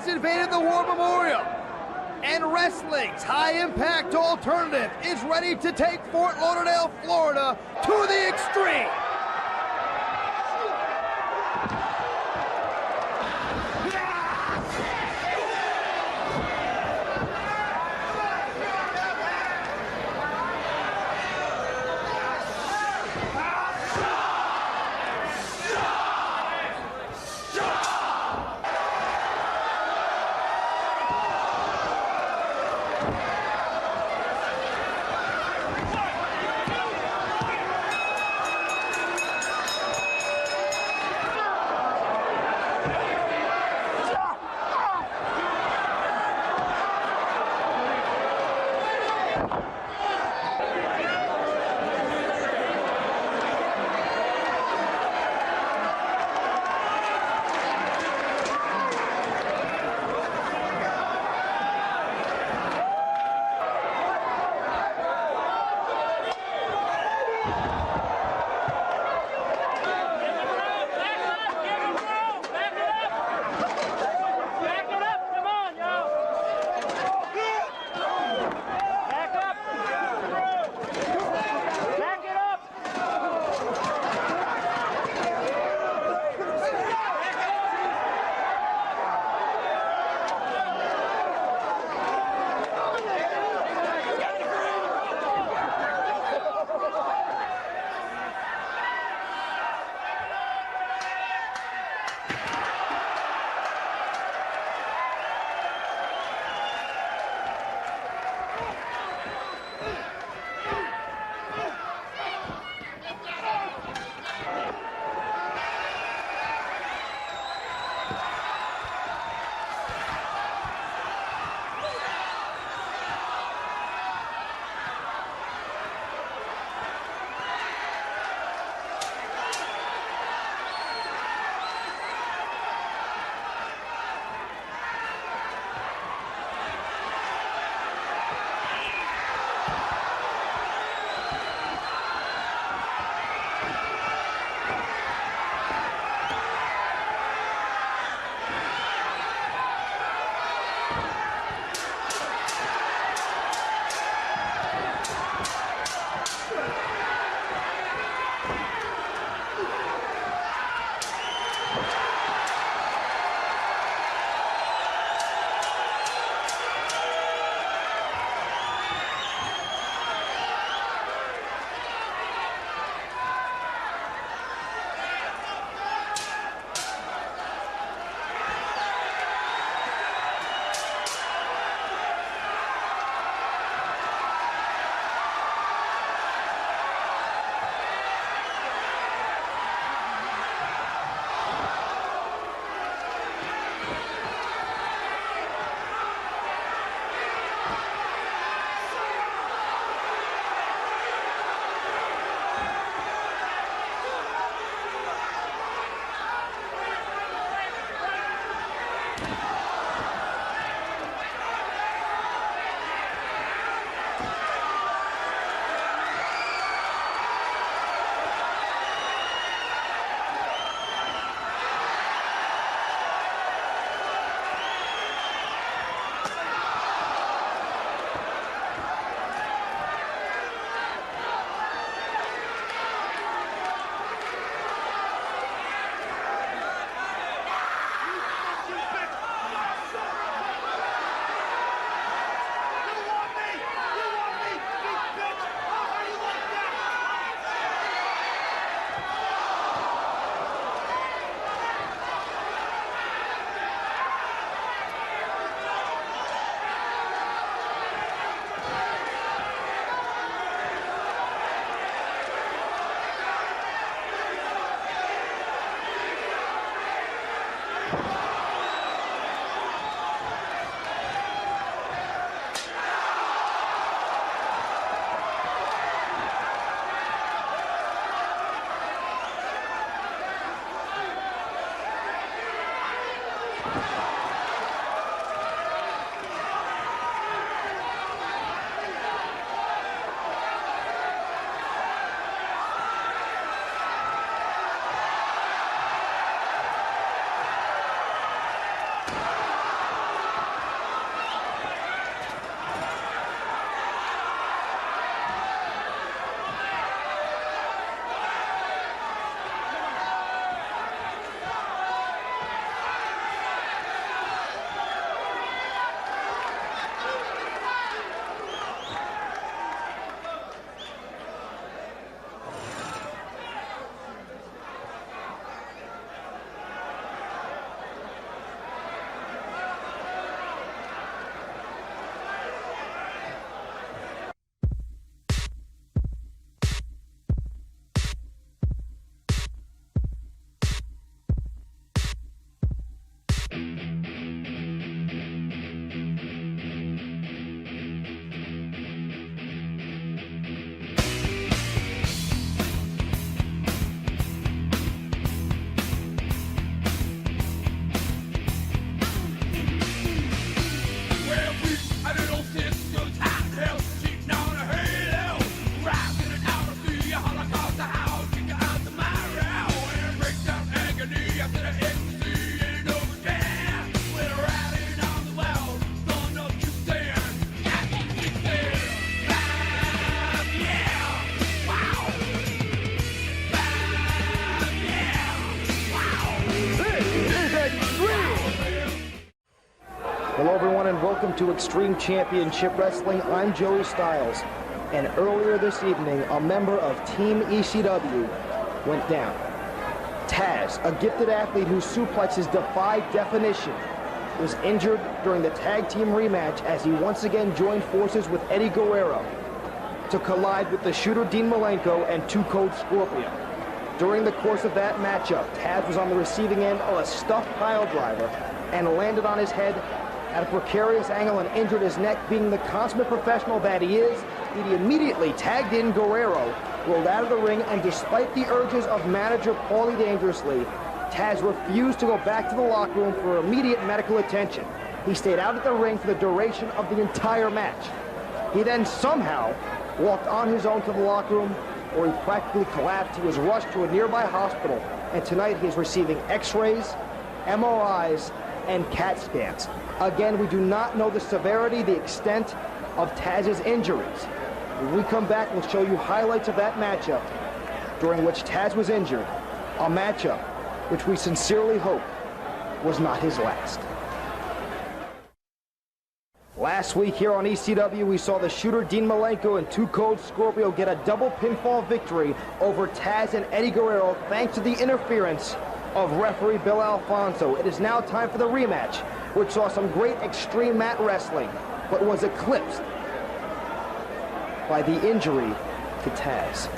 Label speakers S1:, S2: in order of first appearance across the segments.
S1: invaded the War Memorial, and wrestling's high-impact alternative is ready to take Fort Lauderdale, Florida to the extreme.
S2: welcome to Extreme Championship Wrestling. I'm Joey Styles, and earlier this evening, a member of Team ECW went down. Taz, a gifted athlete whose suplexes defy definition, was injured during the tag team rematch as he once again joined forces with Eddie Guerrero to collide with the shooter Dean Malenko and Two Cold Scorpio. During the course of that matchup, Taz was on the receiving end of a stuffed pile driver and landed on his head at a precarious angle and injured his neck. Being the consummate professional that he is, he immediately tagged in Guerrero, rolled out of the ring, and despite the urges of manager Paulie Dangerously, Taz refused to go back to the locker room for immediate medical attention. He stayed out at the ring for the duration of the entire match. He then somehow walked on his own to the locker room, where he practically collapsed. He was rushed to a nearby hospital, and tonight he is receiving x-rays, MRIs, and CAT scans. Again, we do not know the severity, the extent of Taz's injuries. When we come back, we'll show you highlights of that matchup during which Taz was injured, a matchup which we sincerely hope was not his last. Last week here on ECW, we saw the shooter Dean Malenko and Two Cold Scorpio get a double pinfall victory over Taz and Eddie Guerrero thanks to the interference of referee Bill Alfonso. It is now time for the rematch, which saw some great extreme mat wrestling, but was eclipsed by the injury to Taz.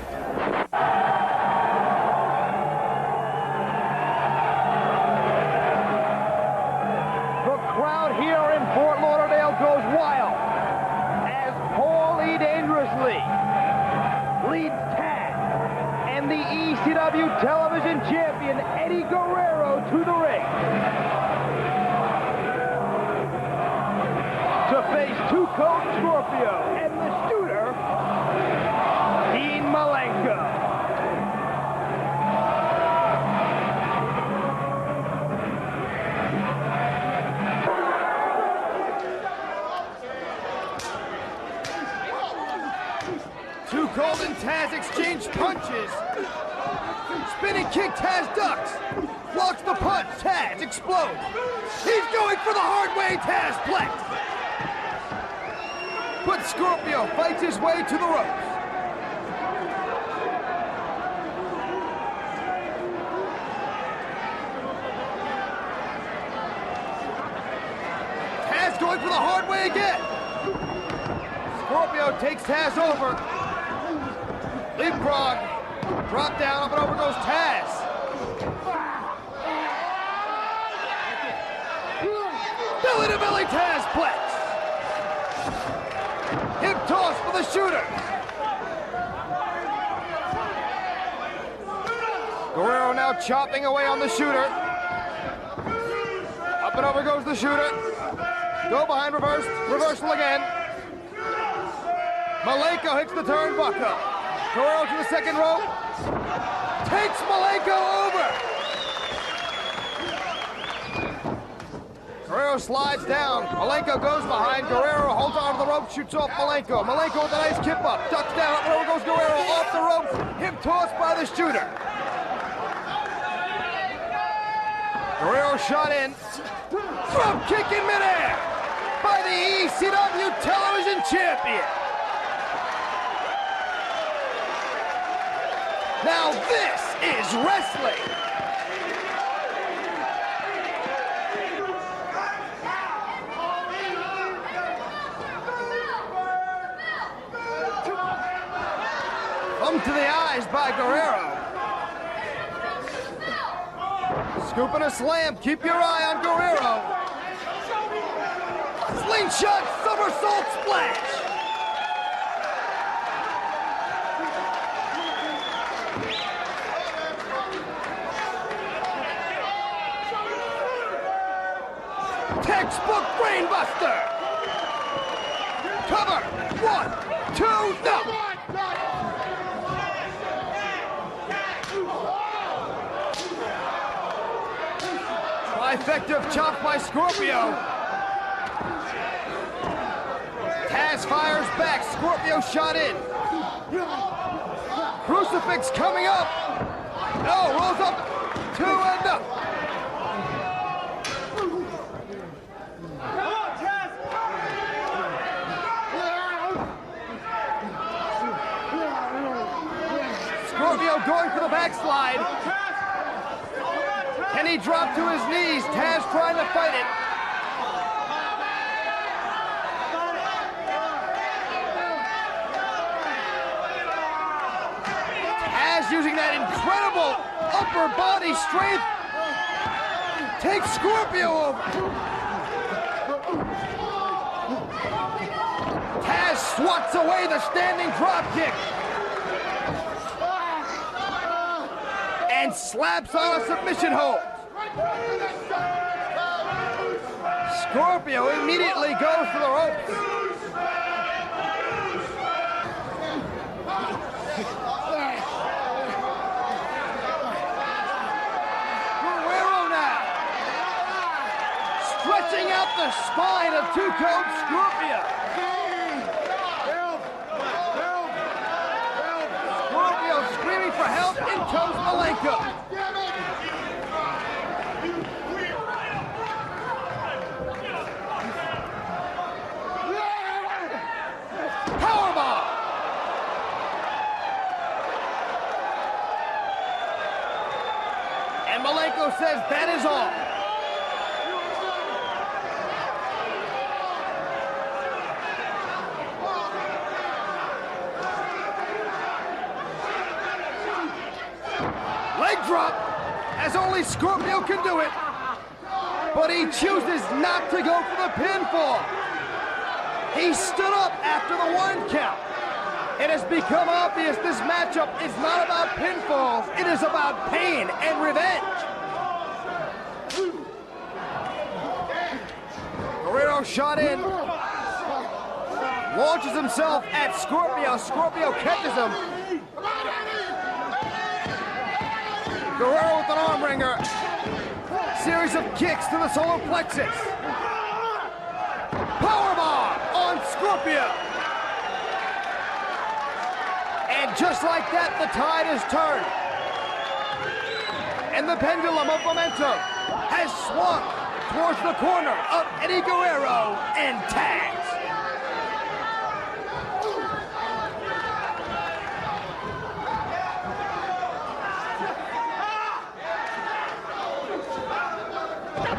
S1: The crowd here in Fort Lauderdale goes wild as Paulie Dangerously leads Taz and the ECW television champion Eddie Guerrero to the ring to face Two Cold Scorpio and the shooter Dean Malenko. Two Cold and Taz exchange punches. Spinning kick, Taz ducks. Blocks the punch, Taz explodes. He's going for the hard way, Taz plex. But Scorpio fights his way to the ropes. Taz going for the hard way again. Scorpio takes Taz over. Leapfrog. Drop down, up and over goes Taz. Belly to belly Taz plex. Hip toss for the shooter. Guerrero now chopping away on the shooter. Up and over goes the shooter. Go behind reverse. Reversal again. Malenko hits the turnbuckle. Guerrero to the second rope. Takes Malenko over. Guerrero slides down. Malenko goes behind. Guerrero holds on to the rope, shoots off Malenko. Malenko with a nice kip up. Ducks down. Up and over goes Guerrero. Off the ropes. Hip toss by the shooter. Guerrero shot in. Drop kick in midair by the ECW television champion. Now this is wrestling. Thumb to the eyes by Guerrero. Scoop and a slam. Keep your eye on Guerrero. Slingshot somersault splash. Textbook brainbuster. Cover. 1, 2, no. Trifecta chop by Scorpio. Taz fires back. Scorpio shot in. Crucifix coming up. No, rolls up. 2 and up. Scorpio going for the backslide. Can he drop to his knees? Taz trying to fight it. Taz using that incredible upper body strength. Takes Scorpio over. Taz swats away the standing drop kick. And slaps on a submission hold. Scorpio immediately goes for the ropes. Guerrero now. Stretching out the spine of two-toed Scorpio. Scorpio screaming for help, in comes Malenko. Powerbomb! And Malenko says that is all. Leg drop, as only Scorpio can do it. But he chooses not to go for the pinfall. He stood up after the 1 count. It has become obvious this matchup is not about pinfalls, it is about pain and revenge. Guerrero shot in. Launches himself at Scorpio. Scorpio catches him. Guerrero with an arm wringer. Series of kicks to the solar plexus. Powerbomb on Scorpio. And just like that, the tide has turned. And the pendulum of momentum has swung towards the corner of Eddie Guerrero and Taz.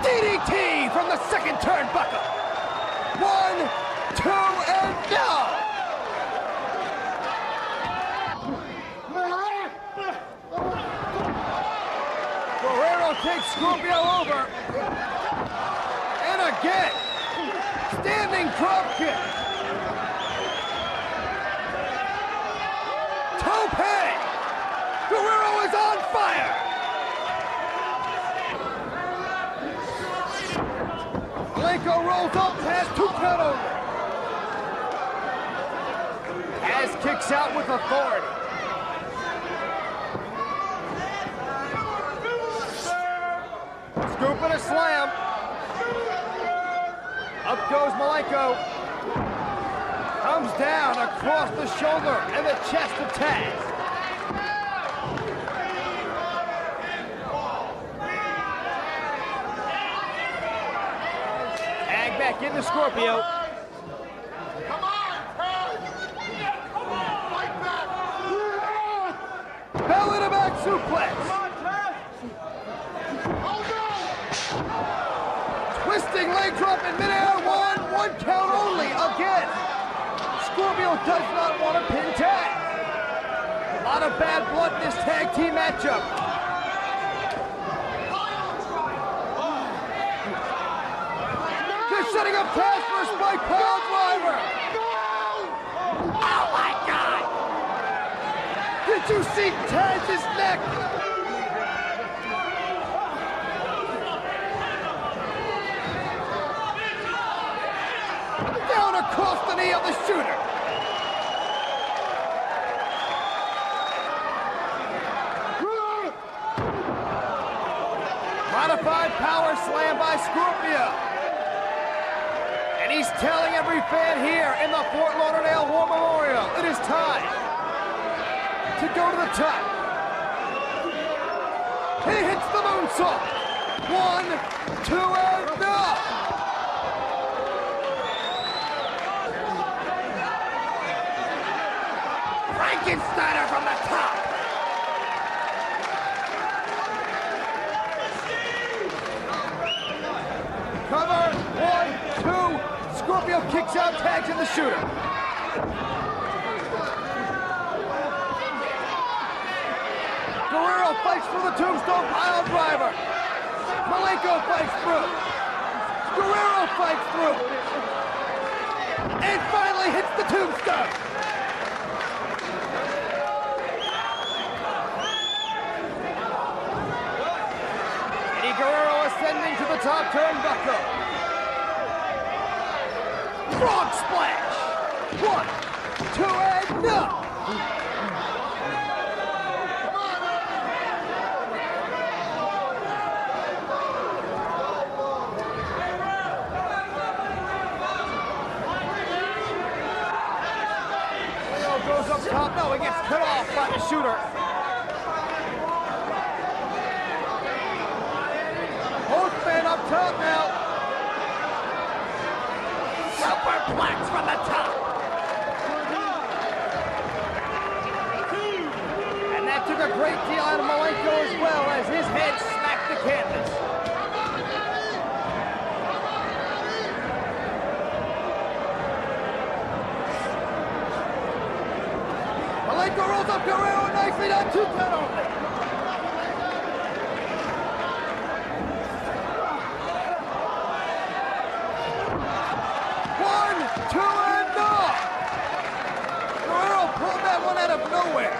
S1: DDT from the second turnbuckle. 1, 2, and no! Guerrero takes Scorpio over. And again, standing drop kick. Tope! Guerrero is on fire! Malenko rolls up past 2 count over. Taz kicks out with authority. Scoop and a slam. Up goes Malenko. Comes down across the shoulder and the chest of Taz. Tag back into Scorpio.
S3: Come on, Taz! Come on, fight back!
S1: Belly to back suplex. Twisting leg drop in midair. 1 count only again. Scorpio does not want to pin Taz. A lot of bad blood in this tag team matchup. They're setting up Taz for a spike pile driver. Oh my God! Did you see Taz's neck? Down across the knee of the shooter. Modified power slam by Scorpio. And he's telling every fan here in the Fort Lauderdale War Memorial, it is time to go to the top. He hits the moonsault. 1, 2, and no! Frankensteiner from the top. ECW kicks out, tags in the shooter. Guerrero fights through the tombstone pile driver. Malenko fights through. Guerrero fights through. And finally hits the tombstone. Eddie Guerrero ascending to the top turnbuckle. Frog splash. 1, 2, and no. Goes up top, no, he gets cut off by the shooter. Horseman up top now. Superplex from the top. And that took a great deal out of Malenko as well as his head smacked the canvas. Malenko rolls up Guerrero nicely down 2-10 only. Guerrero pulled that one out of nowhere.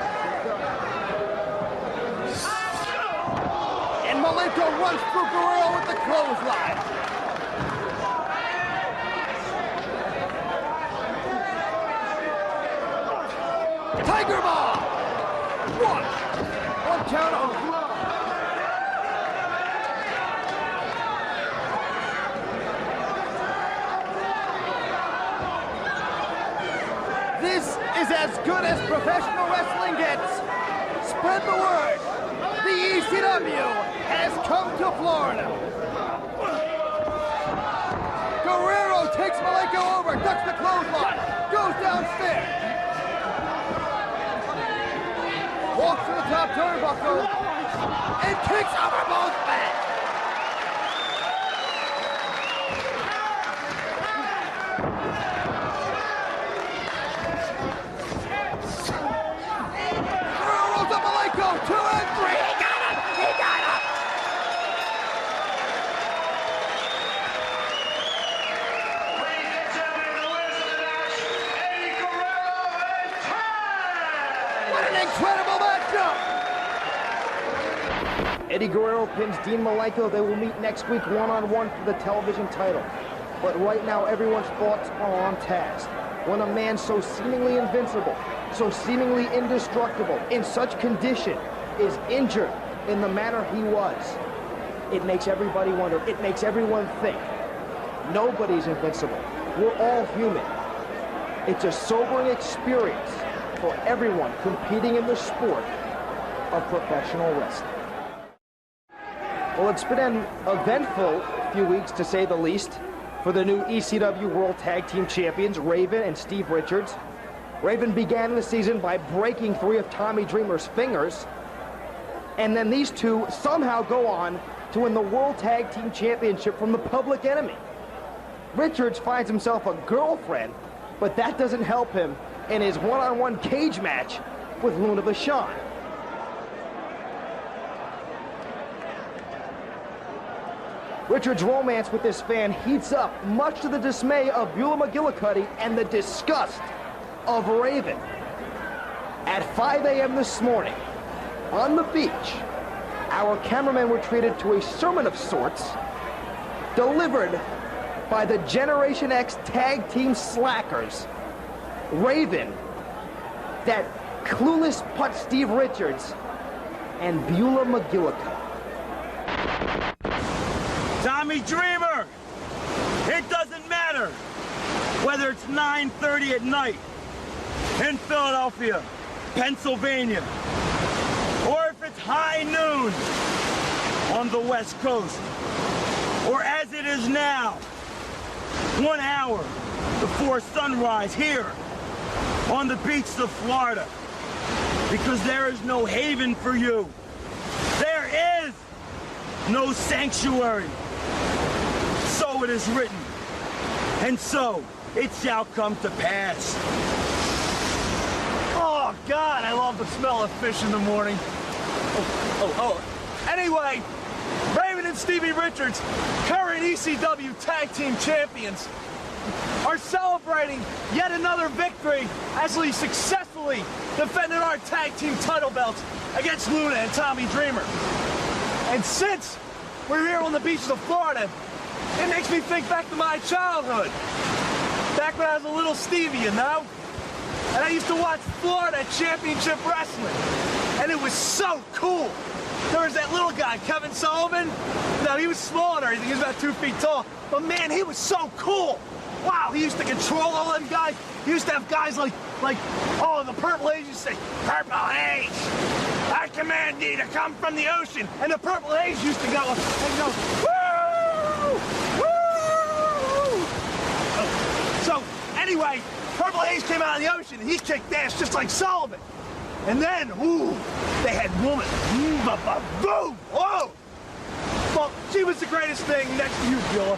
S1: And Malenko runs through Guerrero with the clothesline. Tiger Bomb! 1 count only. This is as good as professional wrestling gets. Spread the word. The ECW has come to Florida. Guerrero takes Malenko over, ducks the clothesline, goes downstairs. Walks to the top turnbuckle and kicks over both men. Rolls up Malenko, 2 and 3. He got him! He got him!
S3: Ladies and gentlemen, the winners of the match, Eddie Guerrero and Taz!
S1: What an incredible matchup!
S2: Eddie Guerrero pins Dean Malenko. They will meet next week one-on-one for the television title. But right now, everyone's thoughts are on Taz. When a man so seemingly invincible, so seemingly indestructible, in such condition, is injured in the manner he was, it makes everybody wonder. It makes everyone think. Nobody's invincible. We're all human. It's a sobering experience for everyone competing in the sport of professional wrestling. Well, it's been an eventful few weeks, to say the least, for the new ECW World Tag Team Champions, Raven and Steve Richards. Raven began the season by breaking 3 of Tommy Dreamer's fingers, and then these two somehow go on to win the World Tag Team Championship from the Public Enemy. Richards finds himself a girlfriend, but that doesn't help him in his one-on-one cage match with Luna Vachon. Richards' romance with this fan heats up, much to the dismay of Beulah McGillicuddy and the disgust of Raven. At 5 a.m. this morning, on the beach, our cameramen were treated to a sermon of sorts delivered by the Generation X tag team slackers, Raven, that clueless putt Steve Richards, and Beulah McGillicuddy.
S4: Tommy Dreamer, it doesn't matter whether it's 9:30 at night in Philadelphia, Pennsylvania, or if it's high noon on the West Coast, or as it is now, 1 hour before sunrise here on the beaches of Florida, because there is no haven for you. There is no sanctuary. So it is written, and so it shall come to pass.
S5: Oh, God, I love the smell of fish in the morning. Anyway, Raven and Stevie Richards, current ECW Tag Team Champions, are celebrating yet another victory as we successfully defended our tag team title belts against Luna and Tommy Dreamer. And since we're here on the beaches of Florida, it makes me think back to my childhood. Back when I was a little Stevie, you know? And I used to watch Florida Championship Wrestling. And it was so cool. There was that little guy, Kevin Sullivan. Now, he was small and everything. He was about 2 feet tall. But, man, he was so cool. Wow, he used to control all them guys. He used to have guys like the Purple Haze used to say, Purple Haze, I command thee to come from the ocean. And the Purple Haze used to go, woo! Woo! So, anyway, Purple Haze came out of the ocean and he kicked ass just like Sullivan. And then, ooh, they had Woman. Boom! Whoa! Well, she was the greatest thing next to you, Gilla.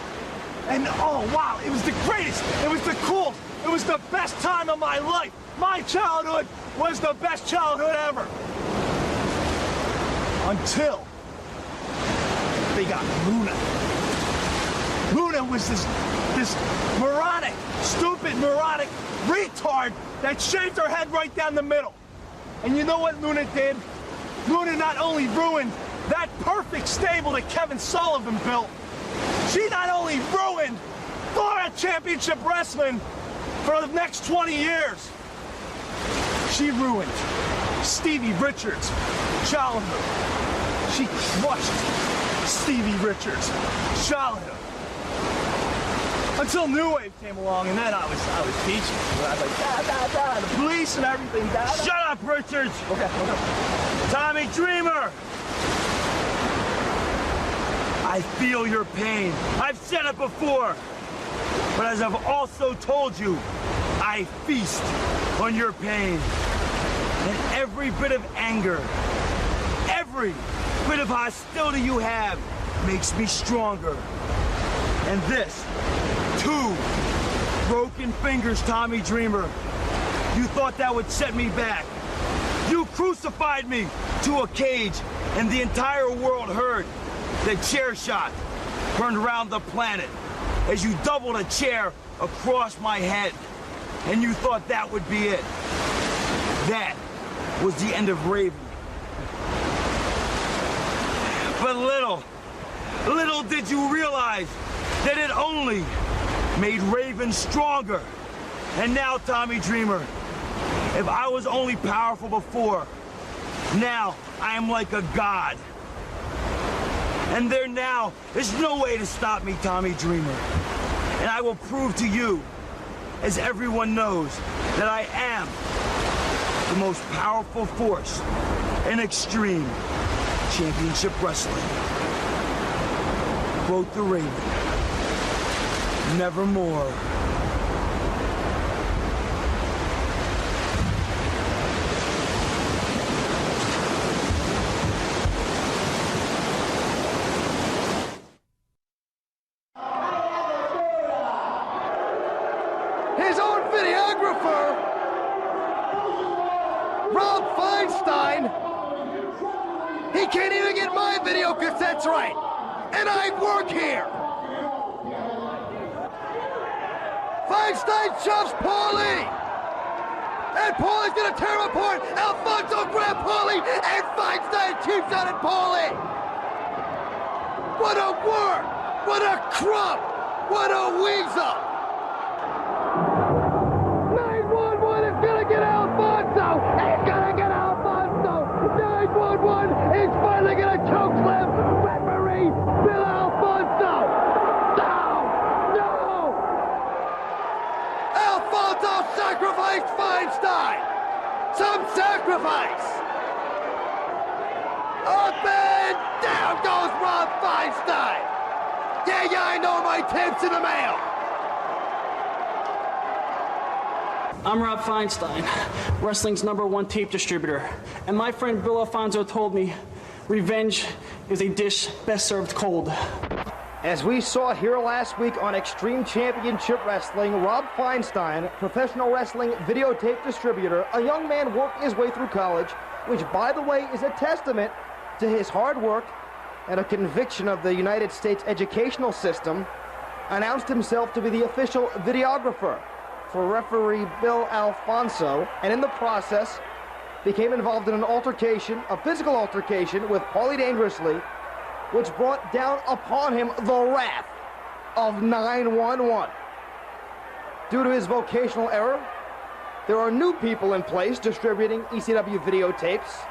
S5: And, oh, wow, it was the greatest. It was the coolest. It was the best time of my life. My childhood was the best childhood ever. Until they got Luna. Luna was this moronic, stupid, moronic retard that shaved her head right down the middle. And you know what Luna did? Luna not only ruined that perfect stable that Kevin Sullivan built, she not only ruined Florida Championship Wrestling for the next 20 years, she ruined Stevie Richards' childhood. She crushed Stevie Richards' childhood. Until New Wave came along, and then I was teaching. I was like, the police and everything.
S4: Shut up, Richards!
S5: Okay.
S4: Tommy Dreamer! I feel your pain. I've said it before. But as I've also told you, I feast on your pain. And every bit of anger, every bit of hostility you have makes me stronger. And this, 2 broken fingers, Tommy Dreamer. You thought that would set me back. You crucified me to a cage, and the entire world heard the chair shot turned around the planet as you doubled a chair across my head. And you thought that would be it. That was the end of Raven. But little did you realize that it only made Raven stronger. And now, Tommy Dreamer, if I was only powerful before, now I am like a god. And there's no way to stop me, Tommy Dreamer. And I will prove to you, as everyone knows, that I am the most powerful force in Extreme Championship Wrestling. Quote the Raven, nevermore.
S1: His own videographer, Rob Feinstein, he can't even get my video cassettes right, and I work here. Feinstein shoves Paulie, and Paulie's gonna tear him apart. Alfonso grabbed Paulie, and Feinstein keeps on it, Paulie. What a worm, what a crumb, what a weasel. 911 is gonna get Alfonso! He's gonna get Alfonso! 911 is finally gonna chokeslam referee Bill Alfonso! No! Alfonso sacrificed Feinstein! Some sacrifice! Up and down goes Rob Feinstein! Yeah, I know my tip's in the mail!
S6: I'm Rob Feinstein, wrestling's #1 tape distributor. And my friend Bill Alfonso told me revenge is a dish best served cold.
S2: As we saw here last week on Extreme Championship Wrestling, Rob Feinstein, professional wrestling videotape distributor, a young man working his way through college, which, by the way, is a testament to his hard work and a conviction of the United States educational system, announced himself to be the official videographer for referee Bill Alfonso, and in the process became involved in an altercation, a physical altercation with Paulie Dangerously, which brought down upon him the wrath of 911. Due to his vocational error, there are new people in place distributing ECW videotapes,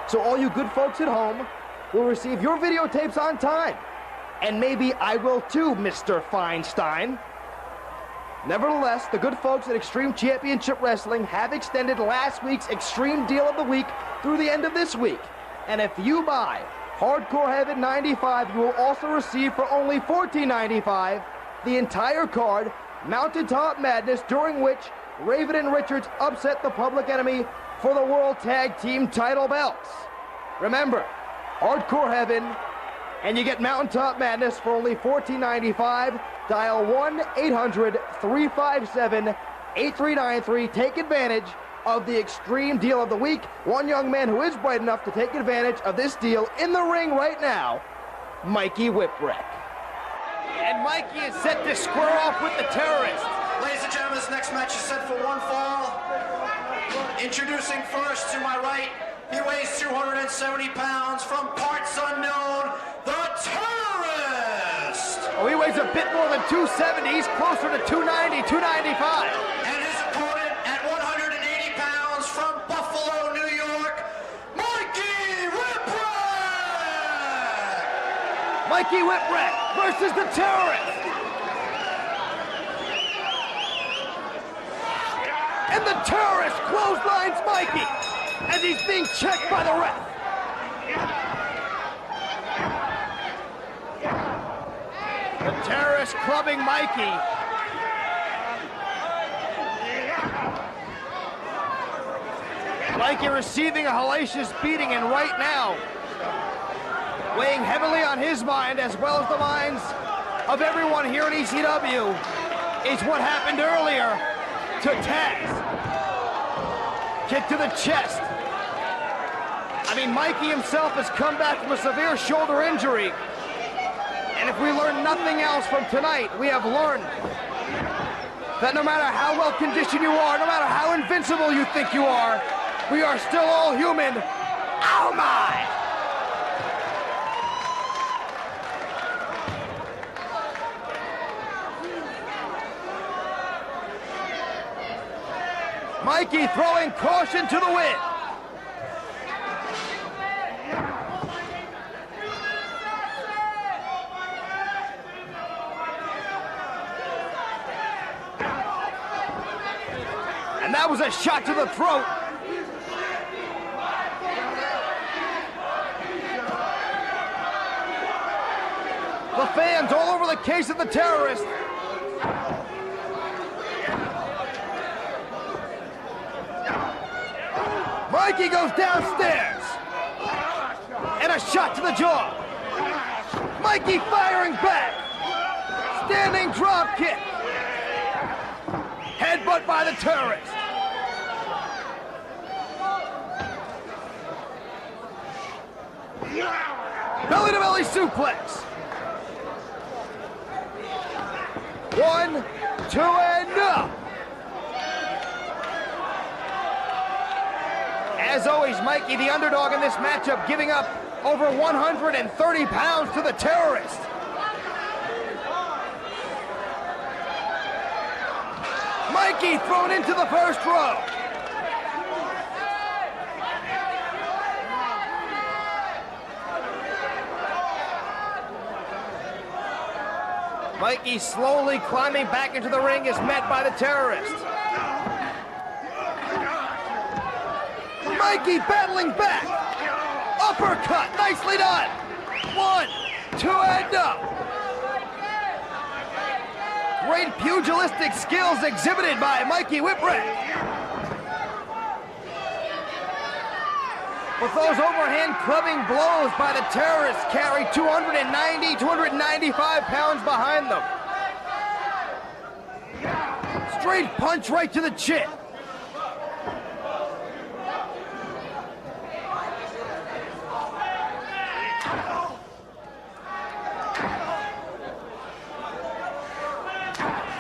S2: so all you good folks at home will receive your videotapes on time. And maybe I will too, Mr. Feinstein. Nevertheless, the good folks at Extreme Championship Wrestling have extended last week's Extreme Deal of the Week through the end of this week. And if you buy Hardcore Heaven 95, you will also receive for only $14.95 the entire card, Mountaintop Madness, during which Raven and Richards upset the Public Enemy for the World Tag Team title belts. Remember, Hardcore Heaven, and you get Mountaintop Madness for only $14.95. Dial 1-800-357-8393. Take advantage of the Extreme Deal of the Week. One young man who is bright enough to take advantage of this deal in the ring right now, Mikey Whipwreck. And Mikey is set to square off with the terrorist.
S7: Ladies and gentlemen, this next match is set for one fall. Introducing first to my right, he weighs 270 pounds from parts unknown, the terrorist.
S2: Oh, he weighs a bit more than 270. He's closer to 290, 295.
S7: And his opponent at 180 pounds from Buffalo, New York, Mikey Whipwreck.
S2: Mikey Whipwreck versus the terrorist. And the terrorist clotheslines Mikey as he's being checked by the ref. The terrorist clubbing Mikey. Mikey receiving a hellacious beating, and right now, weighing heavily on his mind as well as the minds of everyone here in ECW, is what happened earlier to Taz. Kick to the chest. I mean, Mikey himself has come back from a severe shoulder injury. And if we learn nothing else from tonight, we have learned that no matter how well conditioned you are, no matter how invincible you think you are, we are still all human. Oh my! Mikey throwing caution to the wind. And that was a shot to the throat. The fans all over the case of the terrorist. Mikey goes downstairs. And a shot to the jaw. Mikey firing back. Standing drop kick. Headbutt by the terrorist. Belly-to-belly suplex. 1, 2, and up. As always, Mikey, the underdog in this matchup, giving up over 130 pounds to the terrorist. Mikey thrown into the first row. Mikey slowly climbing back into the ring is met by the terrorist. Mikey battling back. Uppercut, nicely done. 1, 2, and up. Great pugilistic skills exhibited by Mikey Whipwreck.
S1: But those overhand clubbing blows by the terrorists carry 290, 295 pounds behind them. Straight punch right to the chin.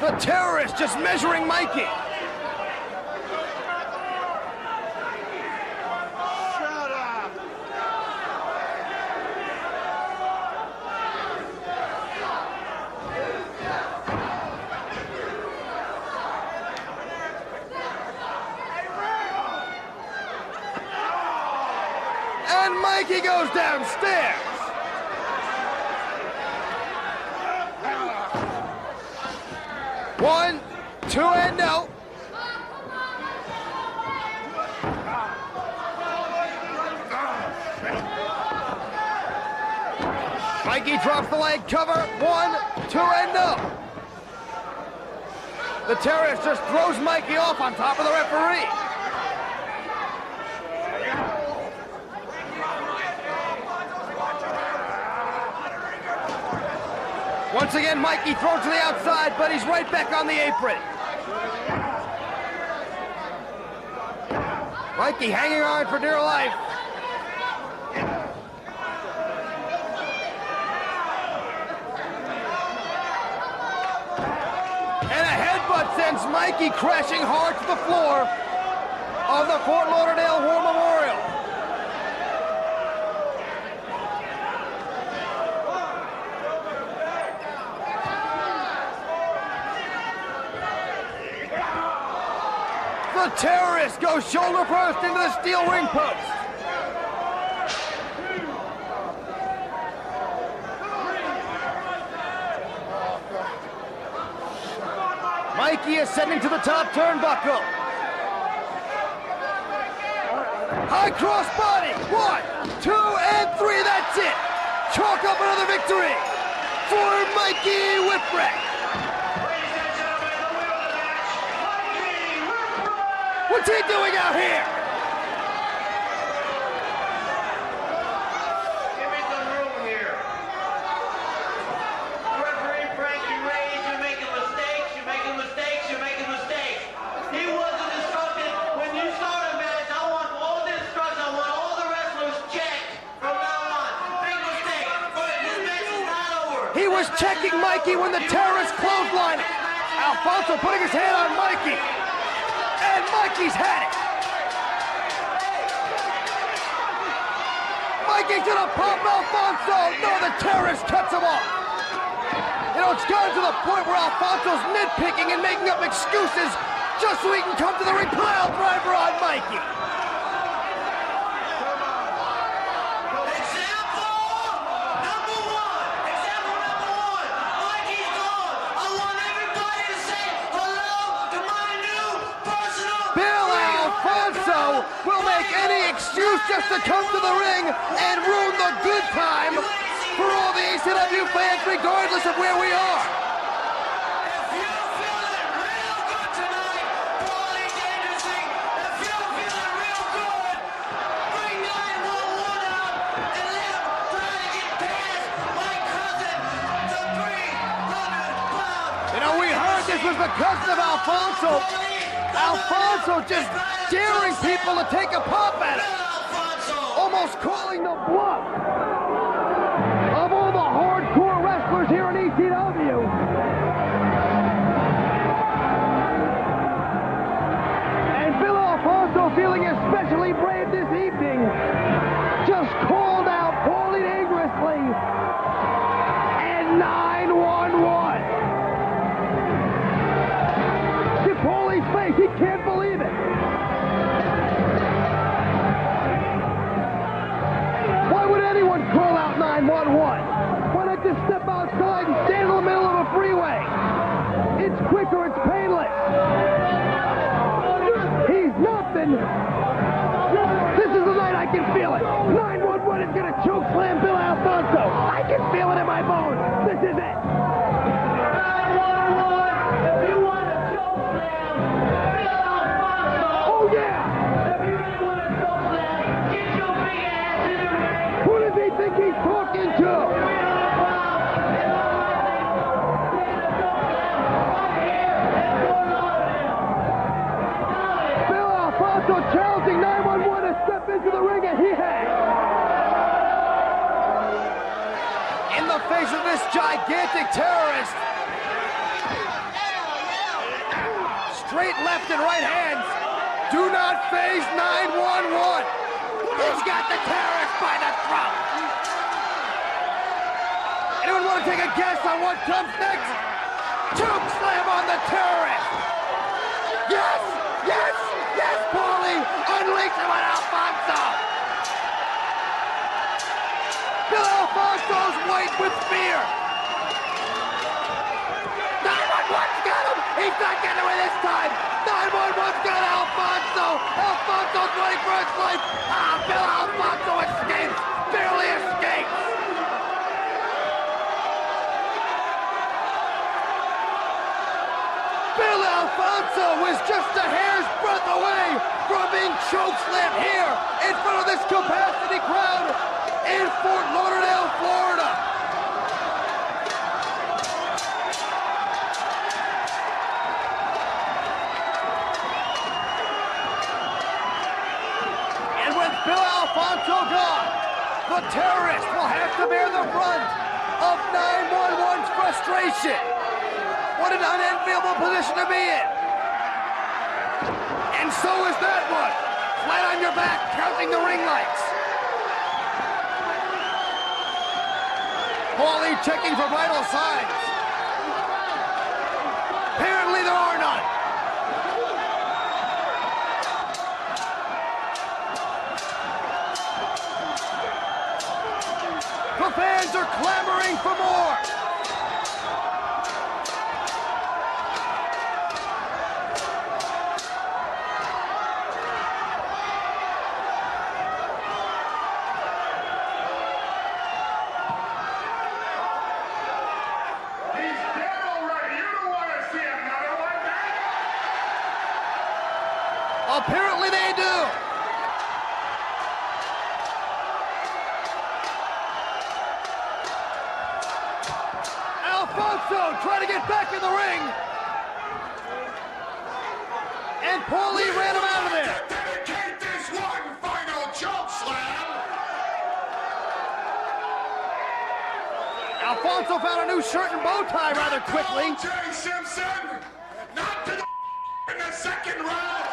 S1: The terrorist just measuring Mikey. And Mikey goes downstairs. One, two, and no. Mikey drops the leg cover. One, two, and no. The terrorist just throws Mikey off on top of the referee. Once again, Mikey throws to the outside, but he's right back on the apron. Mikey hanging on for dear life. And a headbutt sends Mikey crashing hard to the floor of the Fort Lauderdale War Memorial. The terrorist goes shoulder first into the steel ring post. Mikey is sending to the top turnbuckle. High cross body. 1, 2, and 3. That's it. Chalk up another victory for Mikey Whipwreck. What's he doing out here?
S3: Give me some room here. Referee Frank, you're making mistakes, you're making mistakes, you're making mistakes. He wasn't instructed when you start a match. I want all the instructions, I want all the wrestlers checked from now on. Big mistake, but this match is not over.
S1: He was checking Mikey when the terrorist clotheslined him. Alfonso putting his hand on Mikey. And Mikey's had it. Mikey's gonna pop Alfonso. No, the terrorist cuts him off. You know, it's gotten to the point where Alfonso's nitpicking and making up excuses just so he can come to the ring pile driver on Mikey. Will make any excuse just to come to the ring and ruin the good time for all the ECW fans, regardless of where we are.
S3: If you're feeling real good tonight, Paulie Dangerously, if you're feeling real good, bring 911 out and let him try to get past my cousin, the 300-pound.
S1: You know, we heard this was the cousin of Alfonso. Alfonso just daring people to take a pop at him. Almost calling the bluff of all the hardcore wrestlers here in ECW. And Bill Alfonso, feeling especially brave this evening, just called out Paulie Dangerously and 911. To Paulie's face, he can't believe it. Why would anyone call out 911? Why not just step outside and stand in the middle of a freeway? It's quicker, it's painless. He's nothing. This is the night I can feel it. 911 is gonna choke slam Bill Alfonso. I can feel it in my bones. This is it.
S3: 911, if you want to choke slam Bill Alfonso.
S1: Oh yeah.
S3: If you really want to choke slam, get your big
S1: think he's talking to? Bill Alfonso challenging 911 to step into the ring, and he has.
S2: In the face of this gigantic terrorist. Straight left and right hands. Do not phase 911. He's got the terrorist by the throat. Anyone want to take a guess on what comes next? Choke slam on the terrorist. Yes, yes, yes, Paulie. Unleash him on Alfonso. Bill Alfonso's white with fear. 911's got him. He's not getting away this time. 911's got Alfonso. Alfonso's running for his life. Bill Alfonso escapes. Barely escapes. Bill Alfonso was just a hair's breadth away from being chokeslammed here in front of this capacity crowd in Fort Lauderdale, Florida. And with Bill Alfonso gone, the terrorist will have to bear the brunt of 911's frustration. What an unenviable position to be in. And so is that one. Flat on your back, counting the ring lights. Paulie checking for vital signs. Apparently there are none. The fans are clamoring for more. Apparently they do. Alfonso trying to get back in the ring. And Paulie ran him out of there.
S8: Dedicate this one final choke slam.
S2: Alfonso found a new shirt and bow tie rather quickly.
S8: Jay Simpson, not to the in the second round.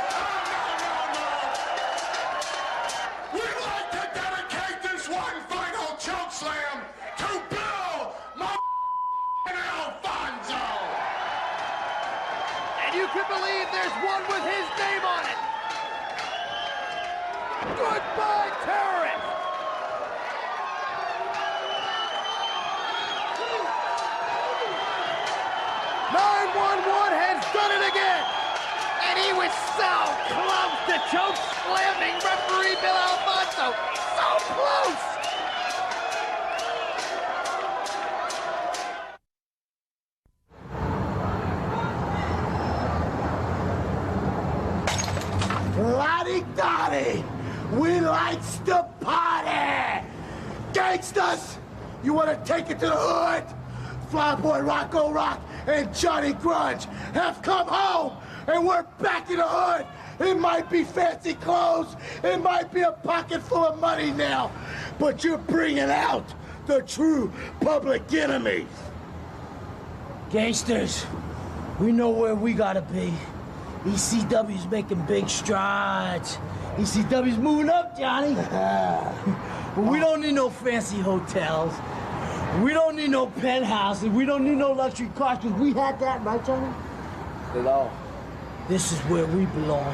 S8: We'd like to dedicate this one final choke slam to Bill Alfonso.
S2: And you can believe there's one with his name on it. Goodbye, terrorist. has done it again. And he was so close to choke slamming referee Bill Alfonso. So close.
S9: Lottie-dottie, we likes to party. Gangsters, you want to take it to the hood? Flyboy Rocco Rock and Johnny Grunge have come home, and we're back in the hood. It might be fancy clothes, it might be a pocket full of money now, but you're bringing out the true public enemies.
S10: Gangsters, we know where we gotta be. ECW's making big strides. ECW's moving up, Johnny. But we don't need no fancy hotels. We don't need no penthouses. We don't need no luxury cars, because we had that, right, Johnny?
S2: At all.
S10: This is where we belong.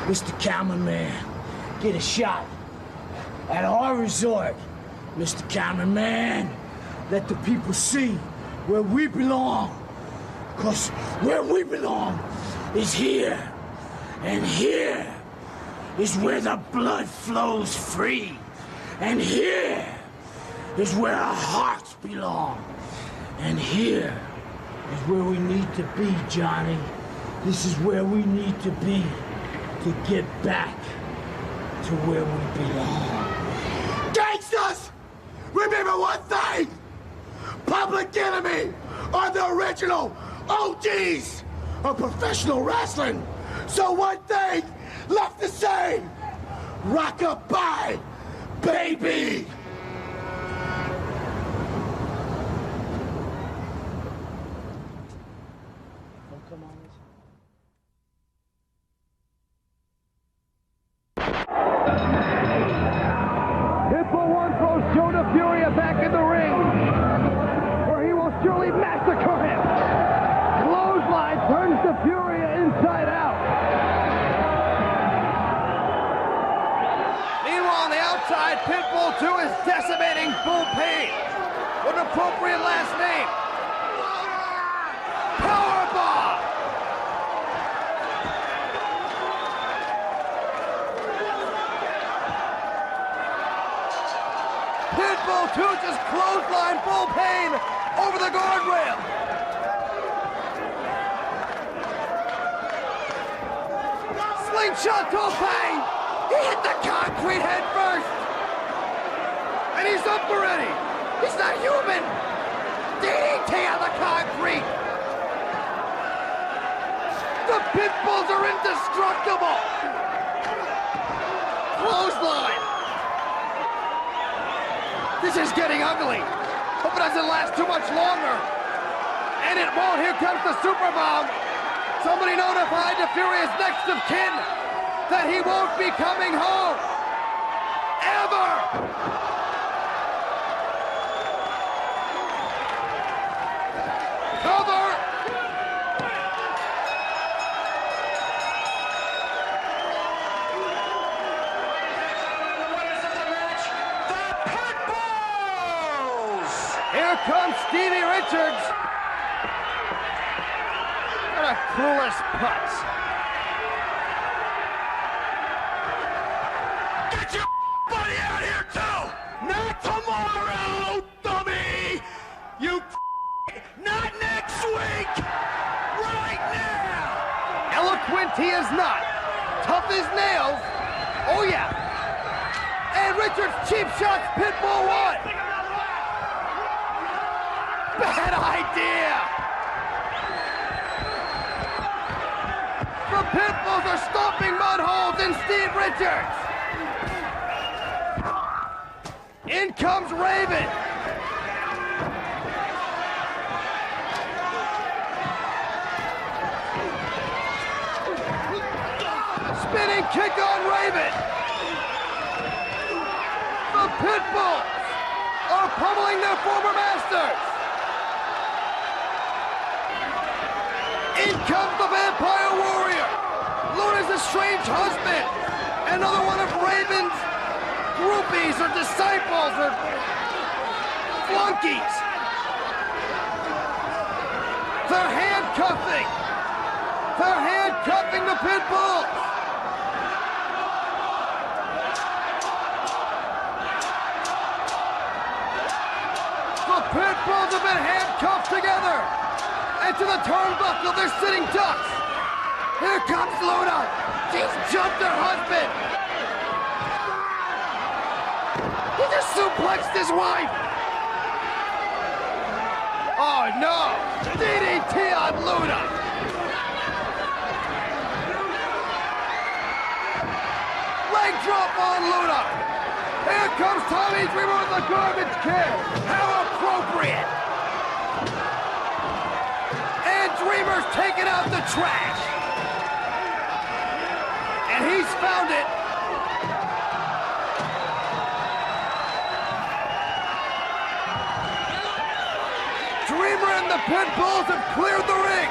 S10: Mr. Cameraman, get a shot at our resort. Mr. Cameraman, let the people see where we belong. Because where we belong is here. And here is where the blood flows free. And here is where our hearts belong. And here is where we need to be, Johnny. This is where we need to be to get back to where we belong.
S9: Gangsters, Remember one thing! Public Enemy are the original OGs of professional wrestling. So one thing left to say, rock-a-bye, baby!
S1: Pitbull 1 throws Joe DeFuria back in the ring, where he will surely massacre him. Clothesline turns DeFuria inside out. Meanwhile, on the outside, Pitbull 2 is decimating Bull Pain with an appropriate last name. Powerbomb! Pitbull 2 just clothesline Bull Pain over the guardrail. Slingshot Pain. He hit the concrete head first. And he's up already. He's not human. DDT on the concrete. The Pitbulls are indestructible. Clothesline. This is getting ugly. Hope it doesn't last too much longer. And it won't. Here comes the super bomb. Somebody notified the Furious next of kin that he won't be coming home. Ever. Cover. Here comes Stevie Richards. What a clueless putz.
S8: Get your buddy out here too! Not tomorrow, dummy! You not next week! Right now!
S1: Eloquent he is not. Tough as nails. Oh yeah. And Richards cheap shots Pitbull 1. Bad idea! The Pitbulls are stomping mud holes in Steve Richards! In comes Raven! Spinning kick on Raven! The Pitbulls are pummeling their former masters! In comes the Vampire Warrior! Luna's estranged husband! Another one of Raven's groupies or disciples or flunkies! They're handcuffing! They're handcuffing the Pitbulls! The Pitbulls have been handcuffed together! And to the turnbuckle, they're sitting ducks. Here comes Luna. She's jumped her husband. He just suplexed his wife. Oh no! DDT on Luna. Leg drop on Luna. Here comes Tommy Dreamer with the garbage can. How appropriate. Dreamer's taking out the trash. And he's found it. Dreamer and the Pitbulls have cleared the ring.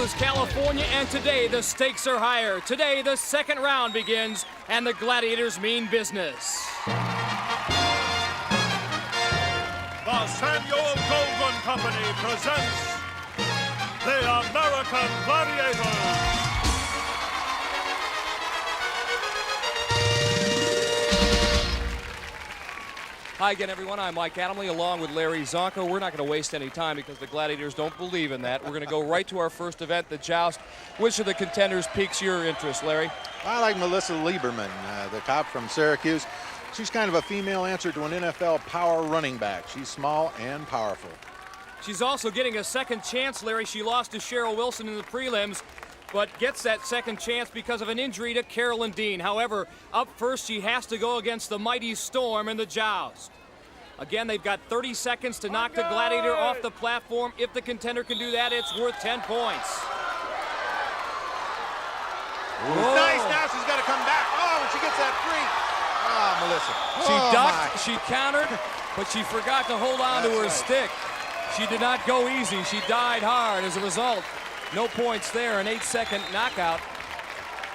S11: Angeles, California, and today the stakes are higher. Today the second round begins, and the Gladiators mean business.
S8: The Samuel Goldwyn Company presents the American Gladiators.
S12: Hi again, everyone. I'm Mike Adamley along with Larry Zonko. We're not going to waste any time because the Gladiators don't believe in that. We're going to go right to our first event, the Joust. Which of the contenders piques your interest, Larry?
S13: I like Melissa Lieberman, the cop from Syracuse. She's kind of a female answer to an NFL power running back. She's small and powerful.
S11: She's also getting a second chance, Larry. She lost to Cheryl Wilson in the prelims, but gets that second chance because of an injury to Carolyn Dean. However, up first, she has to go against the mighty Storm in the Joust. Again, they've got 30 seconds to knock the Gladiator off the platform. If the contender can do that, it's worth 10 points.
S13: Nice, now she's got to come back. Oh, and she gets that free. Oh, Melissa.
S12: She ducked, she countered, but she forgot to hold on to her stick. She did not go easy. She died hard. As a result, no points there. An 8-second knockout.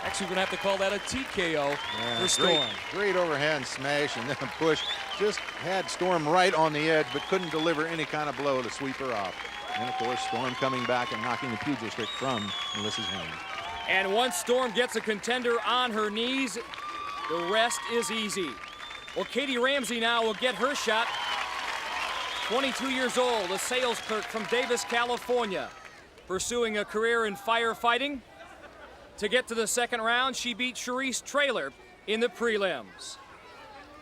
S12: Actually, we're going to have to call that a TKO for Storm.
S13: Great overhand smash and then a push. Just had Storm right on the edge, but couldn't deliver any kind of blow to sweep her off. And, of course, Storm coming back and knocking the pugil stick from Melissa's hand.
S11: And once Storm gets a contender on her knees, the rest is easy. Well, Katie Ramsey now will get her shot. 22 years old, a sales clerk from Davis, California, pursuing a career in firefighting. To get to the second round, she beat Charisse Traylor in the prelims.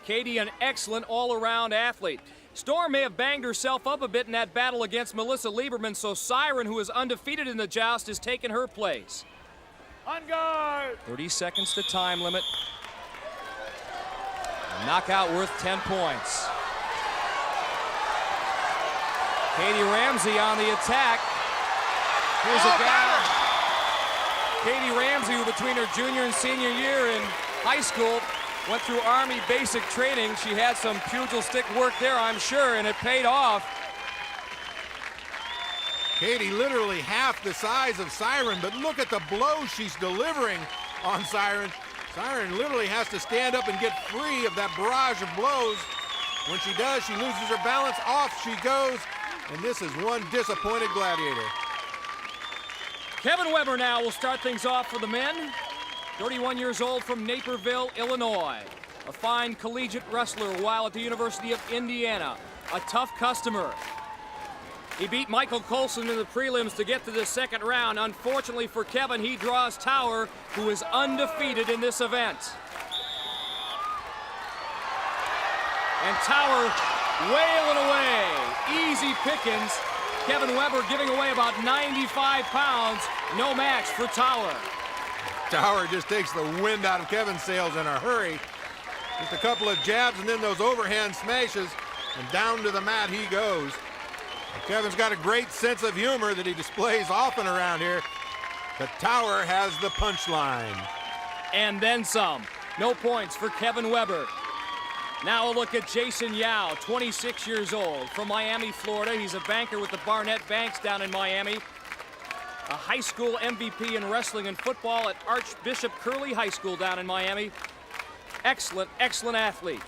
S11: Katie, an excellent all-around athlete. Storm may have banged herself up a bit in that battle against Melissa Lieberman, so Siren, who is undefeated in the Joust, has taken her place.
S5: On guard!
S12: 30 seconds to time limit. A knockout worth 10 points. Katie Ramsey on the attack. Here's a gal. Katie Ramsey, who between her junior and senior year in high school went through Army basic training. She had some pugil stick work there, I'm sure, and it paid off.
S13: Katie literally half the size of Siren, but look at the blows she's delivering on Siren. Siren literally has to stand up and get free of that barrage of blows. When she does, she loses her balance. Off she goes, and this is one disappointed Gladiator.
S11: Kevin Weber now will start things off for the men. 31 years old from Naperville, Illinois. A fine collegiate wrestler while at the University of Indiana. A tough customer. He beat Michael Colson in the prelims to get to the second round. Unfortunately for Kevin, he draws Tower, who is undefeated in this event. And Tower wailing away. Easy pickings. Kevin Weber giving away about 95 pounds. No match for Tower.
S13: Tower just takes the wind out of Kevin's sails in a hurry. Just a couple of jabs and then those overhand smashes, and down to the mat he goes. And Kevin's got a great sense of humor that he displays often around here. But Tower has the punchline.
S11: And then some. No points for Kevin Weber. Now a look at Jason Yao, 26 years old, from Miami, Florida. He's a banker with the Barnett Banks down in Miami. A high school MVP in wrestling and football at Archbishop Curley High School down in Miami. Excellent, excellent athlete.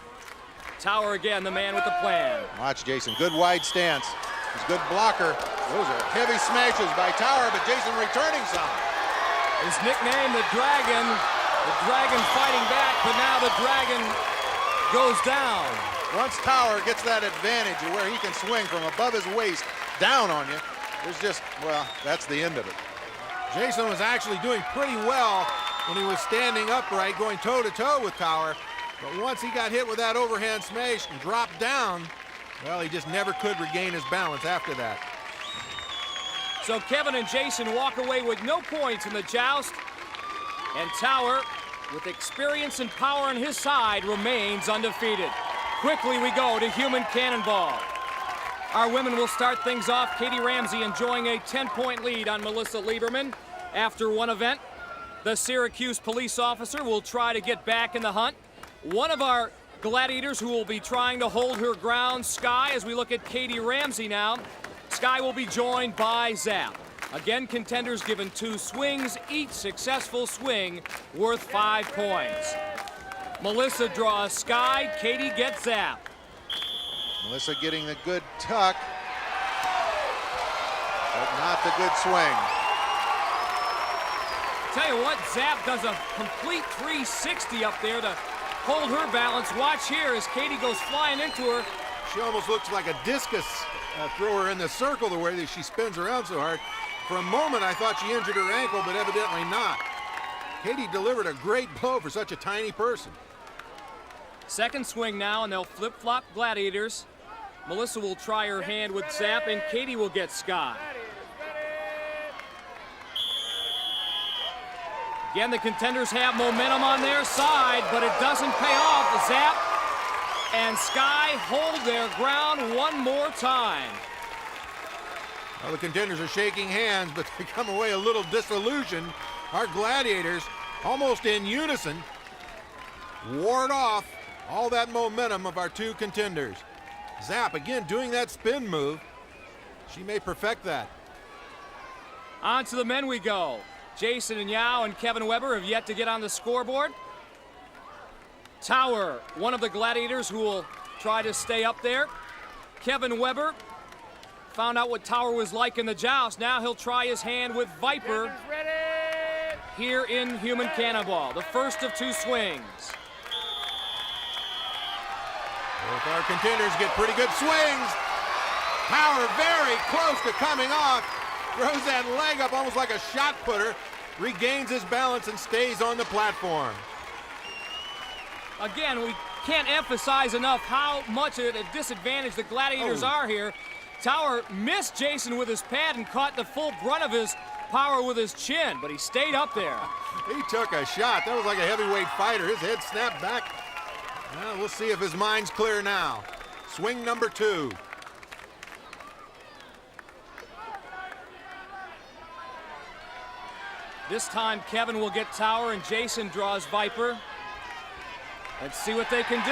S11: Tower again, the man with the plan.
S13: Watch Jason, good wide stance. He's a good blocker. Those are heavy smashes by Tower, but Jason returning some.
S11: His nickname, the Dragon fighting back, but now the Dragon goes down.
S13: Once Tower gets that advantage of where he can swing from above his waist down on you, there's just, well, that's the end of it. Jason was actually doing pretty well when he was standing upright, going toe-to-toe with Tower. But once he got hit with that overhand smash and dropped down, well, he just never could regain his balance after that.
S11: So Kevin and Jason walk away with no points in the Joust. And Tower, with experience and power on his side, remains undefeated. Quickly we go to Human Cannonball. Our women will start things off. Katie Ramsey enjoying a 10-point lead on Melissa Lieberman. After one event, the Syracuse police officer will try to get back in the hunt. One of our Gladiators who will be trying to hold her ground, Sky, as we look at Katie Ramsey now. Sky will be joined by Zap. Again, contenders given 2 swings, each successful swing worth 5 points. Melissa draws Sky, Katie gets Zap.
S13: Melissa getting the good tuck, but not the good swing.
S11: Tell you what, Zap does a complete 360 up there to hold her balance. Watch here as Katie goes flying into her.
S13: She almost looks like a discus thrower in the circle, the way that she spins around so hard. For a moment, I thought she injured her ankle, but evidently not. Katie delivered a great blow for such a tiny person.
S11: Second swing now, and they'll flip-flop Gladiators. Melissa will try her hand with Zap, and Katie will get Sky. Again, the contenders have momentum on their side, but it doesn't pay off. Zap and Sky hold their ground one more time.
S13: Well, the contenders are shaking hands, but they come away a little disillusioned. Our Gladiators, almost in unison, ward off all that momentum of our 2 contenders. Zap, again, doing that spin move. She may perfect that.
S11: On to the men we go. Jason and Yao and Kevin Weber have yet to get on the scoreboard. Tower, one of the Gladiators who will try to stay up there. Kevin Weber found out what Tower was like in the joust. Now he'll try his hand with Viper here in Human Cannonball, the first of 2 swings.
S13: Both our contenders get pretty good swings. Tower very close to coming off. Throws that leg up almost like a shot putter. Regains his balance and stays on the platform.
S11: Again, we can't emphasize enough how much at a disadvantage the Gladiators are here. Tower missed Jason with his pad and caught the full brunt of his power with his chin, but he stayed up there.
S13: He took a shot. That was like a heavyweight fighter. His head snapped back. Well, we'll see if his mind's clear now. Swing number 2.
S11: This time, Kevin will get Tower and Jason draws Viper. Let's see what they can do.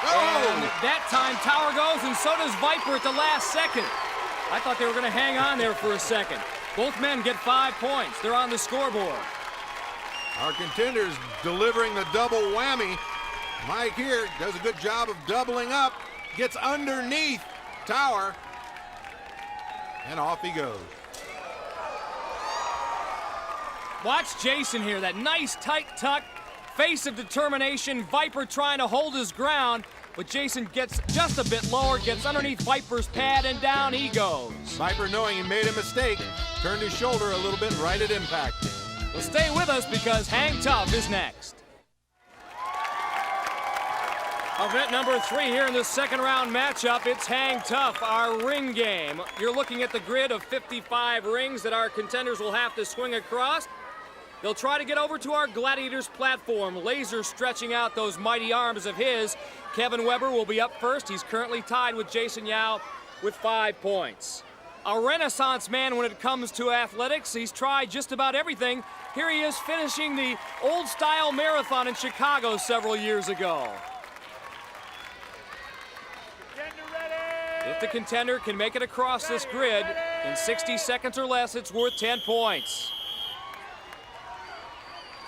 S11: And that time, Tower goes, and so does Viper at the last second. I thought they were going to hang on there for a second. Both men get 5 points. They're on the scoreboard.
S13: Our contenders delivering the double whammy. Mike here does a good job of doubling up. Gets underneath Tower. And off he goes.
S11: Watch Jason here, that nice tight tuck, face of determination. Viper trying to hold his ground, but Jason gets just a bit lower, gets underneath Viper's pad, and down he goes.
S13: Viper, knowing he made a mistake, turned his shoulder a little bit right at impact.
S11: Well, stay with us because Hang Tough is next. Event number 3 here in the second round matchup. It's Hang Tough, our ring game. You're looking at the grid of 55 rings that our contenders will have to swing across. They'll try to get over to our Gladiators platform. Laser stretching out those mighty arms of his. Kevin Weber will be up first. He's currently tied with Jason Yao with 5 points. A renaissance man when it comes to athletics. He's tried just about everything. Here he is finishing the old-style marathon in Chicago several years ago. If the contender can make it across this grid in 60 seconds or less, it's worth 10 points.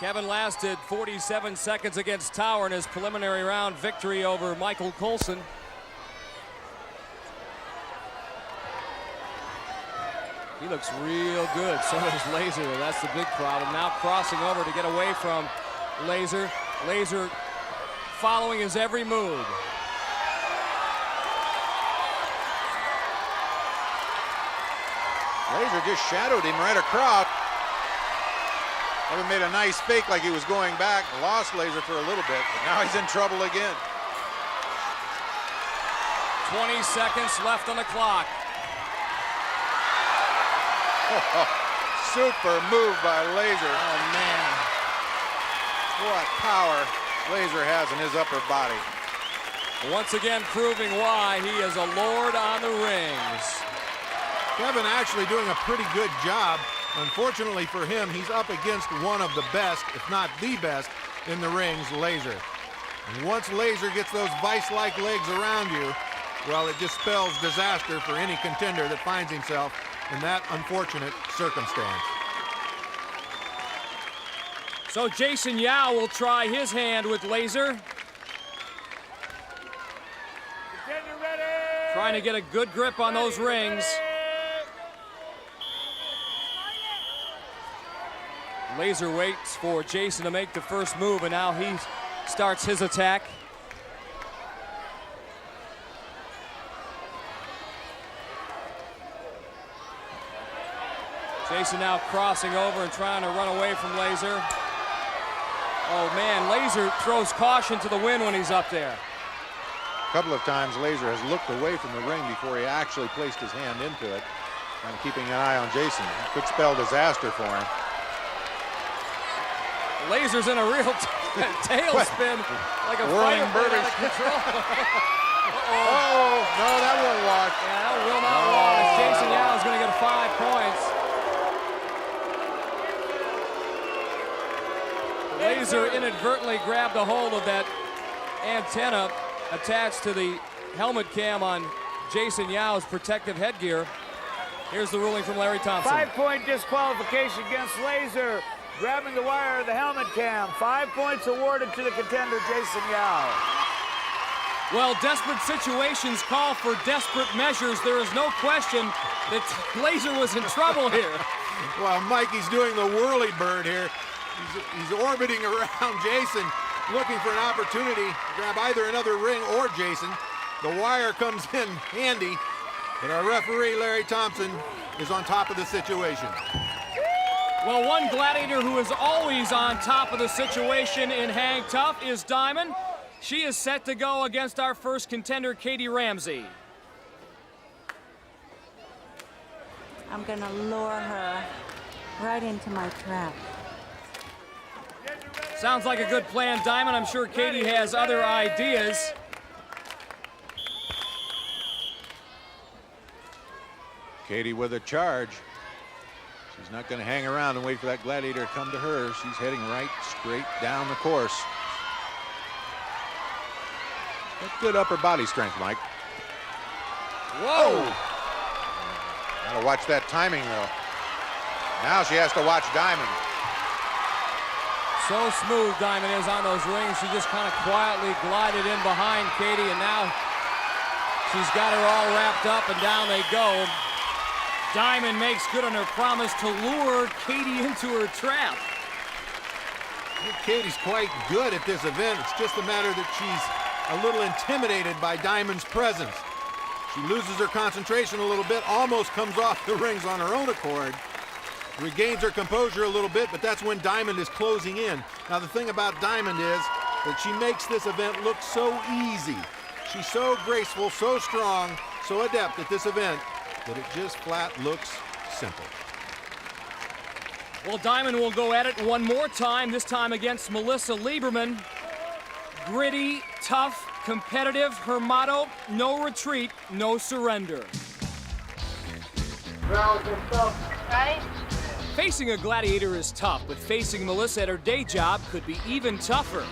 S11: Kevin lasted 47 seconds against Tower in his preliminary round victory over Michael Coulson. He looks real good. So does Laser. That's the big problem. Now crossing over to get away from Laser. Laser following his every move.
S13: Laser just shadowed him right across. Kevin made a nice fake like he was going back. Lost Laser for a little bit, but now he's in trouble again.
S11: 20 seconds left on the clock.
S13: Super move by Laser.
S11: Oh, man.
S13: What power Laser has in his upper body.
S11: Once again proving why he is a lord on the rings.
S13: Kevin actually doing a pretty good job. Unfortunately for him, he's up against one of the best, if not the best, in the rings, Laser. And once Laser gets those vice-like legs around you, well, it just spells disaster for any contender that finds himself in that unfortunate circumstance.
S11: So Jason Yao will try his hand with laser. Trying to get a good grip on those rings. Laser waits for Jason to make the first move, and now he starts his attack. Jason now crossing over and trying to run away from Laser. Oh man, Laser throws caution to the wind when he's up there.
S13: A couple of times Laser has looked away from the ring before he actually placed his hand into it. And keeping an eye on Jason. It could spell disaster for him.
S11: Laser's in a real tailspin, like a
S13: whirling
S11: fighter
S13: Burbish.
S11: out of control.
S13: Oh, no, that won't watch.
S11: Yeah, that will not watch. Jason Yao is going to get 5 points. Laser inadvertently grabbed a hold of that antenna attached to the helmet cam on Jason Yao's protective headgear. Here's the ruling from Larry Thompson.
S14: 5-point disqualification against Laser. Grabbing the wire of the helmet cam. 5 points awarded to the contender, Jason Yao.
S11: Well, desperate situations call for desperate measures. There is no question that Laser was in trouble here.
S13: Well, Mikey's doing the whirly bird here. He's orbiting around Jason, looking for an opportunity to grab either another ring or Jason. The wire comes in handy, but our referee, Larry Thompson, is on top of the situation.
S11: Well, one gladiator who is always on top of the situation in Hang Tough is Diamond. She is set to go against our first contender, Katie Ramsey.
S15: I'm gonna lure her right into my trap.
S11: Sounds like a good plan, Diamond. I'm sure Katie has other ideas.
S13: Katie with a charge. She's not going to hang around and wait for that gladiator to come to her. She's heading right straight down the course. That's good upper body strength, Mike.
S11: Whoa!
S13: Gotta watch that timing, though. Now she has to watch Diamond.
S11: So smooth Diamond is on those rings. She just kind of quietly glided in behind Katie, and now she's got her all wrapped up, and down they go. Diamond makes good on her promise to lure Katie into her trap.
S13: Katie's quite good at this event. It's just a matter that she's a little intimidated by Diamond's presence. She loses her concentration a little bit, almost comes off the rings on her own accord, regains her composure a little bit, but that's when Diamond is closing in. Now, the thing about Diamond is that she makes this event look so easy. She's so graceful, so strong, so adept at this event that it just flat looks simple.
S11: Well, Diamond will go at it one more time, this time against Melissa Lieberman. Gritty, tough, competitive. Her motto, no retreat, no surrender.
S15: Right?
S11: Facing a gladiator is tough, but facing Melissa at her day job could be even tougher.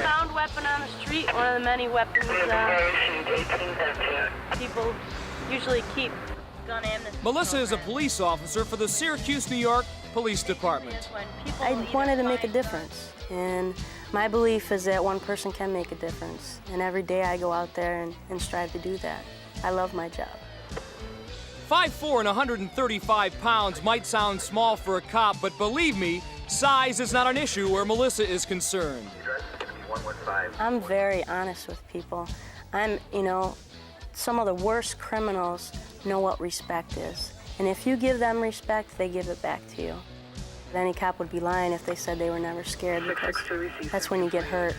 S15: Found weapon on the street, one of the many weapons people usually keep. Gun amnesty.
S11: Melissa is a police officer for the Syracuse, New York Police Department.
S15: I wanted to make a difference, and my belief is that one person can make a difference. And every day I go out there and strive to do that. I love my job.
S11: 5'4" and 135 pounds might sound small for a cop, but believe me, size is not an issue where Melissa is concerned.
S15: I'm very honest with people. Some of the worst criminals know what respect is. And if you give them respect, they give it back to you. Any cop would be lying if they said they were never scared, because that's when you get hurt,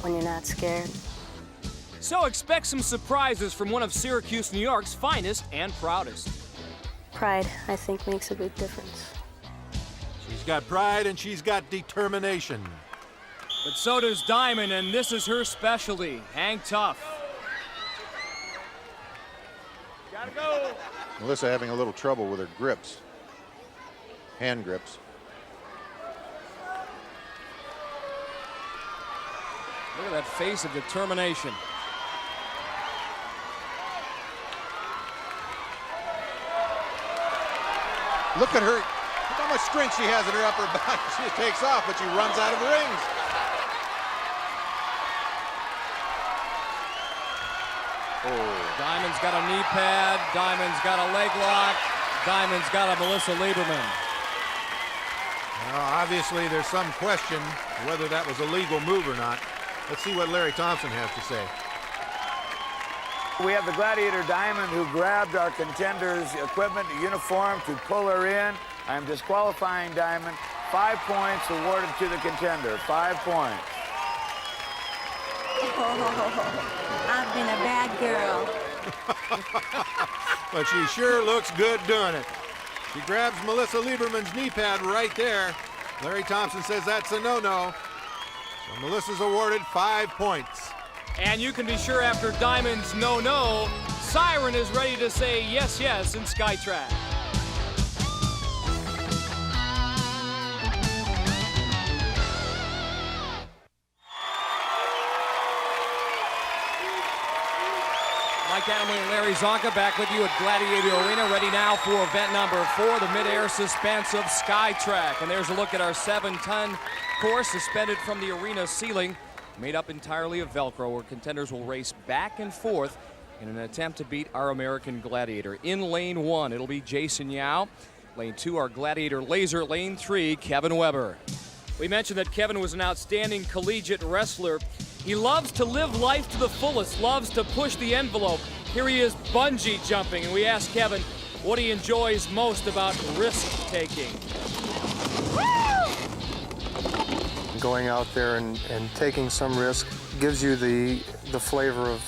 S15: when you're not scared.
S11: So expect some surprises from one of Syracuse, New York's finest and proudest.
S15: Pride, I think, makes a big difference.
S13: She's got pride and she's got determination.
S11: But so does Diamond, and this is her specialty, hang tough.
S14: Gotta go.
S13: Melissa having a little trouble with her grips, hand grips.
S11: Look at that face of determination.
S13: Look at her. Look how much strength she has in her upper body. She just takes off, but she runs out of rings.
S12: Oh, Diamond's got a knee pad. Diamond's got a leg lock. Diamond's got a Melissa Lieberman.
S13: Well, obviously, there's some question whether that was a legal move or not. Let's see what Larry Thompson has to say.
S14: We have the Gladiator Diamond who grabbed our contender's equipment, uniform, to pull her in. I am disqualifying Diamond. 5 points awarded to the contender. 5 points.
S16: Oh, I've been a bad girl.
S13: But she sure looks good doing it. She grabs Melissa Lieberman's knee pad right there. Larry Thompson says that's a no-no. So Melissa's awarded 5 points.
S11: And you can be sure after Diamond's no-no, Siren is ready to say yes, yes in Skytrack. Mike Adamle and Larry Zonka back with you at Gladiator Arena, ready now for event number 4, the mid-air suspense of Skytrack. And there's a look at our 7-ton course suspended from the arena ceiling, made up entirely of Velcro, where contenders will race back and forth in an attempt to beat our American Gladiator. In lane 1, it'll be Jason Yao. Lane 2, our Gladiator Laser. Lane 3, Kevin Weber. We mentioned that Kevin was an outstanding collegiate wrestler. He loves to live life to the fullest, loves to push the envelope. Here he is bungee jumping, and we asked Kevin what he enjoys most about risk-taking.
S17: Going out there and taking some risk gives you the flavor of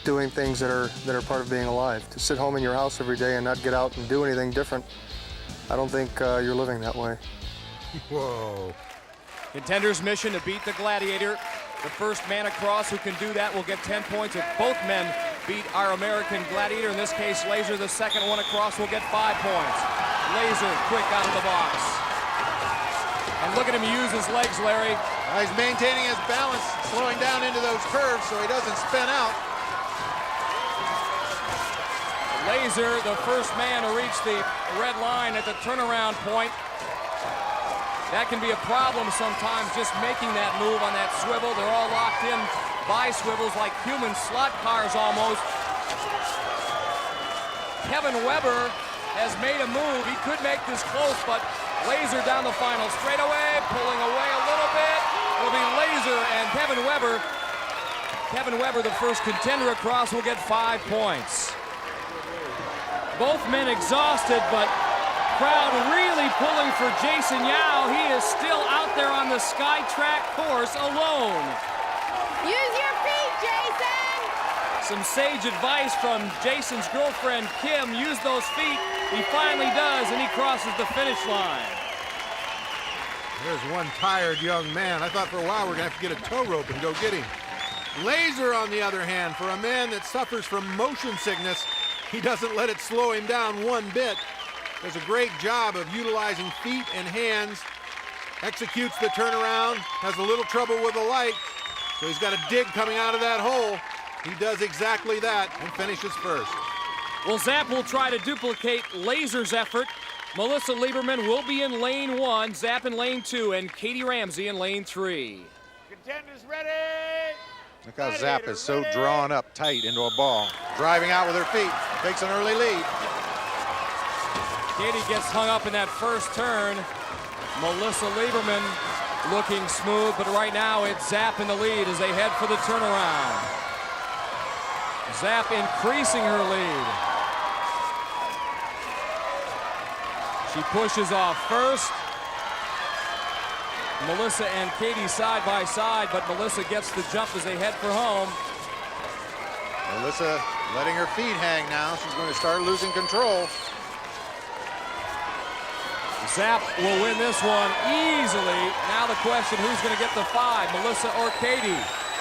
S17: doing things that are part of being alive. To sit home in your house every day and not get out and do anything different, I don't think you're living that way.
S13: Whoa.
S11: Contender's mission to beat the Gladiator. The first man across who can do that will get 10 points if both men beat our American Gladiator. In this case, Laser, the second one across, will get 5 points. Laser, quick out of the box. And look at him use his legs, Larry.
S13: He's maintaining his balance, slowing down into those curves so he doesn't spin out.
S11: Laser, the first man to reach the red line at the turnaround point. That can be a problem sometimes, just making that move on that swivel. They're all locked in by swivels like human slot cars almost. Kevin Weber has made a move. He could make this close, but Laser down the final straightaway, pulling away a little bit. It'll be Laser and Kevin Weber. Kevin Weber, the first contender across, will get 5 points. Both men exhausted, but crowd really pulling for Jason Yao. He is still out there on the Skytrack course alone.
S16: Use your feet, Jason!
S11: Some sage advice from Jason's girlfriend, Kim. Use those feet. He finally does, and he crosses the finish line.
S13: There's one tired young man. I thought for a while we're going to have to get a tow rope and go get him. Laser, on the other hand, for a man that suffers from motion sickness, he doesn't let it slow him down one bit. Does a great job of utilizing feet and hands, executes the turnaround, has a little trouble with the light, so he's got a dig coming out of that hole. He does exactly that and finishes first.
S11: Well, Zap will try to duplicate Laser's effort. Melissa Lieberman will be in lane 1, Zap in lane 2, and Katie Ramsey in lane 3.
S14: Contenders ready!
S13: Look how Zap is so drawn up tight into a ball. Driving out with her feet, takes an early lead.
S11: Katie gets hung up in that first turn. Melissa Lieberman looking smooth, but right now it's Zap in the lead as they head for the turnaround. Zap increasing her lead. She pushes off first. Melissa and Katie side by side, but Melissa gets the jump as they head for home.
S13: Melissa letting her feet hang now. She's going to start losing control.
S11: Zap will win this one easily. Now the question, who's going to get the 5, Melissa or Katie?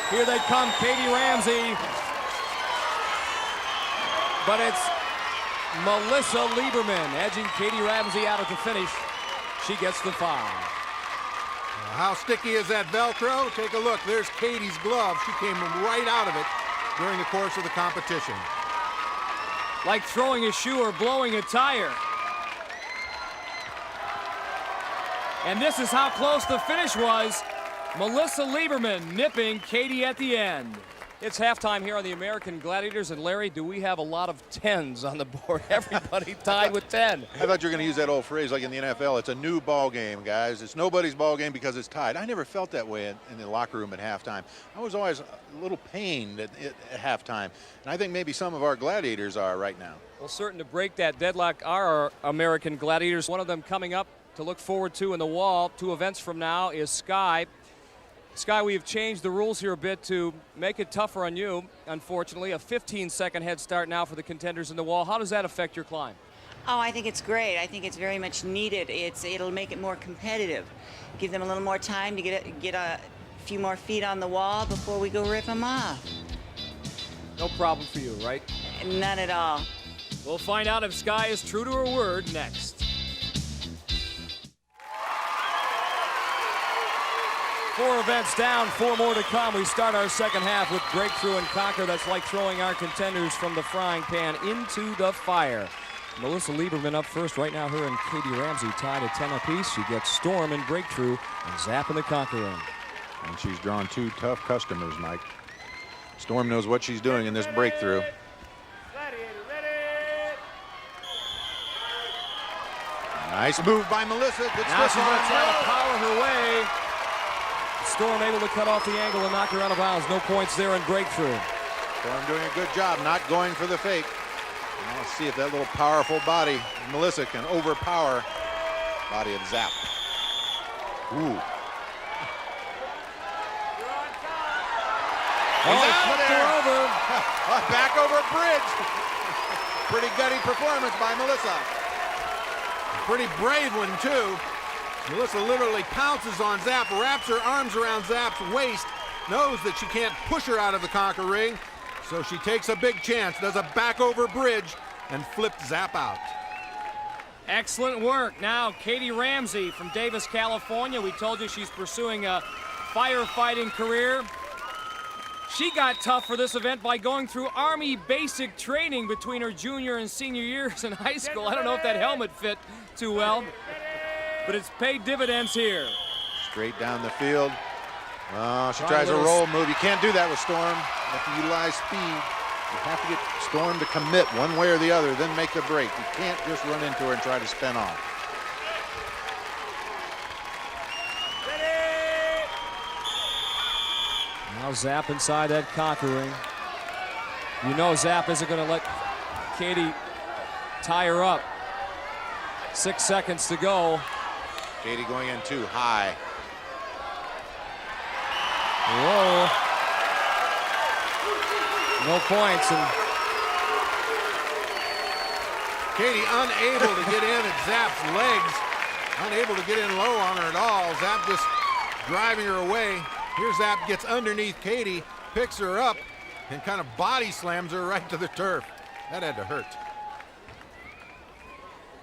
S11: Here they come, Katie Ramsey. But it's Melissa Lieberman edging Katie Ramsey out at the finish. She gets the 5.
S13: How sticky is that Velcro? Take a look. There's Katie's glove. She came right out of it during the course of the competition.
S11: Like throwing a shoe or blowing a tire. And this is how close the finish was. Melissa Lieberman nipping Katie at the end. It's halftime here on the American Gladiators, and Larry, do we have a lot of 10s on the board? Everybody tied with 10.
S13: I thought you were going to use that old phrase like in the NFL. It's a new ball game, guys. It's nobody's ball game because it's tied. I never felt that way in the locker room at halftime. I was always a little pained at halftime, and I think maybe some of our Gladiators are right now.
S11: Well, certain to break that deadlock are our American Gladiators. One of them coming up to look forward to in the wall 2 events from now is Sky. Sky, we've changed the rules here a bit to make it tougher on you, unfortunately. A 15-second head start now for the contenders in the wall. How does that affect your climb?
S18: Oh, I think it's great. I think it's very much needed. It'll make it more competitive. Give them a little more time to get a few more feet on the wall before we go rip them off.
S11: No problem for you, right?
S18: None at all.
S11: We'll find out if Sky is true to her word next. 4 events down, 4 more to come. We start our second half with breakthrough and conquer. That's like throwing our contenders from the frying pan into the fire. Melissa Lieberman up first. Right now, her and Katie Ramsey tied at 10 apiece. She gets Storm in breakthrough and Zap in the conquering.
S13: And she's drawn 2 tough customers, Mike. Storm knows what she's doing in this breakthrough. Nice move by Melissa. Good
S11: now
S13: stiff
S11: she's going to try to
S13: arm.
S11: power her way. Storm able to cut off the angle and knock her out of bounds. No points there in breakthrough.
S13: Storm doing a good job not going for the fake. Now let's see if that little powerful body, Melissa, can overpower body of Zap. Ooh.
S11: Oh, he flipped her over.
S13: Back over bridge. Pretty gutty performance by Melissa. Pretty brave one, too. Melissa literally pounces on Zap, wraps her arms around Zap's waist, knows that she can't push her out of the conquer ring, so she takes a big chance, does a back over bridge, and flipped Zap out.
S11: Excellent work. Now, Katie Ramsey from Davis, California. We told you she's pursuing a firefighting career. She got tough for this event by going through Army basic training between her junior and senior years in high school. I don't know if that helmet fit too well, but it's paid dividends here.
S13: Straight down the field. Oh, she tries a roll move. You can't do that with Storm. You have to utilize speed. You have to get Storm to commit one way or the other, then make the break. You can't just run into her and try to spin off.
S11: Now Zap inside that conquer ring. You know Zap isn't going to let Katie tie her up. 6 seconds to go.
S13: Katie going in too high.
S11: Whoa. No points. And
S13: Katie unable to get in at Zap's legs. Unable to get in low on her at all. Zap just driving her away. Here Zap gets underneath Katie, picks her up, and kind of body slams her right to the turf. That had to hurt.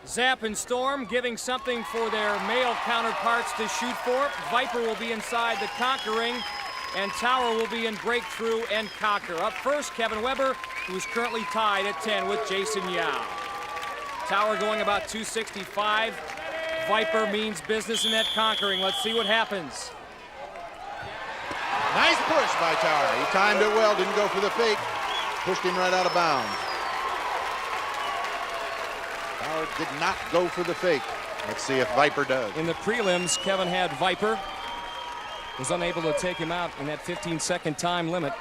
S11: Zap and Storm giving something for their male counterparts to shoot for. Viper will be inside the conquer ring, and Tower will be in breakthrough and conquer. Up first, Kevin Weber, who's currently tied at 10 with Jason Yao. Tower going about 265. Viper means business in that conquering. Let's see what happens.
S13: Nice push by Tower. He timed it well, didn't go for the fake. Pushed him right out of bounds. Tower did not go for the fake. Let's see if Viper does.
S11: In the prelims, Kevin had Viper. Was unable to take him out in that 15-second time limit.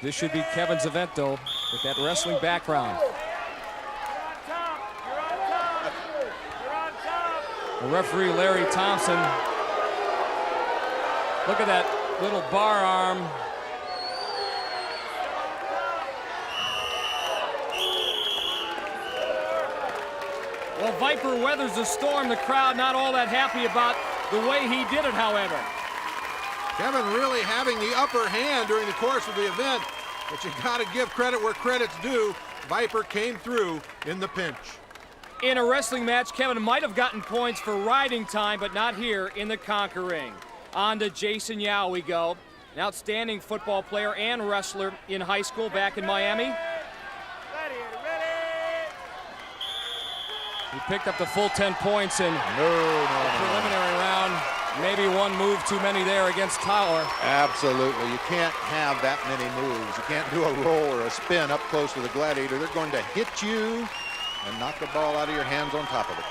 S11: This should be Kevin's event, though, with that wrestling background. The referee, Larry Thompson. Look at that little bar arm. Well, Viper weathers the storm. The crowd not all that happy about the way he did it, however.
S13: Kevin really having the upper hand during the course of the event, but you got to give credit where credit's due. Viper came through in the pinch.
S11: In a wrestling match, Kevin might have gotten points for riding time, but not here in the conquer ring. On to Jason Yao we go. An outstanding football player and wrestler in high school back in Miami. He picked up the full 10 points in the preliminary
S12: Maybe one move too many there against Tower.
S13: Absolutely. You can't have that many moves. You can't do a roll or a spin up close to the Gladiator. They're going to hit you and knock the ball out of your hands on top of it.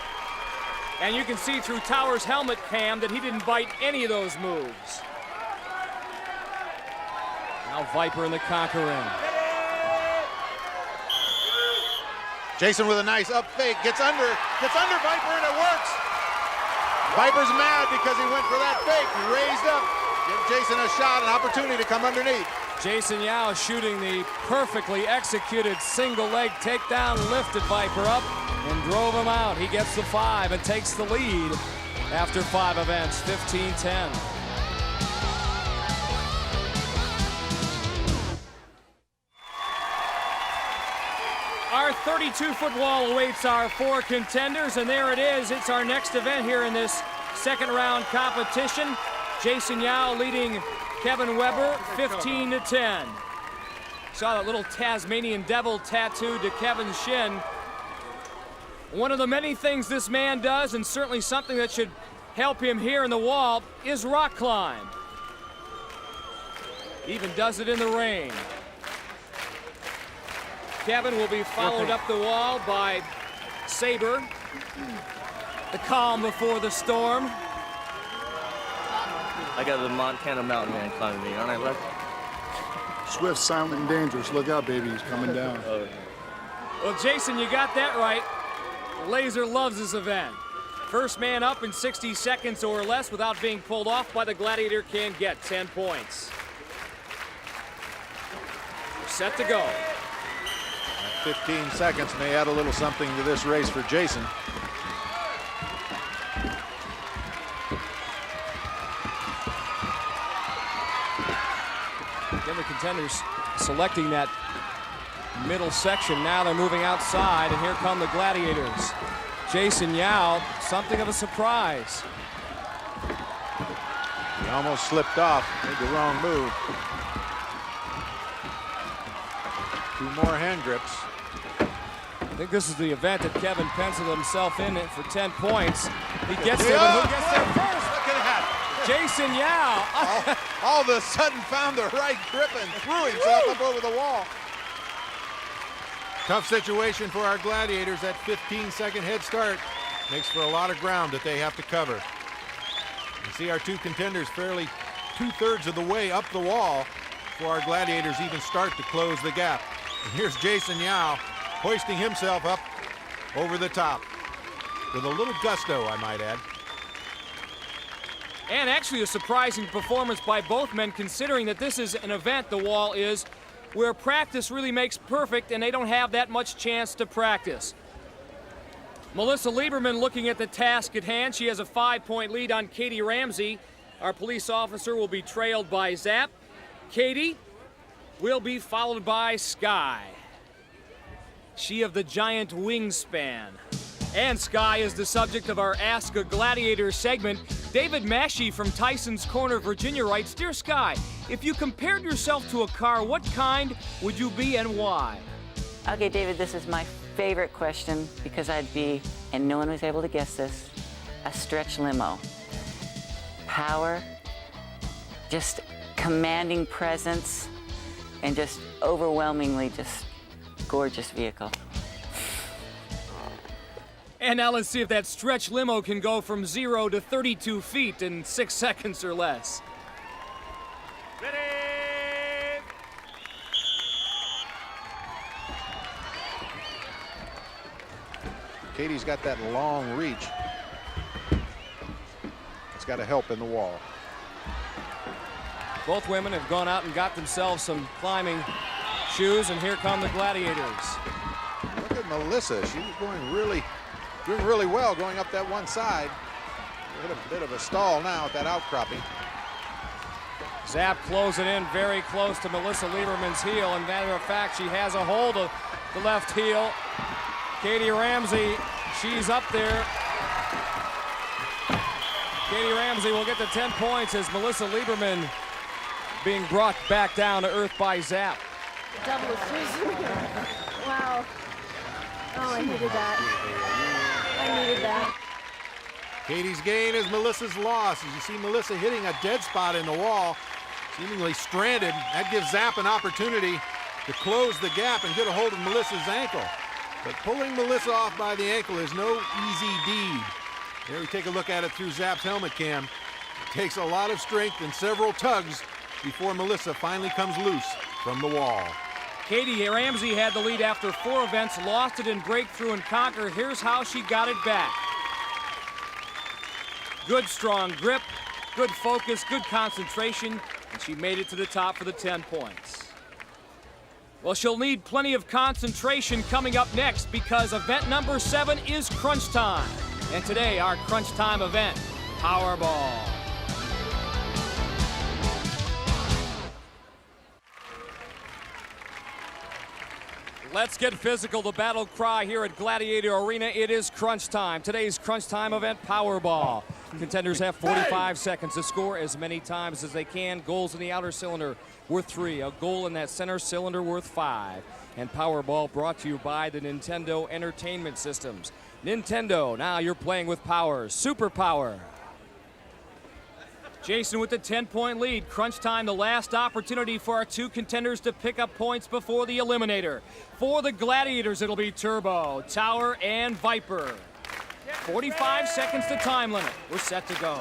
S11: And you can see through Tower's helmet cam that he didn't bite any of those moves. Now Viper in the conquer ring.
S13: Jason with a nice up fake, gets under Viper, and it works. Viper's mad because he went for that fake. He raised up, give Jason a shot, an opportunity to come underneath.
S12: Jason Yao shooting the perfectly executed single leg takedown, lifted Viper up and drove him out. He gets the 5 and takes the lead after 5 events, 15-10.
S11: Our 32-foot wall awaits our 4 contenders, and there it is. It's our next event here in this second round competition. Jason Yao leading Kevin Weber 15-10. Saw that little Tasmanian devil tattooed to Kevin's shin. One of the many things this man does, and certainly something that should help him here in the wall, is rock climb. Even does it in the rain. Kevin will be followed up the wall by Saber. The calm before the storm.
S19: I got the Montana Mountain Man climbing me, aren't I, Lev?
S20: Swift, silent, and dangerous. Look out, baby. He's coming down.
S11: Well, Jason, you got that right. Laser loves this event. First man up in 60 seconds or less without being pulled off by the Gladiator can get 10 points. We're set to go.
S13: 15 seconds may add a little something to this race for Jason.
S12: Again, the contenders selecting that middle section. Now they're moving outside, and here come the Gladiators. Jason Yao, something of a surprise.
S13: He almost slipped off, made the wrong move. 2 more hand grips.
S12: I think this is the event that Kevin penciled himself in for 10 points. He gets there, but who gets there first?
S13: Look at that.
S12: Jason Yao.
S13: all of a sudden found the right grip and threw himself up over the wall. Tough situation for our Gladiators. That 15-second head start makes for a lot of ground that they have to cover. You see our 2 contenders fairly 2/3 of the way up the wall before our Gladiators even start to close the gap. And here's Jason Yao hoisting himself up over the top with a little gusto, I might add.
S11: And actually a surprising performance by both men, considering that this is an event, the wall is, where practice really makes perfect and they don't have that much chance to practice. Melissa Lieberman looking at the task at hand. She has a 5-point lead on Katie Ramsey. Our police officer will be trailed by Zap. Katie will be followed by Sky. She of the giant wingspan. And Sky is the subject of our Ask a Gladiator segment. David Massey from Tyson's Corner, Virginia writes, Dear Sky, if you compared yourself to a car, what kind would you be and why?
S18: Okay, David, this is my favorite question because I'd be, and no one was able to guess this, a stretch limo. Power, just commanding presence, and just overwhelmingly just gorgeous vehicle.
S11: And now let's see if that stretch limo can go from 0 to 32 feet in 6 seconds or less.
S3: Ready?
S13: Katie's got that long reach. It's got to help in the wall.
S12: Both women have gone out and got themselves some climbing shoes, and here come the Gladiators.
S13: Look at Melissa. She was doing really well going up that one side. Hit a bit of a stall now at that outcropping.
S12: Zap closing in very close to Melissa Lieberman's heel, and matter of fact, she has a hold of the left heel. Katie Ramsey, she's up there. Katie Ramsey will get the 10 points as Melissa Lieberman being brought back down to earth by Zap.
S16: Double assist. Wow. Oh, I needed that. I needed that.
S13: Katie's gain is Melissa's loss. As you see Melissa hitting a dead spot in the wall, seemingly stranded. That gives Zap an opportunity to close the gap and get a hold of Melissa's ankle. But pulling Melissa off by the ankle is no easy deed. Here we take a look at it through Zap's helmet cam. It takes a lot of strength and several tugs before Melissa finally comes loose from the wall.
S11: Katie Ramsey had the lead after 4 events, lost it in Breakthrough and Conquer. Here's how she got it back. Good strong grip, good focus, good concentration, and she made it to the top for the 10 points. Well, she'll need plenty of concentration coming up next because event number 7 is Crunch Time. And today, our Crunch Time event, Powerball. Let's get physical. The battle cry here at Gladiator Arena. It is Crunch Time. Today's Crunch Time event, Powerball. Contenders have 45 seconds to score as many times as they can. Goals in the outer cylinder worth 3. A goal in that center cylinder worth 5. And Powerball brought to you by the Nintendo Entertainment Systems. Nintendo, now you're playing with power. Superpower. Jason with the 10-point lead. Crunch Time, the last opportunity for our 2 contenders to pick up points before the Eliminator. For the Gladiators, it'll be Turbo, Tower, and Viper. 45 seconds to time limit. We're set to go.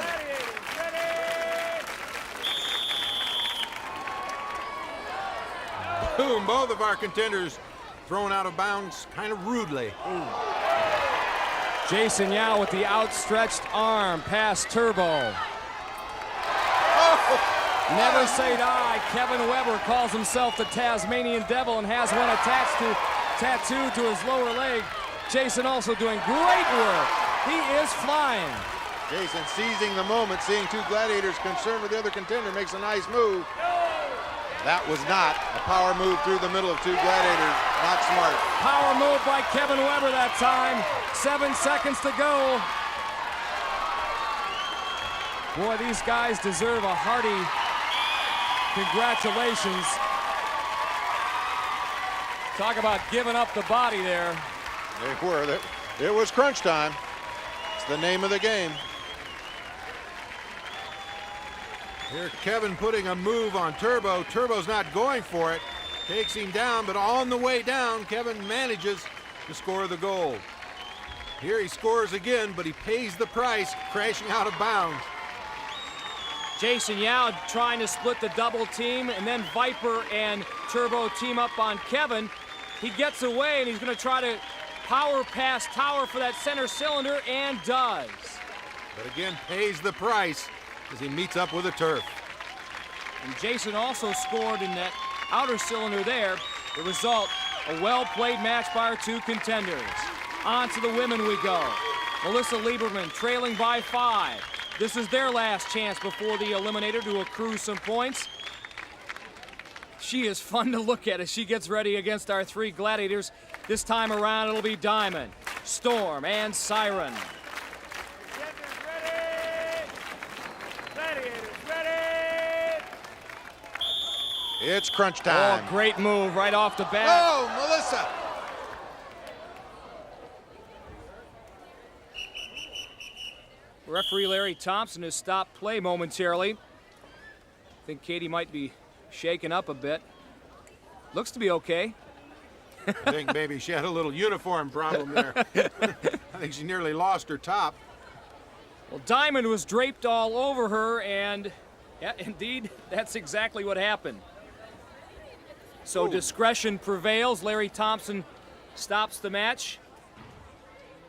S13: Boom, both of our contenders thrown out of bounds kind of rudely.
S11: Jason Yao with the outstretched arm past Turbo. Never say die. Kevin Weber calls himself the Tasmanian Devil and has one attached to tattooed to his lower leg. Jason also doing great work. He is flying.
S13: Jason seizing the moment, seeing 2 gladiators concerned with the other contender, makes a nice move. That was not a power move through the middle of 2 gladiators. Not smart.
S11: Power move by Kevin Weber that time. 7 seconds to go. Boy, these guys deserve a hearty congratulations. Talk about giving up the body there.
S13: They were. It was crunch time. It's the name of the game. Here Kevin putting a move on Turbo. Turbo's not going for it. Takes him down, but on the way down, Kevin manages to score the goal. Here he scores again, but he pays the price, crashing out of bounds.
S11: Jason Yao trying to split the double team, and then Viper and Turbo team up on Kevin. He gets away, and he's going to try to power pass Tower for that center cylinder, and does.
S13: But again, pays the price as he meets up with a turf.
S11: And Jason also scored in that outer cylinder there. The result, a well-played match by our 2 contenders. On to the women we go. Melissa Lieberman trailing by 5. This is their last chance before the Eliminator to accrue some points. She is fun to look at as she gets ready against our 3 gladiators. This time around, it'll be Diamond, Storm, and Siren.
S13: It's crunch time.
S11: Oh, great move right off the bat.
S13: Oh, Melissa.
S11: Referee Larry Thompson has stopped play momentarily. I think Katie might be shaken up a bit. Looks to be okay.
S13: I think maybe she had a little uniform problem there. I think she nearly lost her top.
S11: Well, Diamond was draped all over her, and yeah, indeed, that's exactly what happened. So discretion prevails. Larry Thompson stops the match.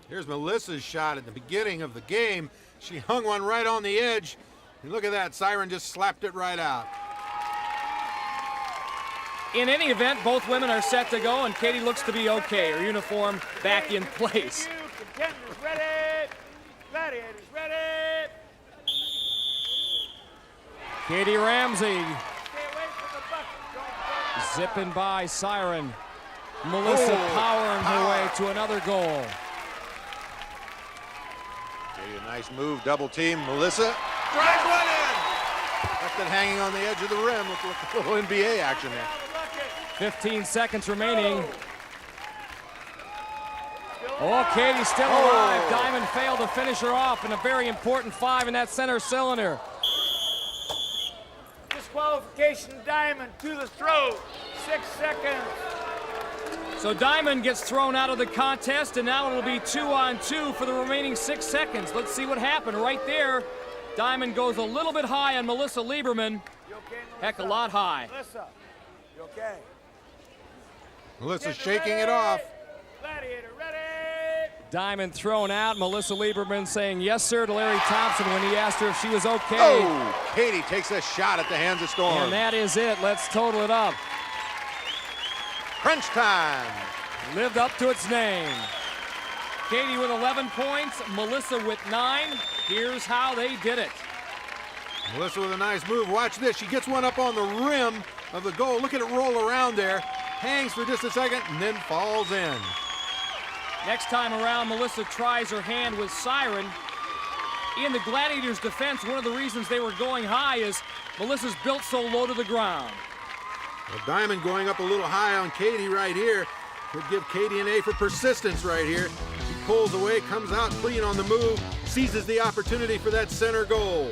S13: Here's Melissa's shot at the beginning of the game. She hung one right on the edge. And look at that, Siren just slapped it right out.
S11: In any event, both women are set to go, and Katie looks to be okay. Her uniform back in place.
S5: Contenders ready. Gladiators ready.
S11: Katie Ramsey zipping by Siren. Melissa powering her way to another goal.
S13: Katie, a nice move, double team. Melissa drives one in. Left it hanging on the edge of the rim. Look at a little NBA action there.
S11: 15 seconds remaining.
S5: Still
S11: Oh, Katie's still alive. Diamond failed to finish her off in a very important 5 in that center cylinder.
S14: Disqualification, Diamond to the throat. 6 seconds.
S11: So Diamond gets thrown out of the contest, and now it'll be 2-on-2 for the remaining 6 seconds. Let's see what happened right there. Diamond goes a little bit high on Melissa Lieberman.
S14: You okay,
S11: Heck, a lot high.
S14: Melissa, you okay?
S13: Melissa's shaking it off.
S14: Gladiator, ready?
S11: Diamond thrown out. Melissa Lieberman saying yes, sir, to Larry Thompson when he asked her if she was okay.
S13: Oh, Katie takes a shot at the hands of Storm.
S11: And that is it. Let's total it up.
S13: Crunch time.
S11: Lived up to its name. Katie with 11 points, Melissa with 9. Here's how they did it.
S13: Melissa with a nice move. Watch this. She gets one up on the rim of the goal. Look at it roll around there. Hangs for just a second and then falls in.
S11: Next time around, Melissa tries her hand with Siren. In the Gladiators' defense, one of the reasons they were going high is Melissa's built so low to the ground.
S13: Well, Diamond going up a little high on Katie right here. Could give Katie an A for persistence right here. She pulls away, comes out clean on the move, seizes the opportunity for that center goal.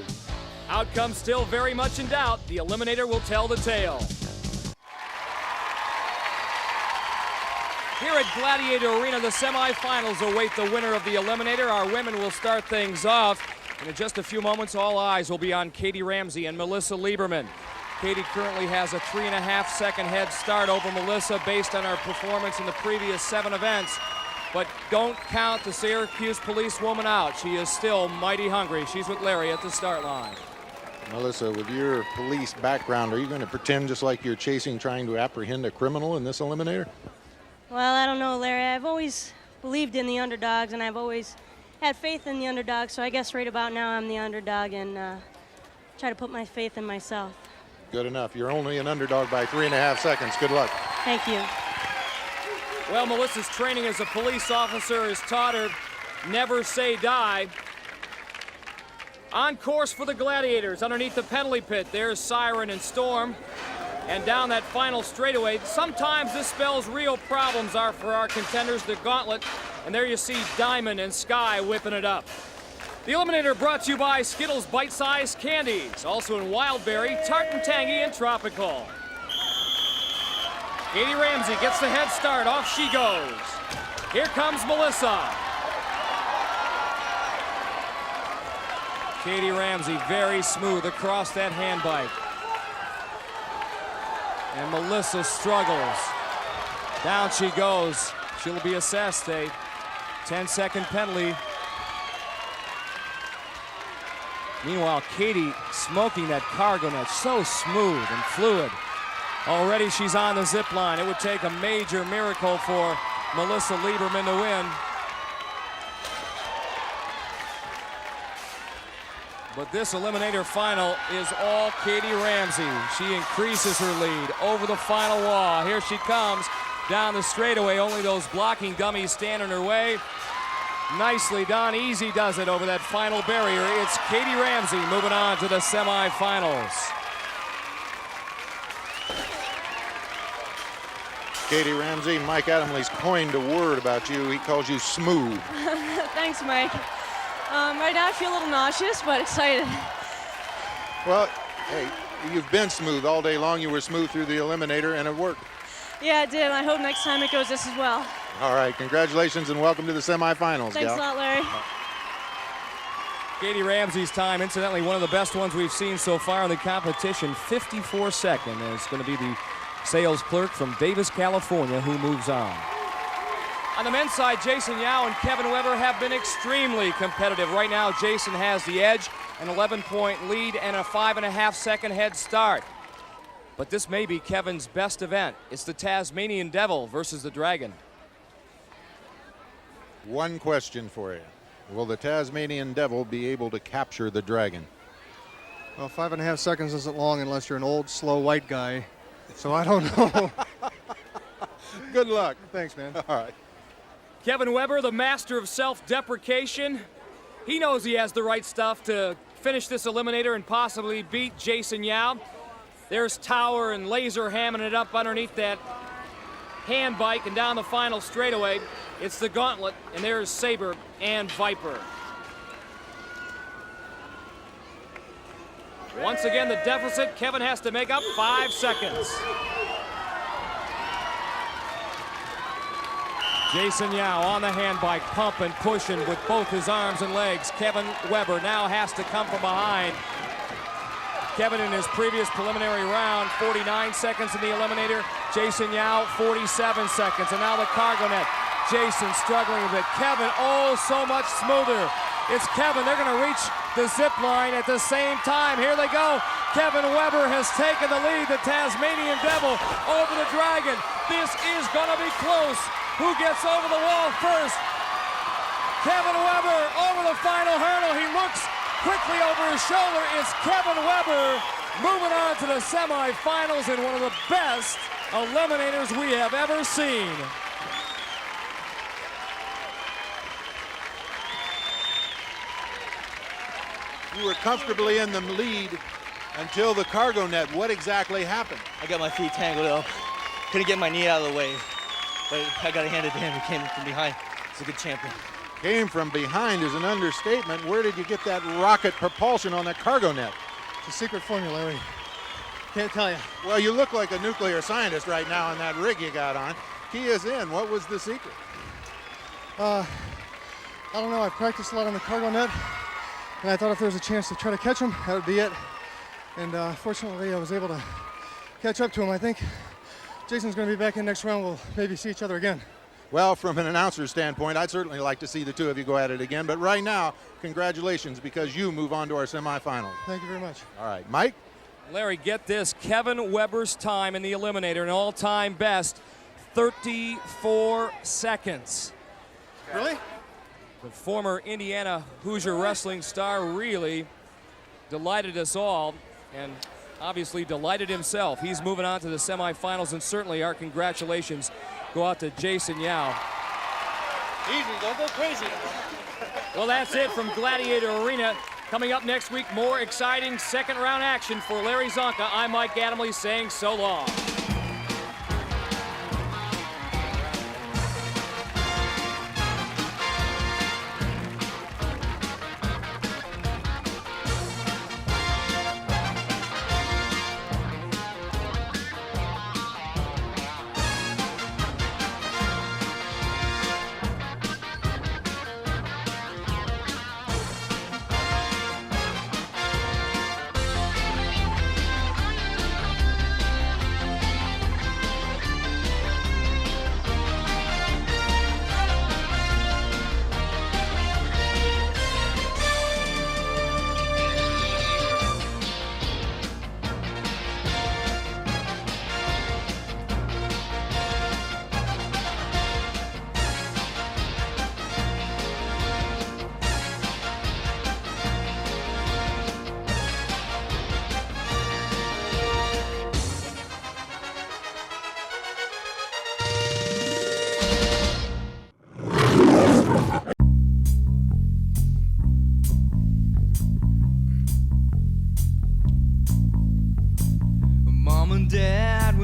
S11: Outcome still very much in doubt. The Eliminator will tell the tale. Here at Gladiator Arena, the semifinals await the winner of the Eliminator. Our women will start things off. And in just a few moments, all eyes will be on Katie Ramsey and Melissa Lieberman. Katie currently has a 3.5-second head start over Melissa based on her performance in the previous 7 events. But don't count the Syracuse police woman out. She is still mighty hungry. She's with Larry at the start line.
S13: Melissa, with your police background, are you going to pretend just like you're trying to apprehend a criminal in this Eliminator?
S15: Well, I don't know, Larry. I've always believed in the underdogs, and I've always had faith in the underdogs, so I guess right about now I'm the underdog and try to put my faith in myself.
S13: Good enough. You're only an underdog by 3.5 seconds. Good luck.
S15: Thank you.
S11: Well, Melissa's training as a police officer has taught her never say die. On course for the Gladiators, underneath the penalty pit, there's Siren and Storm. And down that final straightaway, sometimes this spells real problems are for our contenders, the gauntlet. And there you see Diamond and Sky whipping it up. The Eliminator brought to you by Skittles Bite-Sized Candies, also in Wildberry, Tart and Tangy, and Tropical. Katie Ramsey gets the head start, off she goes. Here comes Melissa. Katie Ramsey very smooth across that hand bike. And Melissa struggles. Down she goes. She'll be assessed a 10-second penalty. Meanwhile, Katie smoking that cargo net, so smooth and fluid. Already she's on the zip line. It would take a major miracle for Melissa Lieberman to win. But this Eliminator final is all Katie Ramsey. She increases her lead over the final wall. Here she comes down the straightaway. Only those blocking dummies stand in her way. Nicely done. Easy does it over that final barrier. It's Katie Ramsey moving on to the semifinals.
S13: Katie Ramsey, Mike Adamley's coined a word about you. He calls you smooth.
S16: Thanks, Mike. Right now I feel a little nauseous, but excited.
S13: Well, hey, you've been smooth all day long. You were smooth through the Eliminator, and it worked.
S16: Yeah, it did. I hope next time it goes just as well.
S13: All right, congratulations and welcome to the semifinals,
S16: Thanks
S13: gal.
S16: a lot, Larry.
S11: Katie Ramsey's time, incidentally, one of the best ones we've seen so far in the competition, 54 seconds. And it's going to be the sales clerk from Davis, California, who moves on. On the men's side, Jason Yao and Kevin Weber have been extremely competitive. Right now, Jason has the edge, an 11-point lead, and a 5.5-second head start. But this may be Kevin's best event. It's the Tasmanian Devil versus the Dragon.
S13: One question for you. Will the Tasmanian Devil be able to capture the Dragon?
S17: Well, 5.5 seconds isn't long unless you're an old, slow white guy. So I don't know.
S13: Good luck.
S17: Thanks, man.
S13: All right.
S11: Kevin Weber, the master of self-deprecation. He knows he has the right stuff to finish this Eliminator and possibly beat Jason Yao. There's Tower and Laser hamming it up underneath that hand bike and down the final straightaway. It's the gauntlet, and there's Sabre and Viper. Once again, the deficit, Kevin has to make up 5 seconds. Jason Yao on the hand bike, pumping, pushing with both his arms and legs. Kevin Weber now has to come from behind. Kevin in his previous preliminary round, 49 seconds in the eliminator. Jason Yao, 47 seconds. And now the cargo net. Jason struggling a bit. Kevin, oh, so much smoother. It's Kevin. They're going to reach the zip line at the same time. Here they go. Kevin Weber has taken the lead. The Tasmanian Devil over the Dragon. This is going to be close. Who gets over the wall first? Kevin Weber over the final hurdle. He looks quickly over his shoulder. It's Kevin Weber moving on to the semifinals in one of the best eliminators we have ever seen.
S13: You were comfortably in the lead until the cargo net. What exactly happened?
S19: I got my feet tangled up. Couldn't get my knee out of the way. But I got to hand it to him. He came from behind. He's a good champion.
S13: Came from behind is an understatement. Where did you get that rocket propulsion on that cargo net?
S17: It's a secret formula, Larry. Can't tell you.
S13: Well, you look like a nuclear scientist right now on that rig you got on. Key is in. What was the secret?
S17: I don't know. I practiced a lot on the cargo net, and I thought if there was a chance to try to catch him, that would be it. And fortunately, I was able to catch up to him. I think Jason's going to be back in next round. We'll maybe see each other again.
S13: Well, from an announcer standpoint, I'd certainly like to see the two of you go at it again. But right now, congratulations, because you move on to our semifinals.
S17: Thank you very much.
S13: All right, Mike?
S11: Larry, get this. Kevin Weber's time in the eliminator, an all-time best, 34 seconds.
S17: Really?
S11: The former Indiana Hoosier wrestling star really delighted us all, and obviously delighted himself. He's moving on to the semifinals, and certainly our congratulations go out to Jason Yao.
S19: Easy, don't go crazy.
S11: Well, that's it from Gladiator Arena. Coming up next week, more exciting second round action for Larry Zonka. I'm Mike Adamley saying so long.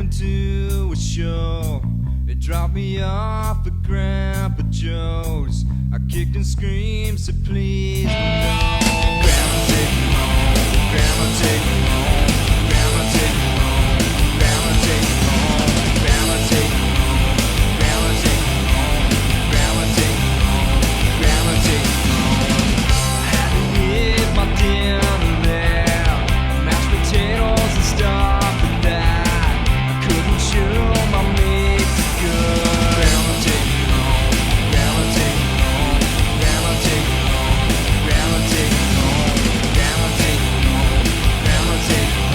S21: To a show, they dropped me off at Grandpa Joe's. I kicked and screamed, said please no. Grandma take me home, Grandma take me home, Grandma take me home, Grandma take me home, Grandma take me home, Grandma take me home, Grandma take me home, Grandma take me home. I had to eat my dinner there, mashed potatoes and stuff like that. My makes it good. Grandma take me home, Grandma take me home, Grandma take me home, Grandma take me home, Grandma take me home, Grandma take me home.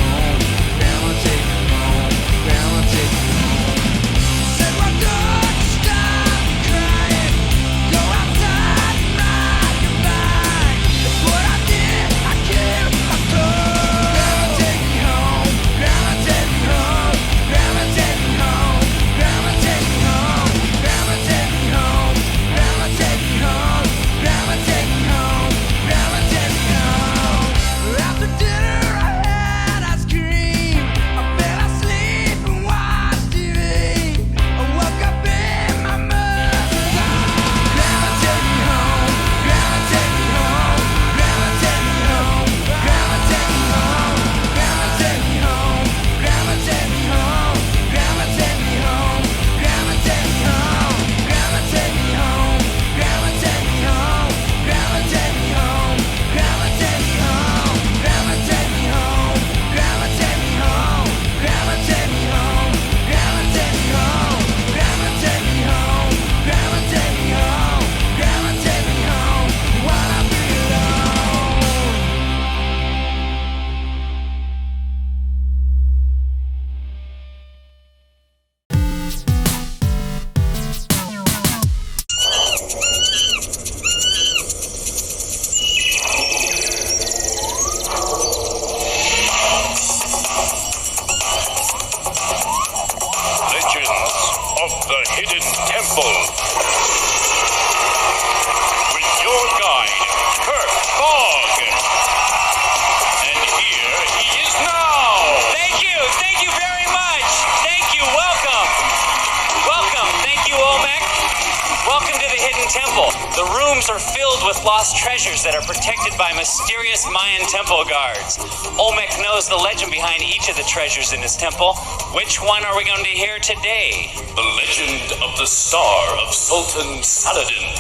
S4: temple. The rooms are filled with lost treasures that are protected by mysterious Mayan temple guards. Olmec knows the legend behind each of the treasures in his temple. Which one are we going to hear today?
S22: The legend of the Star of Sultan Saladin.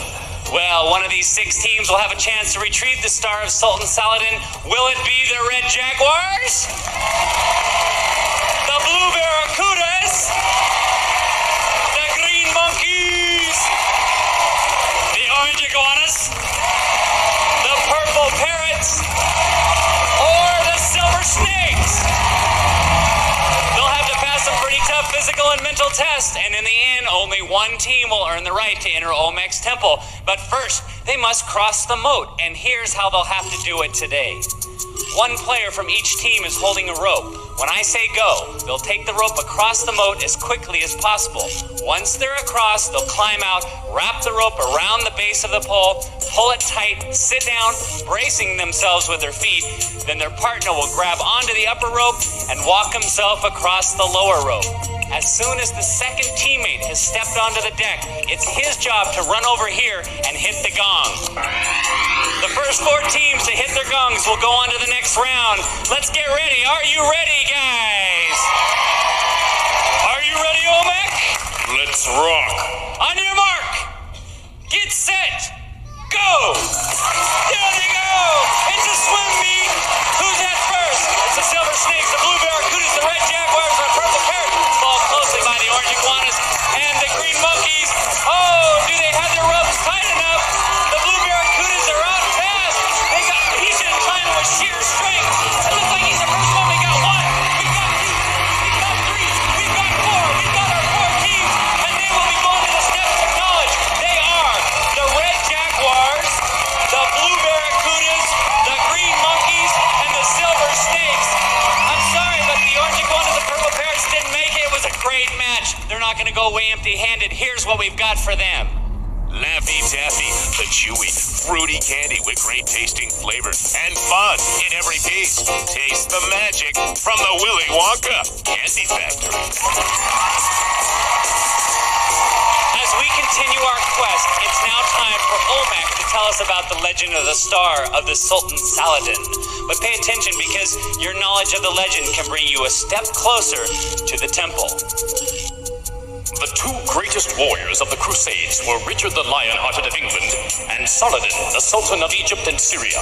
S4: Well, one of these 6 teams will have a chance to retrieve the Star of Sultan Saladin. Will it be the Red Jaguars? The Blue Barracudas? The Green Monkeys? The Orange Iguanas? The Purple Parrots? Or the Silver Snakes? They'll have to pass some pretty tough physical and mental tests, and in the end, only one team will earn the right to enter Olmec's temple. But first, they must cross the moat, and here's how they'll have to do it today. One player from each team is holding a rope. When I say go, they'll take the rope across the moat as quickly as possible. Once they're across, they'll climb out, wrap the rope around the base of the pole, pull it tight, sit down, bracing themselves with their feet. Then their partner will grab onto the upper rope and walk himself across the lower rope. As soon as the second teammate has stepped onto the deck, it's his job to run over here and hit the gong. The first 4 teams to hit their gongs will go on to the next round. Let's get ready. Are you ready, guys? Are you ready, Olmec?
S22: Let's rock.
S4: On your mark. Get set. Go. Down you go. It's a swim meet. Who's at first? It's the Silver Snakes, the Blue Barracudas, the Red Jaguars, the Purple Parrots. Followed closely by the Orange Iguanas and the Green Monkeys. Oh, do they have their ropes tight enough? The Blue Barracudas are out fast. He should have climbed with sheer strength. It looks like he's the first one. We got 1. We got 2. We got 3. We got 4. We got our 4 teams, and they will be going to the steps of knowledge. They are the Red Jaguars, the Blue Barracudas, the Green Monkeys, and the Silver Snakes. I'm sorry, but the Orange Iguanas, the Purple Parrots didn't make it. It was a great match. They're not going to go away empty-handed. Here's what we've got for them.
S22: Laffy Taffy, the chewy, fruity candy with great tasting flavor and fun in every piece. Taste the magic from the Willy Wonka Candy Factory.
S4: As we continue our quest, it's now time for Olmec to tell us about the legend of the Star of the Sultan Saladin. But pay attention, because your knowledge of the legend can bring you a step closer to the temple.
S22: The 2 greatest warriors of the Crusades were Richard the Lionhearted of England and Saladin, the Sultan of Egypt and Syria.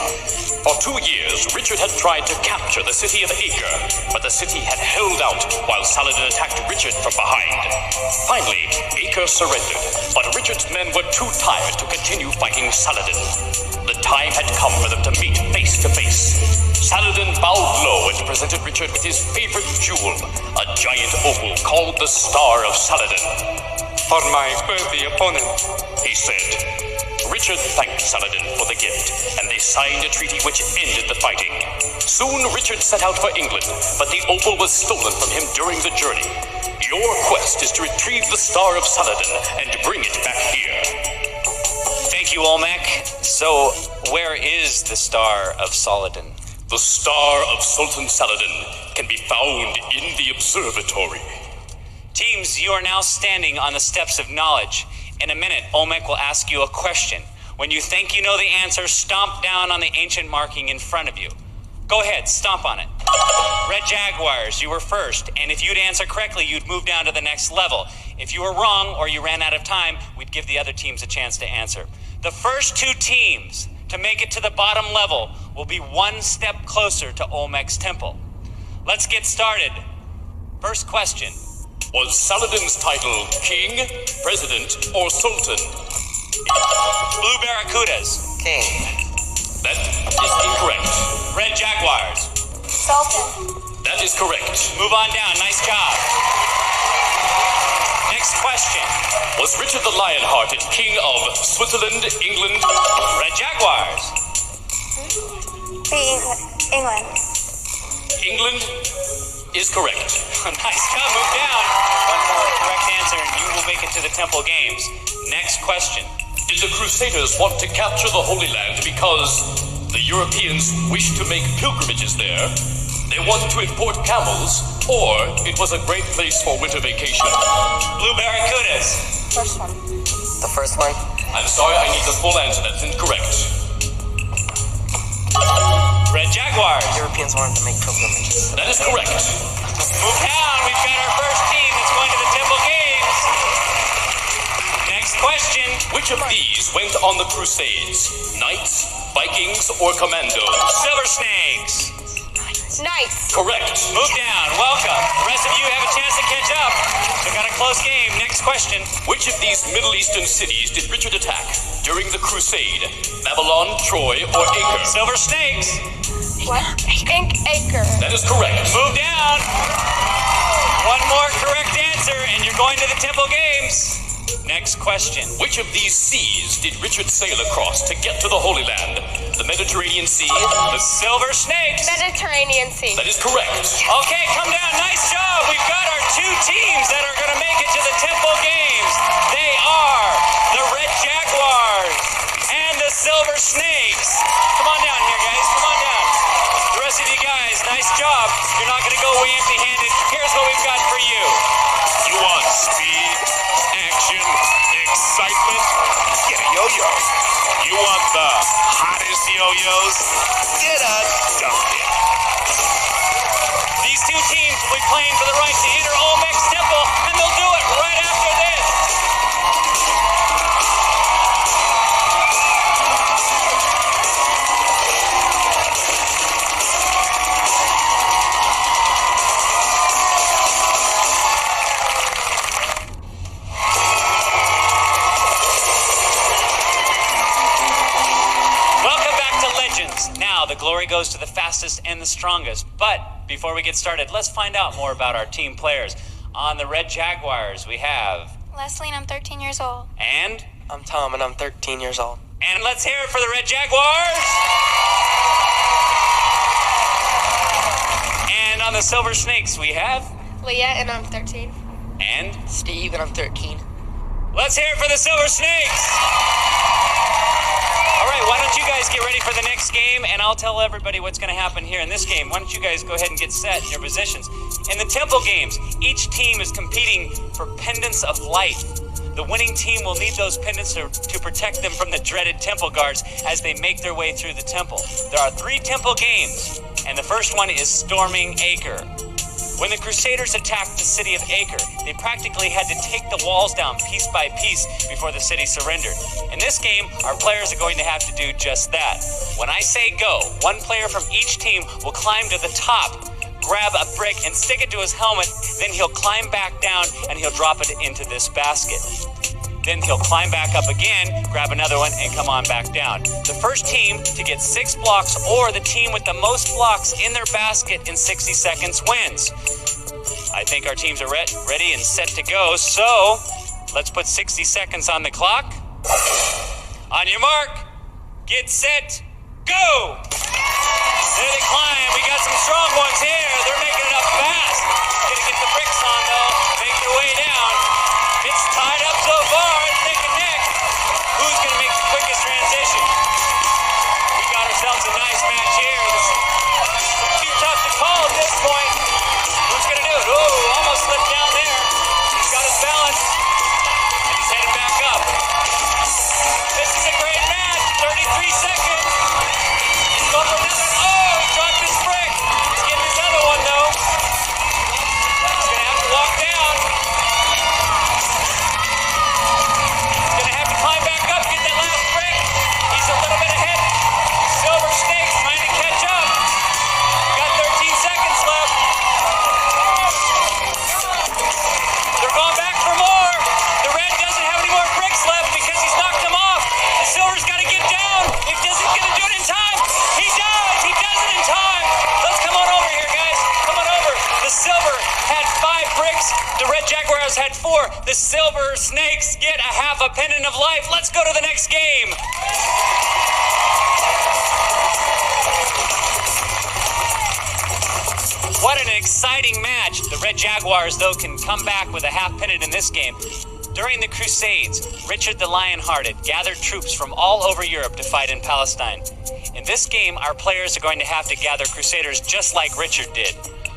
S22: For 2 years, Richard had tried to capture the city of Acre, but the city had held out while Saladin attacked Richard from behind. Finally, Acre surrendered, but Richard's men were too tired to continue fighting Saladin. The time had come for them to meet face to face. Saladin bowed low and presented Richard with his favorite jewel, a giant opal called the Star of Saladin. For my worthy opponent, he said. Richard thanked Saladin for the gift, and they signed a treaty which ended the fighting. Soon Richard set out for England, but the opal was stolen from him during the journey. Your quest is to retrieve the Star of Saladin and bring it back here.
S4: Thank you, Olmec. So, where is the Star of Saladin?
S22: The Star of Sultan Saladin can be found in the observatory.
S4: Teams, you are now standing on the steps of knowledge. In a minute, Olmec will ask you a question. When you think you know the answer, stomp down on the ancient marking in front of you. Go ahead, stomp on it. Red Jaguars, you were first, and if you'd answer correctly, you'd move down to the next level. If you were wrong or you ran out of time, we'd give the other teams a chance to answer. The first 2 teams to make it to the bottom level will be 1 step closer to Olmec's temple. Let's get started. First question.
S22: Was Saladin's title King, President, or Sultan?
S4: Blue Barracudas.
S22: King. That is incorrect.
S4: Red Jaguars.
S23: Sultan.
S22: That is correct.
S4: Move on down. Nice job. Next question.
S22: Was Richard the Lionhearted King of Switzerland, England?
S4: Red Jaguars.
S23: England.
S22: England is correct.
S4: Nice job. Move down. One more correct answer and you will make it to the Temple Games. Next question.
S22: Did the Crusaders want to capture the Holy Land because the Europeans wished to make pilgrimages there, they wanted to import camels, or it was a great place for winter vacation?
S4: Blue Barracudas.
S23: First one.
S24: The first one?
S22: I'm sorry, I need the full answer. That's incorrect.
S4: Red Jaguars.
S2: Europeans wanted to make pilgrimages.
S22: That is correct.
S4: Move down. We've got our first team that's going to the Temple Games. Next question.
S22: Which of these went on the Crusades? Knights, Vikings, or Commandos?
S4: Silver Snakes.
S23: Knights.
S22: Correct.
S4: Move down. Welcome. The rest of you have a chance to catch up. We've got a close game. Next question.
S22: Which of these Middle Eastern cities did Richard attack during the Crusade? Babylon, Troy, or Acre?
S4: Silver Snakes.
S23: What? Acre.
S22: That is correct.
S4: Move down. One more correct answer, and you're going to the Temple Games. Next question.
S22: Which of these seas did Richard sail across to get to the Holy Land? The Mediterranean Sea?
S4: The Silver Snakes.
S23: Mediterranean Sea.
S22: That is correct.
S4: Okay, come down. Nice job. We've got our two teams that are going to make it to the Temple Games. They are the Red Jaguars and the Silver Snakes. Come on down here, guys. Come on down. The rest of you guys, nice job. You're not going to go away empty-handed. Here's what we've got for you.
S22: You want speed, action, excitement? Get a yo-yo. You want the hottest yo-yos? Get a Dunkin'.
S4: These two teams will be playing for the right to enter Olmec's Temple, and they'll do it right after this. Now, the glory goes to the fastest and the strongest. But before we get started, let's find out more about our team players. On the Red Jaguars, we have...
S23: Leslie, and I'm 13 years old.
S4: And?
S2: I'm Tom, and I'm 13 years old.
S4: And let's hear it for the Red Jaguars! And on the Silver Snakes, we have...
S23: Leah, and I'm 13.
S4: And?
S2: Steve, and I'm 13.
S4: Let's hear it for the Silver Snakes! All right, why don't you guys get ready for the next game, and I'll tell everybody what's going to happen here in this game. Why don't you guys go ahead and get set in your positions. In the Temple Games, each team is competing for pendants of light. The winning team will need those pendants to protect them from the dreaded temple guards as they make their way through the temple. There are 3 Temple Games, and the first one is Storming Acre. When the Crusaders attacked the city of Acre, they practically had to take the walls down piece by piece before the city surrendered. In this game, our players are going to have to do just that. When I say go, one player from each team will climb to the top, grab a brick and stick it to his helmet, then he'll climb back down and he'll drop it into this basket. Then he'll climb back up again, grab another one, and come on back down. The first team to get 6 blocks or the team with the most blocks in their basket in 60 seconds wins. I think our teams are ready and set to go, so let's put 60 seconds on the clock. On your mark, get set, go! There they climb. We got some strong ones here. They're making it up fast. Gonna get the bricks on, though. Make their way down. It's tied up so far. It's neck and neck. Who's going to make the quickest transition? We got ourselves a nice match here. It's too tough to call at this point. Who's going to do it? Oh, almost slipped down there. He's got his balance. And he's headed back up. This is a great match. 33 seconds. He's going for another. Oh, he dropped his brick. He's getting his other one, though. He's going to have to walk down. Gonna have to climb back up, get that last brick. He's a little bit ahead. Silver Snakes trying to catch up. Got 13 seconds left. They're going back for more. The red doesn't have any more bricks left because he's knocked them off. The silver's got to get down. If doesn't get to do it in time, he does. He does it in time. Let's come on over here, guys. Come on over. The silver had 5 bricks. The Red Jaguars had 4. The Silver Snakes get a half a pendant of life. Let's go to the next game. What an exciting match. The Red Jaguars, though, can come back with a half pendant in this game. During the Crusades, Richard the Lionhearted gathered troops from all over Europe to fight in Palestine. In this game, our players are going to have to gather Crusaders just like Richard did.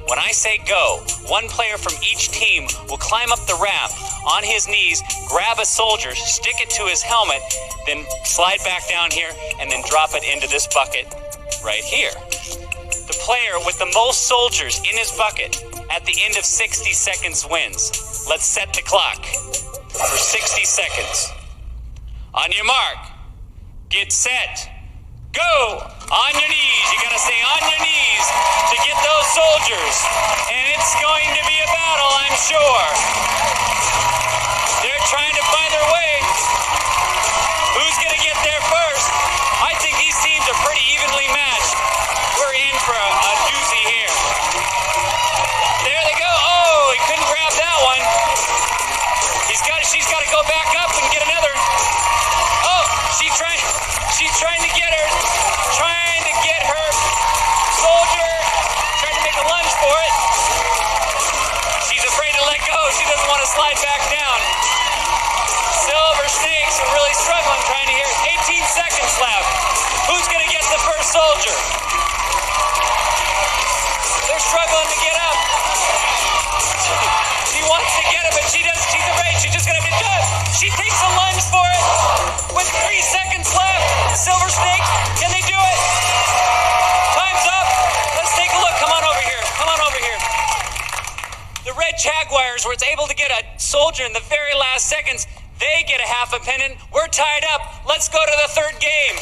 S4: When I say go, one player from each team will climb up the ramp on his knees, grab a soldier, stick it to his helmet, then slide back down here, and then drop it into this bucket right here. The player with the most soldiers in his bucket at the end of 60 seconds wins. Let's set the clock for 60 seconds. On your mark, get set, go! On your knees, you gotta stay on your knees to get those soldiers. And it's going to be a battle, I'm sure. They're trying to find their way. Who's gonna get there first? I think these teams are pretty evenly matched. We're in for a doozy here. There they go. Oh, he couldn't grab that one. She's got to go back up and get another. Oh, she's trying to get her soldier, trying to make a lunge for it. She's afraid to let go. She doesn't want to slide back down. Silver Snakes are really struggling trying to hear it. 18 seconds left. Who's going to get the first soldier? They're struggling to get up. She wants to get it, but she's afraid she's just going to be done. She takes a lunge for it with 3 seconds left. Silver Snakes, can they do it? Time's up. Let's take a look. Come on over here. Come on over here. The Red Jaguars were able to get a soldier in the very last seconds. They get a half a pennant. We're tied up. Let's go to the third game.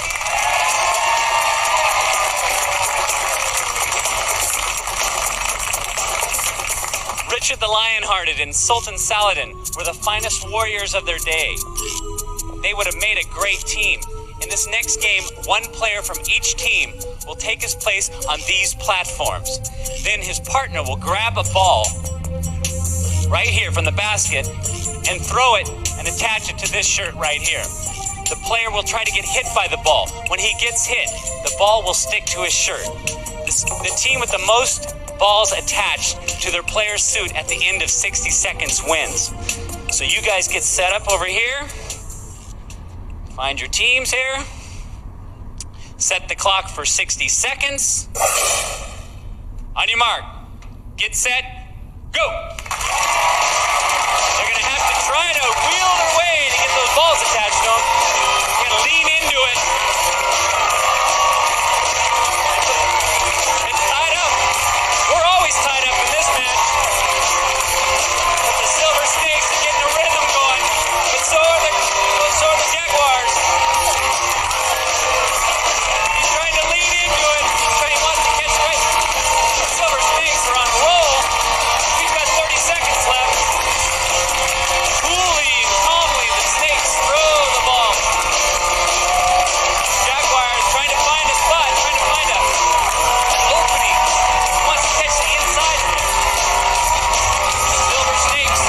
S4: Richard the Lionhearted and Sultan Saladin were the finest warriors of their day. They would have made a great team. In this next game, one player from each team will take his place on these platforms. Then his partner will grab a ball right here from the basket and throw it and attach it to this shirt right here. The player will try to get hit by the ball. When he gets hit, the ball will stick to his shirt. The team with the most balls attached to their player's suit at the end of 60 seconds wins. So you guys get set up over here. Find your teams here. Set the clock for 60 seconds. On your mark, get set, go! They're gonna have to try to wheel their way to get those balls attached to them. They're gonna lean into it. It's tied up. We're always tied up in this match. But the Silver Snakes are getting a rhythm going. But so are the Jaguars. He's trying to lean into it. He wants to catch right. The Silver Snakes are on a roll. He's got 30 seconds left. Coolly and calmly, the Snakes throw the ball. Jaguars trying to find a spot, trying to find an opening. He wants to catch the inside. Silver Snakes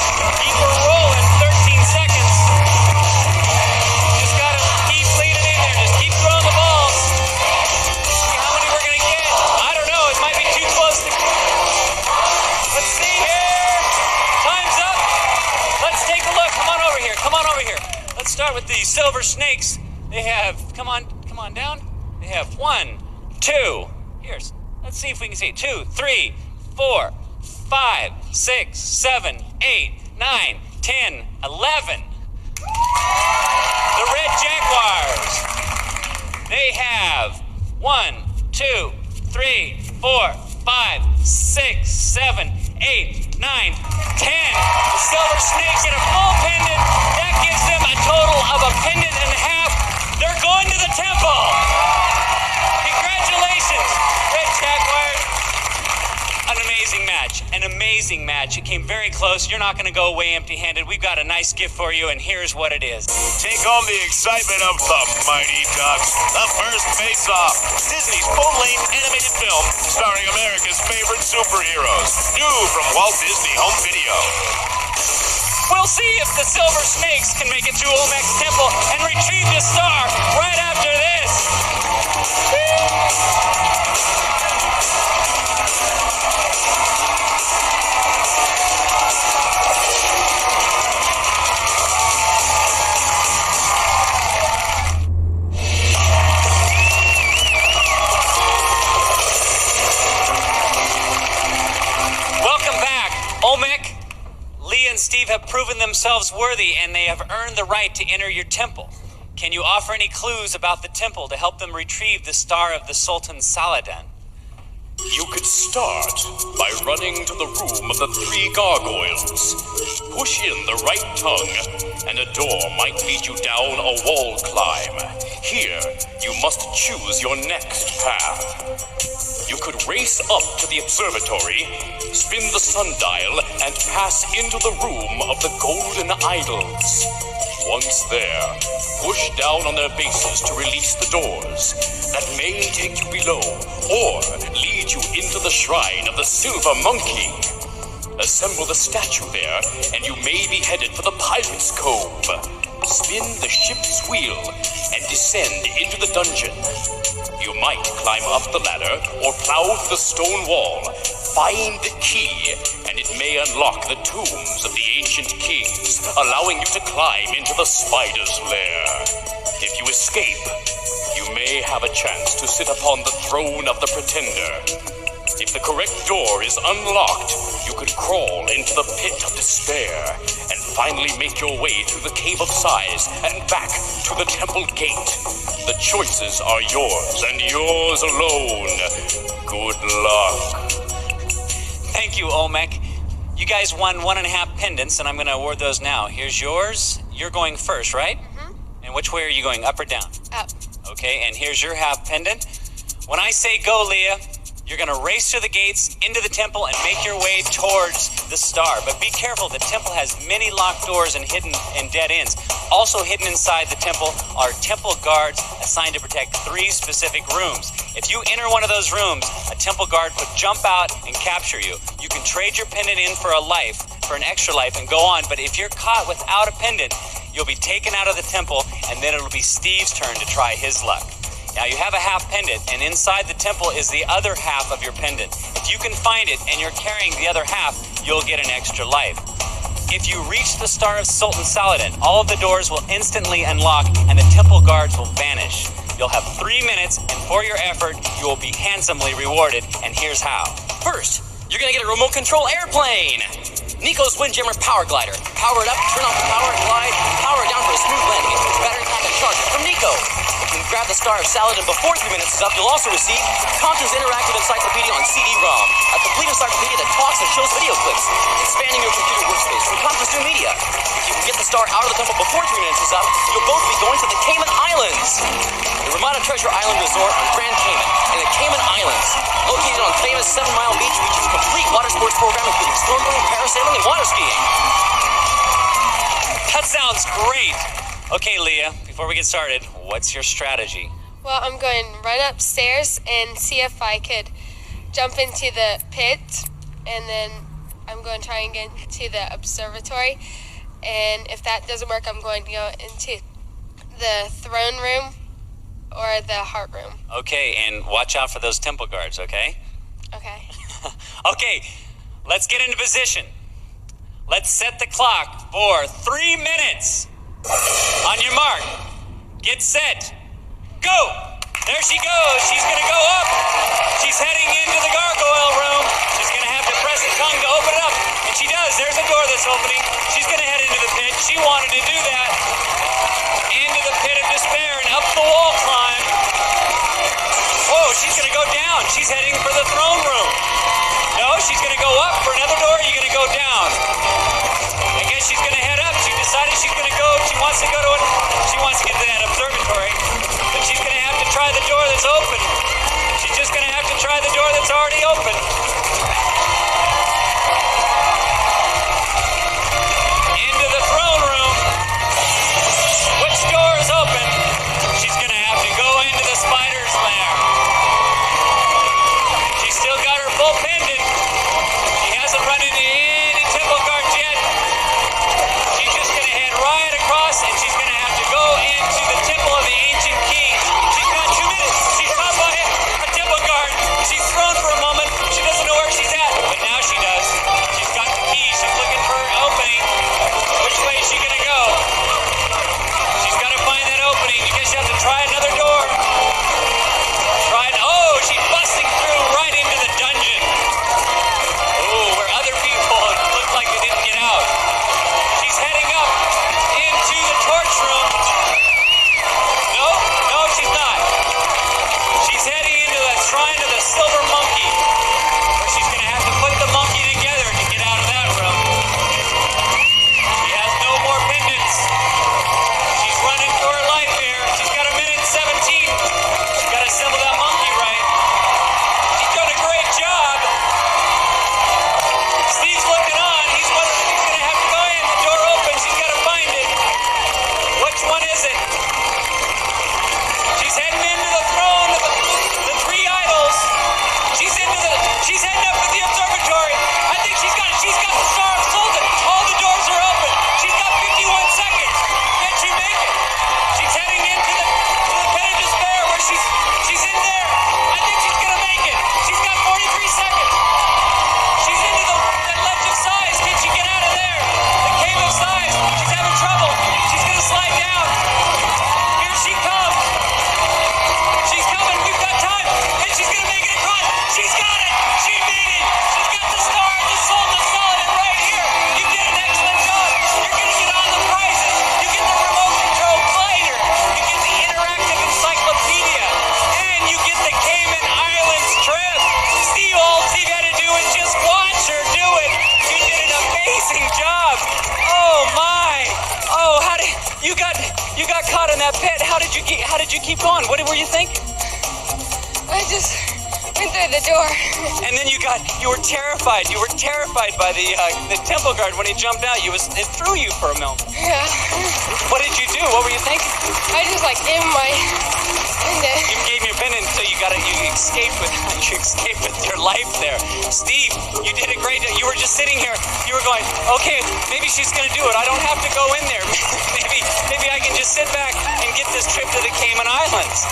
S4: keep her rolling. 13 seconds. Just gotta keep leaning in there. Just keep throwing the balls. See how many we're gonna get. I don't know. It might be too close to. Let's see here. Time's up. Let's take a look. Come on over here. Come on over here. Let's start with the Silver Snakes. They have. Come on down. They have 1, 2. Here's. Let's see if we can see. 2, 3, 4, 5, 6, 7, 8, 9, 10, 11. The Red Jaguars. They have 1, 2, 3, 4, 5, 6, 7, 8, 9, 10. The Silver Snakes get a full pendant. That gives them a total of a pendant and a half. They're going to the temple. Congratulations, Red Jaguars. An amazing match. An amazing match. It came very close. You're not going to go away empty-handed. We've got a nice gift for you, and here's what it is.
S6: Take on the excitement of The Mighty Ducks, the first face-off. Disney's full-length animated film starring America's favorite superheroes. New from Walt Disney Home Video.
S4: We'll see if the Silver Snakes can make it to Olmec's Temple and retrieve the star right after this.
S7: Steve have proven themselves worthy, and they have earned the right to enter your temple. Can you offer any clues about the temple to help them retrieve the star of the Sultan Saladin?
S22: You could start by running to the room of the 3 gargoyles. Push in the right tongue, and a door might lead you down a wall climb. Here, you must choose your next path. You could race up to the observatory, spin the sundial, and pass into the room of the golden idols. Once there, push down on their bases to release the doors. That may take you below, or lead you into the shrine of the Silver Monkey. Assemble the statue there, and you may be headed for the Pirate's Cove. Spin the ship's wheel, and descend into the dungeon. You might climb up the ladder, or plow through the stone wall. Find the key, and it may unlock the tombs of the ancient kings, allowing you to climb into the spider's lair. If you escape, you may have a chance to sit upon the throne of the Pretender. If the correct door is unlocked, you could crawl into the pit of despair, and finally make your way through the Cave of Sighs and back to the Temple Gate. The choices are yours, and yours alone. Good luck.
S7: Thank you, Olmec. You guys won 1.5 pendants, and I'm going to award those now. Here's yours. You're going first, right? Mm-hmm. And which way are you going, up or down?
S23: Up.
S7: Okay, and here's your half pendant. When I say go, Leah, you're going to race through the gates into the temple and make your way towards the star. But be careful, the temple has many locked doors and hidden and dead ends. Also hidden inside the temple are temple guards assigned to protect 3 specific rooms. If you enter one of those rooms, a temple guard would jump out and capture you. You can trade your pendant in for an extra life, and go on. But if you're caught without a pendant, you'll be taken out of the temple, and then it'll be Steve's turn to try his luck. Now, you have a half pendant, and inside the temple is the other half of your pendant. If you can find it and you're carrying the other half, you'll get an extra life. If you reach the Star of Sultan Saladin, all of the doors will instantly unlock, and the temple guards will vanish. You'll have 3 minutes, and for your effort, you will be handsomely rewarded, and here's how.
S9: First, you're gonna get a remote control airplane. Nico's Windjammer Power Glider. Power it up, turn off the power, glide, power it down for a smooth landing. Battery pack and charger from Nico. If you grab the Star of Saladin before 3 minutes is up, you'll also receive Compton's Interactive Encyclopedia on CD-ROM, a complete encyclopedia that talks and shows video clips, expanding your computer workspace from Compton's new media. If you can get the Star out of the temple before 3 minutes is up, you'll both be going to the Cayman Islands. The Ramada Treasure Island Resort on Grand Cayman in the Cayman Islands. Located on famous 7 Mile Beach, features complete water sports program including snorkeling, parasailing, and water skiing.
S7: That sounds great. Okay, Leah, before we get started, what's your strategy?
S23: Well, I'm going to run upstairs and see if I could jump into the pit, and then I'm going to try and get into the observatory. And if that doesn't work, I'm going to go into the throne room or the heart room.
S7: Okay, and watch out for those temple guards, okay?
S23: Okay.
S7: Okay, let's get into position. Let's set the clock for 3 minutes. On your mark, get set, go! There she goes. She's gonna go up. She's heading into the gargoyle room. She's gonna have to press a tongue to open it up. And she does. There's a door that's opening. She's gonna head into the pit. She wanted to do that. Into the pit of despair and up the wall climb. Oh, she's gonna go down. She's heading for the throne room. No, she's gonna go up for another door. You're gonna go down. I guess she's gonna head up. She decided she's gonna go. She wants to go to it. She wants to get to that observatory. But she's gonna have to try the door that's open. She's just gonna have to try the door that's already open. Into the throne room. Which door is open? She's gonna have to go into the spider's lair. She's still got her full pendant. She hasn't run into any temple guards yet. She's just gonna head right across, and she's gonna have to go into the temple of the ancient kings. She's got 2 minutes. She's caught by a temple guard. She's thrown for a moment. She doesn't that pit. How did you keep going? What were you thinking?
S23: I just went through the door.
S7: And then you were terrified. You were terrified by the temple guard when he jumped out. It threw you for a moment.
S23: Yeah.
S7: What did you do? What were you thinking?
S23: I just like gave him my pendant.
S7: You gave me a pendant, so you escaped with your life there. Steve, you did a great. You were just sitting here. You were going, okay, maybe she's gonna do it. I don't have to go in there. maybe I can just sit back and get this trip to the Cayman Islands.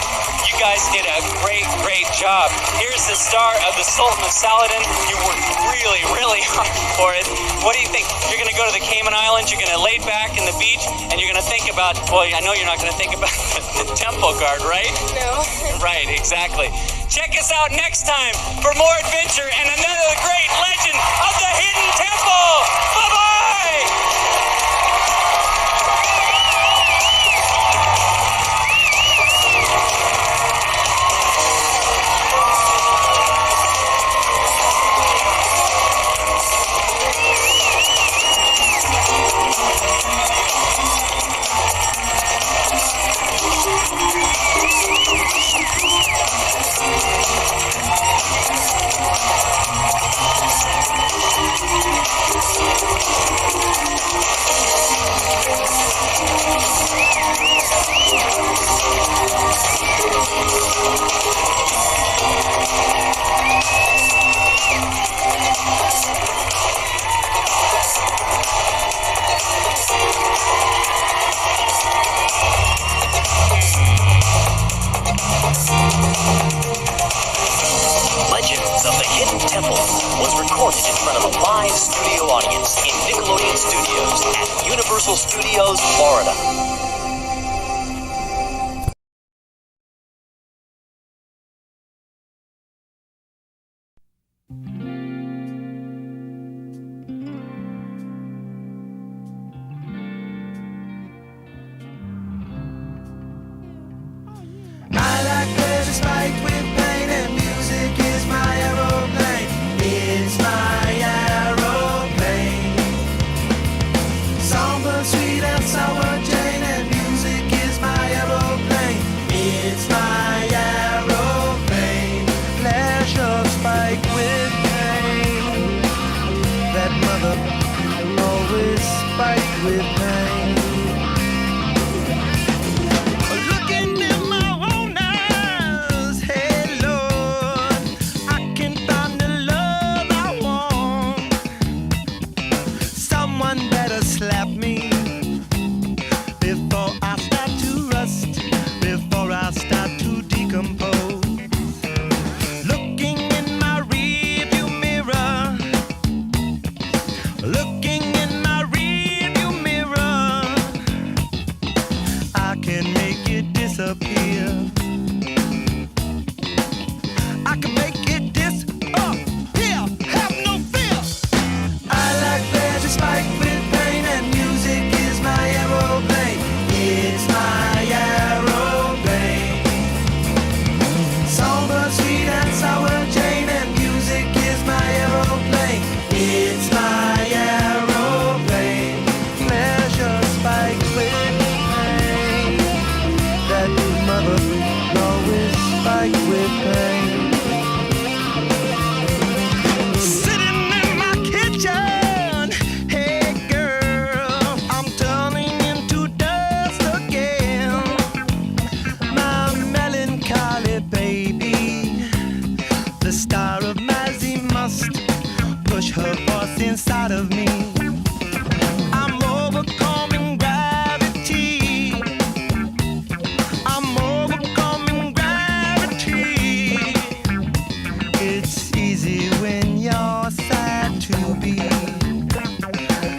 S7: You guys did a great job. Here's the star of the Sultan of Saladin. You worked really, really hard for it. What do you think? You're gonna go to the Cayman Islands. You're gonna lay back in the beach, and you're gonna think about. Well, I know you're not gonna think about the temple guard, right?
S23: No.
S7: Right, exactly. Check us out next time for more adventure and another great legend of the Hidden Temple. Bye-bye!
S1: Legends of the Hidden Temple was recorded in front of a live studio audience in Nickelodeon Studios at Universal Studios, Florida.
S3: I like pleasure spiked with pain, and music is my aeroplane. It's my aeroplane. Songbird, sweet and sour Jane, and music is my aeroplane. It's my aeroplane. Pleasure spiked with pain. That mother always spiked with pain. Looking in my own eyes, hey Lord, I can find the love I want. Someone better slap me before I start to rust, before I start to decompose. Looking in my rearview mirror, looking in my rearview mirror, I can make it disappear. I can make it disappear. Have no fear. I like pleasure spiked with pain, and music is my aeroplane. It's my aeroplane. Songbird, sweet and sour Jane, and music is my aeroplane. It's my aeroplane. Pleasure spiked with pain. That mother always spiked with pain. Sitting in my kitchen, hey girl, I'm turning into dust again. My melancholy baby, the star of Mazzy must push her voice inside of me. I'm overcoming gravity. I'm overcoming gravity. It's easy when you're sad to be.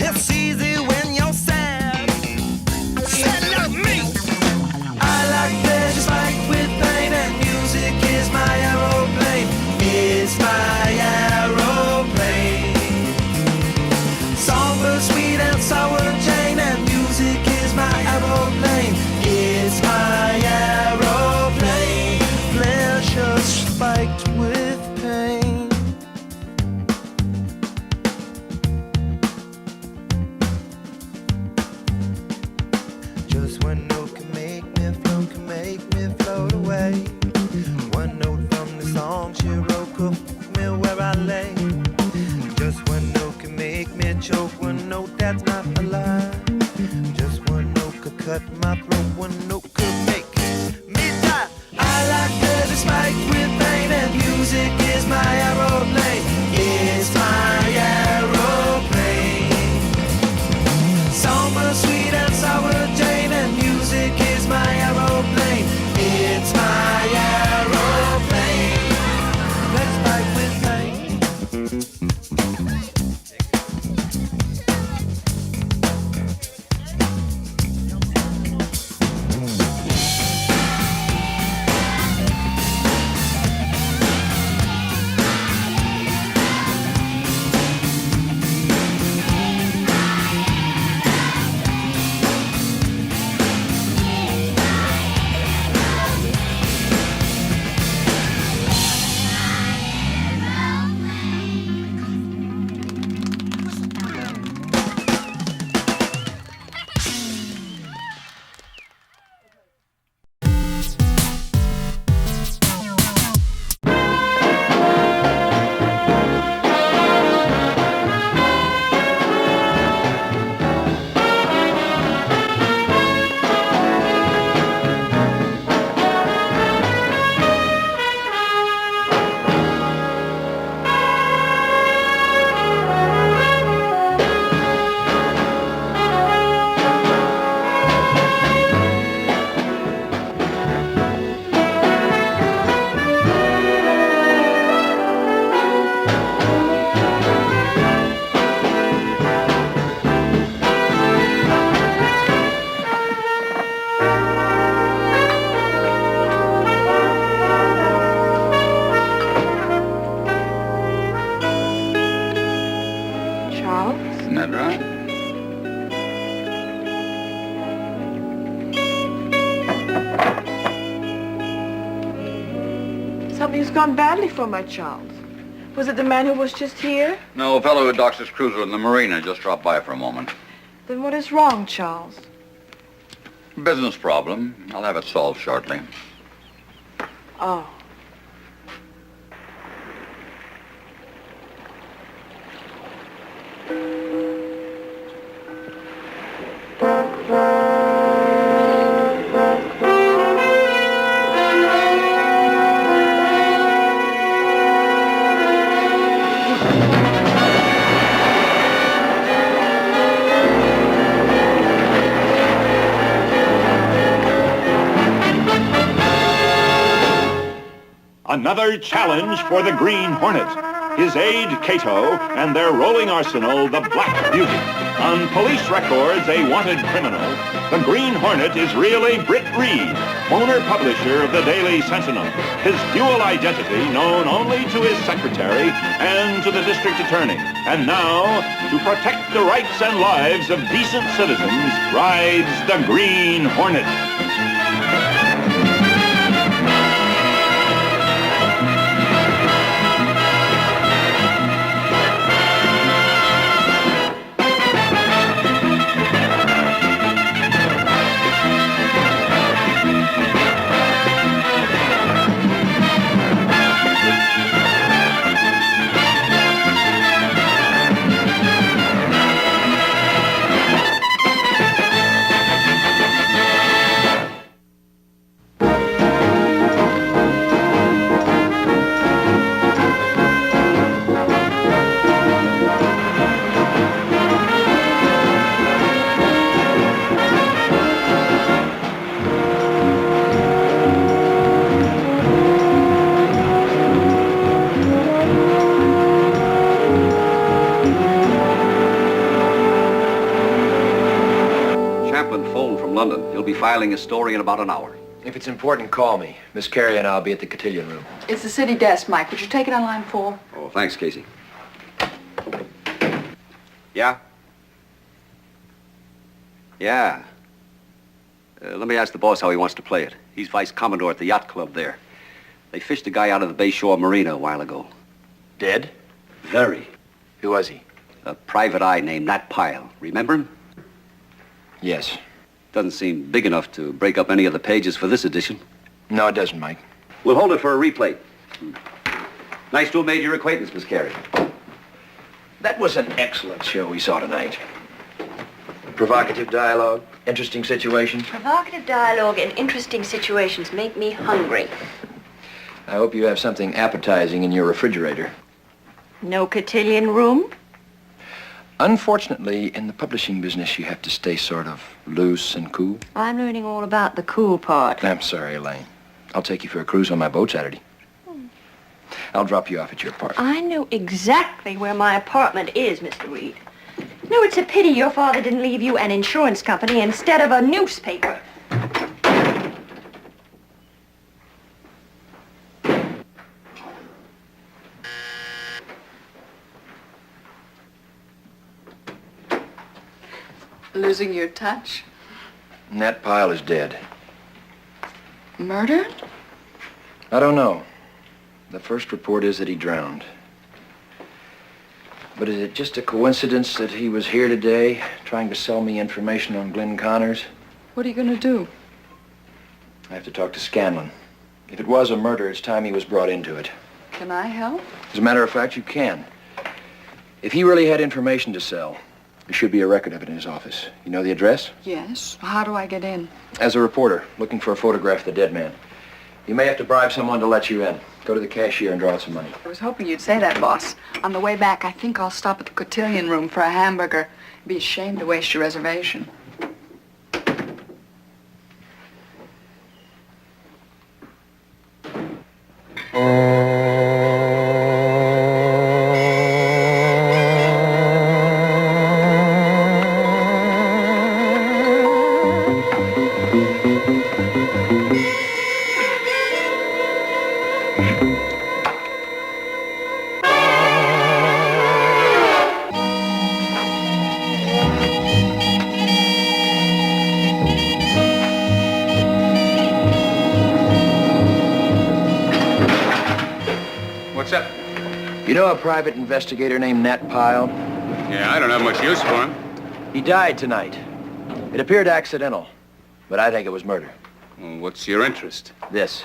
S3: It's easy when you're sad. Sad like me. I like pleasure spiked with pain, and music is my aeroplane. It's my aeroplane. Songbird, sweet and sour Jane, and music is my aeroplane. It's my aeroplane. Pleasure spiked with pain.
S8: choke. One note that's not a lie. Just one note could cut my throat. One note could make me die. I like dirty spike with pain, and music is my aeroplane. It's my aeroplane. Somber, sweet and sour Jane, and music is my aeroplane. It's my aeroplane. Let's fight with pain.
S10: Something's gone badly for my Charles. Was it the man who was just here?
S20: No, a fellow who docks his cruiser in the marina just dropped by for a moment.
S10: Then what is wrong, Charles?
S20: Business problem. I'll have it solved shortly.
S10: Oh.
S24: Another challenge for the Green Hornet. His aide, Cato, and their rolling arsenal, the Black Beauty. On police records, a wanted criminal, the Green Hornet is really Britt Reed, owner-publisher of the Daily Sentinel. His dual identity known only to his secretary and to the district attorney. And now, to protect the rights and lives of decent citizens, rides the Green Hornet.
S25: Filing a story in about an hour.
S26: If it's important, call me. Miss Carey and I'll be at the cotillion room.
S27: It's the city desk, Mike. Would you take it on line 4?
S25: Oh, thanks, Casey. Yeah? Yeah. Let me ask the boss how he wants to play it. He's vice commodore at the yacht club there. They fished a guy out of the Bayshore Marina a while ago.
S26: Dead?
S25: Very.
S26: Who was he?
S25: A private eye named Nat Pyle. Remember him?
S26: Yes.
S25: Doesn't seem big enough to break up any of the pages for this edition.
S26: No, it doesn't, Mike.
S25: We'll hold it for a replay. Nice to have made your acquaintance, Miss Carey.
S26: That was an excellent show we saw tonight. Provocative dialogue, interesting situations.
S5: Provocative dialogue and interesting situations make me hungry.
S26: I hope you have something appetizing in your refrigerator.
S5: No cotillion room?
S26: Unfortunately, in the publishing business, you have to stay sort of loose and cool.
S5: I'm learning all about the cool part.
S26: I'm sorry, Elaine. I'll take you for a cruise on my boat Saturday. I'll drop you off at your apartment.
S5: I know exactly where my apartment is, Mr. Reed. No, it's a pity your father didn't leave you an insurance company instead of a newspaper.
S27: Losing your touch?
S26: Nat Pyle is dead.
S27: Murdered?
S26: I don't know. The first report is that he drowned. But is it just a coincidence that he was here today trying to sell me information on Glenn Connors?
S27: What are you going to do?
S26: I have to talk to Scanlon. If it was a murder, it's time he was brought into it.
S27: Can I help?
S26: As a matter of fact, you can. If he really had information to sell, there should be a record of it in his office. You know the address?
S27: Yes. How do I get in?
S26: As a reporter, looking for a photograph of the dead man. You may have to bribe someone to let you in. Go to the cashier and draw out some money.
S27: I was hoping you'd say that, boss. On the way back, I think I'll stop at the cotillion room for a hamburger. Be ashamed to waste your reservation.
S26: What's up? You know a private investigator named Nat Pyle?
S12: Yeah, I don't have much use for him.
S26: He died tonight. It appeared accidental, but I think it was murder.
S12: Well, what's your interest?
S26: This.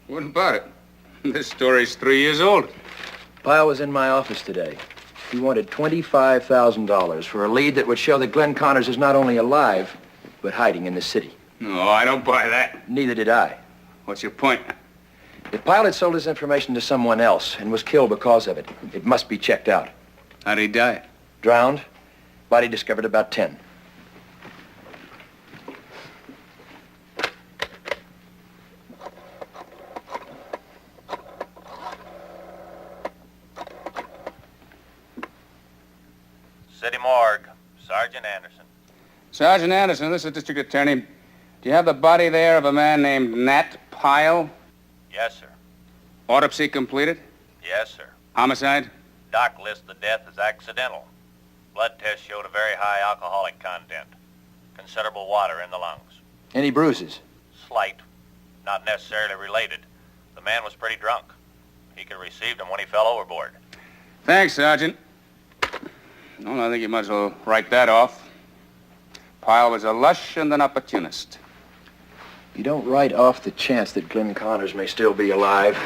S12: What about it? This story's 3 years old.
S26: Pyle was in my office today. He wanted $25,000 for a lead that would show that Glenn Connors is not only alive, but hiding in the city.
S12: No, I don't buy that.
S26: Neither did I.
S12: What's your point?
S26: If Pyle had sold his information to someone else and was killed because of it, it must be checked out.
S12: How'd he die?
S26: Drowned. Body discovered about 10.
S13: City Morgue. Sergeant Anderson.
S12: Sergeant Anderson, this is District Attorney. Do you have the body there of a man named Nat Pyle?
S13: Yes, sir.
S12: Autopsy completed?
S13: Yes, sir.
S12: Homicide?
S13: Doc lists the death as accidental. Blood test showed a very high alcoholic content. Considerable water in the lungs.
S26: Any bruises?
S13: Slight. Not necessarily related. The man was pretty drunk. He could have received them when he fell overboard.
S12: Thanks, Sergeant. Well, I think you might as well write that off. Pyle was a lush and an opportunist.
S26: You don't write off the chance that Glenn Connors may still be alive.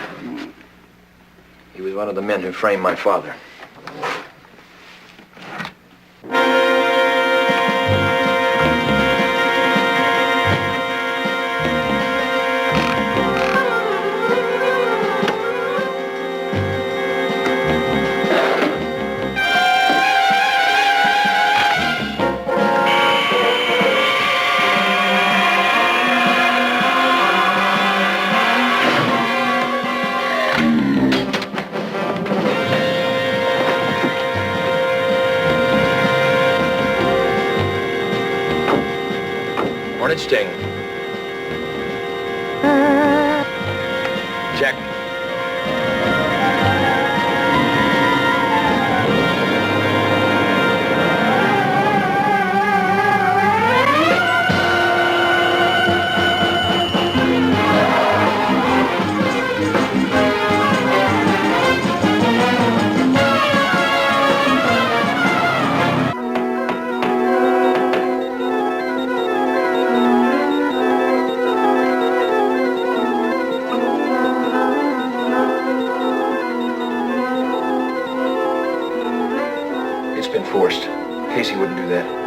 S26: He was one of the men who framed my father. Hornet sting. Check. forced. Casey wouldn't do that.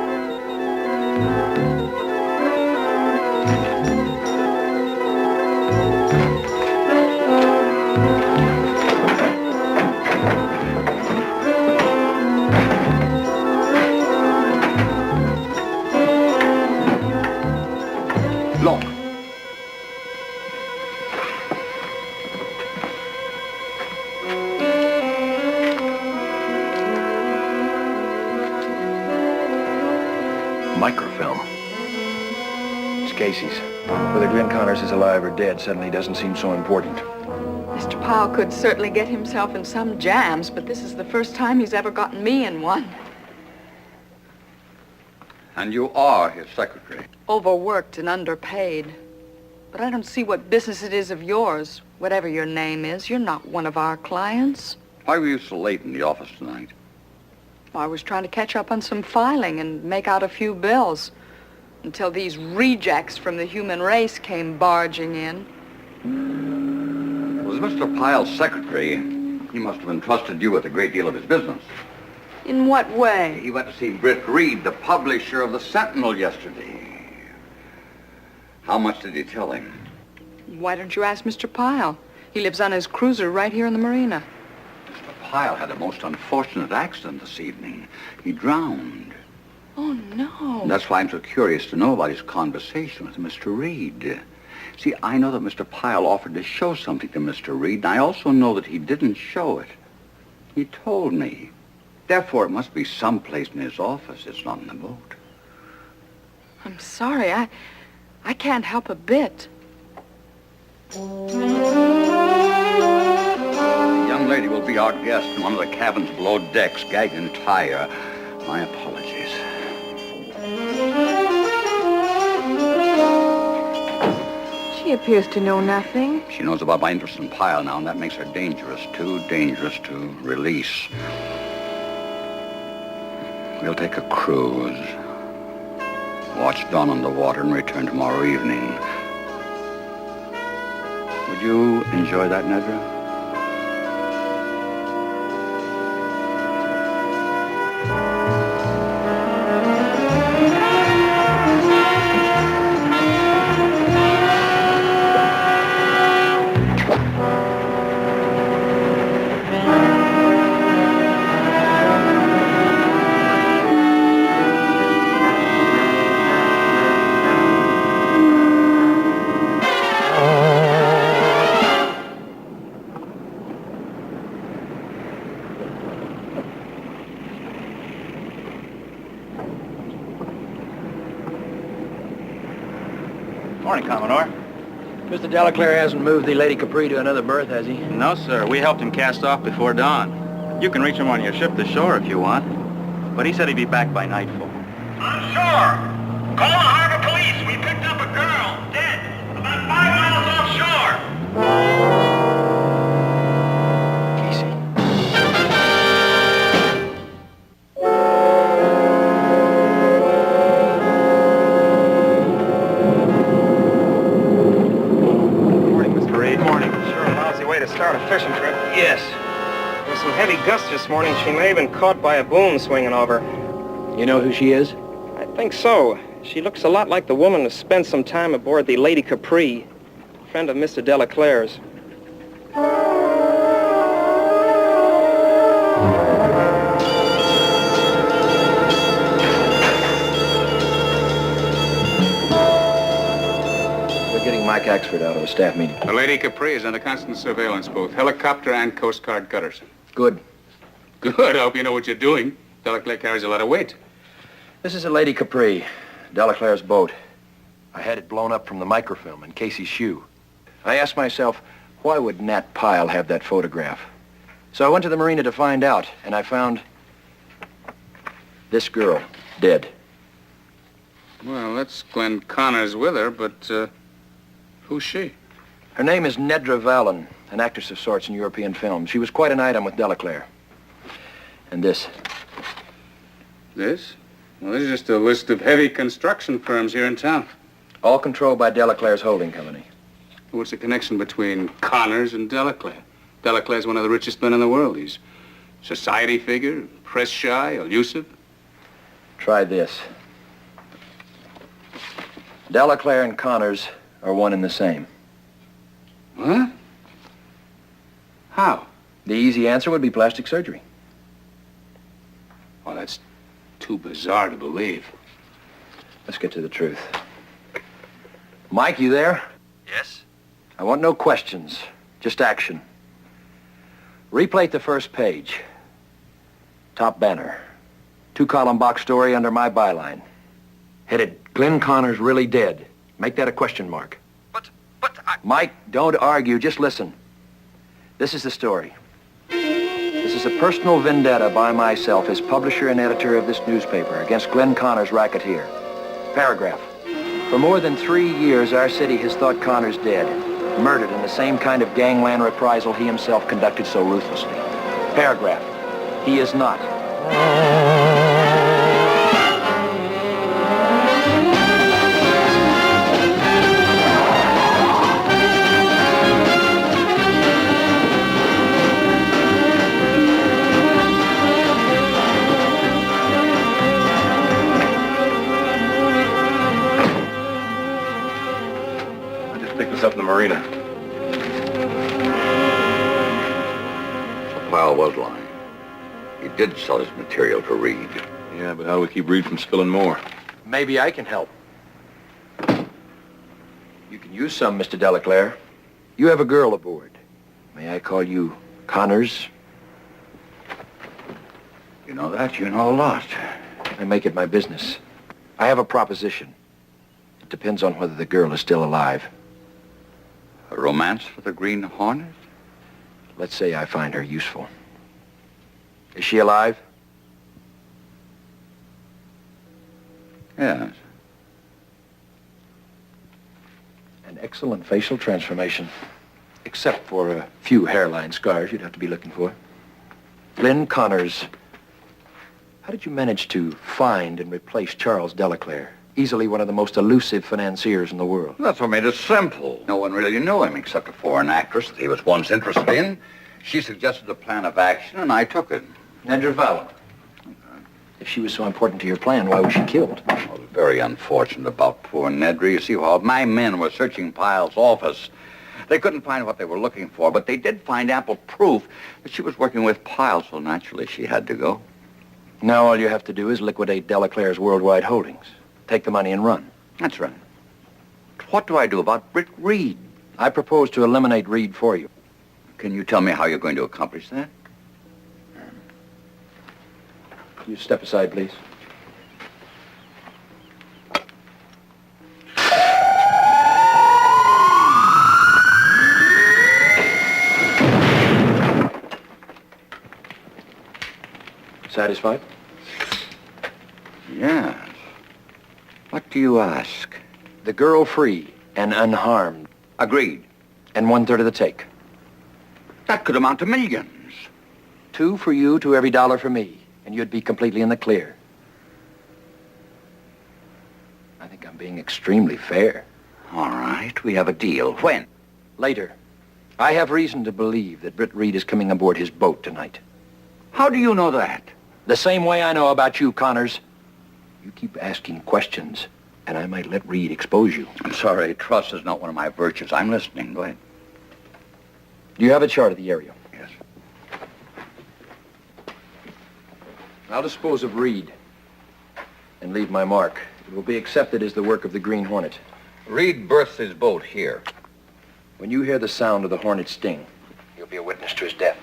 S25: Look.
S26: Microfilm. It's Casey's. Whether Glenn Connors is alive or dead suddenly doesn't seem so important.
S27: Mr. Powell could certainly get himself in some jams, but this is the first time he's ever gotten me in one.
S20: And you are his secretary.
S27: Overworked and underpaid. But I don't see what business it is of yours. Whatever your name is, you're not one of our clients.
S20: Why were you so late in the office tonight?
S27: I was trying to catch up on some filing and make out a few bills until these rejects from the human race came barging in.
S20: Was Mr. Pyle's secretary? He must have entrusted you with a great deal of his business.
S27: In what way?
S20: He went to see Britt Reed, the publisher of the Sentinel, yesterday. How much did he tell him?
S27: Why don't you ask Mr. Pyle? He lives on his cruiser right here in the marina.
S20: Pyle had a most unfortunate accident this evening. He drowned.
S27: Oh, no.
S20: That's why I'm so curious to know about his conversation with Mr. Reed. See, I know that Mr. Pyle offered to show something to Mr. Reed, and I also know that he didn't show it. He told me. Therefore, it must be someplace in his office. It's not in the boat.
S27: I'm sorry. I can't help a bit.
S20: The young lady will be our guest in one of the cabins below decks, gagged entire. My apologies.
S10: She appears to know nothing.
S20: She knows about my interest in Pyle now, and that makes her dangerous, too dangerous to release. We'll take a cruise, watch dawn on the water, and return tomorrow evening. Would you enjoy that, Nedra?
S26: Morning, Commodore. Mr. Delaclaire hasn't moved the Lady Capri to another berth, has he?
S12: No, sir. We helped him cast off before dawn. You can reach him on your ship to shore if you want. But he said he'd be back by nightfall.
S3: On shore! Call the harbor police! We picked up a girl, dead, about 5 miles offshore!
S11: To start a fishing trip? Yes. With some heavy gusts this morning, she may have been caught by a boom swinging over.
S26: You know who she is?
S11: I think so. She looks a lot like the woman who spent some time aboard the Lady Capri, a friend of Mr. Delaclaire's.
S26: Mike Axford out of a staff meeting.
S12: The Lady Capri is under constant surveillance, both helicopter and Coast Guard cutters.
S26: Good.
S12: Good. I hope you know what you're doing. Delaclaire carries a lot of weight.
S26: This is a Lady Capri, Delaclaire's boat. I had it blown up from the microfilm in Casey's shoe. I asked myself, why would Nat Pyle have that photograph? So I went to the marina to find out, and I found this girl, dead.
S12: Well, that's Glenn Connors with her, but, who's she?
S26: Her name is Nedra Vallon, an actress of sorts in European films. She was quite an item with Delaclaire. And this.
S12: This? Well, this is just a list of heavy construction firms here in town.
S26: All controlled by Delaclaire's holding company.
S12: What's the connection between Connors and Delaclaire? Delaclaire's one of the richest men in the world. He's a society figure, Press-shy, elusive?
S26: Try this. Delaclare and Connors are one and the same.
S12: What? How?
S26: The easy answer would be plastic surgery.
S12: Well, that's too bizarre to believe.
S26: Let's get to the truth. Mike, you there?
S20: Yes?
S26: I want no questions, just action. Replate the first page. Top banner. 2-column box story under my byline. Headed, Glenn Connors really dead. Make that a question mark.
S20: But
S26: Mike, don't argue, just listen. This is the story. This is a personal vendetta by myself as publisher and editor of this newspaper against Glenn Connors' racketeer. Paragraph. For more than 3 years, our city has thought Connors dead, murdered in the same kind of gangland reprisal he himself conducted so ruthlessly. Paragraph. He is not. Up in the marina.
S20: So Powell was lying. He did sell his material to Reed.
S26: Yeah, but how do we keep Reed from spilling more? Maybe I can help. You can use some, Mr. Delaclare. You have a girl aboard. May I call you Connors?
S20: You know that? You know a lot.
S26: I make it my business. I have a proposition. It depends on whether the girl is still alive.
S20: A romance for the Green Hornet?
S26: Let's say I find her useful. Is she alive?
S20: Yes.
S26: An excellent facial transformation. Except for a few hairline scars you'd have to be looking for. Glenn Connors, how did you manage to find and replace Charles Delaclare? Easily one of the most elusive financiers in the world.
S20: That's what made it simple. No one really knew him except a foreign actress that he was once interested in. She suggested a plan of action, and I took it.
S26: Nedra Vallum. If she was so important to your plan, why was she killed?
S20: Well, it was very unfortunate about poor Nedra. You see, while my men were searching Pyle's office, they couldn't find what they were looking for, but they did find ample proof that she was working with Pyle, so naturally she had to go.
S26: Now all you have to do is liquidate Delaclare's worldwide holdings. Take the money and run.
S20: That's right. What do I do about Britt Reed?
S26: I propose to eliminate Reed for you.
S20: Can you tell me how you're going to accomplish that?
S26: You step aside, please. Satisfied?
S20: Yes. What do you ask?
S26: The girl free and unharmed.
S20: Agreed.
S26: And 1/3 of the take.
S20: That could amount to millions.
S26: 2 for you, to every dollar for me, and you'd be completely in the clear. I think I'm being extremely fair.
S20: All right, we have a deal. When?
S26: Later. I have reason to believe that Britt Reed is coming aboard his boat tonight.
S20: How do you know that?
S26: The same way I know about you, Connors. You keep asking questions, and I might let Reed expose you.
S20: I'm sorry, trust is not one of my virtues. I'm listening. Go ahead.
S26: Do you have a chart of the area?
S20: Yes.
S26: I'll dispose of Reed and leave my mark. It will be accepted as the work of the Green Hornet.
S20: Reed berths his boat here.
S26: When you hear the sound of the Hornet's sting, you'll be a witness to his death.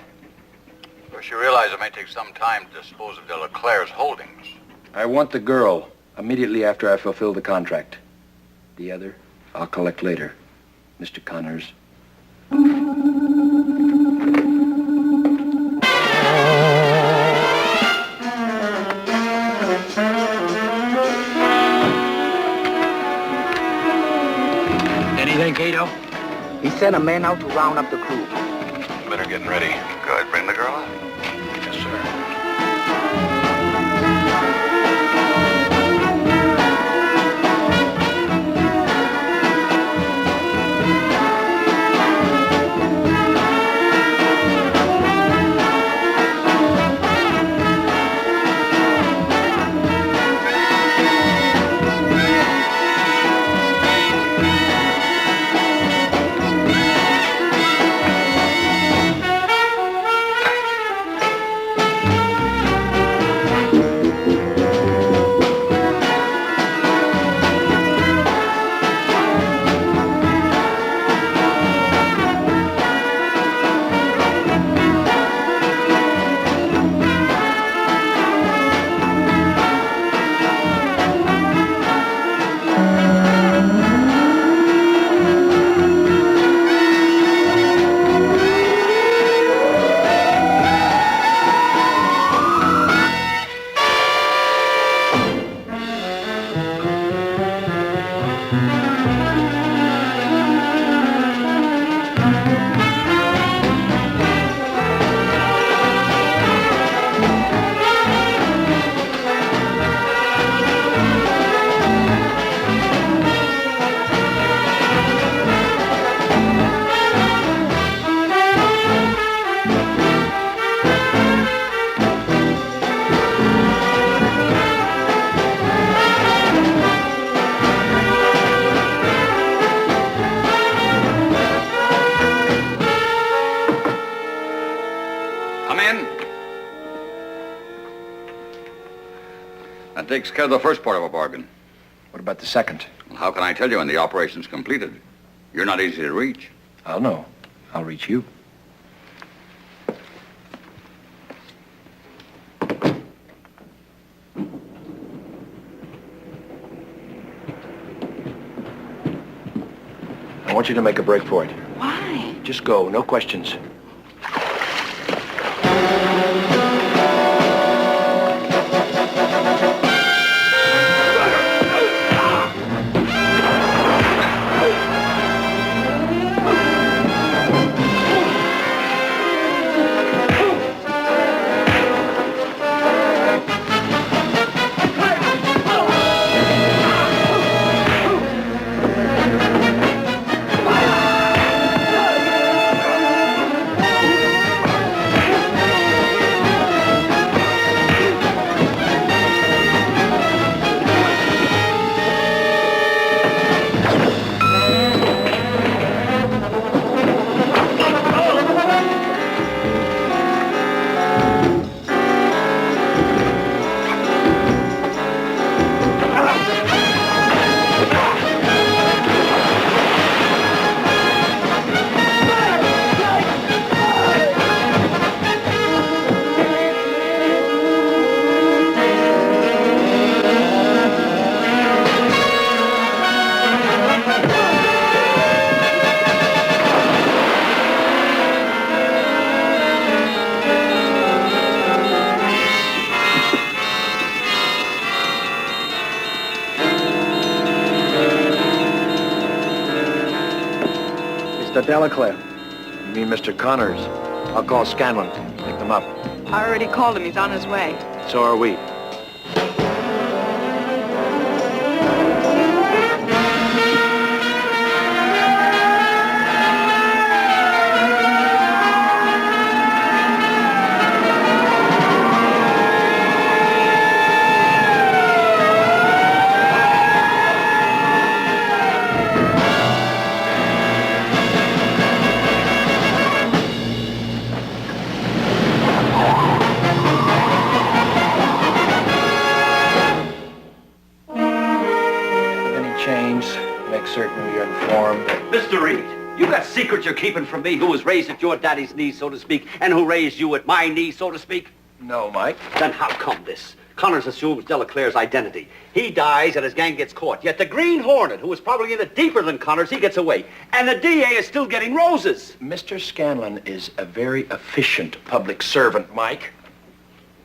S20: Of course, you realize it may take some time to dispose of Delaclare's holdings.
S26: I want the girl immediately after I fulfill the contract. The other, I'll collect later, Mr. Connors. Anything, Cato?
S14: He sent a man out to round up the crew.
S26: Better getting ready.
S20: Good. Bring the girl up.
S26: Yes, sir.
S20: That takes care of the first part of a bargain.
S26: What about the second?
S20: Well, how can I tell you when the operation's completed? You're not easy to reach.
S26: I'll know. I'll reach you. I want you to make a break for it.
S10: Why?
S26: Just go, no questions. Delaclaire. You mean Mr. Connors? I'll call Scanlon. Pick them up.
S10: I already called him. He's on his way.
S26: So are we. Certain you're informed.
S25: Mr. Reed, you got secrets you're keeping from me, who was raised at your daddy's knee, so to speak, and who raised you at my knee, so to speak?
S26: No, Mike.
S25: Then how come this? Connors assumes Delaclaire's identity. He dies and his gang gets caught. Yet the Green Hornet, who was probably in it deeper than Connors, he gets away. And the DA is still getting roses.
S26: Mr. Scanlon is a very efficient public servant, Mike.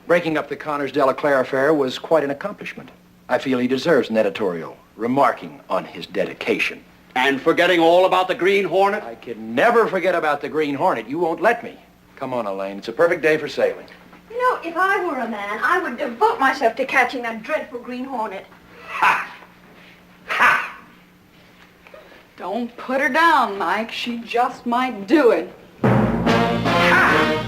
S26: Breaking up the Connors-Delaclaire affair was quite an accomplishment. I feel he deserves an editorial remarking on his dedication.
S25: And forgetting all about the Green Hornet?
S26: I can never forget about the Green Hornet. You won't let me. Come on, Elaine. It's a perfect day for sailing.
S5: You know, if I were a man, I would devote myself to catching that dreadful Green Hornet.
S26: Ha! Ha!
S27: Don't put her down, Mike. She just might do it. Ha!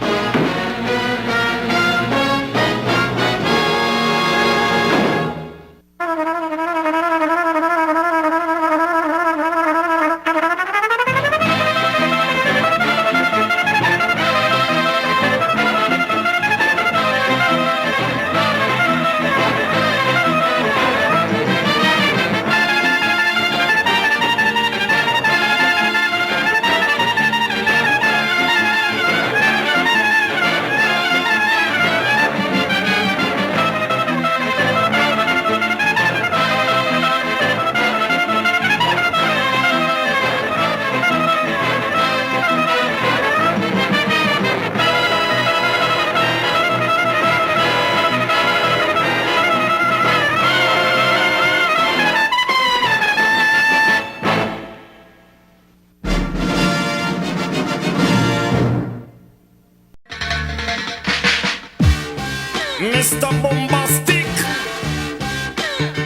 S2: Mr. Bombastic.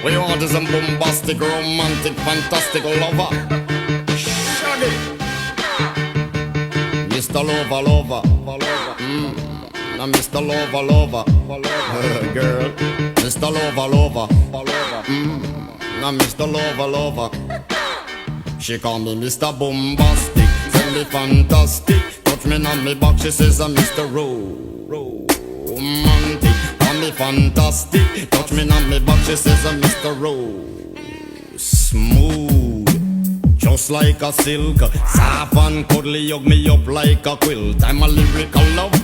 S2: We want is a bombastic, romantic, fantastic lover. Shaggy. Mr. Lover. Now Mr. Lover. Girl. Mr. Lover. Now Mr. Lover. She call me Mr. Bombastic, tell me fantastic. Touch me on me back, she says I'm Mr. Romantic. On me me fantastic. Touch me on me back, she says I'm Mr. Rose. Smooth, just like a silk. Soft and cuddly, hug me up like a quilt. I'm a lyrical lover.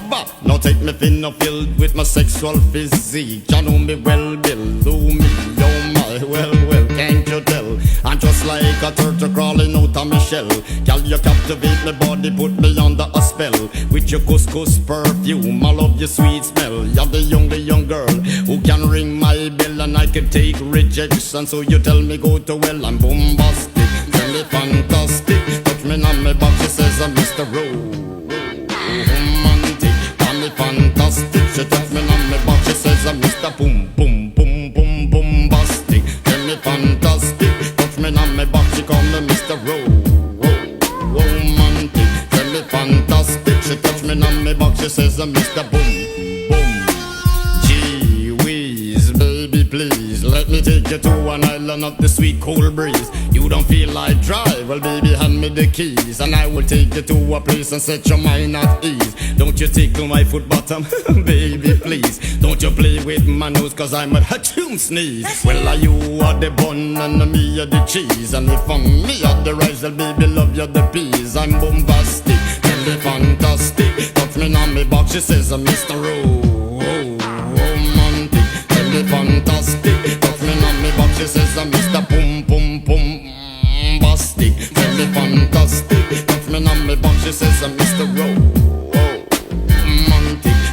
S2: Now take me thin or filled with my sexual physique. You know me well, Bill. Do me, oh my, well, can't you tell? I'm just like a turtle crawling out of my shell. Girl, you captivate my body, put me under a spell. With your couscous perfume, I love your sweet smell. You're the young girl who can ring my bell, and I can take rejection. So you tell me go to well, I'm bombastic. Tell me fantastic. Touch me on my back, she says I'm Mr. Romantic. Tell me fantastic. She touch me on my back, she says I'm Mr. Boom, boom, boom, boom, bombastic. Tell me fantastic. Touch me on my back, she call me Mr. Romantic. Tell me fantastic. She touch me on my back, she says I'm Mr. Boom, boom. Gee whiz, baby please, let me take you to an island of the sweet cool breeze. You don't feel like drive, well baby hand me the keys, and I will take you to a place and set your mind at ease. Don't you tickle my foot bottom, baby please. Don't you play with my nose, cause I'm a hatchoon sneeze. Well are you are the bun and me are the cheese, and if I'm me are the rice, well baby love you the peas. I'm bombastic, tell me fantastic. Touch me on me box, she says I'm Mr. Romantic. Tell me fantastic. Touch me on me box, she says I'm Mr. Boom Boom Boom Bastic. Tell me fantastic. Touch me on me box, she says I'm Mr. Romantic.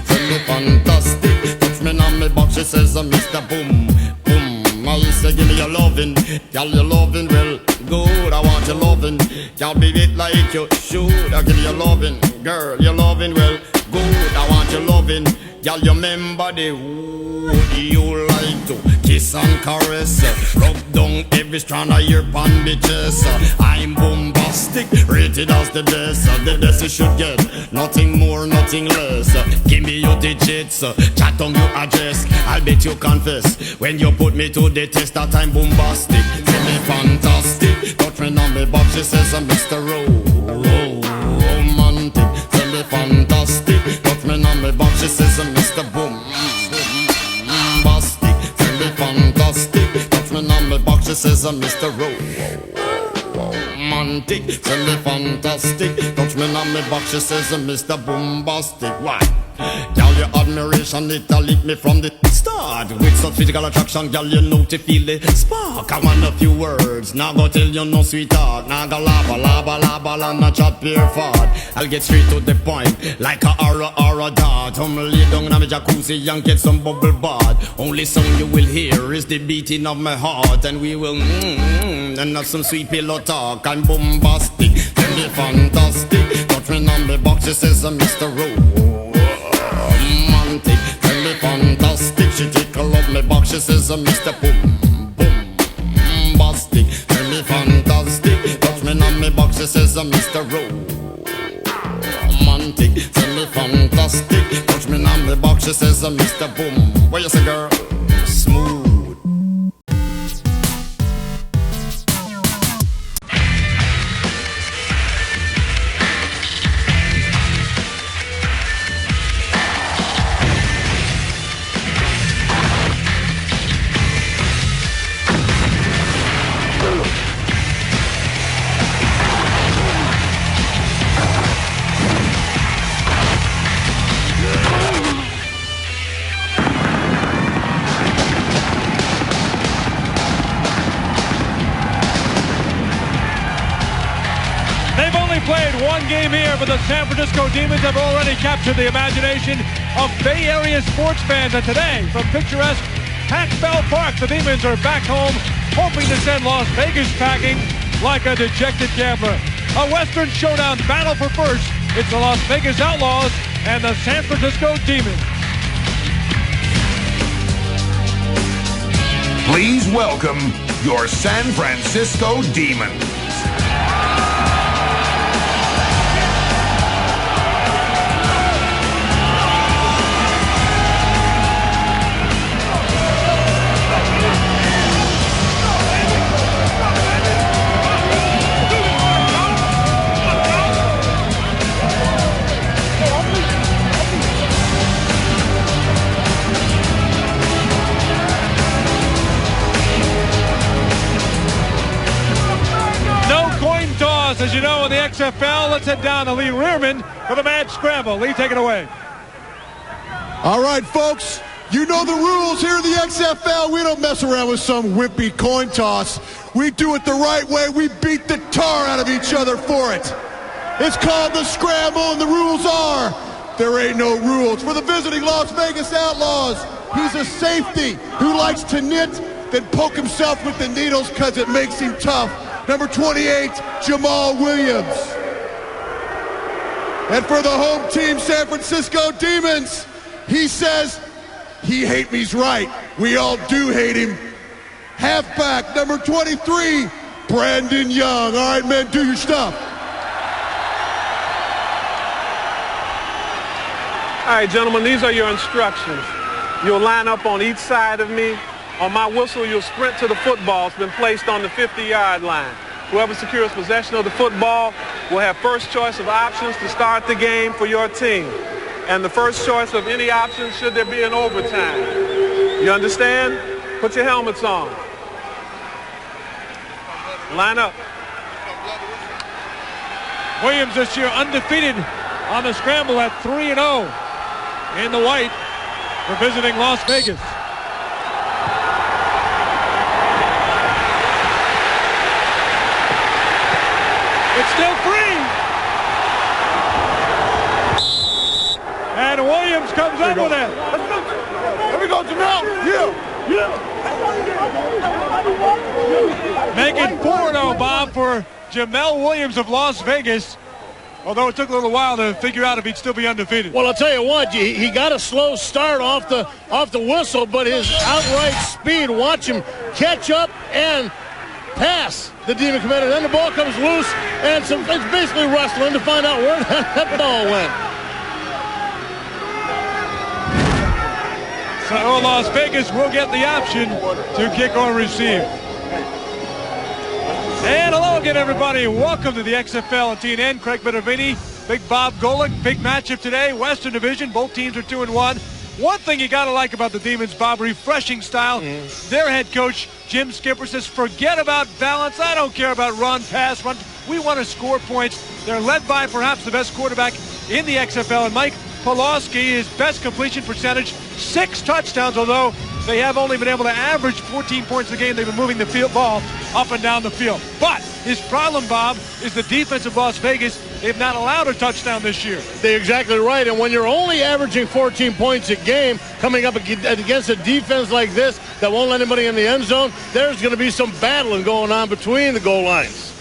S2: Tell me fantastic. Touch me on me box, she says I'm Mr. Boom Boom. I say give me your lovin', girl your lovin' well good. I want your lovin', can't be it like you should. I give you your lovin', girl your lovin' well good. I want your lovin', girl you remember the would you like to kiss and caress, rub down every strand of your pan bitches. I'm bombastic, rated as the best you should get, nothing more, nothing less. Give me your digits, chat on your address, I'll bet you confess when you put me to the test that I'm bombastic. Tell me fantastic, touch me on me box, she says I'm Mr. Romantic. Tell me fantastic, touch me on me box, she says I'm Mr. Boom Bastic. Tell me fantastic, touch me on me box, she says I'm Mr. Romantic. Tell me fantastic, touch me on me box, she says I'm Mr. Bombastic. Why? Girl, your admiration, it'll lick me from the start. With such physical attraction, girl, you know to feel the spark. I want a few words, now go tell you no sweetheart. Now go laba, not chat pure fart. I'll get straight to the point, like a aura dart. Lay down in my jacuzzi and get some bubble bath. Only song you will hear is the beating of my heart, and we will and have some sweet pillow talk. I'm bombastic, tell me fantastic. Touch me on the box, she says I'm Mr. Romantic. Tell me fantastic, she tickle up my box, she says I'm Mr. Bombastic. Tell me fantastic, touch me on my box, she says I'm Mr. Romantic. Tell me fantastic, touch me on my box, she says I'm Mr. Boom. What you say, girl? Smooth.
S6: One game here, but the San Francisco Demons have already captured the imagination of Bay Area sports fans. And today, from picturesque Pac Bell Park, the Demons are back home, hoping to send Las Vegas packing like a dejected gambler. A Western Showdown battle for first. It's the Las Vegas Outlaws and the San Francisco Demons.
S15: Please welcome your San Francisco Demons.
S6: XFL. Let's head down to Lee Rearman for the Mad Scramble. Lee, take it away.
S4: All right, folks. You know the rules here in the XFL. We don't mess around with some wimpy coin toss. We do it the right way. We beat the tar out of each other for it. It's called the Scramble, and the rules are, there ain't no rules. For the visiting Las Vegas Outlaws, he's a safety who likes to knit, then poke himself with the needles because it makes him tough. Number 28, Jamal Williams. And for the home team, San Francisco Demons, he says, he hate me's right. We all do hate him. Halfback, number 23, Brandon Young. All right, men, do your stuff.
S16: All right, gentlemen, these are your instructions. You'll line up on each side of me. On my whistle, you'll sprint to the football. It's been placed on the 50-yard line. Whoever secures possession of the football will have first choice of options to start the game for your team. And the first choice of any option should there be an overtime. You understand? Put your helmets on. Line up.
S6: Williams this year undefeated on the scramble at 3-0 in the white for visiting Las Vegas. It's still free. And Williams comes up with it.
S4: There we go, Jamel. Yeah.
S6: Make it 4-0, Bob, for Jamel Williams of Las Vegas. Although it took a little while to figure out if he'd still be undefeated.
S17: Well, I'll tell you what, he got a slow start off the whistle, but his outright speed, watch him catch up and pass the Demon Commander. Then the ball comes loose, and it's basically wrestling to find out where that ball went.
S6: So Las Vegas will get the option to kick or receive. And hello again, everybody. Welcome to the XFL and TNN. Craig Bettavini, Big Bob Golick. Big matchup today. Western Division. Both teams are 2-1. One thing you got to like about the Demons, Bob, refreshing style. Their head coach, Jim Skipper, says, forget about balance. I don't care about run, pass, run. We want to score points. They're led by perhaps the best quarterback in the XFL. And Mike Pawlowski, his best completion percentage, 6 touchdowns, although they have only been able to average 14 points a game. They've been moving the field ball up and down the field. But his problem, Bob, is the defense of Las Vegas. They've not allowed a touchdown this year.
S17: They're exactly right. And when you're only averaging 14 points a game, coming up against a defense like this that won't let anybody in the end zone, there's going to be some battling going on between the goal lines.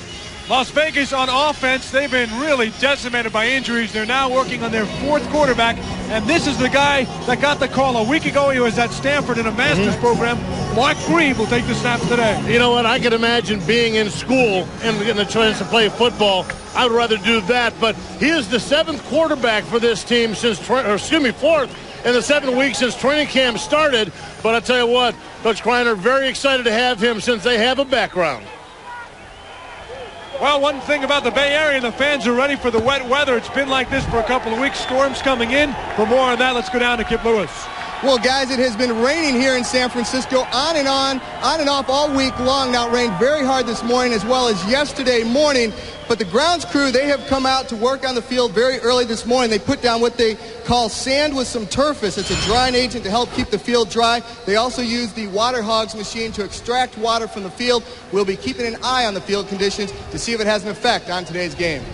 S6: Las Vegas on offense, they've been really decimated by injuries. They're now working on their 4th quarterback, and this is the guy that got the call a week ago. He was at Stanford in a master's program. Mark Grieve will take the snaps today.
S17: You know what? I can imagine being in school and getting a chance to play football. I would rather do that, but he is the 7th quarterback for this team since, 4th in the 7 weeks since training camp started. But I tell you what, Coach Kreiner, very excited to have him since they have a background.
S6: Well, one thing about the Bay Area, the fans are ready for the wet weather. It's been like this for a couple of weeks. Storms coming in. For more on that, let's go down to Kip Lewis.
S18: Well, guys, it has been raining here in San Francisco on and off all week long. Now, it rained very hard this morning as well as yesterday morning. But the grounds crew, they have come out to work on the field very early this morning. They put down what they call sand with some turfus. It's a drying agent to help keep the field dry. They also use the water hogs machine to extract water from the field. We'll be keeping an eye on the field conditions to see if it has an effect on today's game.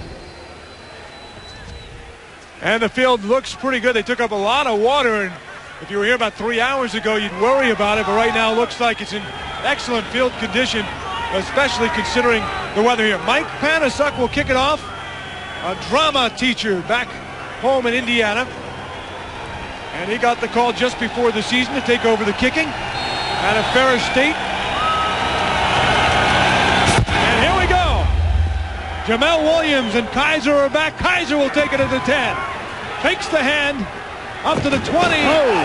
S6: And the field looks pretty good. They took up a lot of water, and if you were here about 3 hours ago, you'd worry about it, but right now it looks like it's in excellent field condition, especially considering the weather here. Mike Panasuk will kick it off, a drama teacher back home in Indiana, and he got the call just before the season to take over the kicking out of Ferris State. And here we go. Jamel Williams and Kaiser are back. Kaiser will take it at the 10. Fakes the hand. Up to the 20. Oh,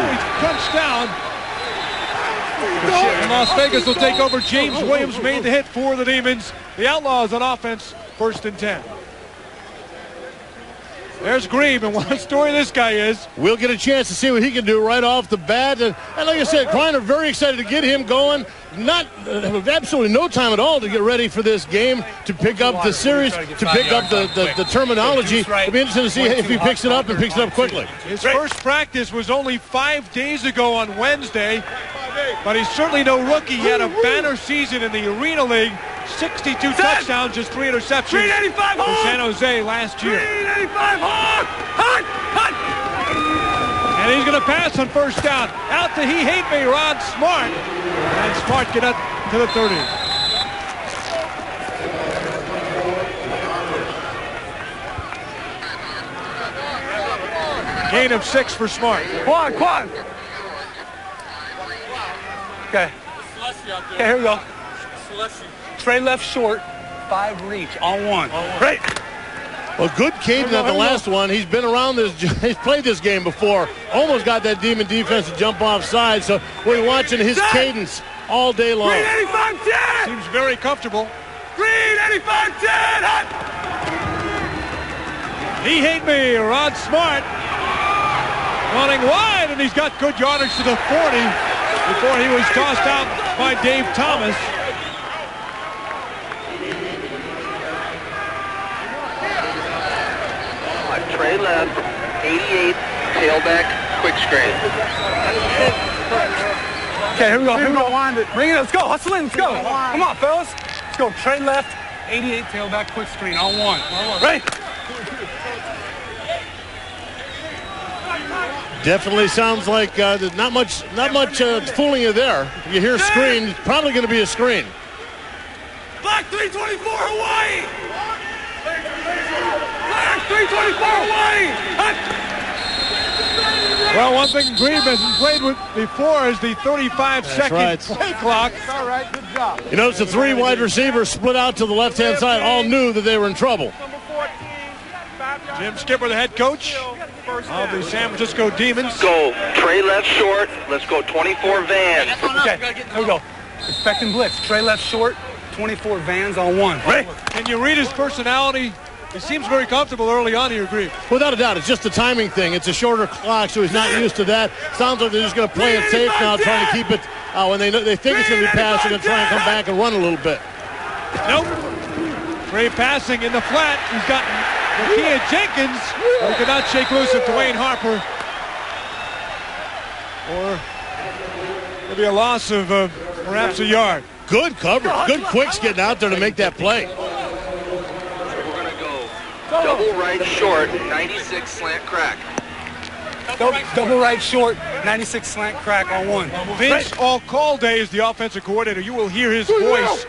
S6: he's crunched down. And Las Vegas will take over. James Williams made the hit for the Demons. The Outlaws on offense, 1st and 10. There's Grebe, and what a story this guy is.
S17: We'll get a chance to see what he can do right off the bat. And like I said, Kleiner very excited to get him going. Not absolutely no time at all to get ready for this game, to pick up the series, to pick up the terminology. It'll be interesting to see if he picks it up and picks it up quickly.
S6: His first practice was only 5 days ago on Wednesday, but he's certainly no rookie. He had a banner season in the Arena League, 62 touchdowns, just 3 interceptions for San Jose last year. And he's going to pass on first down. Out to He Hate Me, Rod Smart. And Smart get up to the 30. Gain of 6 for Smart.
S16: Quad. Okay. Okay, here we go. Trey left short, 5 reach on 1. Great.
S17: Well, good cadence at the last one. He's been around this. He's played this game before. Almost got that Demon defense to jump offside. So we're watching his cadence all day long.
S16: Green 85-10.
S6: Seems very comfortable.
S16: Green 85-10.
S6: He Hate Me, Rod Smart. Running wide, and he's got good yardage to the 40 before he was tossed out by Dave Thomas.
S14: Trey left, 88, tailback, quick screen.
S16: Okay, here we go. Bring it, let's go. Hustle in, let's go. Come on, fellas. Let's go. Trey left, 88, tailback, quick screen on 1. Right.
S17: Definitely sounds like there's not much fooling you there. You hear screen, it's probably going to be a screen.
S16: Black 324 Hawaii. Black 324 Hawaii.
S6: Well, one thing Grebe hasn't played with before is the 35-second play clock.
S16: All right, good job.
S17: You notice the 3 wide receivers split out to the left-hand side, all knew that they were in trouble.
S6: Jim Skipper, the head coach of the San Francisco Demons.
S14: Go. Trey left short. Let's go 24 Vans.
S16: Okay, here we go. Expecting blitz. Trey left short, 24 Vans on 1. Ready?
S6: Can you read his personality? He seems very comfortable early on here, Grebe.
S17: Without a doubt, it's just a timing thing. It's a shorter clock, so he's not used to that. Sounds like they're just going to play it safe now, trying to keep it. When they think it's going to be passed, they're going to try and come back and run a little bit.
S6: Nope. Trey passing in the flat. He's got Nakia Jenkins, but he could not shake loose of Dwayne Harper. Or maybe a loss of perhaps a yard.
S17: Good coverage. Good quicks getting out there to make that play.
S14: Double right short, 96 slant crack.
S16: Double right short, 96 slant crack on 1.
S6: Vince Alcalde is the offensive coordinator. You will hear his voice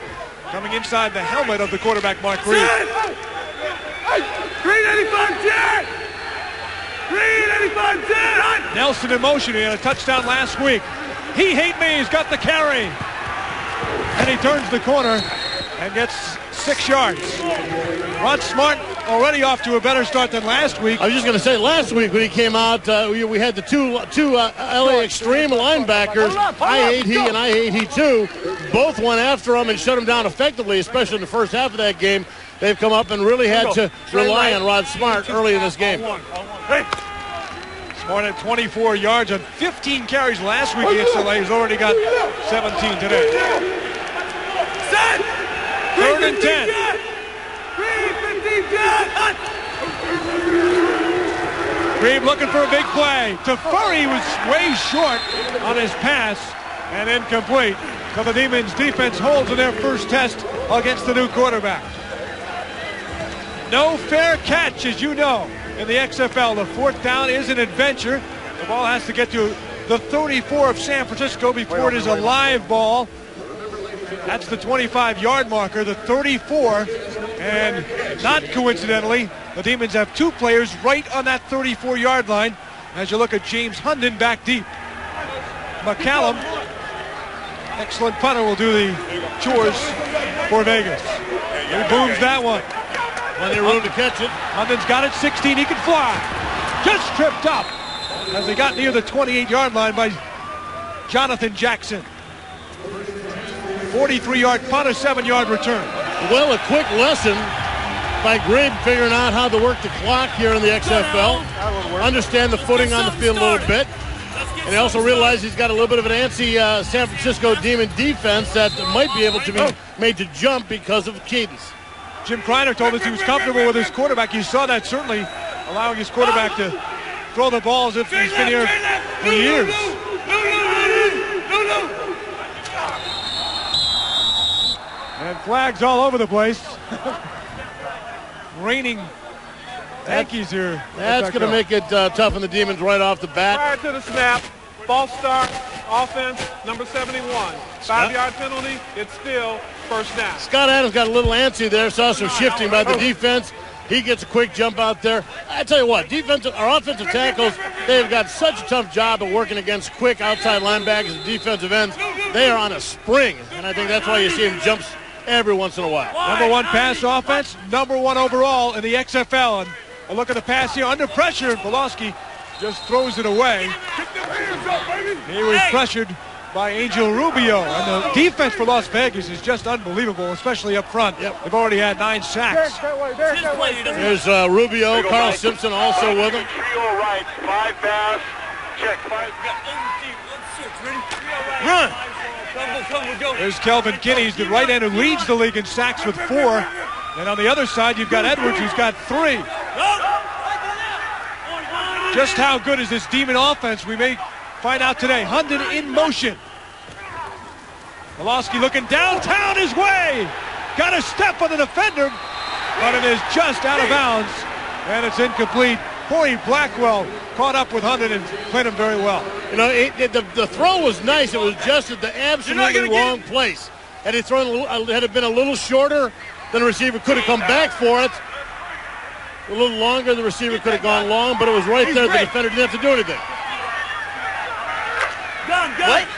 S6: coming inside the helmet of the quarterback, Mark Reed.
S16: Green 85-10! Green 85-10!
S6: Nelson in motion. He had a touchdown last week. He Hate Me. He's got the carry. And he turns the corner and gets 6 yards. Rod Smart already off to a better start than last week.
S17: I was just going to say, last week when he came out, we had the two LA Extreme linebackers, I Hate He and I Hate He too. Both went after him and shut him down effectively, especially in the first half of that game. They've come up and really had to rely on Rod Smart early in this game.
S6: Smart at 24 yards on 15 carries last week against LA. He's already got 17 today. 3rd and 10. Grebe looking for a big play. Tafuri was way short on his pass and incomplete. So the Demons defense holds in their first test against the new quarterback. No fair catch, as you know, in the XFL. The 4th down is an adventure. The ball has to get to the 34 of San Francisco before it is a live ball. That's the 25-yard marker, the 34. And not coincidentally, the Demons have 2 players right on that 34-yard line as you look at James Hunden back deep. McCallum, excellent punter, will do the chores for Vegas. He booms that one.
S17: Plenty of room to catch it.
S6: Hunden's got it, 16, he can fly. Just tripped up as he got near the 28-yard line by Jonathan Jackson. 43-yard punt, a 7-yard return.
S17: Well, a quick lesson by Grigg, figuring out how to work the clock here in the XFL. Understand the footing on the field a little bit. And he also realized he's got a little bit of an antsy San Francisco Demon defense that might be able to be made to jump because of Ķids.
S6: Jim Kreiner told us he was comfortable with his quarterback. You saw that certainly allowing his quarterback to throw the ball as if he's been here for years. And flags all over the place. Raining Yankees here.
S17: That's going to make it tough on the Demons right off the bat.
S16: Prior to the snap, false start, offense, number 71. 5-yard penalty, it's still first down.
S17: Scott Adams got a little antsy there, saw some shifting by the defense. He gets a quick jump out there. I tell you what, our offensive tackles, they've got such a tough job of working against quick outside linebackers and defensive ends. They are on a spring, and I think that's why you see him jumps every once in a while.
S6: Number 1 pass offense, number 1 overall in the XFL. And a look at the pass here under pressure, and Pawlowski just throws it away. He was pressured by Angel Rubio, and the defense for Las Vegas is just unbelievable, especially up front. They've already had 9 sacks.
S17: There's Rubio, Carl Simpson also with him.
S3: Trio right, 5 pass, check 5.
S6: Run! There's Kelvin Kinney, he's the right end who leads the league in sacks with 4. And on the other side, you've got Edwards, who's got 3. Just how good is this Demon offense? We may find out today. Hunden in motion. Pawlowski looking downtown his way. Got a step on the defender, but it is just out of bounds. And it's incomplete. Corey Blackwell caught up with Hunden and played him very well.
S17: You know, the throw was nice. It was just at the absolutely wrong place. Had it been a little shorter, then the receiver could have come back for it. A little longer, the receiver could have gone long, but it was right there. The defender didn't have to do anything.
S3: What?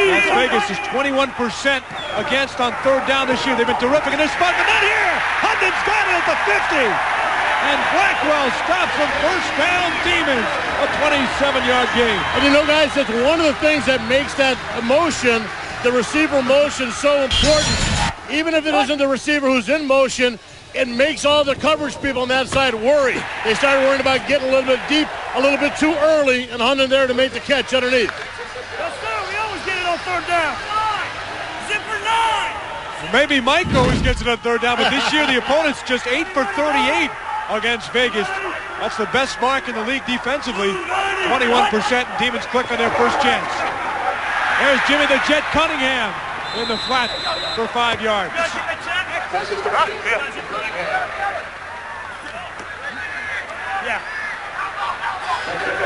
S6: Las Vegas is 21% against on 3rd down this year. They've been terrific in this spot, but not here. Hunden's got it at the 50. And Blackwell stops them. First down, Demons. A 27-yard gain.
S17: And you know, guys, that's one of the things that makes that motion, the receiver motion, so important. Even if it isn't the receiver who's in motion, it makes all the coverage people on that side worry. They started worrying about getting a little bit deep, a little bit too early, and Hunden there to make the catch underneath.
S3: Yes, sir. We always get it on 3rd down. Zipper 9.
S6: Maybe Mike always gets it on 3rd down, but this year the opponent's just 8 for 38 against Vegas. That's the best mark in the league defensively. 21%, and Demons click on their first chance. There's Jimmy the Jet Cunningham in the flat for 5 yards.
S3: Yeah.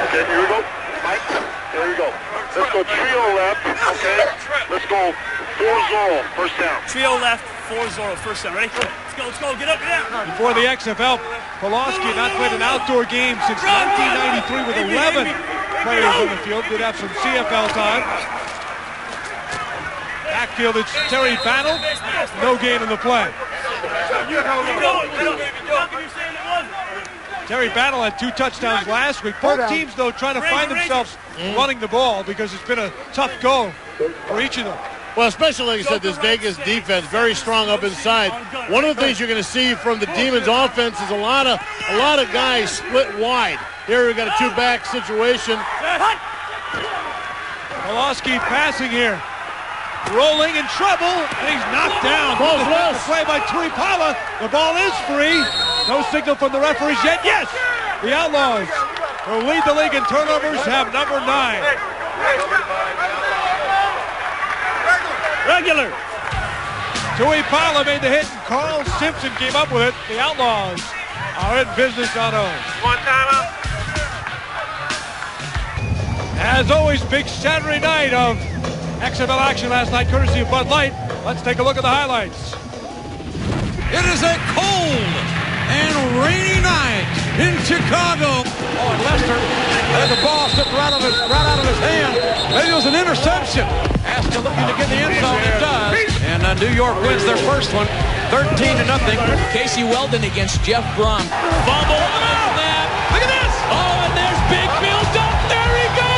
S3: Okay, here we go. Mike, there we go. Let's go trio left, okay? Let's go 4-0, first down.
S1: Trio left, 4-0, first down. Ready? Let's go, get up, get out.
S6: Before the XFL, Pawlowski not played an outdoor game since 1993 with 11 players on the field. Did have some CFL time. Backfield, it's Terry Battle. No gain in the play. Terry Battle had 2 touchdowns last week. Both teams, though, trying to find themselves running the ball because it's been a tough go for each of them.
S17: Well, especially, like I said, this Vegas defense, very strong up inside. One of the things you're going to see from the Demons offense is a lot of guys split wide. Here we've got a 2-back situation.
S6: Pawlowski passing here. Rolling in trouble, and he's knocked down.
S17: Ball's loose.
S6: Play by Tuipala. The ball is free. No signal from the referees yet. Yes! The Outlaws will lead the league in turnovers, have number 9.
S1: Regular.
S6: Tuipala made the hit, and Carl Simpson came up with it. The Outlaws are in business on 0.
S1: One timeout.
S6: As always, big Saturday night of XFL action last night, courtesy of Bud Light. Let's take a look at the highlights.
S7: It is a cold and rainy night in Chicago.
S6: Oh, and Lester had the ball slipped right out of his hand. Maybe it was an interception. Astor looking to get the end zone. It does.
S7: And New York wins their first one, 13-0.
S9: Casey Weldon against Jeff Brom. Fumble. Look at this. Oh, and there's Big Bill Duff. There he goes.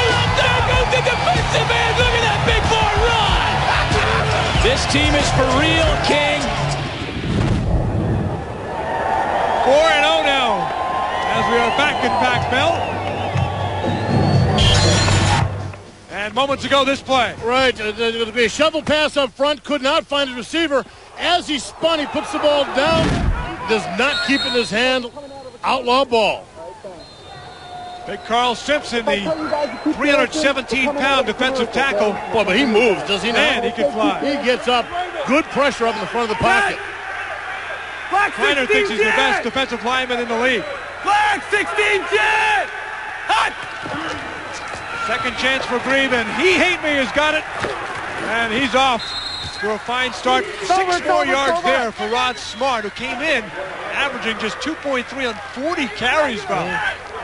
S6: team is for real, King. 4-0 now, as we are back in Pac Bell. And moments ago, this play.
S17: Right, there's going to be a shovel pass up front, could not find his receiver. As he spun, he puts the ball down, does not keep in his hand. Outlaw ball.
S6: Big Carl Simpson, the 317-pound defensive tackle.
S17: Boy, but he moves, does he not?
S6: And he can fly.
S17: He gets up, good pressure up in the front of the pocket.
S6: Kleiner thinks he's the best defensive lineman in the league.
S1: Flag 16 jet! Hot!
S6: Second chance for Grieve, and He Hate Me has got it. And he's off to a fine start. 6 more yards there for Rod Smart, who came in averaging just 2.3 on 40 carries, Bob.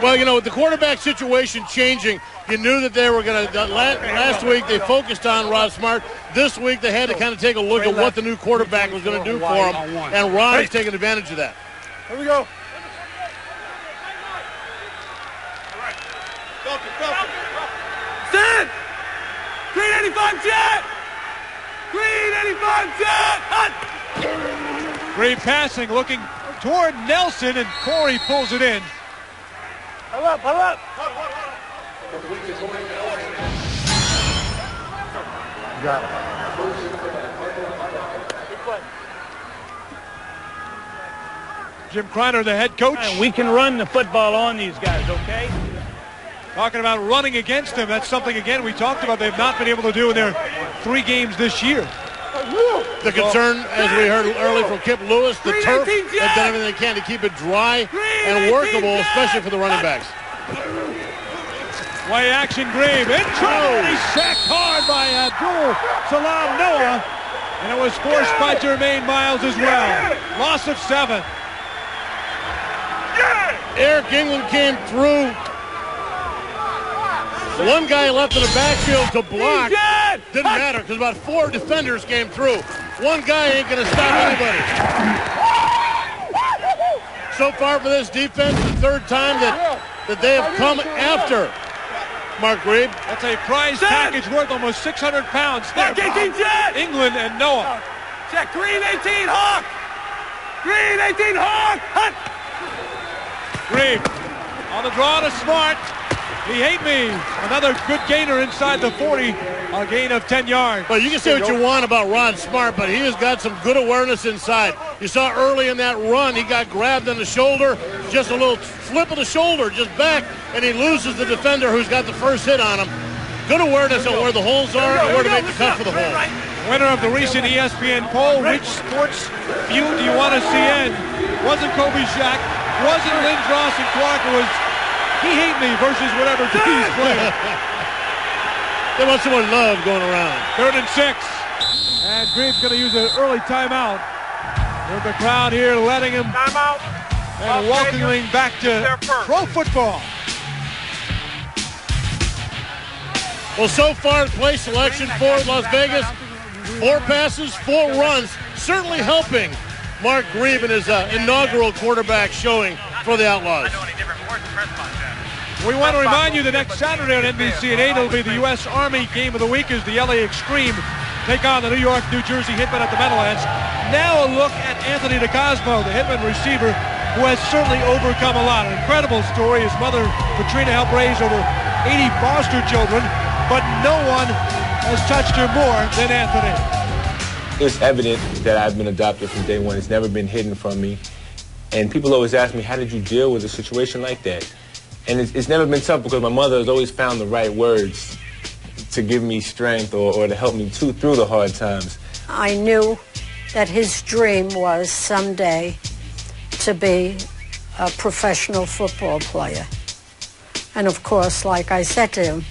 S17: Well, you know, with the quarterback situation changing, you knew that they were going to, last week they focused on Rod Smart. This week they had to kind of take a look at what the new quarterback was going to do for him, and Rod is taking advantage of that.
S1: Here we go. Stand! Green 85 jet! Green 85 jet! Hot!
S6: Green passing, looking toward Nelson, and Corey pulls it in.
S1: Huddle up, huddle up!
S17: Got it.
S6: Jim Kreiner, the head coach.
S1: We can run the football on these guys, okay?
S6: Talking about running against them, that's something, again, we talked about they've not been able to do in their 3 games this year.
S17: The concern, as we heard earlier from Kip Lewis, the turf has done everything they can to keep it dry and workable, especially for the running backs.
S6: Play action, Grieve in trouble. He's sacked hard by Abdul Salam Noah, and it was forced by Jermaine Miles as well. Loss of 7.
S17: Eric England came through. One guy left in the backfield to block. Didn't matter because about 4 defenders came through. One guy ain't going to stop anybody. So far for this defense, the 3rd time that they have come after Mark Grieve.
S6: That's a prize package worth almost 600 pounds. There, England and Noah.
S1: Check, Green 18, Hawk! Green 18, Hawk! Hut!
S6: Grieve on the draw to Smart. He Hate Me. Another good gainer inside the 40. A gain of 10 yards.
S17: Well, you can say what you want about Rod Smart, but he has got some good awareness inside. You saw early in that run, he got grabbed on the shoulder, just a little flip of the shoulder, just back, and he loses the defender who's got the first hit on him. Good awareness on where the holes are and where to make the cut for the hole.
S6: Winner of the recent ESPN poll, which sports feud do you want to see end? Wasn't Kobe Shaq, wasn't Lindros and Clark, it was He Hate Me versus whatever team's playing.
S17: They want someone love going around.
S6: 3rd and 6. And Grieve's going to use an early timeout. With the crowd here letting him timeout and welcoming back to pro football.
S17: Well, so far, play selection for Las Vegas. 4 passes, 4 runs. Certainly helping Mark Grieve in his inaugural quarterback showing for the Outlaws.
S6: We want to remind you that next Saturday on NBC at 8 it'll be the U.S. Army Game of the Week as the LA Extreme take on the New York, New Jersey Hitmen at the Meadowlands. Now a look at Anthony DeCosmo, the Hitman receiver, who has certainly overcome a lot. An incredible story. His mother, Katrina, helped raise over 80 foster children, but no one has touched her more than Anthony.
S8: It's evident that I've been adopted from day one. It's never been hidden from me. And people always ask me, how did you deal with a situation like that? And it's never been tough because my mother has always found the right words to give me strength or to help me through the hard times.
S13: I knew that his dream was someday to be a professional football player. And of course, like I said to him,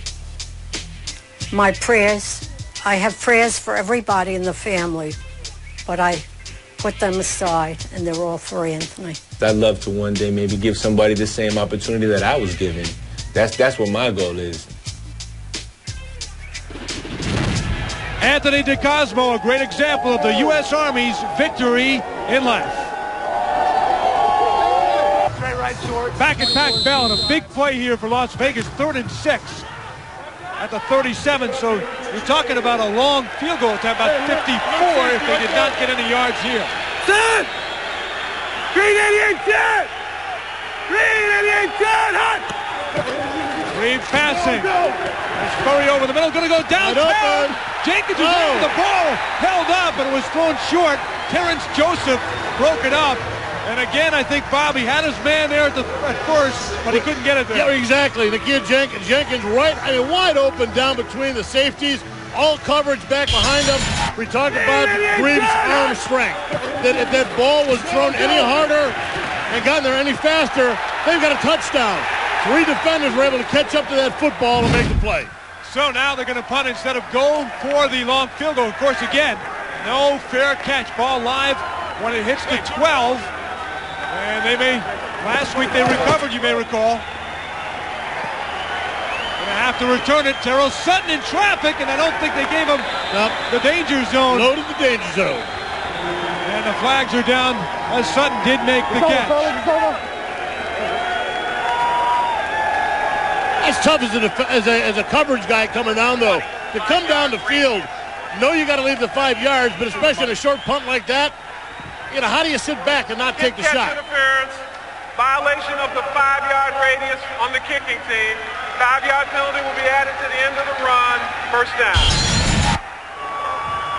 S13: my prayers, I have prayers for everybody in the family, but I put them aside, and they're all for Anthony.
S8: I'd love to one day maybe give somebody the same opportunity that I was given. That's what my goal is.
S6: Anthony DeCosmo, a great example of the U.S. Army's victory in life.
S1: Straight right short.
S6: Back at Pac Bell, and a big play here for Las Vegas, 3rd and 6. at the 37. So you're talking about a long field goal attempt, about 54 if they did not get any yards here.
S1: Set! Green 88 set! Green 88 set! Hot!
S6: Reed passing. It's Murray over the middle, going to go downtown. Jenkins was in the ball, held up, and it was thrown short. Terrence Joseph broke it up. And again, I think Bobby had his man there at first, but he couldn't get it there.
S17: Yeah, exactly. The kid Jenkins right, wide open down between the safeties. All coverage back behind him. We talked about Reeves' arm strength. That if that ball was thrown any harder and gotten there any faster, they've got a touchdown. 3 defenders were able to catch up to that football and make the play.
S6: So now they're going to punt instead of go for the long field goal. Of course, again, no fair catch. Ball live when it hits the 12. And last week they recovered, you may recall. Gonna have to return it. Terrell Sutton in traffic, and I don't think they gave him the danger zone.
S17: Loaded the danger zone.
S6: And the flags are down as Sutton did make the catch.
S17: That's tough as a coverage guy coming down, though. To come down the field, know you got to leave the 5 yards, but especially in a short punt like that, how do you sit back and not take the shot?
S16: Interference, violation of the 5-yard radius on the kicking team. 5-yard penalty will be added to the end of the run. First down.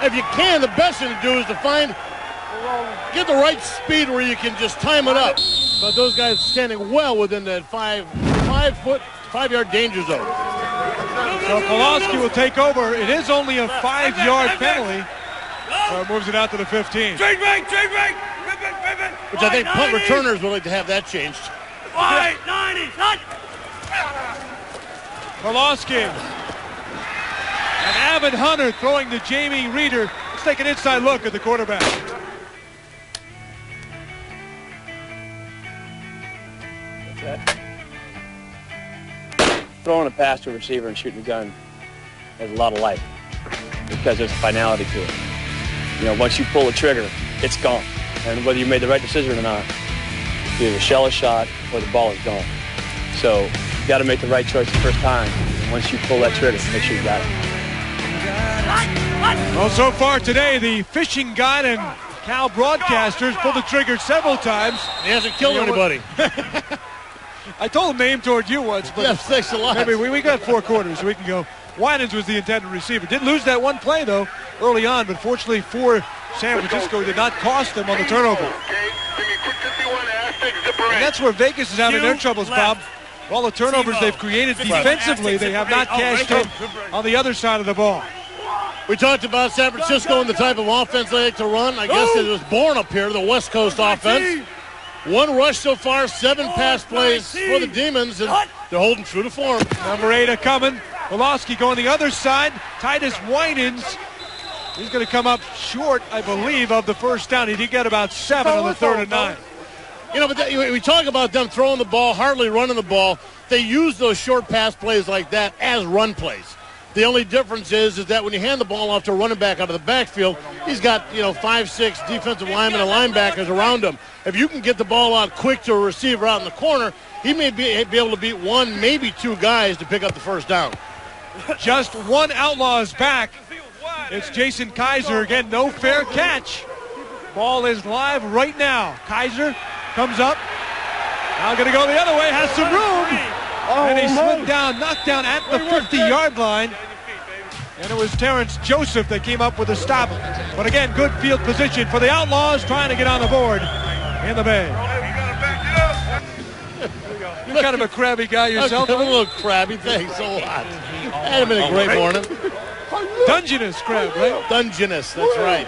S17: If you can, the best thing to do is to get the right speed where you can just time it up. But those guys standing well within that 5-yard danger zone.
S6: So Clawsky will take over. It is only a 5-yard penalty. So it moves it out to the 15.
S1: Trade break!
S17: Which I think punt returners would like to have that changed.
S1: 590, hot!
S6: Clawsky. An avid hunter throwing to Jamie Reeder. Let's take an inside look at the quarterback.
S11: That's that. Throwing a pass to a receiver and shooting a gun has a lot of life because there's a finality to it. Once you pull the trigger, it's gone. And whether you made the right decision or not, either the shell is shot or the ball is gone. So you got to make the right choice the first time. And once you pull that trigger, make sure you got it.
S6: Well, so far today, the fishing guide and Cal broadcasters pulled the trigger several times.
S17: He hasn't killed anybody.
S6: I told him to aim toward you once, but
S17: yes, thanks a lot.
S6: Maybe we got 4 quarters, so we can go. Winans was the intended receiver. Did lose that one play, though, early on, but fortunately for San Francisco, it did not cost them on the turnover. And that's where Vegas is having their troubles, Bob. All the turnovers they've created defensively, they have not cashed in on the other side of the ball.
S17: We talked about San Francisco and the type of offense they like to run. I guess it was born up here, the West Coast offense. 1 rush so far, 7 pass plays for the Demons, and they're holding true to form.
S6: Number 8 coming. Pulaski going the other side. Titus Winans. He's going to come up short, I believe, of the first down. He did get about 7 on the 3rd and 9.
S17: But we talk about them throwing the ball, hardly running the ball. They use those short pass plays like that as run plays. The only difference is that when you hand the ball off to a running back out of the backfield, he's got 5, 6 defensive linemen and linebackers around him. If you can get the ball out quick to a receiver out in the corner, he may be able to beat 1, maybe 2 guys to pick up the first down.
S6: Just 1 outlaw is back. It's Jason Kaiser again. No fair catch. Ball is live right now. Kaiser comes up. Now going to go the other way. Has some room. And he slid down, knocked down at the 50-yard line. And it was Terrence Joseph that came up with a stop. But again, good field position for the Outlaws trying to get on the board in the Bay. You're kind of a crabby guy yourself.
S17: I'm a little crabby. Thanks a lot. Had been a great morning.
S6: Dungeness crab, right?
S17: Dungeness, that's right.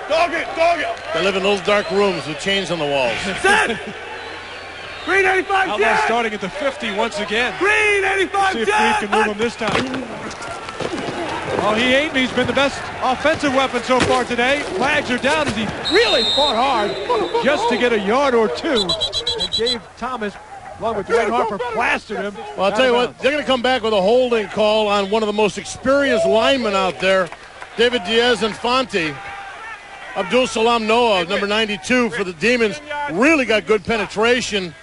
S1: Dog it!
S17: They live in those dark rooms with chains on the walls.
S1: Set! Green 85
S6: Outlaws starting at the 50 once again.
S1: Green 85
S6: See if Reed can move him this time. Well, he ain't. He's been the best offensive weapon so far today. Flags are down as he really fought hard just to get a yard or 2. And Dave Thomas, along with Dwayne Harper, plastered him.
S17: Well, I'll tell you what, they're going to come back with a holding call on one of the most experienced linemen out there, David Diaz-Infante. Abdul Salam Noah, number 92 for the Demons, really got good penetration.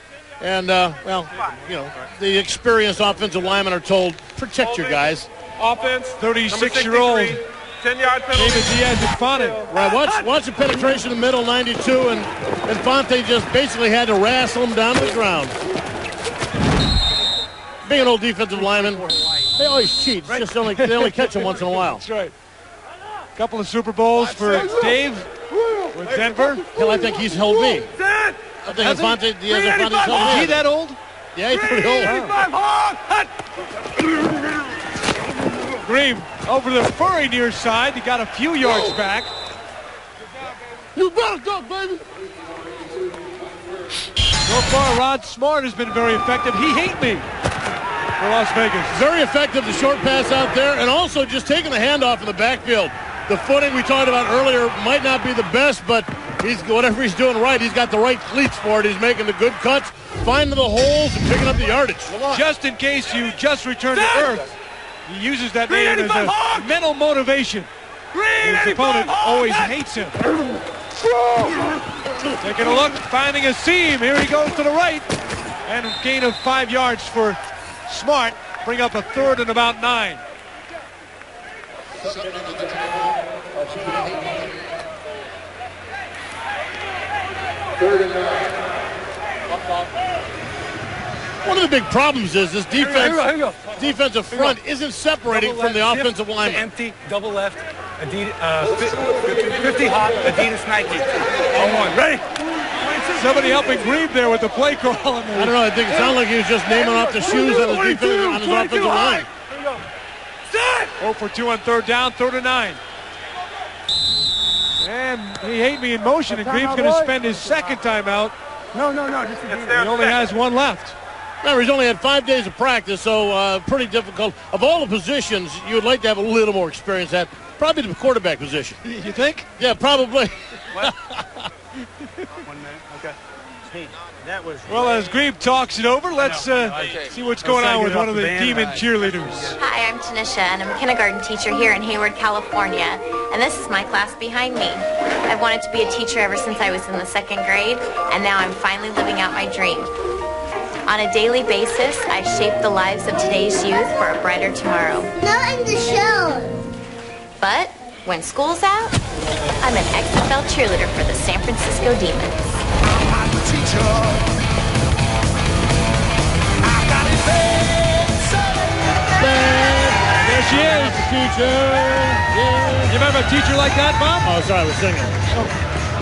S17: And, the experienced offensive linemen are told protect your guys.
S16: Offense,
S6: 36-year-old
S16: 10-yard penalty.
S6: David Diaz-Infante.
S17: Right, watch the penetration in the middle, 92, and Infante just basically had to wrestle him down to the ground. Being an old defensive lineman, they always cheat. It's just they only catch him once in a while.
S6: That's right. A couple of Super Bowls for Dave with Denver.
S17: Hell, I think he's held me. I think Infante Diaz-Infante's held me.
S6: Is he that old?
S17: Yeah, he's pretty old.
S6: Green over the furry near side. He got a few yards back.
S17: You better go, baby.
S6: So far, Rod Smart has been very effective. He hate me for Las Vegas.
S17: Very effective, the short pass out there, and also just taking the handoff in the backfield. The footing we talked about earlier might not be the best, but whatever he's doing right, he's got the right cleats for it. He's making the good cuts, finding the holes, and picking up the yardage.
S6: Just in case you just returned to earth, he uses that name as a mental motivation. His opponent always hates him. Taking a look, finding a seam. Here he goes to the right. And a gain of 5 yards for Smart. Bring up a third and about 9.
S17: One of the big problems is this defensive front isn't separating from the offensive line.
S1: Empty, double left, Adidas, 50 hop, Adidas Nike. On one, ready?
S6: Somebody helping Green there with the play call.
S17: I don't know, I think it sounded like he was just naming off the shoes on his offensive line.
S6: 0 for 2 on third down, 3rd and 9. And he hate me in motion, and Green's going to spend his second timeout.
S1: No.
S6: He only has one left.
S17: Remember, he's only had 5 days of practice, so pretty difficult. Of all the positions, you would like to have a little more experience at. Probably the quarterback position.
S6: You think?
S17: Yeah, probably.
S1: 1 minute, okay.
S6: Well, as Grebe talks it over, let's see what's going on with one of the Demon cheerleaders.
S12: Hi, I'm Tanisha, and I'm a kindergarten teacher here in Hayward, California. And this is my class behind me. I've wanted to be a teacher ever since I was in the 2nd grade, and now I'm finally living out my dream. On a daily basis, I shape the lives of today's youth for a brighter tomorrow.
S19: Not in the show.
S12: But when school's out, I'm an XFL cheerleader for the San Francisco Demons.
S6: There she is, teacher. Yeah. You remember a teacher like that, Bob?
S17: Oh, sorry, I was singing.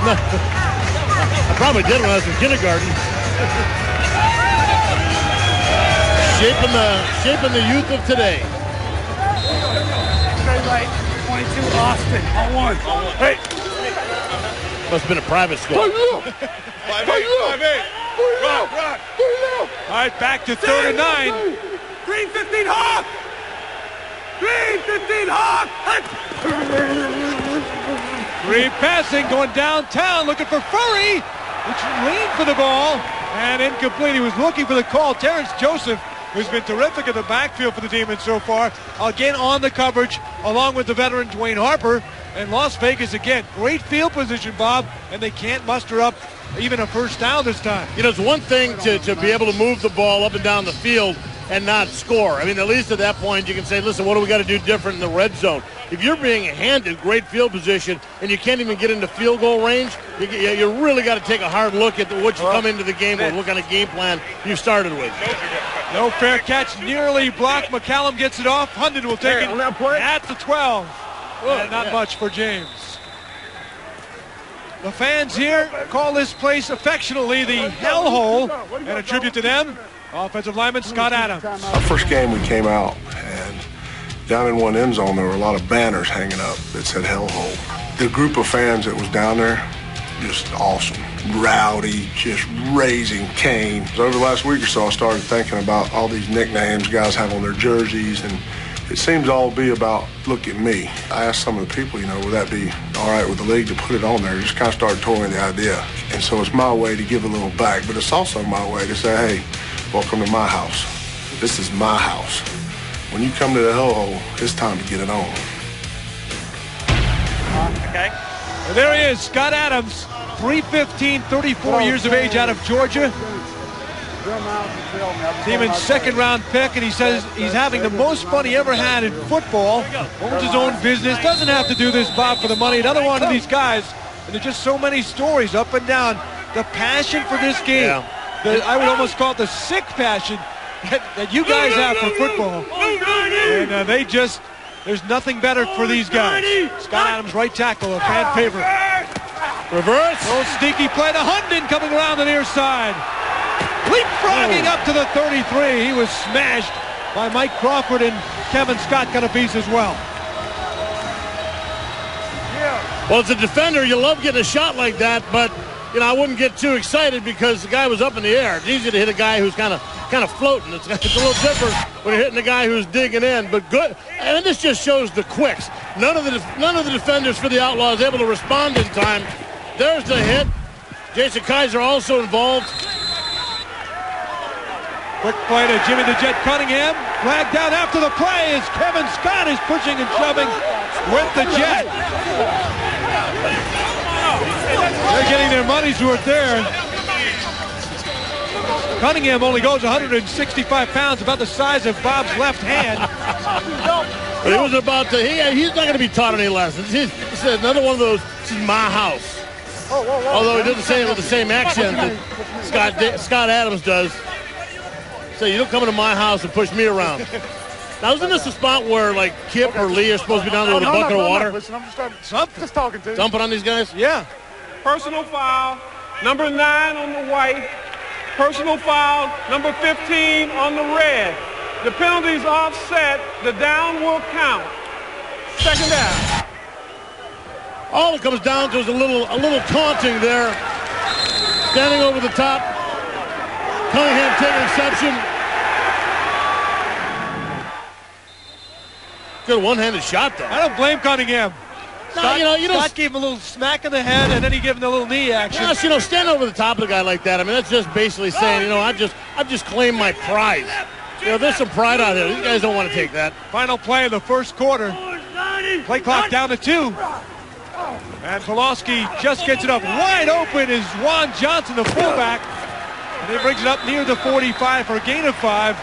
S17: No. I probably did when I was in kindergarten. Shaping the youth of today.
S1: Straight right, 22 Austin, on one. Hey.
S17: Must have been a private school.
S1: 5-8. Rock.
S6: All right, back to 3rd and 9.
S1: Green 15 Hawk. Green 15 Hawk.
S6: Green passing, going downtown, looking for Furry, which leaned for the ball, and incomplete. He was looking for the call. Terrence Joseph, who's been terrific in the backfield for the Demons so far, again on the coverage, along with the veteran Dwayne Harper. And Las Vegas, again, great field position, Bob, and they can't muster up even a first down this time.
S17: You know, it's one thing to be able to move the ball up and down the field and not score. I mean, at least at that point, you can say, listen, what do we got to do different in the red zone? If you're being handed great field position and you can't even get into field goal range, you really got to take a hard look at what you come into the game with, what kind of game plan you started with.
S6: No fair catch, nearly blocked. McCallum gets it off. Hunden will take it at the 12. Not much for James. The fans here call this place affectionately the hellhole, and a tribute to them, offensive lineman Scott Adams.
S20: Our first game we came out, and down in one end zone there were a lot of banners hanging up that said hellhole. The group of fans that was down there, just awesome. Rowdy, just raising Cain. So over the last week or so I started thinking about all these nicknames guys have on their jerseys, and it seems all be about, look at me. I asked some of the people, would that be all right with the league to put it on there? Just kind of started toying the idea. And so it's my way to give a little back, but it's also my way to say, hey, welcome to my house. This is my house. When you come to the hellhole, it's time to get it on.
S6: Okay. And there he is, Scott Adams, 3'15", 34 years of age, out of Georgia. Demon's second-round pick, and he says he's having the most fun he ever had in football. Owns his own business. Doesn't have to do this, Bob, for the money. Another one of these guys, and there's just so many stories up and down. The passion for this game. I would almost call it the sick passion that you guys have for football. And there's nothing better for these guys. Scott Adams, right tackle, a fan favorite.
S17: Reverse.
S6: Little sneaky play to Hundon coming around the near side. Leapfrogging up to the 33. He was smashed by Mike Crawford, and Kevin Scott got a piece as well.
S17: Well, as a defender, you love getting a shot like that, but I wouldn't get too excited because the guy was up in the air. It's easy to hit a guy who's kind of floating. It's a little different when you're hitting a guy who's digging in, but good. And this just shows the quicks. None of the defenders for the Outlaws able to respond in time. There's the hit. Jason Kaiser also involved.
S6: Quick play to Jimmy the Jet Cunningham. Flagged down after the play as Kevin Scott is pushing and shoving with the Jet. They're getting their money's worth there. Cunningham only goes 165 pounds, about the size of Bob's left hand.
S17: But he was about to, he's not going to be taught any lessons. He said another one of those, this is my house. Although he doesn't say it with the same accent that Scott Adams does. So you don't come into my house and push me around. Now, isn't this a spot where, like, Kip or Lee are supposed to be down there with a bucket of water?
S16: Listen, I'm just talking to you.
S17: Dumping on these guys?
S6: Yeah.
S16: Personal foul, number 9 on the white. Personal foul, number 15 on the red. The penalty's offset. The down will count. Second down.
S17: All it comes down to is a little taunting there. Standing over the top. Cunningham taking exception. Good one-handed shot, though.
S6: I don't blame Cunningham. Scott gave him a little smack in the head, and then he gave him a little knee action.
S17: Yes, standing over the top of the guy like that, I mean, that's just basically saying, I've just claimed my prize. There's some pride out there. These guys don't want to take that.
S6: Final play of the first quarter. Play clock down to 2. And Pulaski just gets it up. Wide open is Juan Johnson, the fullback. And he brings it up near the 45 for a gain of 5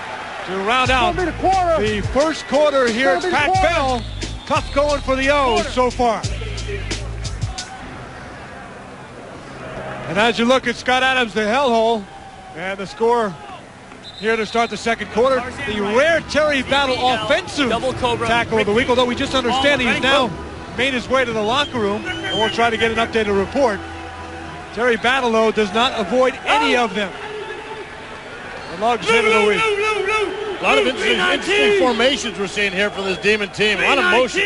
S6: to round out the first quarter here at Pac Bell. Tough going for the O's so far. And as you look at Scott Adams, the hellhole, and the score here to start the second quarter, the rare Terry Battle offensive tackle of the week, although we just understand he's now made his way to the locker room, and we'll try to get an updated report. Terry Battle, though, does not avoid any of them. The Lugs hit of the week.
S17: A lot of interesting formations we're seeing here for this Demon team. A lot of motion.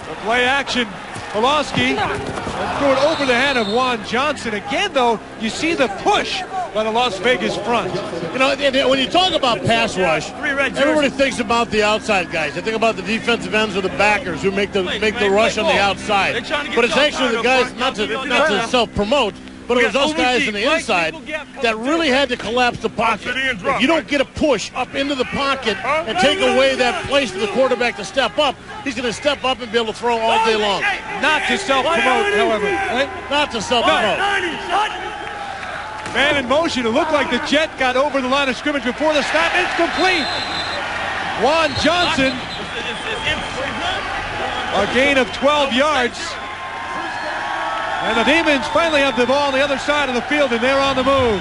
S6: The play action. Pulaski threw it over the head of Juan Johnson. Again, though, you see the push by the Las Vegas front.
S17: When you talk about pass rush, everybody thinks about the outside guys. They think about the defensive ends or the backers who make the rush on the outside. But it's actually the guys, not to self-promote, but it was those guys on the inside that really had to collapse the pocket. If you don't get a push up into the pocket and take away that place for the quarterback to step up, he's going to step up and be able to throw all day long.
S6: Not to self-promote, however. Right?
S17: Not to self-promote.
S6: Man in motion. It looked like the Jet got over the line of scrimmage before the snap. It's complete. Juan Johnson, a gain of 12 yards. And the Demons finally have the ball on the other side of the field, and they're on the move.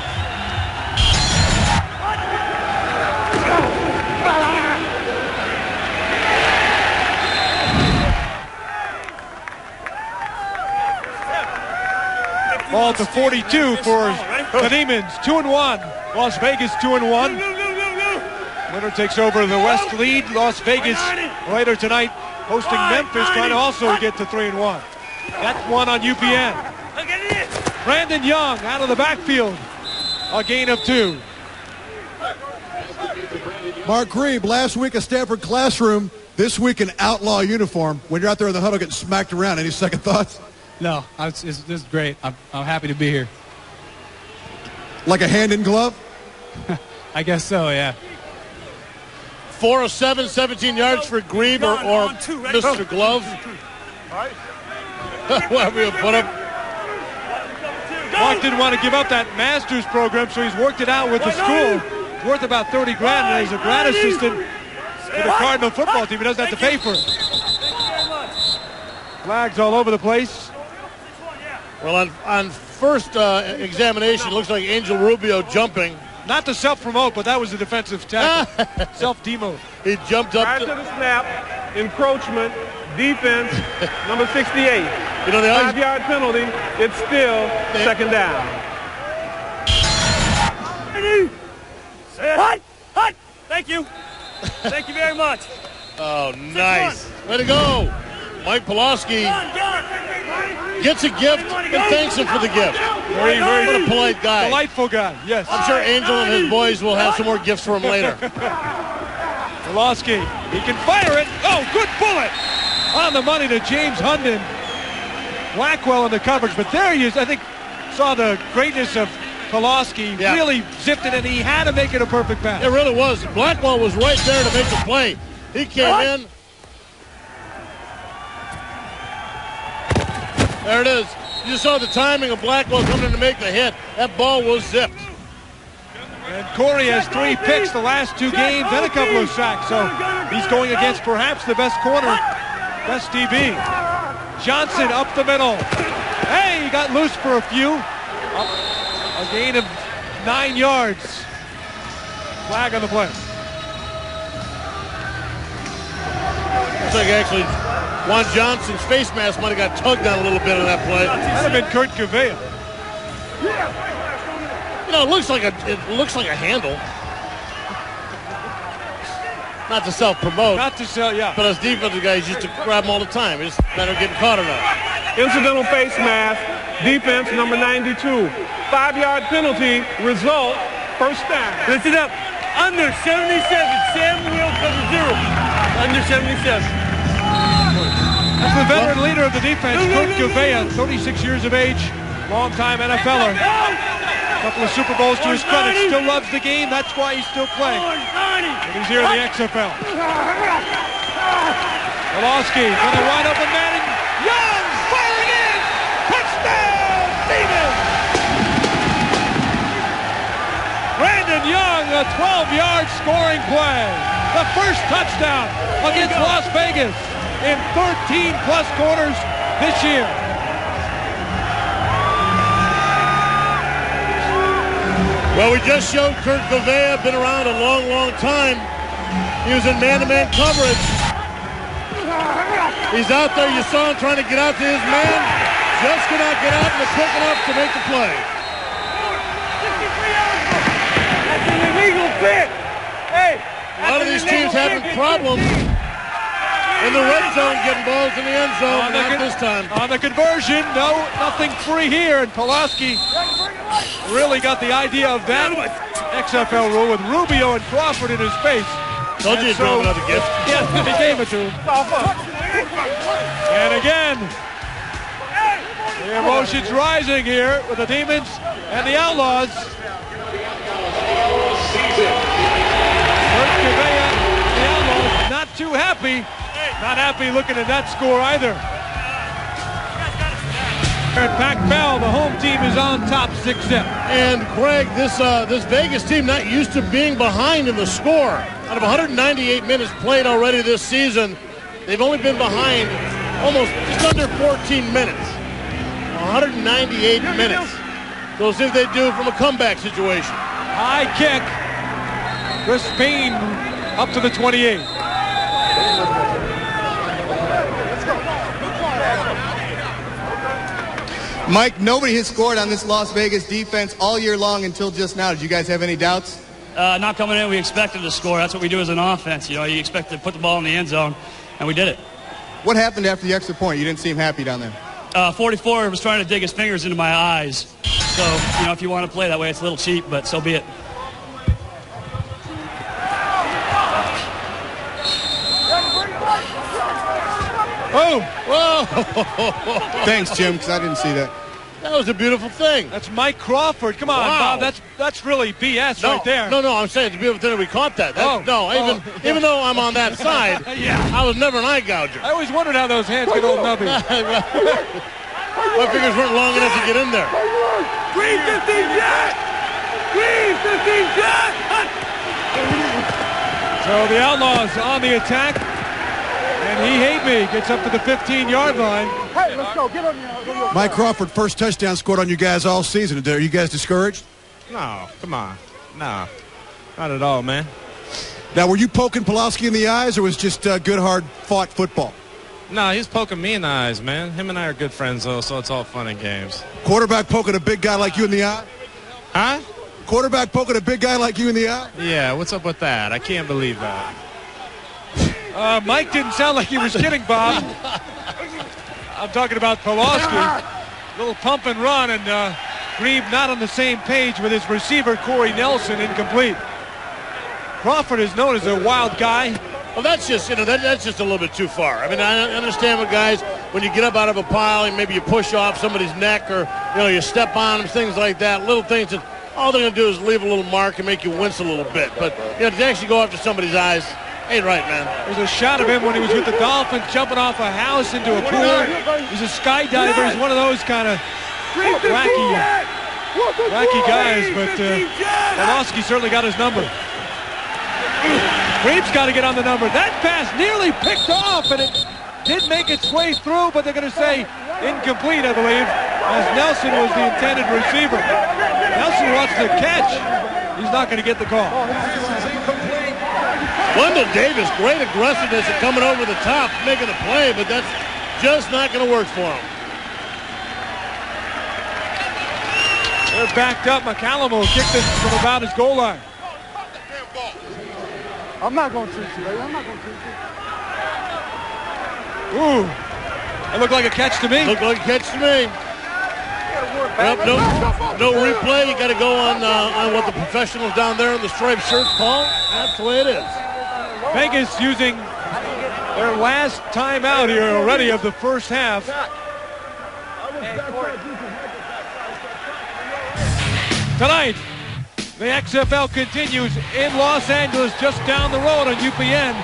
S6: Ball to 42 for the Demons. 2-1. Las Vegas 2-1. Winner takes over the West lead. Las Vegas later tonight hosting Memphis, trying to also get to 3-1. That's one on UPN. Brandon Young out of the backfield. A gain of 2.
S4: Mark Grebe, last week a Stanford classroom, this week an Outlaw uniform. When you're out there in the huddle getting smacked around, any second thoughts?
S5: No, this is great. I'm happy to be here.
S4: Like a hand in glove?
S5: I guess so, yeah.
S17: 4 of 7, 17 yards for Grebe or Mr. Glove. Whatever you put him.
S6: Mark didn't want to give up that master's program, so he's worked it out with the school. It's worth about 30 grand, and he's a grad assistant for the Cardinal football team. He doesn't have to pay for it. Flags all over the place.
S17: Well, on first examination, it looks like Angel Rubio jumping.
S6: Not to self-promote, but that was a defensive tackle. Self-demote.
S17: He jumped up
S16: Prior to the snap, encroachment, defense, number 68.
S17: You know,
S16: 5-yard penalty. It's still second down.
S10: Hut! Thank you. Thank you very much.
S17: Oh, nice. Way to go. Mike Pulaski gets a gift and thanks him for the gift.
S6: Very, very
S17: what a polite guy.
S6: Delightful guy, yes.
S17: I'm sure Angel and his boys will have some more gifts for him later.
S6: Pulaski, he can fire it. Oh, good bullet. On the money to James Hunden. Blackwell in the coverage, but there he is. I think saw the greatness of Pulaski.
S17: Yeah.
S6: Really zipped it, and he had to make it a perfect pass.
S17: It really was. Blackwell was right there to make the play. He came in. There it is. You saw the timing of Blackwell coming in to make the hit. That ball was zipped.
S6: And Corey has 3 picks the last 2 games and a couple of sacks, so he's going against perhaps the best corner, best DB. Johnson up the middle. Hey, he got loose for a few. A gain of 9 yards. Flag on the play.
S17: Looks like actually Juan Johnson's face mask might have got tugged on a little bit on that play.
S6: That have been Kurt Gavea.
S17: You know, it looks like a handle. Not to self-promote.
S6: Not to sell, yeah.
S17: But as defensive guys used to grab them all the time. It's just a matter of getting caught or not.
S16: Incidental face mask, defense number 92. 5-yard penalty, result, first down.
S10: Listen up. Under 77. Sam will cover 0. Under 77.
S6: That's the veteran leader of the defense, Kurt Gavea, 36 years of age, long-time NFLer. A couple of Super Bowls to his credit. Still loves the game. That's why he's still playing. And he's here in the XFL. Pulaski going to wind up with Manning. Young firing in. Touchdown, Stevens. Brandon Young, a 12-yard scoring play. The first touchdown against Las Vegas in 13-plus quarters this year.
S17: Well, we just showed Kurt Gavea, been around a long, long time. He was in man-to-man coverage. He's out there. You saw him trying to get out to his man. Just could not get out and was quick enough to make the play.
S10: That's an illegal pick. Hey.
S17: A lot of these teams having problems in the red zone, getting balls in the end zone. Not this time.
S6: On the conversion, nothing free here. And Pulaski really got the idea of that XFL rule with Rubio and Crawford in his face.
S17: Told you he'd throw another gift.
S6: Yeah, he gave it to him. And again, the emotions rising here with the Demons and the Outlaws. Kurt Gavea, the Outlaws, not too happy. Not happy looking at that score either. At Pac-Bell, the home team is on top 6-0.
S17: And Greg, this Vegas team not used to being behind in the score. Out of 198 minutes played already this season, they've only been behind almost just under 14 minutes. 198 minutes. So we'll see if they do from a comeback situation.
S6: High kick. Chris Payne up to the 28.
S18: Mike, nobody has scored on this Las Vegas defense all year long until just now. Did you guys have any doubts?
S10: Not coming in, we expected to score. That's what we do as an offense. You know, you expect to put the ball in the end zone, and we did it.
S18: What happened after the extra point? You didn't seem happy down there.
S10: 44 was trying to dig his fingers into my eyes. So, you know, if you want to play that way, it's a little cheap, but so be it.
S6: Oh!
S17: Whoa!
S18: Thanks, Jim, because I didn't see that.
S17: That was a beautiful thing.
S6: That's Mike Crawford. Come on,
S17: wow.
S6: Bob. That's really BS right there.
S17: No, I'm saying it's a beautiful thing that we caught that. Even though I'm on that side, I was never an eye gouger.
S6: I always wondered how those hands get all nubby.
S17: My fingers weren't long enough to get in there.
S1: Green 15 jet! Green 15 jet!
S6: So the Outlaws on the attack. And he hate me. Gets up to the 15-yard line.
S1: Hey, let's go. Get on your...
S4: Mike Crawford, first touchdown scored on you guys all season. Are you guys discouraged?
S21: No, come on. No, not at all, man.
S4: Now, were you poking Pulaski in the eyes, or was it just good, hard-fought football?
S21: No, he's poking me in the eyes, man. Him and I are good friends, though, so it's all fun and games.
S4: Quarterback poking a big guy like you in the eye?
S21: Huh?
S4: Quarterback poking a big guy like you in the eye?
S21: Yeah, what's up with that? I can't believe that.
S6: Mike didn't sound like he was kidding, Bob. I'm talking about Pulaski. Little pump and run, and Grebe not on the same page with his receiver, Corey Nelson, incomplete. Crawford is known as a wild guy.
S17: Well, that's just, that's just a little bit too far. I mean, I understand what guys, when you get up out of a pile and maybe you push off somebody's neck or, you step on them, things like that, little things that all they're going to do is leave a little mark and make you wince a little bit. But, to actually go after somebody's eyes, ain't right, man.
S6: There's a shot of him when he was with the Dolphins jumping off a house into a pool. He's a skydiver. He's one of those kind of wacky guys, but Pulaski certainly got his number. Grebe's got to get on the number. That pass nearly picked off, and it did make its way through, but they're going to say incomplete, I believe, as Nelson was the intended receiver. Nelson wants to catch. He's not going to get the call.
S17: Wendell Davis, great aggressiveness and coming over the top, making the play, but that's just not going to work for him.
S6: They're backed up. McCallum will kick this from about his goal line.
S1: I'm not going to treat you, baby. I'm not going to treat you.
S6: Ooh. That looked like a catch to me.
S17: Looked like a catch to me. Well, no replay. You got to go on what the professionals down there in the striped shirts call. That's the way it is.
S6: Vegas using their last timeout here already of the first half. Tonight, the XFL continues in Los Angeles, just down the road on UPN.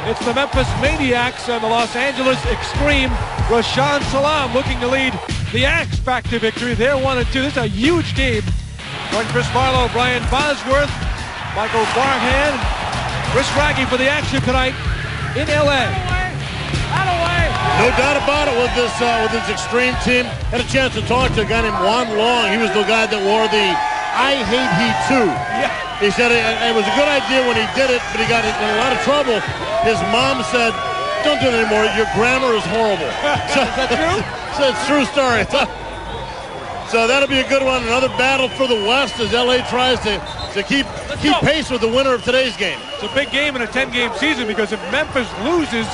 S6: It's the Memphis Maniacs and the Los Angeles Extreme. Rashaan Salam looking to lead the Axe back to victory. They're 1-2. This is a huge game. Join Chris Marlowe, Brian Bosworth, Michael Barhan, Chris Raggy for the action tonight in LA.
S17: No doubt about it with this Extreme team. Had a chance to talk to a guy named Juan Long. He was the guy that wore the I hate Heat too.
S6: Yeah.
S17: He said it was a good idea when he did it, but he got in a lot of trouble. His mom said, "Don't do it anymore. Your grammar is horrible."
S6: Is that true?
S17: So it's a true story. So that'll be a good one. Another battle for the West as LA tries to keep pace with the winner of today's game.
S6: It's a big game in a 10-game season because if Memphis loses,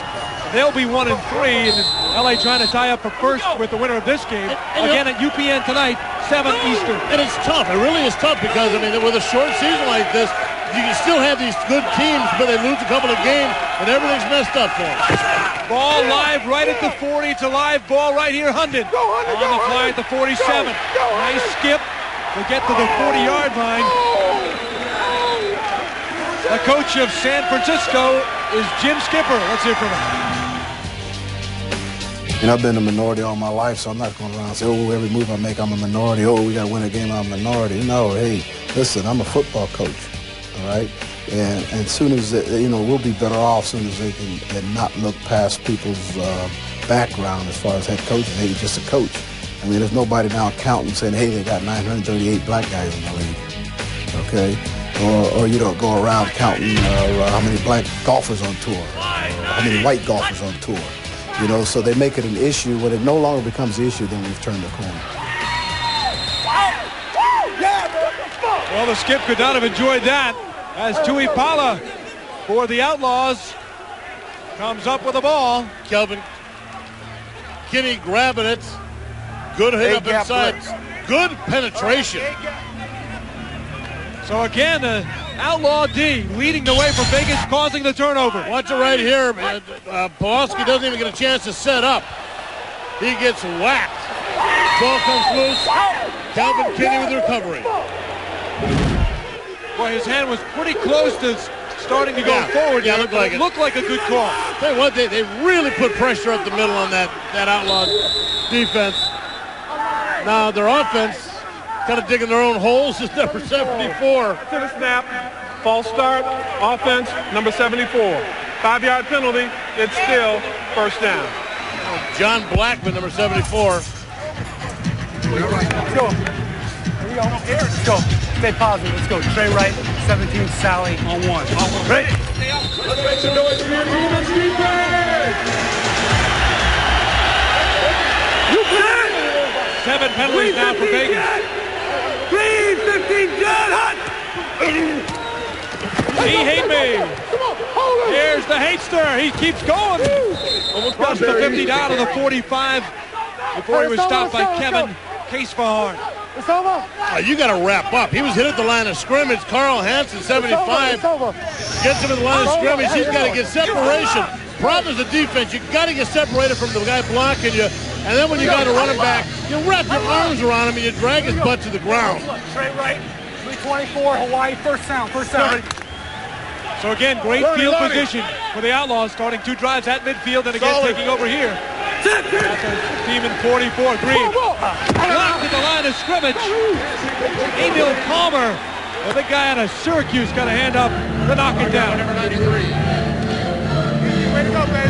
S6: they'll be 1-3, and LA trying to tie up for first with the winner of this game. Again at UPN tonight, 7 Eastern.
S17: And it's tough. It really is tough because, with a short season like this, you can still have these good teams, but they lose a couple of games, and everything's messed up for them.
S6: Ball live right at the 40 to live ball right here. Hundon on the fly at the 47. Nice skip to get to the 40-yard line. The coach of San Francisco is Jim Skipper. Let's hear from him.
S22: I've been a minority all my life, so I'm not going around and say, oh, every move I make, I'm a minority. Oh, we got to win a game, I'm a minority. No, hey, listen, I'm a football coach, all right? And soon as, we'll be better off soon as they can not look past people's background as far as head coaches. Hey, just a coach. There's nobody now counting saying, hey, they got 938 black guys in the league, okay? Or you don't go around counting how many black golfers on tour, or how many white golfers on tour. So they make it an issue. When it no longer becomes an issue, then we've turned the corner.
S6: Well, the skip could not have enjoyed that as Tuipala for the Outlaws comes up with the ball.
S17: Kelvin Kinney grabbing it. Good hit up inside. Good penetration.
S6: So again, Outlaw D leading the way for Vegas, causing the turnover.
S17: Watch it right here. Pulaski doesn't even get a chance to set up. He gets whacked. Ball comes loose. Calvin Kinney with the recovery.
S6: Boy, his hand was pretty close to starting to go forward.
S17: Yeah, looked like
S6: it looked like a good call.
S17: Tell you what, they really put pressure up the middle on that Outlaw defense. Now their offense kind of digging their own holes is number 74.
S16: To the snap, false start, offense, number 74. 5-yard penalty, it's still first down.
S17: John Blackman, number 74.
S1: Let's go. Here we go. Let's go. Stay positive. Let's go. Trey Wright, 17, Sally on 1. Right.
S2: Let's make some noise for your defense.
S1: You can.
S6: 7 penalties now for Vegas.
S1: Green, 15, Judd, hot.
S6: He hate me. Here's the hatester. He keeps going. Almost got the 50 down to the 45 before he was stopped by Kevin Casefahorn.
S1: It's over.
S17: You got to wrap up. He was hit at the line of scrimmage. Carl Hansen, 75, gets him at the line of scrimmage. He's got to get separation. Problem is the defense. You got to get separated from the guy blocking you. And then when you got to run him back, you wrap your arms around him and you drag his butt to the ground.
S1: Straight right. 324, Hawaii, first down.
S6: So again, great field position for the Outlaws, starting 2 drives at midfield and again taking over here. That's a team in 44. Green blocked at the line of scrimmage. Emil Palmer, the big guy out of Syracuse, got a hand up to knock it down.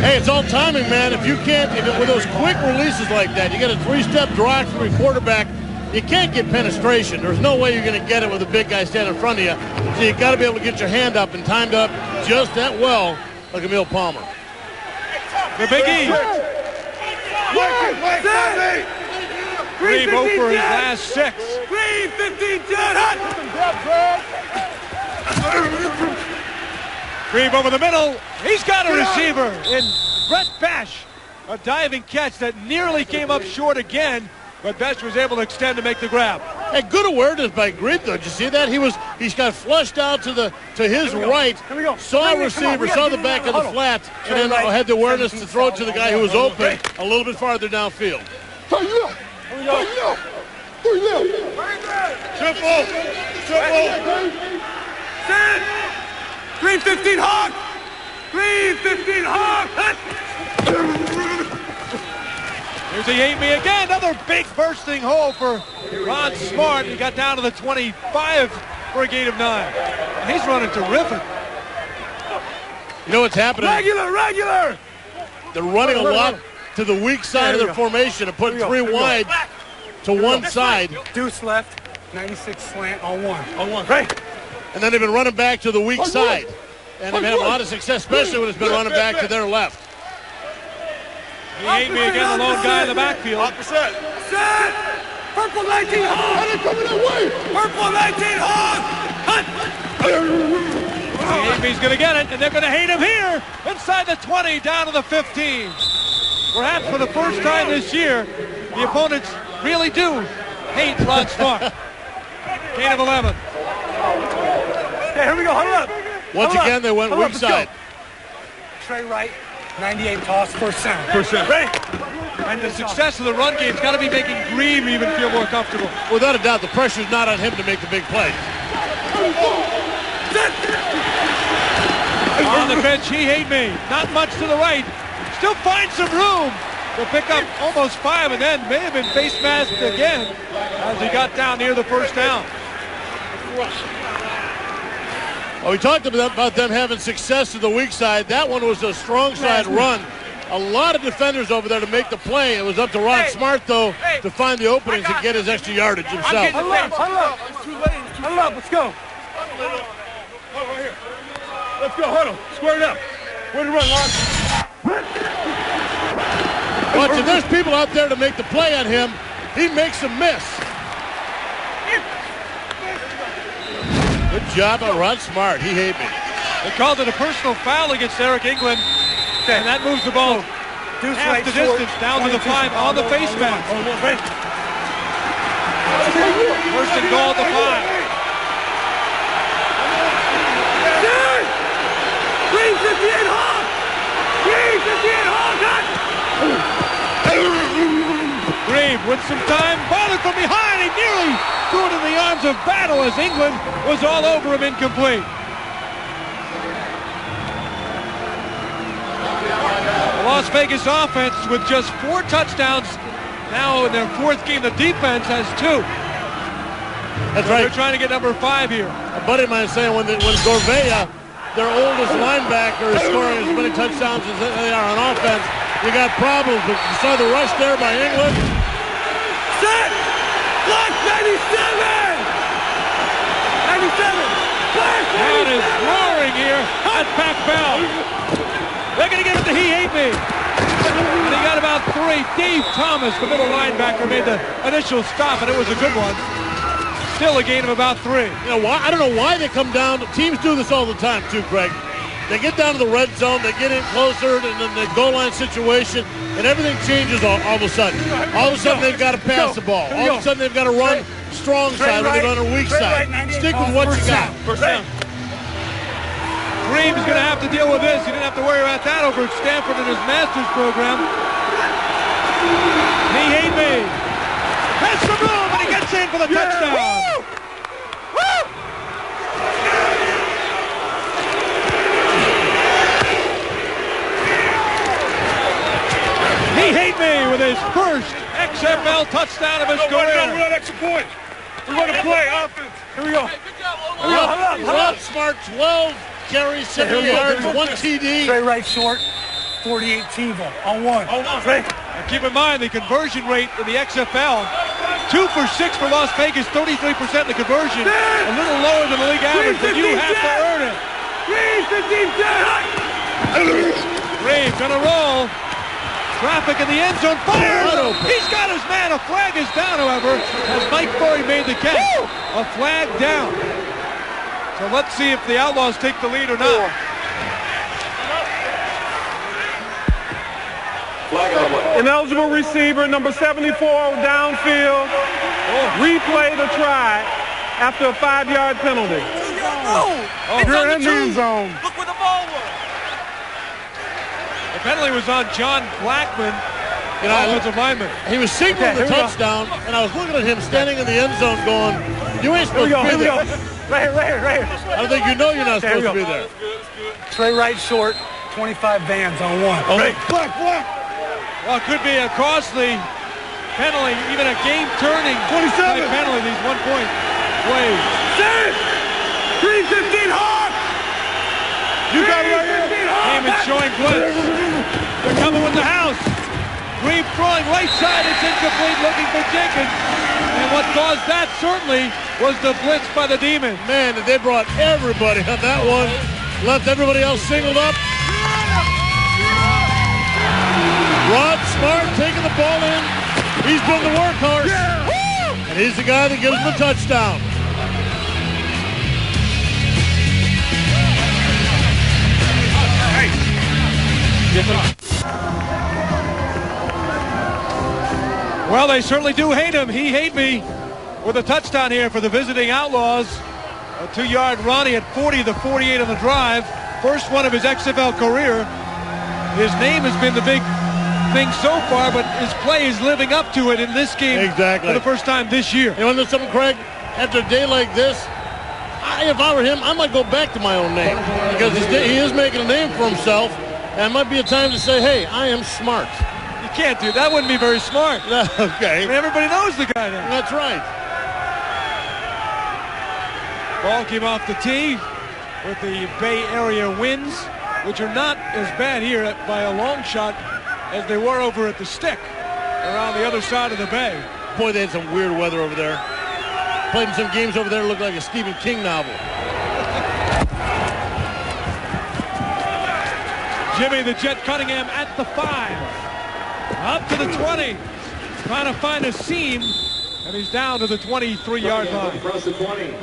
S17: Hey, it's all timing, man. If you can't, with those quick releases like that, you get a 3-step drive from your quarterback, you can't get penetration. There's no way you're going to get it with a big guy standing in front of you. So you got to be able to get your hand up and timed up just that well, like Emil Palmer.
S6: The Big E. Green over his last 6.
S1: Green, 15, Judd, hot.
S6: Green over the middle. He's got a receiver in Brett Bash. A diving catch that nearly came up short again, but Bash was able to extend to make the grab.
S17: Hey, good awareness by Green, though. Did you see that? He's got flushed out to his right, saw a receiver, saw the back of the flat, and then had the awareness to throw it to the guy who was open a little bit farther downfield.
S1: Triple. 315 Hawk! 315 Hawk!
S6: Here's the 8-me again. Another big bursting hole for Ron Smart. He got down to the 25 for a gain of 9. And he's running terrific.
S17: You know what's happening?
S1: Regular!
S17: They're running a lot to the weak side of their formation and putting 3 wide to one side.
S1: Deuce left, 96 slant on 1. Right.
S17: And then they've been running back to the weak side. And they've had a lot of success, especially when it's been running back to their left.
S6: He ate me again, the lone guy in the backfield.
S1: Set! Purple 19 Hawk! Purple 19 Hawk!
S6: He's going to get it, and they're going to hate him here. Inside the 20, down to the 15. Perhaps for the first time this year, the opponents really do hate Ron Smart. Gain of 11.
S1: Hey, here we go, huddle up.
S17: Once again, they went weak side.
S1: Trey Wright, 98 toss, first down.
S6: Ready? And the success of the run game's got to be making Green even feel more comfortable.
S17: Without a doubt, the pressure's not on him to make the big play.
S6: On the bench, he hate me. Not much to the right. Still finds some room to pick up almost 5, and then may have been face masked again as he got down near the first down.
S17: Well, we talked about them having success to the weak side. That one was a strong side run. A lot of defenders over there to make the play. It was up to Ron Smart, though, to find the openings and get his extra yardage himself.
S1: Huddle up. Let's go. Let's go, huddle. Square it up. Way to run, Ron.
S17: But if there's people out there to make the play on him, he makes them miss. Good job on Ron Smart. He hate me.
S6: They called it a personal foul against Eric England, and that moves the ball half the distance down to the 5 on the face mask. First and goal at the 5.
S1: 358 Hawk! 358 Hawk!
S6: Green with some time, bothered from behind. He nearly threw it in the arms of battle as England was all over him, incomplete. The Las Vegas offense with just 4 touchdowns. Now in their 4th game, the defense has 2.
S17: That's
S6: So
S17: right.
S6: They're trying to get number 5 here.
S17: A buddy of mine is saying when Gorvea, their oldest linebacker, is scoring as many touchdowns as they are on offense, you got problems. But you saw the rush there by England.
S2: Set! Block 97! 97!
S6: Crowd is roaring here at Pac-Bell. They're going to give it to He Hate Me. And he got about 3. Dave Thomas, the middle linebacker, made the initial stop, and it was a good one. Still a gain of about 3.
S17: You know why? I don't know why they come down. Teams do this all the time too, Craig. They get down to the red zone, they get in closer, and then the goal line situation, and everything changes all of a sudden. All of a sudden they've got to pass the ball. All of a sudden they've got to run strong side or they run a weak side. Stick with what you got.
S6: First down. Dream's going to have to deal with this. He didn't have to worry about that over at Stanford in his master's program. He Hate Me. Has some room, and he gets in for the touchdown. Woo! Woo! He Hate Me with his first XFL touchdown of his career.
S2: We're on extra point. We're going to play offense. Here we go.
S17: Smart 12 carries, 70 yards, 1 TD.
S1: Straight right short, 48 TiVo on 1.
S6: Now keep in mind the conversion rate in the XFL, 2 for 6 for Las Vegas, 33% in the conversion, a little lower than the league average, but you have to earn it.
S2: 3-15-10.
S6: Reed gonna roll. Traffic in the end zone. Fires! He's got his man. A flag is down, however, as Mike Murray made the catch. A flag down. So let's see if the Outlaws take the lead or not.
S16: Ineligible receiver, number 74, downfield. Replay the try after a 5-yard penalty.
S2: You're in the end zone.
S3: Look where the ball was.
S6: The penalty was on John Blackman, offensive lineman.
S17: He was signaling the touchdown, and I was looking at him standing in the end zone going, you ain't supposed to be there.
S1: Right here.
S17: I don't think you know you're not supposed to be there.
S1: Straight right short, 25 Vans on 1.
S6: Black. Well, it could be a costly penalty, even a game-turning
S2: 27
S6: penalty, these 1 point plays.
S2: 3-15 hard.
S6: You got it right here. Heyman showing blitz. They're coming with the house. Reeve throwing right side. It's incomplete, looking for Jenkins. And what caused that certainly was the blitz by the Demons.
S17: Man, they brought everybody on that one. Left everybody else singled up. Rod Smart taking the ball in. He's been the workhorse. And he's the guy that gives them the touchdown.
S6: Well, they certainly do hate him. He hate me with a touchdown here for the visiting Outlaws. A 2-yard Ronnie at 40-48 on the drive. First one of his XFL career. His name has been the big thing so far, but his play is living up to it in this game for the first time this year.
S17: You know something, Craig? After a day like this, if I were him, I might go back to my own name because he is making a name for himself, and it might be a time to say, hey, I am smart.
S6: You can't do that. That wouldn't be very smart.
S17: Okay.
S6: I mean, everybody knows the guy now.
S17: That's right.
S6: Ball came off the tee with the Bay Area winds, which are not as bad here by a long shot as they were over at the Stick around the other side of the bay.
S17: Boy, they had some weird weather over there. Played in some games over there that looked like a Stephen King novel.
S6: Jimmy the Jet Cunningham at the 5. Up to the 20. Trying to find a seam, and he's down to the 23-yard line.
S2: Across the 20.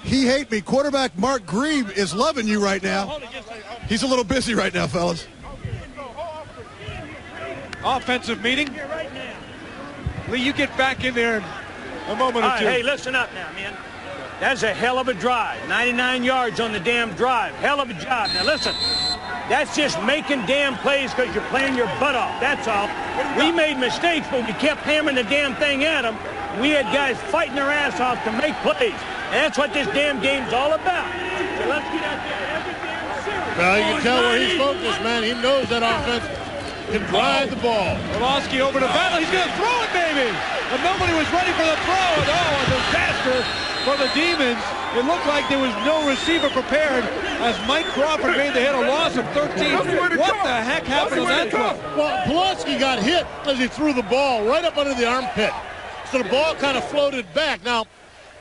S4: He hate me. Quarterback Mark Grieve is loving you right now. He's a little busy right now, fellas.
S6: Offensive meeting. Lee, you get back in there in a moment or two.
S14: Hey, listen up now, man. That's a hell of a drive. 99 yards on the damn drive. Hell of a job. Now, listen. That's just making damn plays because you're playing your butt off. That's all. We made mistakes, but we kept hammering the damn thing at them. We had guys fighting their ass off to make plays. And that's what this damn game's all about. So let's get out there every damn series.
S17: Well, you can tell where he's focused, man. He knows that offense can drive the ball.
S6: Orlovsky over to Battle. He's going to throw it, baby. But nobody was ready for the throw. And a disaster for the Demons. It looked like there was no receiver prepared as Mike Crawford made the hit, a loss of 13. What the heck happened on that throw?
S17: Well, Pulaski got hit as he threw the ball right up under the armpit. So the ball kind of floated back. Now,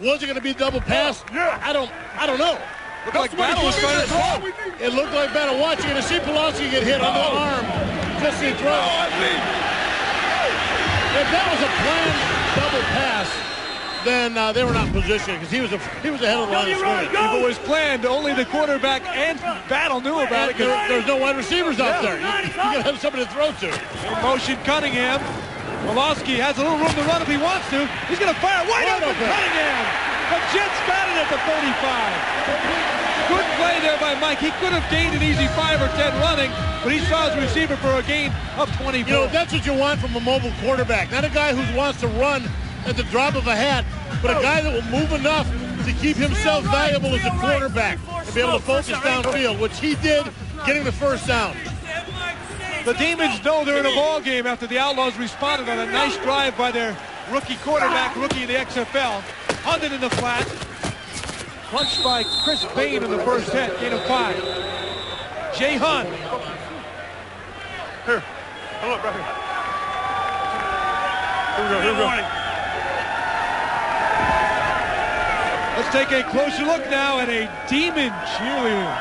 S17: was it going to be double pass? I don't know.
S6: Looked like Battle was trying to throw.
S17: It looked like Battle. Watch, you're going to see Pulaski get hit on the arm. Just in throw. If that was a planned double pass, then they were not positioned because he was ahead of the line of scrimmage.
S6: If it was planned, only the quarterback and Battle knew about it.
S17: There's no wide receivers out there. You got to have somebody to throw to.
S6: In motion, Cunningham. Orlovsky has a little room to run if he wants to. He's going to fire wide open. Cunningham. The Jets got it at the 35. Good play there by Mike. He could have gained an easy 5 or 10 running, but he saw his receiver for a gain of 24.
S17: You know, that's what you want from a mobile quarterback. Not a guy who wants to run at the drop of a hat, but a guy that will move enough to keep himself valuable as a quarterback and be able to focus downfield, which he did, getting the first down.
S6: The Demons know they're in a ball game after the Outlaws responded on a nice drive by their rookie quarterback, rookie of the XFL. Hundred in the flat. Punched by Chris Bain in the first hit, gain of 5. Jay Hunt.
S2: Here. Hold up, right here. Here we go.
S6: Let's take a closer look now at a Demon cheerleader.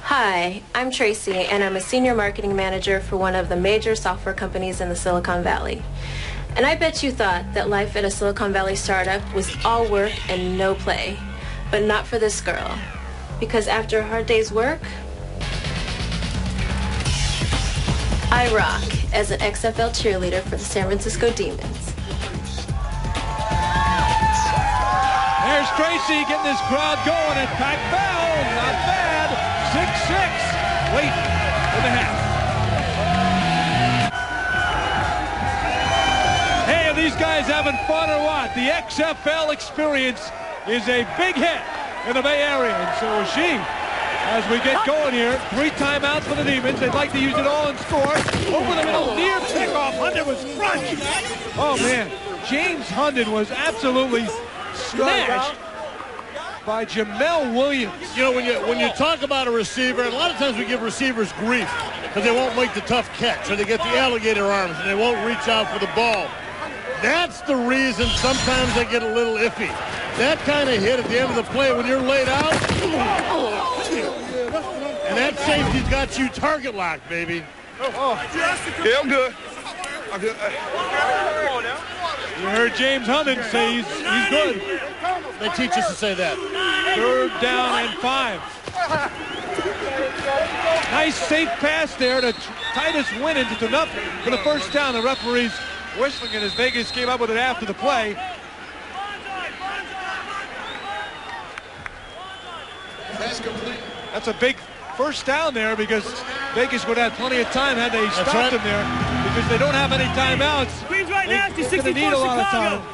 S7: Hi, I'm Tracy, and I'm a senior marketing manager for one of the major software companies in the Silicon Valley. And I bet you thought that life at a Silicon Valley startup was all work and no play. But not for this girl. Because after a hard day's work, I rock as an XFL cheerleader for the San Francisco Demons.
S6: There's Tracy getting this crowd going at Pac Bell. Not bad. 6-6. Late in the half. Hey, are these guys having fun or what? The XFL experience is a big hit in the Bay Area, and so is she. As we get going here, 3 timeouts for the Demons. They'd like to use it all and score. Over the middle, near pickoff. Hunden was crushed. Oh, man. James Hunden was absolutely smashed by Jamel Williams.
S17: You know, when you talk about a receiver, and a lot of times we give receivers grief because they won't make the tough catch, or they get the alligator arms and they won't reach out for the ball. That's the reason sometimes they get a little iffy. That kind of hit at the end of the play when you're laid out, and that safety's got you target locked, baby.
S2: Yeah, I'm good.
S6: You heard James Hunden say he's good.
S17: They teach us to say that.
S6: 3rd down and 5. Nice safe pass there to Titus Winans. It's enough for the first down. The referee's whistling it as Vegas came up with it after the play. That's a big first down there because Vegas would have plenty of time had they stopped him there because they don't have any timeouts.
S14: Squeeze right nasty, 64
S6: need a lot of
S14: Chicago.
S6: time.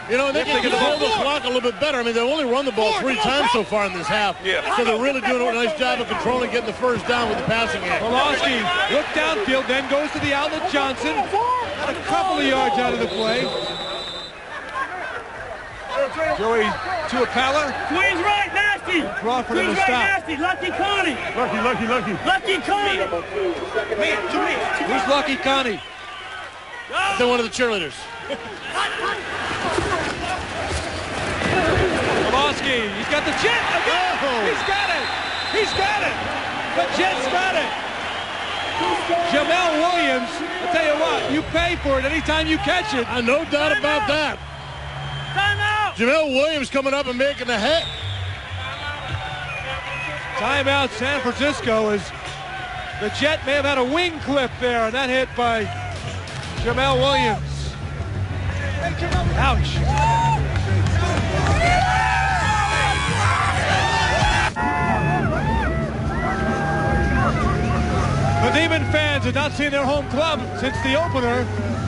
S17: You know, they can hold the clock a little bit better. I mean, they've only run the ball 3 times so far in this half.
S2: Yeah.
S17: So they're really doing a nice job of controlling getting the first down with the passing game.
S6: Orlovsky looked downfield, then goes to the outlet. Johnson got a couple of yards out of the play. Joey Tuapala.
S14: Squeeze right nasty.
S6: Crawford in the
S14: Squeeze right
S6: stop.
S14: nasty. Lucky Connie. Lucky Connie.
S6: Who's Lucky Connie?
S17: They're one of the cheerleaders.
S6: Orlovsky, he's got the jet again. He's got it. He's got it. The Jets got it. Jamel Williams, I'll tell you what, you pay for it anytime you catch it.
S17: No doubt about that.
S14: Timeout.
S17: Jamel Williams coming up and making the hit.
S6: Timeout San Francisco as the Jet may have had a wing clip there, and that hit by Jamel Williams. Ouch. The Demon fans have not seen their home club since the opener.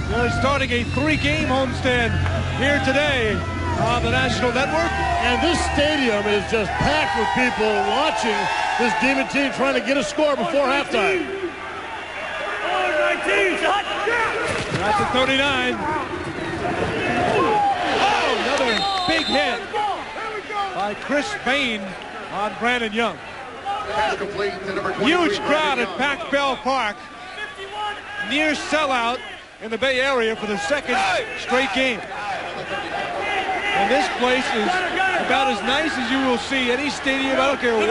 S6: They're starting a 3-game homestand here today on the National Network.
S17: And this stadium is just packed with people watching this Demon team trying to get a score before halftime.
S6: That's a 39. Oh, another big hit by Chris Bain on Brandon Young. Huge crowd at Pac Bell Park. Near sellout in the Bay Area for the second straight game. And this place is about as nice as you will see any stadium, I don't care what,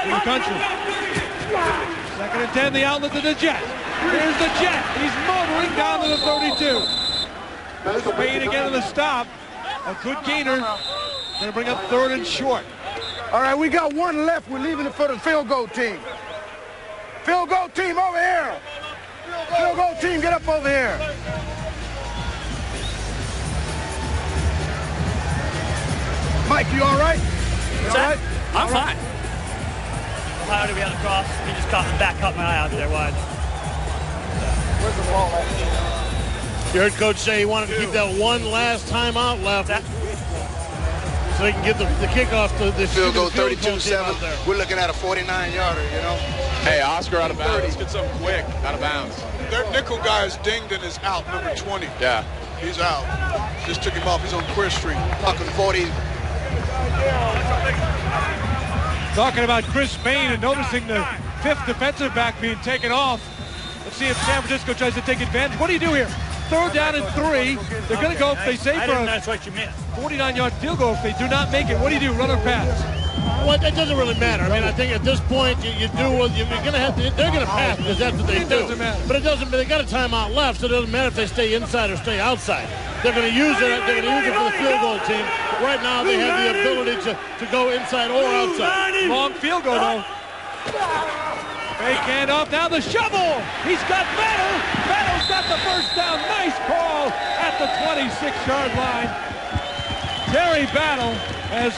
S6: in the country. 2nd and 10, the outlet to the Jet. Here's the Jet. He's motoring down to the 32. Spain again to the stop. A good gainer. Going to bring up 3rd and short.
S2: All right, we got one left. We're leaving it for the field goal team. Field goal team over here. Field goal team, get up over here. Mike, you all right? You all right?
S10: I'm fine. How did we have to cross? He just caught my eye out there wide.
S2: Where's the ball at?
S17: You heard Coach say he wanted to keep that one last timeout left. So he can get the kickoff to the
S9: field goal 32-7. We're looking at a 49-yarder, you know.
S15: Hey, Oscar out of bounds. Let's get something quick out of bounds.
S23: Their nickel guy is dinged and is out, number 20.
S15: Yeah.
S23: He's out. Just took him off. He's on Queer Street.
S9: Talking 40.
S6: Talking about Chris Bain and noticing the 5th defensive back being taken off. Let's see if San Francisco tries to take advantage. What do you do here? 3rd down and 3. They're going to go if they say for a 49-yard field goal. If they do not make it, what do you do? Run or pass?
S17: Well, it doesn't really matter. I mean, I think at this point you do what you're going to have to. They're going to pass because that's what they do.
S6: Doesn't matter.
S17: But it doesn't. They got a timeout left, so it doesn't matter if they stay inside or stay outside. They're going to use it. They're going to use it for the field goal team. Right now, they have the ability to go inside or outside.
S6: Long field goal though. Fake handoff. Now the shovel. He's got Battle. Battle's got the first down. Nice call at the 26-yard line. Terry Battle as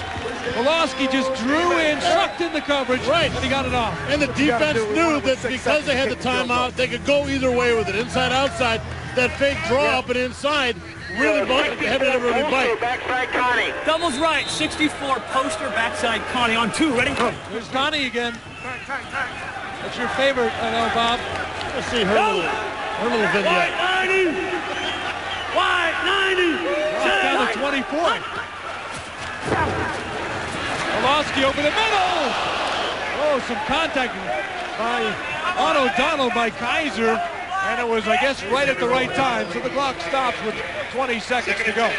S6: Pulaski just drew in, sucked in the coverage, and he got it off.
S17: And the defense knew that because they had the timeout, they could go either way with it, inside, outside. That fake draw up and inside really having everybody bite.
S3: Backside Connie.
S10: Doubles right, 64, poster backside Connie on 2. Ready?
S6: Here's Connie again. What's your favorite, I know, Bob?
S17: Let's see her little vignette.
S3: Wide 90.
S6: Down to 24. Pulaski over the middle. Oh, some contact by O'Donnell by Kaiser. And it was, I guess, right at the right time. So the clock stops with 20 seconds to go.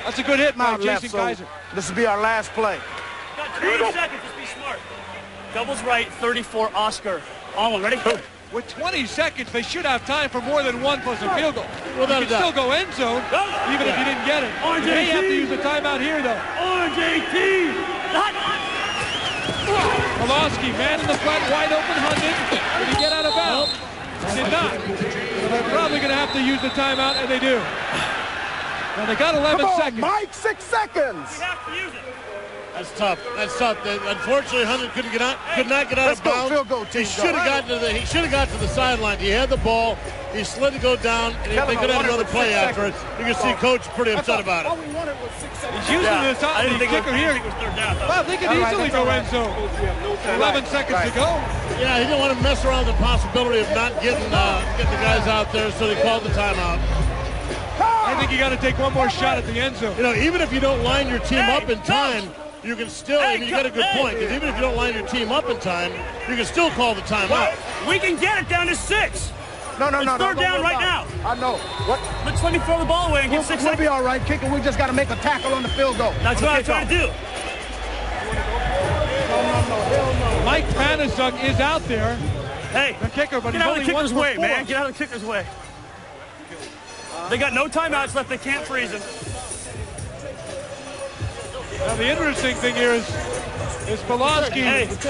S6: That's a good hit by Jason Kaiser.
S2: This will be our last play.
S10: Got 20 seconds, just be smart. Doubles right, 34, Oscar. On one, ready?
S6: With 20 seconds, they should have time for more than one plus a field goal.
S17: Without
S6: you can still go end zone, even if you didn't get it. You may have to use the timeout here, though.
S3: Orange 18.
S6: Pulaski, man in the front, wide open, Hundon. Did he get out of bounds? Did not. So they're probably going to have to use the timeout, and they do. Now they got 11 seconds.
S2: Mike, 6 seconds.
S10: You have to use it.
S17: That's tough. That's tough. Unfortunately, Hunter could not get out of bounds. He should have gotten to the sideline. He had the ball. He slid to go down, and they could have another play after it. You can see Coach pretty upset about it.
S6: He's using the kicker here. Well, they could easily go end zone. 11 seconds to go.
S17: Yeah, he didn't want to mess around with the possibility of not getting the guys out there, so they called the timeout.
S6: I think you got to take one more shot at the end zone.
S17: You know, even if you don't line your team up in time, you can still, and you got a good point, because even if you don't line your team up in time, you can still call the timeout.
S10: We can get it down to 6.
S2: No.
S10: Third down right now.
S2: I know. What?
S10: Let's let me throw the ball away and get 6
S2: We'll
S10: seconds.
S2: be all right, kicker. We just got to make a tackle on the field goal.
S10: That's what I'm trying to do.
S2: No.
S6: Mike Panasuk is out there.
S10: Hey,
S6: the kicker, but
S10: get
S6: he's
S10: out of
S6: only
S10: the kicker's
S6: 1 for
S10: way,
S6: 4.
S10: man. Get out of the kicker's way. They got no timeouts left. They can't freeze him.
S6: Now the interesting thing here is Pulaski.
S10: Hey, it's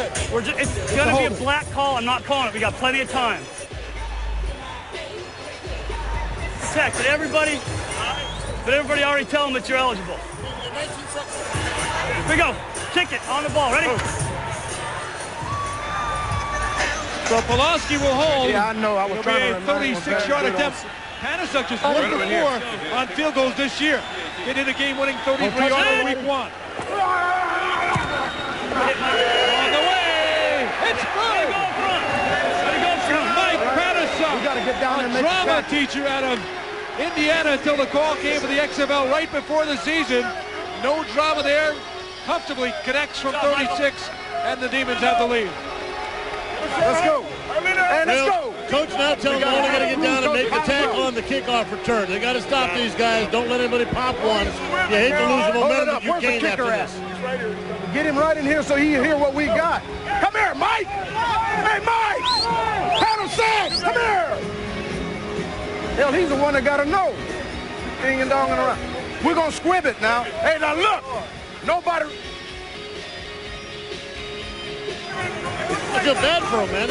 S10: going to be a black call. I'm not calling it. We got plenty of time. Text everybody, but everybody already tell them that you're eligible. Here we go. Kick it on the ball. Ready?
S6: So Pulaski will hold.
S2: Yeah, I know. I was trying to
S6: remind him. 36-yard attempt. Panasuk just 1 for 4 on field goals this year. Get in a game-winning 33-yarder week 1. On the way. It's good. Mike Panasuk.
S2: We got to get down and
S6: A
S2: make
S6: drama
S2: the
S6: teacher out of Indiana until the call came for the XFL right before the season. No drama there. Comfortably connects from 36, and the Demons have the lead.
S2: Let's go. And let's go.
S17: Coach now telling them only got to get down and make the tackle on the kickoff return. They got to stop these guys. Don't let anybody pop one. You hate to lose the momentum that you gained after this.
S2: Get him right in here so he can hear what we got. Come here, Mike. Hey, Mike. Paddle side. Come here. Hell, he's the one that got to know. Ding and donging around. We're going to squib it now. Hey, now look. Nobody.
S17: I feel bad for him, man.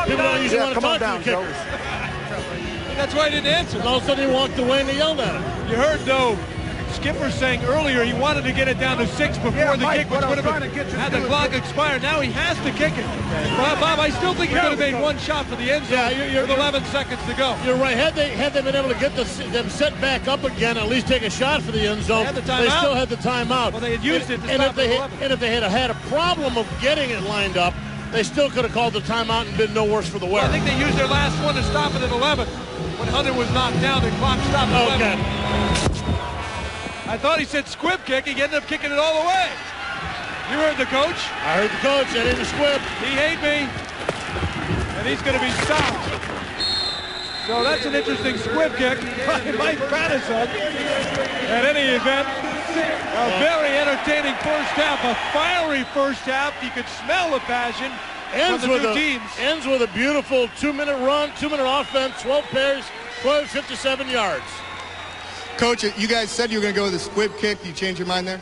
S17: People don't usually want to talk to the kickers.
S6: That's why he didn't answer.
S17: And all of a sudden he walked away and they yelled at him.
S6: You heard, though, Skipper saying earlier he wanted to get it down to 6 before the kick, which would have had the clock expired. Now he has to kick it. Bob, I still think he could have made one shot for the end zone with 11 seconds to go.
S17: You're right. Had they been able to get them set back up again, at least take a shot for the end zone, they still had the timeout.
S6: Well, they had used it to
S17: and
S6: stop
S17: if they had a problem of getting it lined up, they still could have called the timeout and been no worse for the wear.
S6: I think they used their last one to stop it at 11. When Hunter was knocked down, the clock stopped at 11.
S17: Okay.
S6: I thought he said squib kick. He ended up kicking it all the way. You heard the coach?
S17: I heard the coach. That ain't a squib.
S6: He hate me. And he's going to be stopped. So that's an interesting squib kick by Mike Patterson. At any event, a very entertaining first half. A fiery first half. You could smell the passion from the two teams.
S17: Ends with a beautiful 2-minute run, 2-minute offense, 12 pairs, 57 yards.
S18: Coach, you guys said you were going to go with a squib kick. You change your mind there?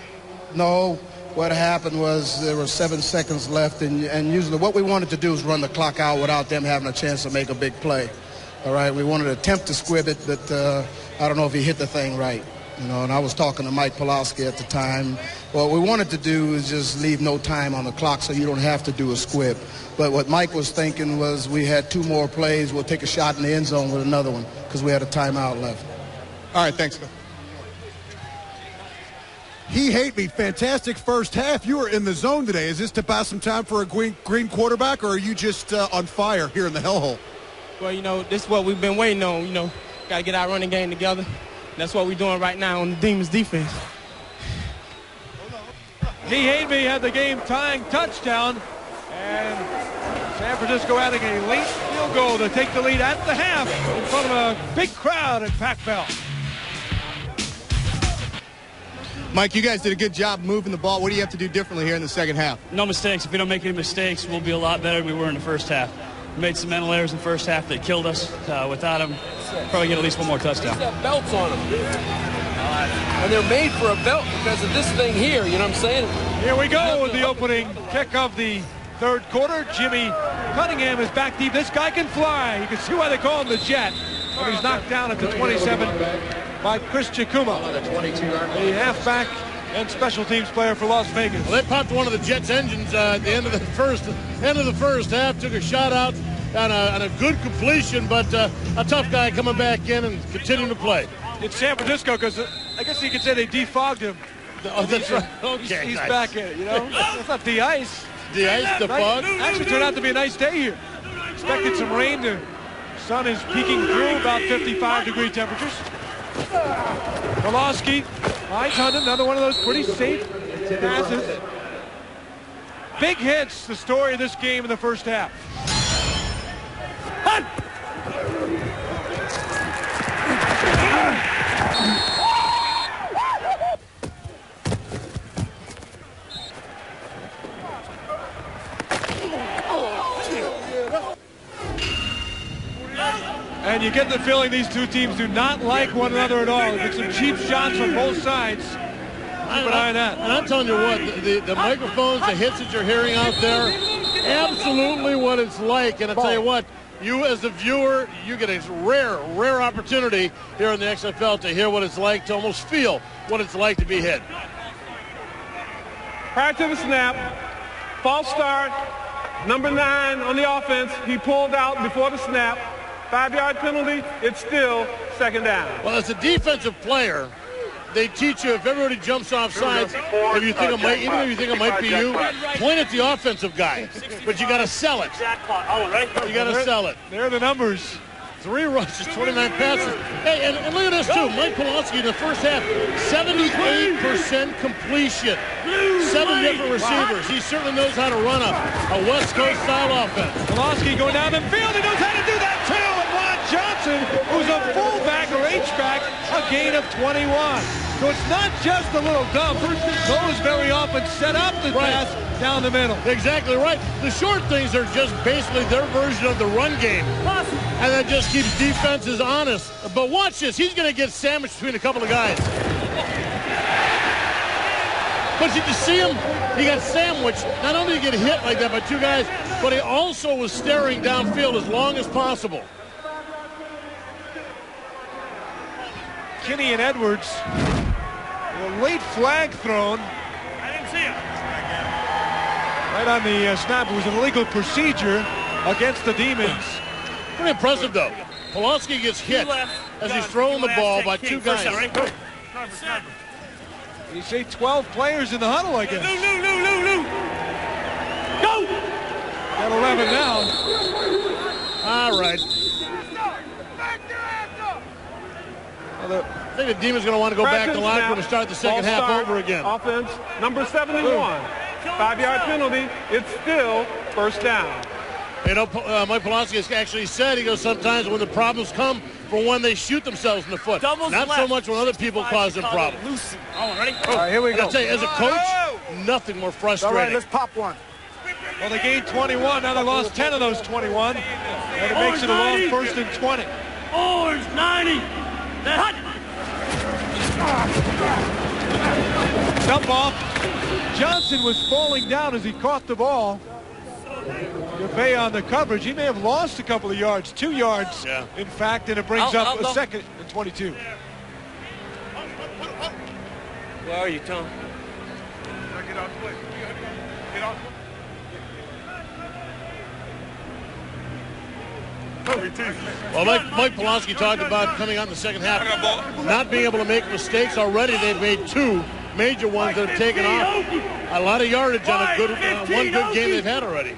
S2: No. What happened was there were 7 seconds left, and usually what we wanted to do is run the clock out without them having a chance to make a big play. All right, we wanted to attempt to squib it, but I don't know if he hit the thing right. You know, and I was talking to Mike Pulowski at the time. What we wanted to do is just leave no time on the clock so you don't have to do a squib. But what Mike was thinking was we had 2 more plays. We'll take a shot in the end zone with another one because we had a timeout left.
S18: All right, thanks.
S4: He hate me. Fantastic first half. You were in the zone today. Is this to pass some time for a green quarterback, or are you just on fire here in the hellhole?
S5: Well, you know, this is what we've been waiting on. You know, got to get our running game together. That's what we're doing right now on the Demons defense.
S6: He hate me had the game-tying touchdown, and San Francisco adding a late field goal to take the lead at the half in front of a big crowd at Pac Bell.
S18: Mike, you guys did a good job moving the ball. What do you have to do differently here in the second half?
S10: No mistakes. If we don't make any mistakes, we'll be a lot better than we were in the first half. We made some mental errors in the first half that killed us. Without them, probably get at least one more touchdown.
S8: These have belts on them. And they're made for a belt because of this thing here, you know what I'm saying?
S6: Here we go with the opening kick of the third quarter. Jimmy Cunningham is back deep. This guy can fly. You can see why they call him the Jet. But he's knocked down at the 27 by Chris Chikuma, the halfback and special teams player for Las Vegas.
S17: Well, they popped one of the Jets' engines at the end of the first half. Took a shot out on a good completion, but a tough guy coming back in and continuing to play.
S6: It's San Francisco because I guess you could say they defogged him.
S17: Oh, that's right. Okay,
S6: he's
S17: nice.
S6: back at it, you know. It's not the ice.
S17: The ice, the fog.
S6: Actually turned out to be a nice day here. Expected some rain. The sun is peeking through about 55-degree temperatures. Pulowski finds Hunter, another one of those pretty safe passes. Big hits, the story of this game in the first half. Hunt! And you get the feeling these two teams do not like one another at all. Get some cheap shots from both sides. Keep an eye on that.
S17: And I'm telling you what, the microphones, the hits that you're hearing out there, absolutely what it's like. And I tell you what, you as a viewer, you get a rare opportunity here in the XFL to hear what it's like, to almost feel what it's like to be hit.
S16: Prior to the snap, false start, number 9 on the offense. He pulled out before the snap. 5-yard penalty, it's still second down.
S17: Well, as a defensive player, they teach you if everybody jumps off sides, if you think it might, even if you think it might be you, point at the offensive guy. But you got to sell it. You got to sell it.
S6: There are the numbers.
S17: 3 rushes, 29 passes. Hey, and look at this, too. Mike Pawlowski in the first half, 78% completion. 7 different receivers. He certainly knows how to run a West Coast-style offense.
S6: Pawlowski going down the field. He knows how to do that, too. And Ron Johnson, who's a fullback or H-back, a gain of 21. So it's not just the little dump. Those very often set up the pass down the middle.
S17: Exactly right. The short things are just basically their version of the run game. And that just keeps defenses honest. But watch this. He's going to get sandwiched between a couple of guys. But did you see him? He got sandwiched. Not only did he get hit like that by 2 guys, but he also was staring downfield as long as possible.
S6: Kinney and Edwards. A late flag thrown.
S14: I didn't see it.
S6: Right on the snap. It was an illegal procedure against the Demons.
S17: Pretty impressive, though. Pawlowski gets hit as he's throwing the ball by 2 guys.
S6: You say 12 players in the huddle, I guess.
S14: Lou. Go!
S6: Got 11 now.
S17: All right. I think the Demons going to want to go back to the locker room and start the second half over again.
S16: Offense, number 71. 5-yard penalty. It's still first down.
S17: You know, Mike Pawlowski has actually said, he goes, sometimes when the problems come from when they shoot themselves in the foot. Not so much when other people cause them problems.
S14: Oh, ready?
S17: All right, here we go. I'll tell you, as a coach, nothing more frustrating.
S1: All right, let's pop one.
S6: Well, they gained 21. Now they lost 10 of those 21. And it makes it a long 1st and 20.
S14: Orange 90.
S6: Dump off. Johnson was falling down as he caught the ball. Gámè on the coverage. He may have lost a couple of yards, 2 yards, in fact, and it brings up a 2nd and 22.
S14: Where are you, Tom?
S23: Get out the way. Get out.
S17: Well, Mike Pawlowski talked about coming out in the second half, not being able to make mistakes. Already they've made 2 major ones that have taken off a lot of yardage on a good one good game they've had already.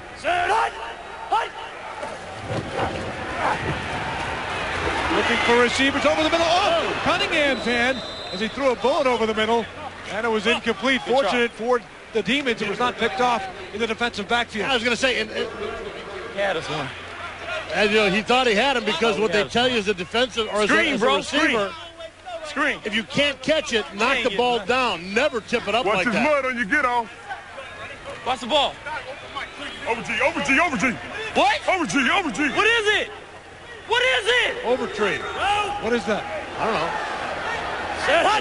S6: Looking for receivers over the middle. Oh, Cunningham's hand as he threw a bullet over the middle, and it was incomplete. Fortunate for the Demons, it was not picked off in the defensive backfield.
S17: I was going to say, and, you know, he thought he had him because what they tell you is a defensive or as a receiver.
S14: Screen.
S17: If you can't catch it, knock the ball down. Never tip it up like that.
S23: Watch his mud on your get off.
S14: Watch the ball.
S23: Over G.
S14: What?
S23: Over G.
S14: What is it? What is it?
S17: Overtree.
S6: What is that?
S17: I don't know.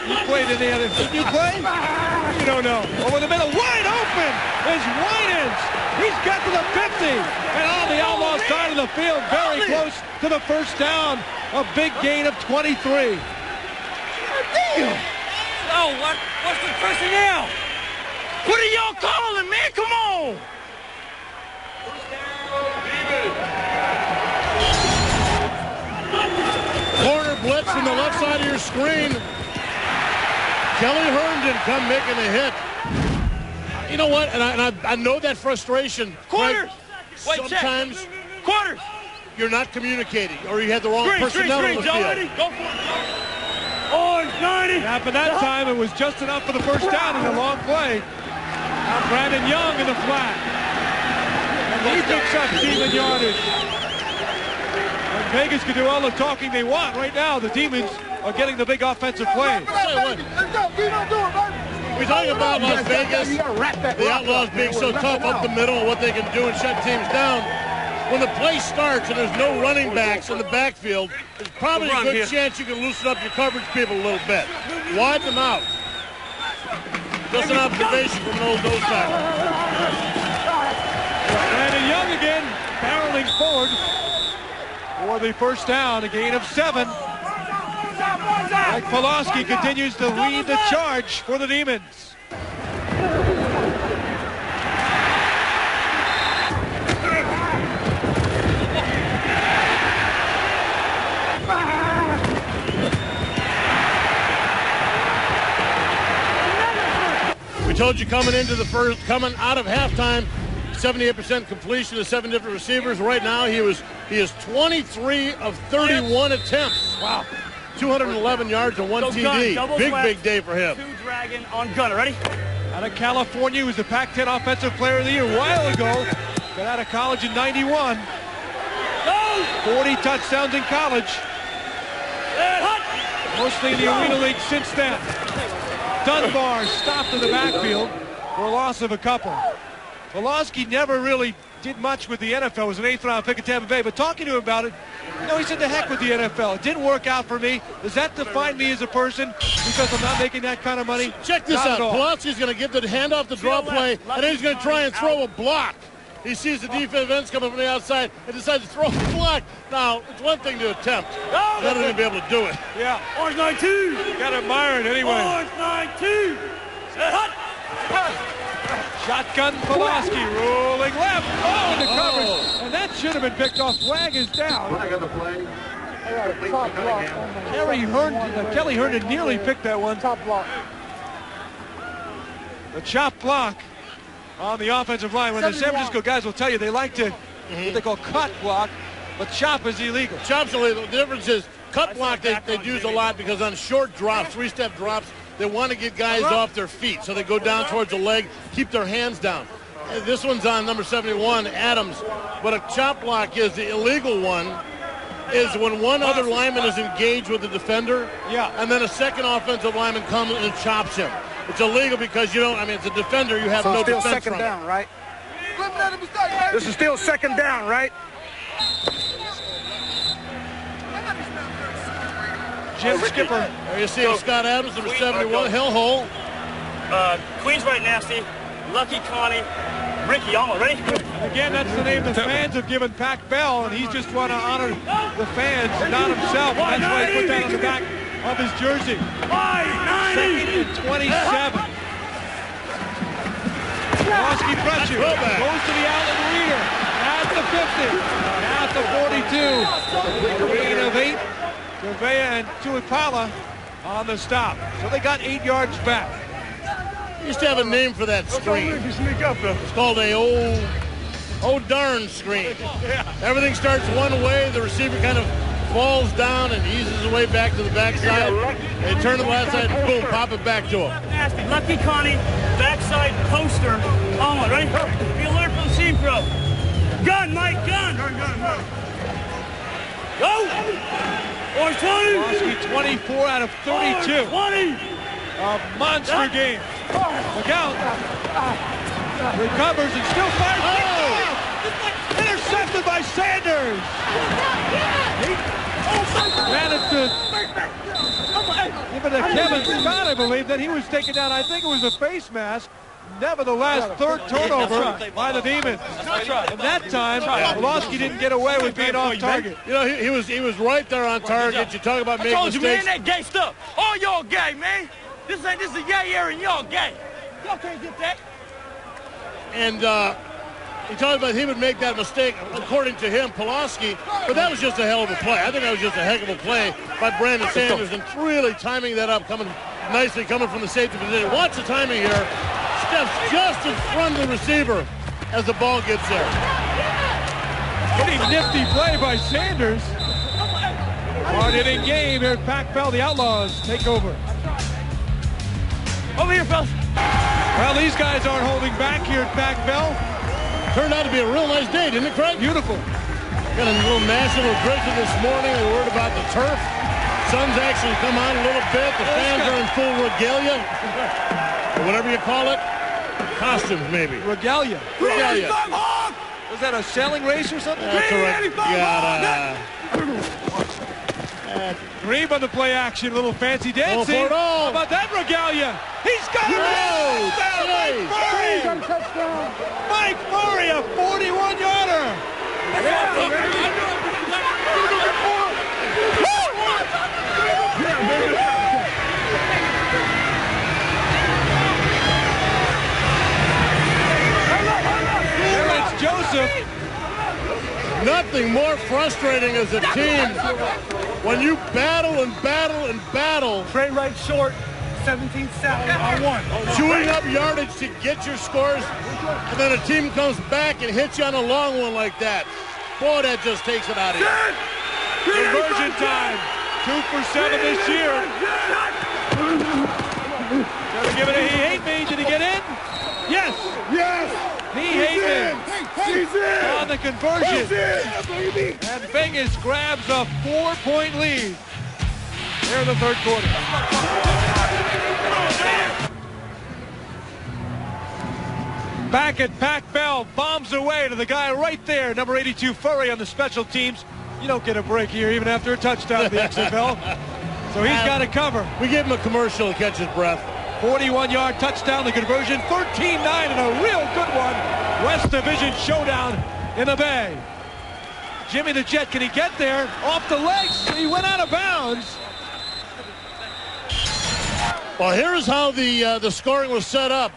S6: You played in the other. Did you play? You don't know. Over the middle, wide open is Winans. He's got to the 50. And on the outlaw side of the field, very close to the first down. A big gain of 23.
S14: Oh, what's the personnel? What are y'all calling, man? Come on.
S17: Corner blitz from the left side of your screen. Kelly Herndon come making the hit. You know what? And I know that frustration.
S14: Quarters.
S17: Sometimes
S14: quarters.
S17: You're not communicating, or you had the wrong personnel on the field.
S14: Go for it. Orange 90.
S6: Now, for that time, it was just enough for the first down in a long play. Now Brandon Young in the flat. And he picks up Demon yardage. And Vegas can do all the talking they want. Right now, the Demons are getting the big offensive plays.
S17: We talk about Las Vegas, the Outlaws being so tough up the middle, what they can do and shut teams down. When the play starts and there's no running backs in the backfield, there's probably a good chance you can loosen up your coverage people a little bit. Widen them out. Just an observation from an old nose tackle.
S6: Brandon Young again, barreling forward for the first down, a gain of 7. Mike Pawlowski continues to lead the charge for the Demons.
S17: We told you coming out of halftime, 78% completion to 7 different receivers. Right now, he was He is 23 of 31 attempts.
S6: Wow.
S17: 211 yards and 1 TD. Big day for him.
S10: 2 dragon on gunner. Ready?
S6: Out of California, he was the Pac-10 Offensive Player of the Year a while ago. Got out of college in '91. 40 touchdowns in college. Mostly in the Arena League since then. Dunbar stopped in the backfield for a loss of a couple. Pulaski never really did much with the NFL. It was an 8th round pick at Tampa Bay. But talking to him about it, he said, the heck with the NFL. It didn't work out for me. Does that define me as a person because I'm not making that kind of money?
S17: Check this out. Pulaski's going to give the handoff, the draw play, and then he's going to try and throw a block. He sees the defensive ends coming from the outside and decides to throw a block. Now, it's one thing to attempt. Not even be able to do it.
S6: Yeah.
S10: Orange 9-2.
S6: You got to admire it anyway.
S10: Orange 9-2.
S6: Shotgun Pulaski rolling left. Oh, in the coverage. And that should have been picked off. Flag is down.
S3: I got the play.
S6: Kelly Herndon nearly picked that one.
S11: Top block.
S6: The chop block on the offensive line. When the San Francisco guys will tell you they like to what they call cut block, but chop is illegal.
S17: Chop's illegal. The difference is cut block they use a lot because on short drops, 3-step drops, they want to get guys off their feet. So they go down towards the leg, keep their hands down. This one's on number 71, Adams. But a chop block is the illegal one. Is when one other lineman is engaged with the defender, and then a second offensive lineman comes and chops him. It's illegal because you don't, it's a defender, you have no defense
S2: second
S17: from
S2: down,
S17: it.
S2: right? This is still second down, right?
S6: Jim Skipper.
S17: There you see Scott Adams, number 71, Hellhole.
S10: Queen's Right Nasty, Lucky Connie, Ricky Alma. Ready?
S6: Again, that's the name the fans have given Pac Bell, and he's just want to honor the fans, not himself. That's why he put that on the back of his jersey. 2nd and 27. Pulaski pressure. Goes to the outlet reader. At the 50. At the 42. Gain of 8. Gavea and Tuipala on the stop. So they got 8 yards back.
S17: Used to have a name for that screen. It's called a old darn screen. Everything starts one way, the receiver kind of falls down and eases his way back to the backside. They turn to the left side, boom, pop it back to him.
S10: Lucky Connie, backside poster. On, ready? Be alert for the seam pro. Gun, Mike, gun. Gun. Go! Orange 20.
S6: Pulaski 24 out of 32.
S10: 20.
S6: A monster game. Look out. Recovers and still fires. Oh! Intercepted by Sanders. Managed to give it to Kevin Scott, I believe, that he was taken down. I think it was a face mask. Nevertheless, third turnover by the Demons. And that time, Pulaski didn't get away with being off target.
S17: He was right there on target. You talk about making mistakes.
S10: I told you, man, that gay stuff. All y'all gay, man. This is a gay area and y'all gay. Y'all can't get that.
S17: And he talked about he would make that mistake, according to him, Pulaski, but that was just a hell of a play. I think that was just a heck of a play by Brandon Sanders and really timing that up, coming from the safety position. Watch the timing here. Steps just in front of the receiver as the ball gets there.
S6: Pretty nifty play by Sanders. Hard-hitting game here at Pac-Bell. The Outlaws take over.
S10: Over here, fellas.
S6: Well, these guys aren't holding back here at Pac-Bell.
S17: Turned out to be a real nice day, didn't it, Craig?
S6: Beautiful.
S17: Got a little national drizzle this morning. We were worried about the turf. Sun's actually come on a little bit. The fans are in full regalia, or whatever you call it. Costumes, maybe.
S6: Regalia. Was that a sailing race or something?
S17: That's correct.
S6: Green on the play action, a little fancy dancing. How about that regalia? He's got a touchdown. Mike Murray, a 41-yarder. It's Joseph.
S17: Nothing more frustrating as a team when you battle and battle and battle.
S1: Trey right short, 17 Sally on one.
S17: Chewing up yardage to get your scores, and then a team comes back and hits you on a long one like that. Boy, that just takes it out of you.
S6: Conversion time. 2 for 7 this year. Gonna give it a he hate me. Did he get in? Yes.
S4: Yes.
S6: He hate me.
S4: He's in.
S6: On the conversion.
S4: He's in, baby.
S6: And Vegas grabs a 4-point lead. Here in the third quarter. Back at Pac-Bell, bombs away to the guy right there, number 82, Furry on the special teams. You don't get a break here even after a touchdown in the XFL. So he's got to cover.
S17: We give him a commercial to catch his breath.
S6: 41-yard touchdown, the conversion, 13-9, and a real good one. West Division showdown in the Bay. Jimmy the Jet, can he get there? Off the legs, he went out of bounds.
S17: Well, here's how the scoring was set up.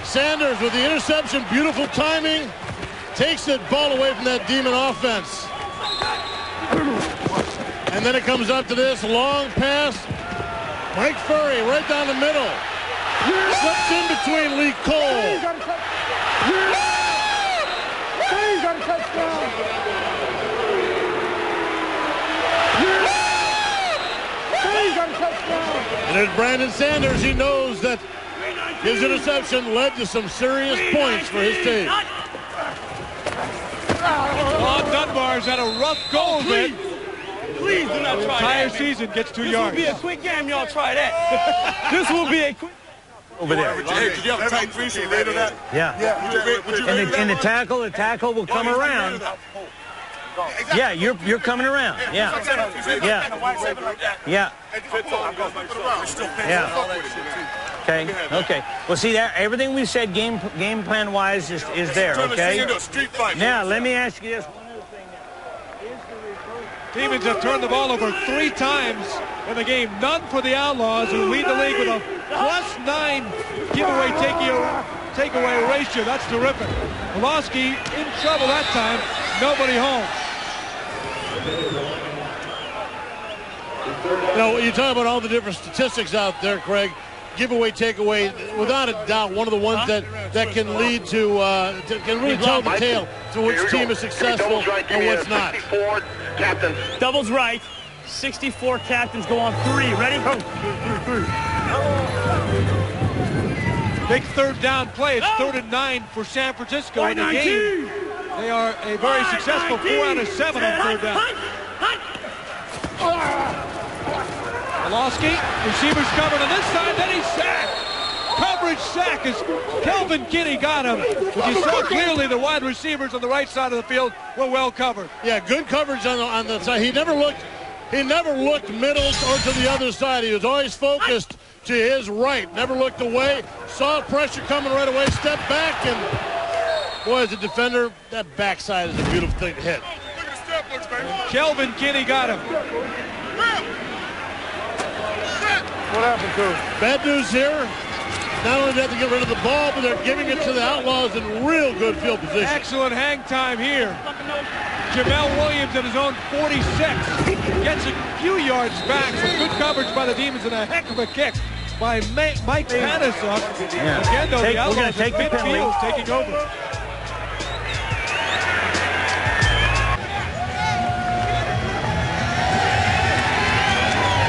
S17: Sanders with the interception, beautiful timing, takes the ball away from that Demon offense. And then it comes up to this long pass. Mike Furry right down the middle. Slips in between Lee Cole.
S4: He's got a touchdown. He's got a touchdown.
S17: And there's Brandon Sanders. He knows that his interception led to some serious points for his team.
S6: Bob Dunbar's had a rough go of it.
S10: Please do not try that.
S6: The entire season gets 2 yards.
S10: This will be a quick game, y'all try that. This will be a quick...
S11: Over there.
S15: Hey, did you have a tight crease and rate of that?
S11: Yeah. And the tackle will come around. Yeah, you're coming around. Yeah. Yeah. Okay. Well, see that everything we said game plan wise is there. Okay. Now let me ask you this.
S6: Demons have turned the ball over 3 times in the game. None for the Outlaws, who lead the league with a +9 giveaway takeaway ratio. That's terrific. Pulaski in trouble that time. Nobody home.
S17: You know, you talk about all the different statistics out there, Craig. Giveaway, takeaway, without a doubt, one of the ones that can lead to can really tell the tale to which team is successful and what's not.
S10: Doubles right. 64 captains go on 3. Ready?
S6: Big third down play. It's 3rd and 9 for San Francisco in the game. They are a very successful 4 out of 7 on 3rd down. Pulaski, receivers covered on this side, then he's sacked. Coverage sack as Kelvin Kinney got him. But you saw clearly the wide receivers on the right side of the field were well covered.
S17: Yeah, good coverage on the side. He never looked middle or to the other side. He was always focused to his right. Never looked away. Saw pressure coming right away. Stepped back, and boy, as a defender, that backside is a beautiful thing to hit.
S6: Kelvin Kinney got him.
S17: What happened to him? Bad news here. Not only do they have to get rid of the ball, but they're giving it to the Outlaws in real good field position.
S6: Excellent hang time here. Jamel Williams at his own 46. Gets a few yards back. Some good coverage by the Demons and a heck of a kick by Mike Panasup.
S11: Yeah.
S6: Again, though, the
S11: We're going
S6: Outlaws
S11: to take the penalty.
S6: midfield taking over.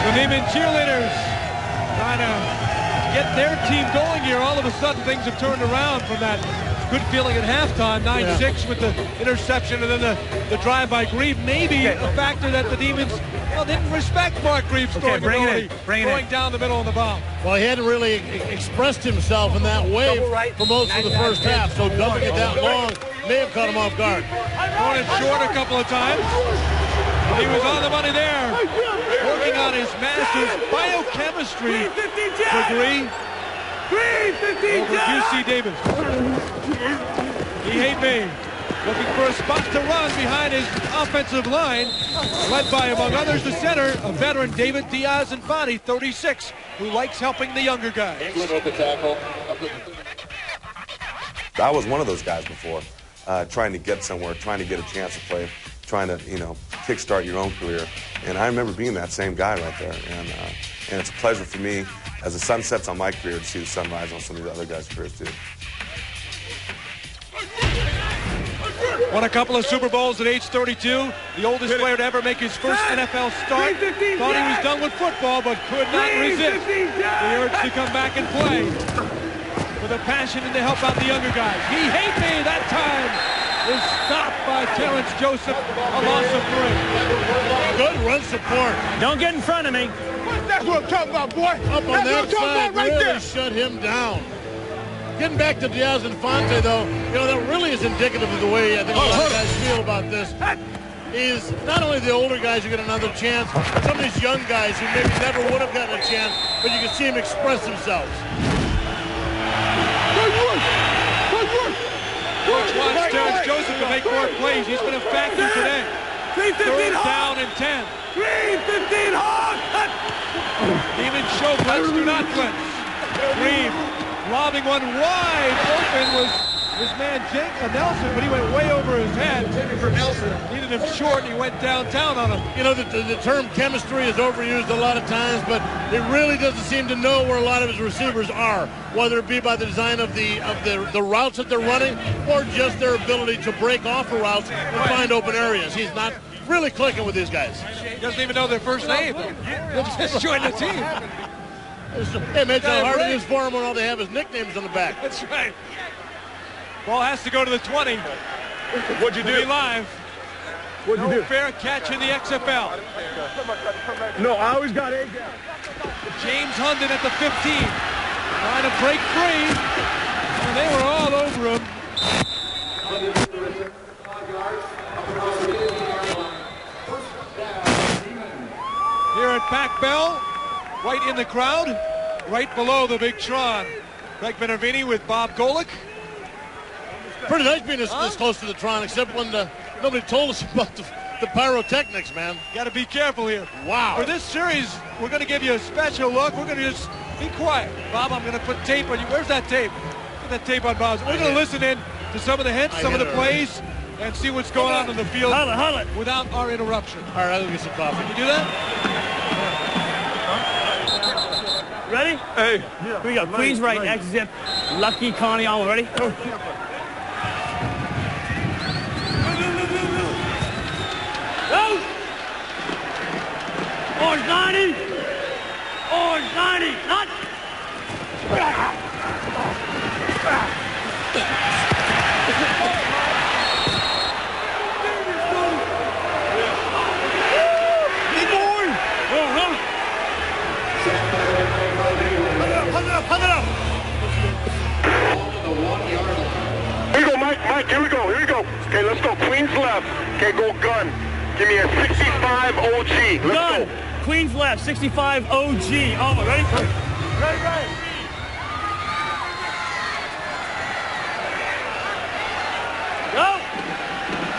S6: The Demon cheerleaders trying to get their team going here. All of a sudden, things have turned around from that good feeling at halftime. 9-6 with the interception and then the drive by Grieve. Maybe a factor that the Demons didn't respect Mark Grieve's throwing down the middle of the bomb.
S17: Well, he hadn't really expressed himself in that way for most of the first half, so dumping it that long may have caught him off guard.
S6: Thrown it short a couple of times. He was on the money there, working on his master's biochemistry degree over UC Davis. He hate me. Looking for a spot to run behind his offensive line, led by, among others, the center, a veteran, David Diaz-Infante, 36, who likes helping the younger guys.
S13: I was one of those guys before, trying to get somewhere, trying to get a chance to play, trying to, kickstart your own career. And I remember being that same guy right there. And it's a pleasure for me, as the sun sets on my career, to see the sunrise on some of the other guys' careers, too.
S6: Won a couple of Super Bowls at age 32. The oldest player to ever make his first NFL start. Thought he was done with football, but could not resist the urge to come back and play with a passion and to help out the younger guys. He hate me that time. Is stopped by Terrence Joseph, a loss of 3.
S17: Good run support.
S14: Don't get in front of me.
S1: That's what I'm talking about, boy.
S17: Up on that side,
S1: right
S17: really
S1: there.
S17: shut him down. Getting back to Diaz and Fonte, though, you know, that really is indicative of the way I think a lot of guys feel about this. Is not only the older guys who get another chance, but some of these young guys who maybe never would have gotten a chance, but you can see them express themselves.
S6: Coach wants Terrence Joseph to make more plays. He's been a factor today. 3-15 down and 10.
S1: 3-15 hard.
S6: Demons show flinch, do not flinch. Reed lobbing one wide open was his man Nelson, but he went way over his head. Needed him short, and he went downtown on him.
S17: You know, the term chemistry is overused a lot of times, but it really doesn't seem to know where a lot of his receivers are, whether it be by the design of the routes that they're running or just their ability to break off of routes and find open areas. He's not really clicking with these guys.
S6: He doesn't even know their first name. They just joined the team.
S17: Hey, man, it's how hard it is for them when all they have is nicknames on the back.
S6: That's right. Ball has to go to the 20.
S17: What'd you do?
S6: To be live.
S17: What'd you do?
S6: Fair catch in the XFL.
S17: No, I always got A gap.
S6: James Hunden at the 15. Trying to break free. And they were all over him. Here at Pac Bell, right in the crowd, right below the big Tron. Greg Benervini with Bob Golick.
S17: Pretty nice being this close to the Tron, except when nobody told us about the pyrotechnics, man.
S6: Got to be careful here.
S17: Wow.
S6: For this series, we're going to give you a special look. We're going to just be quiet. Bob, I'm going to put tape on you. Where's that tape? Put that tape on Bob's. We're going to listen in to some of the hits, some of the plays, and see what's going on in the field without our interruption.
S17: All right, I'll go get some coffee.
S6: Can you do that?
S10: Ready?
S17: Hey.
S10: Here we go. Queens right, X zip. Lucky, Connie, all ready? Go. Orange 90. Orange 90. Not.
S15: Here we go, Mike, here we go. Okay, let's go. Queens left. Okay, go gun. Give me a 65 OG. Let's
S10: Gun.
S15: go.
S10: Queens left, 65 OG. Alma, ready?
S15: Ready.
S10: Go.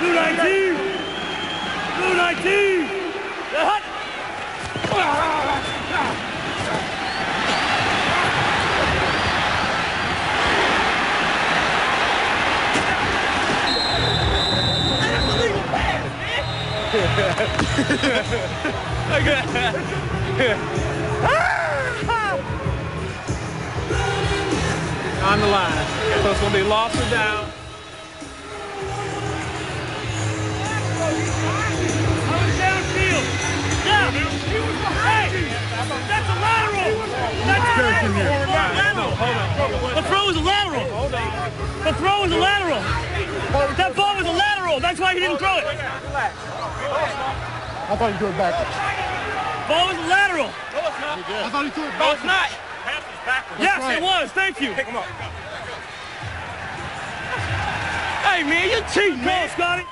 S10: Blue 19. Blue 19. The hut.
S16: On the line. So it's going to be lost or down.
S10: Downfield. Yeah. Hey, that's a lateral. That's a lateral. The throw is a lateral. The throw is a lateral. That ball was a lateral. That's why he didn't throw it.
S1: I thought you threw it backwards.
S10: Ball was a lateral.
S1: I thought you threw it backwards.
S10: No, it's not. Yes,
S1: right.
S10: it was. Thank you.
S1: Pick him up.
S10: Hey, man, you're cheating, man. Scotty.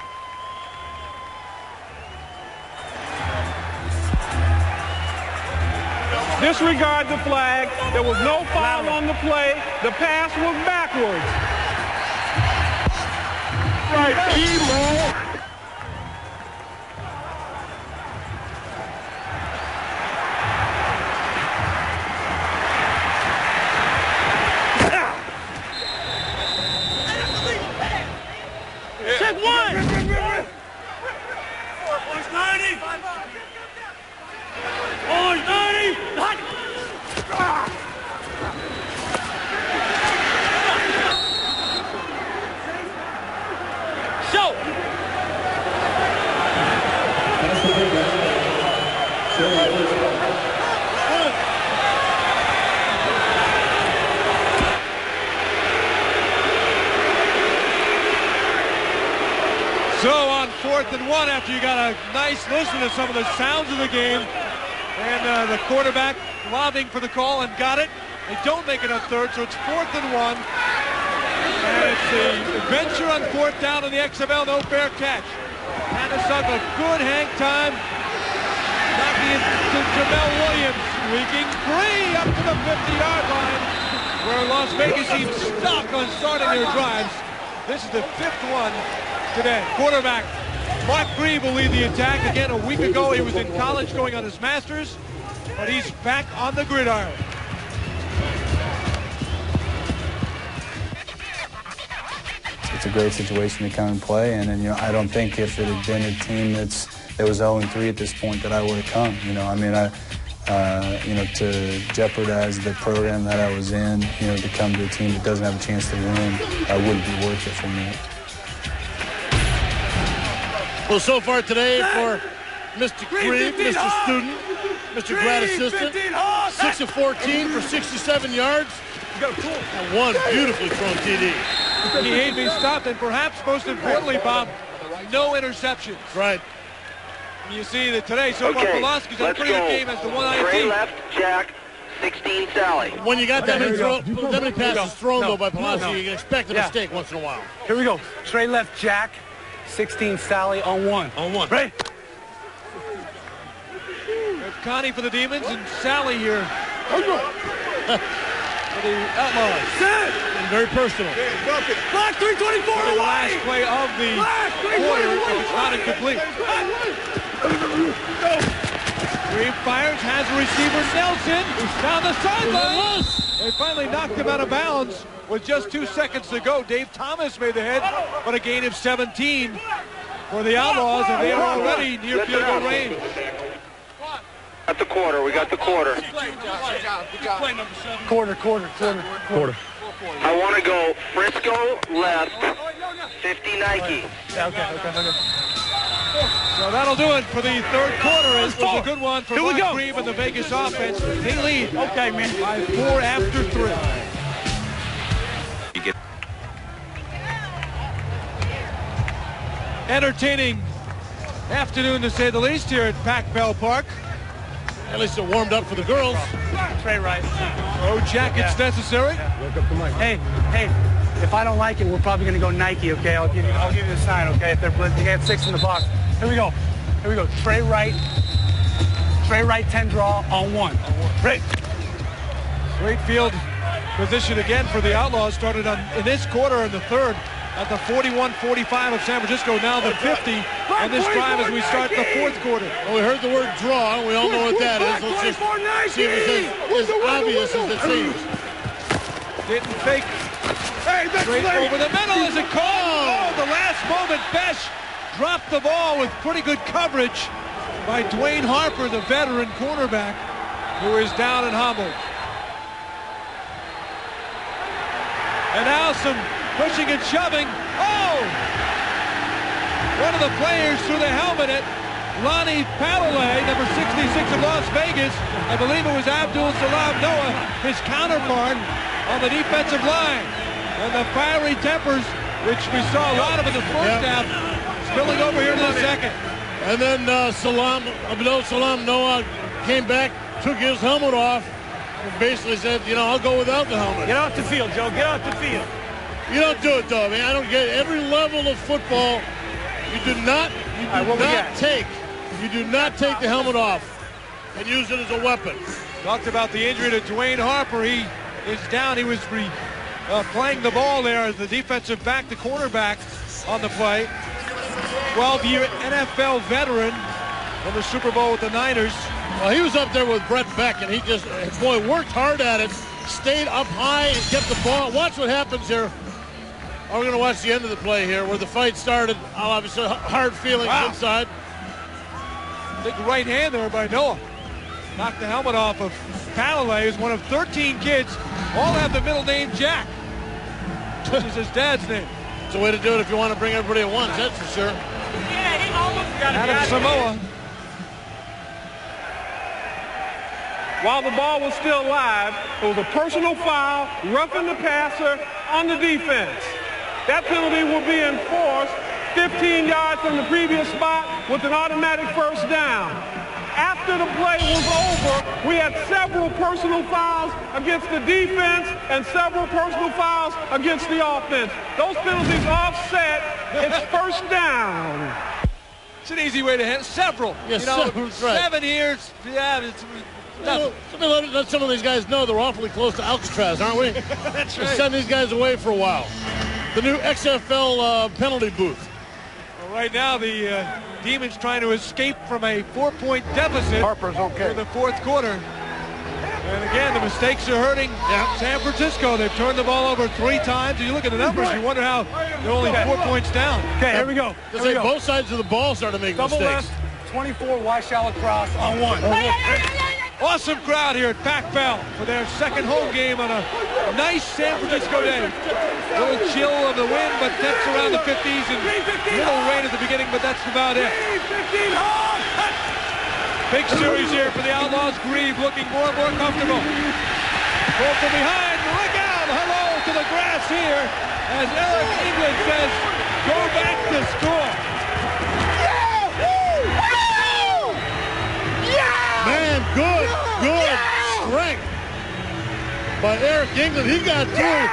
S16: Disregard the flag. There was no foul on the play. The pass was backwards.
S15: Right, Emo.
S10: Check one. Orange 90. Orange 90. Show.
S6: So on 4th and 1, after you got a nice listen to some of the sounds of the game, and the quarterback lobbying for the call and got it. They don't make it on 3rd, so it's 4th and 1. And it's the adventure on 4th down in the XFL, no fair catch. Panasuk a good hang time. Knocking it to Jamel Williams, leaking free up to the 50-yard line, where Las Vegas seems stuck on starting their drives. This is the 5th one today. Quarterback Mark Grieve will lead the attack. Again, a week ago he was in college going on his master's, but he's back on the gridiron.
S12: It's a great situation to come and play, and you know, I don't think if it had been a team that was 0-3 at this point that I would have come. You know, I mean, you know, to jeopardize the program that I was in, you know, to come to a team that doesn't have a chance to win, wouldn't be worth it for me.
S17: Well, so far today for Mr. Grieve, Mr. Student, Mr. Grad Assistant, 6 of 14 for 67 yards. And one beautifully thrown TD.
S6: He ain't been stopped, and perhaps most importantly, Bob, no interceptions.
S17: Right.
S6: You see that today, so far, Pulaski's had a pretty good game as the 1-19.
S3: Trey left, Jack, 16 Sally.
S17: When you got that many passes thrown, though, by Pulaski, you can expect a mistake once in a while.
S1: Here we go. Trey left, Jack, 16 Sally on 1.
S17: On 1.
S1: Right.
S6: There's Connie for the Demons and Sally here. For the Outlaws.
S17: And very personal.
S1: Black 324
S6: the last play of the quarter, if it's not incomplete. Grieve fires, has a receiver, Nelson, who's down the sideline. They finally knocked him out of bounds with just 2 seconds to go. Dave Thomas made the head, but a gain of 17 for the Outlaws, and they are already near field goal range.
S3: At the quarter, we got the quarter.
S1: Quarter.
S3: I want to go Frisco left, 50 Nike.
S1: Okay.
S6: So that'll do it for the third quarter. It was a good one for Mark Grieve and the Vegas offense. They lead by 4 after 3. Entertaining afternoon, to say the least, here at Pac Bell Park.
S17: At least it warmed up for the girls.
S1: Trey Rice.
S6: No jackets necessary.
S1: Hey, if I don't like it, we're probably going to go Nike, okay? I'll give you the sign, okay? If they have 6 in the box. Here we go. Trey Wright 10 draw on 1. Right.
S6: Great field position again for the Outlaws. Started in this quarter in the third at the 41-45 of San Francisco, now the 50 on this drive as we start the fourth quarter.
S17: Well, we heard the word draw. We all know what that is. Let's just see if it's as obvious as it seems.
S6: Didn't fake. Straight over the middle as it called. Oh, the last moment, Besh dropped the ball with pretty good coverage by Dwayne Harper, the veteran cornerback, who is down and humbled. And now some pushing and shoving. Oh! One of the players threw the helmet at Lonnie Palalay, number 66 of Las Vegas. I believe it was Abdul Salam Noah, his counterpart on the defensive line. And the fiery tempers, which we saw a lot of in the first half, spilling over here in the second.
S17: And then Abdul Salam Noah came back, took his helmet off, and basically said, you know, I'll go without the helmet.
S11: Get off the field, Joe. Get off the field.
S17: You don't do it, though, man. I don't get it. Every level of football, you do not take the helmet off and use it as a weapon.
S6: Talked about the injury to Dwayne Harper. He is down. He was playing the ball there as the defensive back, the cornerback on the play. 12-year NFL veteran from the Super Bowl with the Niners.
S17: Well, he was up there with Brett Beck, and he just, boy, worked hard at it, stayed up high and kept the ball. Watch what happens here. We're going to watch the end of the play here where the fight started. Obviously, hard feelings inside.
S6: Big right hand there by Noah. Knocked the helmet off of Palalay, who's one of 13 kids. All have the middle name Jack, which is his dad's name.
S17: It's a way to do it if you want to bring everybody at once, that's for sure.
S6: Adam Samoa.
S16: while the ball was still live. It was a personal foul, roughing the passer on the defense. That penalty will be enforced 15 yards from the previous spot with an automatic first down. After the play was over, we had several personal fouls against the defense and several personal fouls against the offense. Those penalties offset. It's first down.
S6: It's an easy way to handle several.
S17: Yes,
S6: you know,
S17: right.
S6: 7 years. Yeah, it's nothing.
S17: Let some of these guys know they're awfully close to Alcatraz, aren't we?
S6: That's
S17: We'll
S6: right.
S17: send these guys away for a while. The new XFL penalty booth.
S6: Well, right now, the Demons trying to escape from a 4-point deficit
S17: Harper's okay.
S6: for the fourth quarter. And again, the mistakes are hurting San Francisco. They've turned the ball over 3 times. And you look at the numbers, you wonder how they're only 4 points down.
S1: Okay, here we go. Here we go.
S17: Both sides of the ball start to make
S1: Double
S17: mistakes.
S1: left, 24 wide shallow cross on 1.
S6: Awesome crowd here at Pac Bell for their second home game on a nice San Francisco day. A little chill of the wind, but temps around the 50s and a little rain at the beginning, but that's about it. Big series here for the Outlaws. Grieve looking more and more comfortable. Ball from behind. Look out. Hello to the grass here as Eric England says, go back to score.
S17: Man, good strength by Eric England. He got through.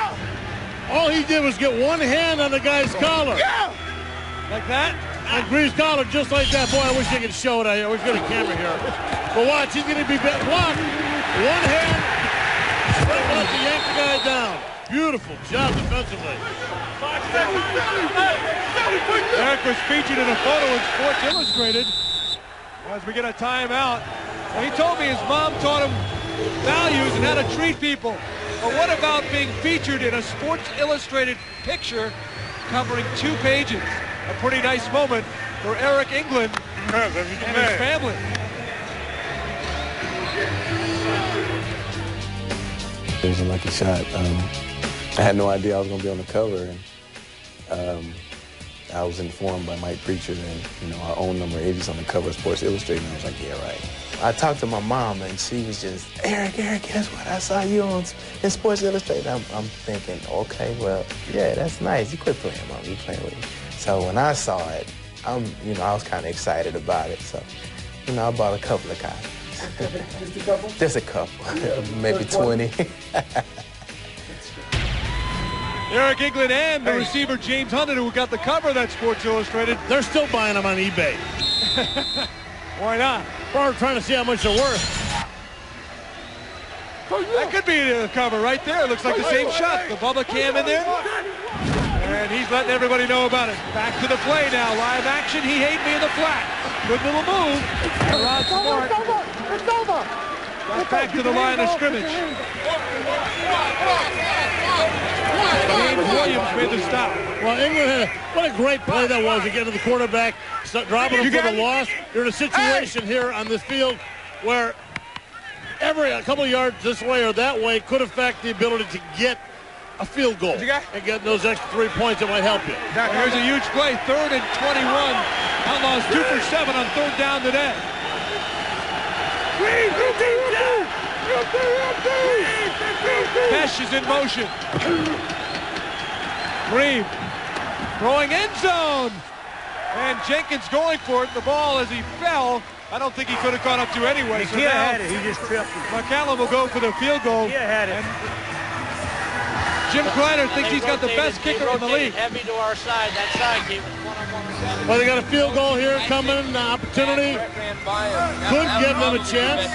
S17: All he did was get one hand on the guy's collar.
S6: Like that?
S17: On Grieve's collar, just like that. Boy, I wish I could show it out here. I wish we had a camera here. But watch, he's going to be blocked. One hand, straight up to yank the guy down. Beautiful job defensively.
S6: Eric was featured in a photo in Sports Illustrated as we get a timeout. Well, he told me his mom taught him values and how to treat people. But what about being featured in a Sports Illustrated picture covering 2 pages? A pretty nice moment for Eric England and his family.
S12: It was a lucky shot. I had no idea I was going to be on the cover, and I was informed by Mike Preacher that, our own number 80 is on the cover of Sports Illustrated, and I was like, yeah, right. I talked to my mom, and she was just, Eric, guess what? I saw you in Sports Illustrated. I'm thinking, okay, well, yeah, that's nice. You quit playing, Mom. You playing with me. So when I saw it, I was kind of excited about it. So, I bought a couple of copies.
S2: Just a couple?
S12: Just a couple, maybe 20.
S6: Eric England and the receiver James Hunter, who got the cover of that Sports Illustrated.
S17: They're still buying them on eBay.
S6: Why not?
S17: We're trying to see how much they're worth.
S6: That could be the cover right there. Looks like the same shot. The Bubba Cam in there. And he's letting everybody know about it. Back to the play now. Live action. He hate me in the flat. Good little move. Rod Smart. Got back to the line of scrimmage. James Williams made the stop.
S17: Well, England what a great play that was to get to the quarterback, dropping him for the loss. You're in a situation here on this field where a couple of yards this way or that way could affect the ability to get a field goal and get those extra 3 points that might help you.
S6: Here's a huge play, 3rd and 21. Outlaws 2 for 7 on 3rd down today. Pesh is in motion. Reeve throwing end zone. And Jenkins going for it. The ball as he fell, I don't think he could have gone up to anyway.
S11: He had it. He just tripped.
S6: McCallum will go for the field goal.
S11: He had it.
S6: Jim Kleiner thinks he's got the best kicker in the league.
S10: Heavy to our side. That side gave us one-on-one.
S17: Well, they got a field goal here coming, an opportunity. Could give them a chance.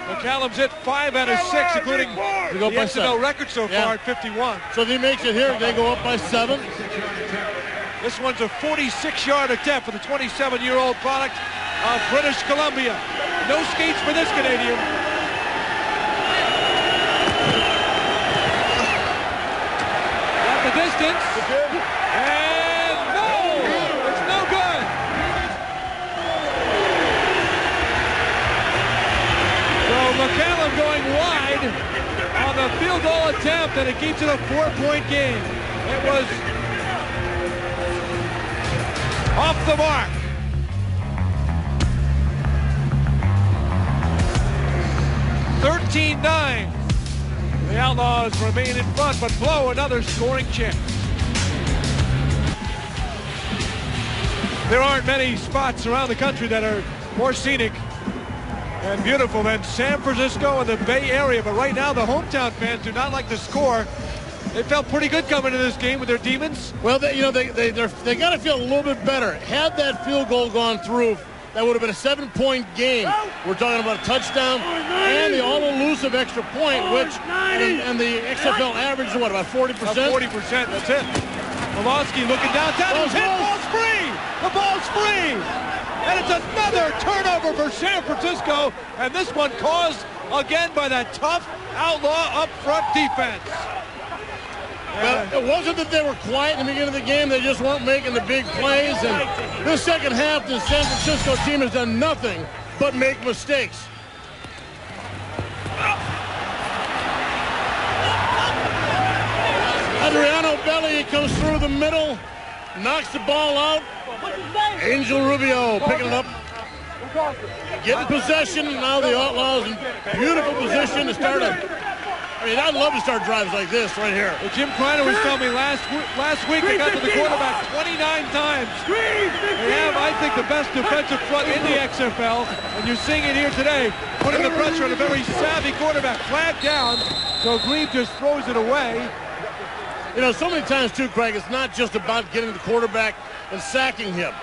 S6: McCallum's hit 5 out of 6, including the XFL record so far at 51.
S17: So if he makes it here, they go up by 7.
S6: This one's a 46-yard attempt for the 27-year-old product of British Columbia. No skates for this Canadian. Got the distance. And no! It's no good. So McCallum going wide on the field goal attempt, and it keeps it a 4-point game. It was off the mark. 13-9. The Outlaws remain in front, but blow another scoring chance. There aren't many spots around the country that are more scenic and beautiful than San Francisco and the Bay Area, but right now the hometown fans do not like the score. They felt pretty good coming to this game with their Demons.
S17: Well, they got to feel a little bit better. Had that field goal gone through, that would have been a 7-point game. We're talking about a touchdown and the all-elusive extra point, which and the XFL average is what, about 40%?
S6: About 40%, that's it. Malosky looking downtown. He's hit. Ball's free. The ball's free. And it's another turnover for San Francisco. And this one caused again by that tough Outlaw up front defense.
S17: Well, it wasn't that they were quiet in the beginning of the game. They just weren't making the big plays. And this second half, the San Francisco team has done nothing but make mistakes. Adriano Belli comes through the middle, knocks the ball out. Angel Rubio picking it up, getting possession. Now the Outlaws in beautiful position to start I'd love to start drives like this right here.
S6: Well, Jim Kreiner was telling me last week they got to the quarterback 29 times. They have, I think, the best defensive front in the XFL, and you're seeing it here today, putting the pressure on a very savvy quarterback. Flag down, so Glebe just throws it away.
S17: You know, so many times, too, Craig, it's not just about getting the quarterback and sacking him.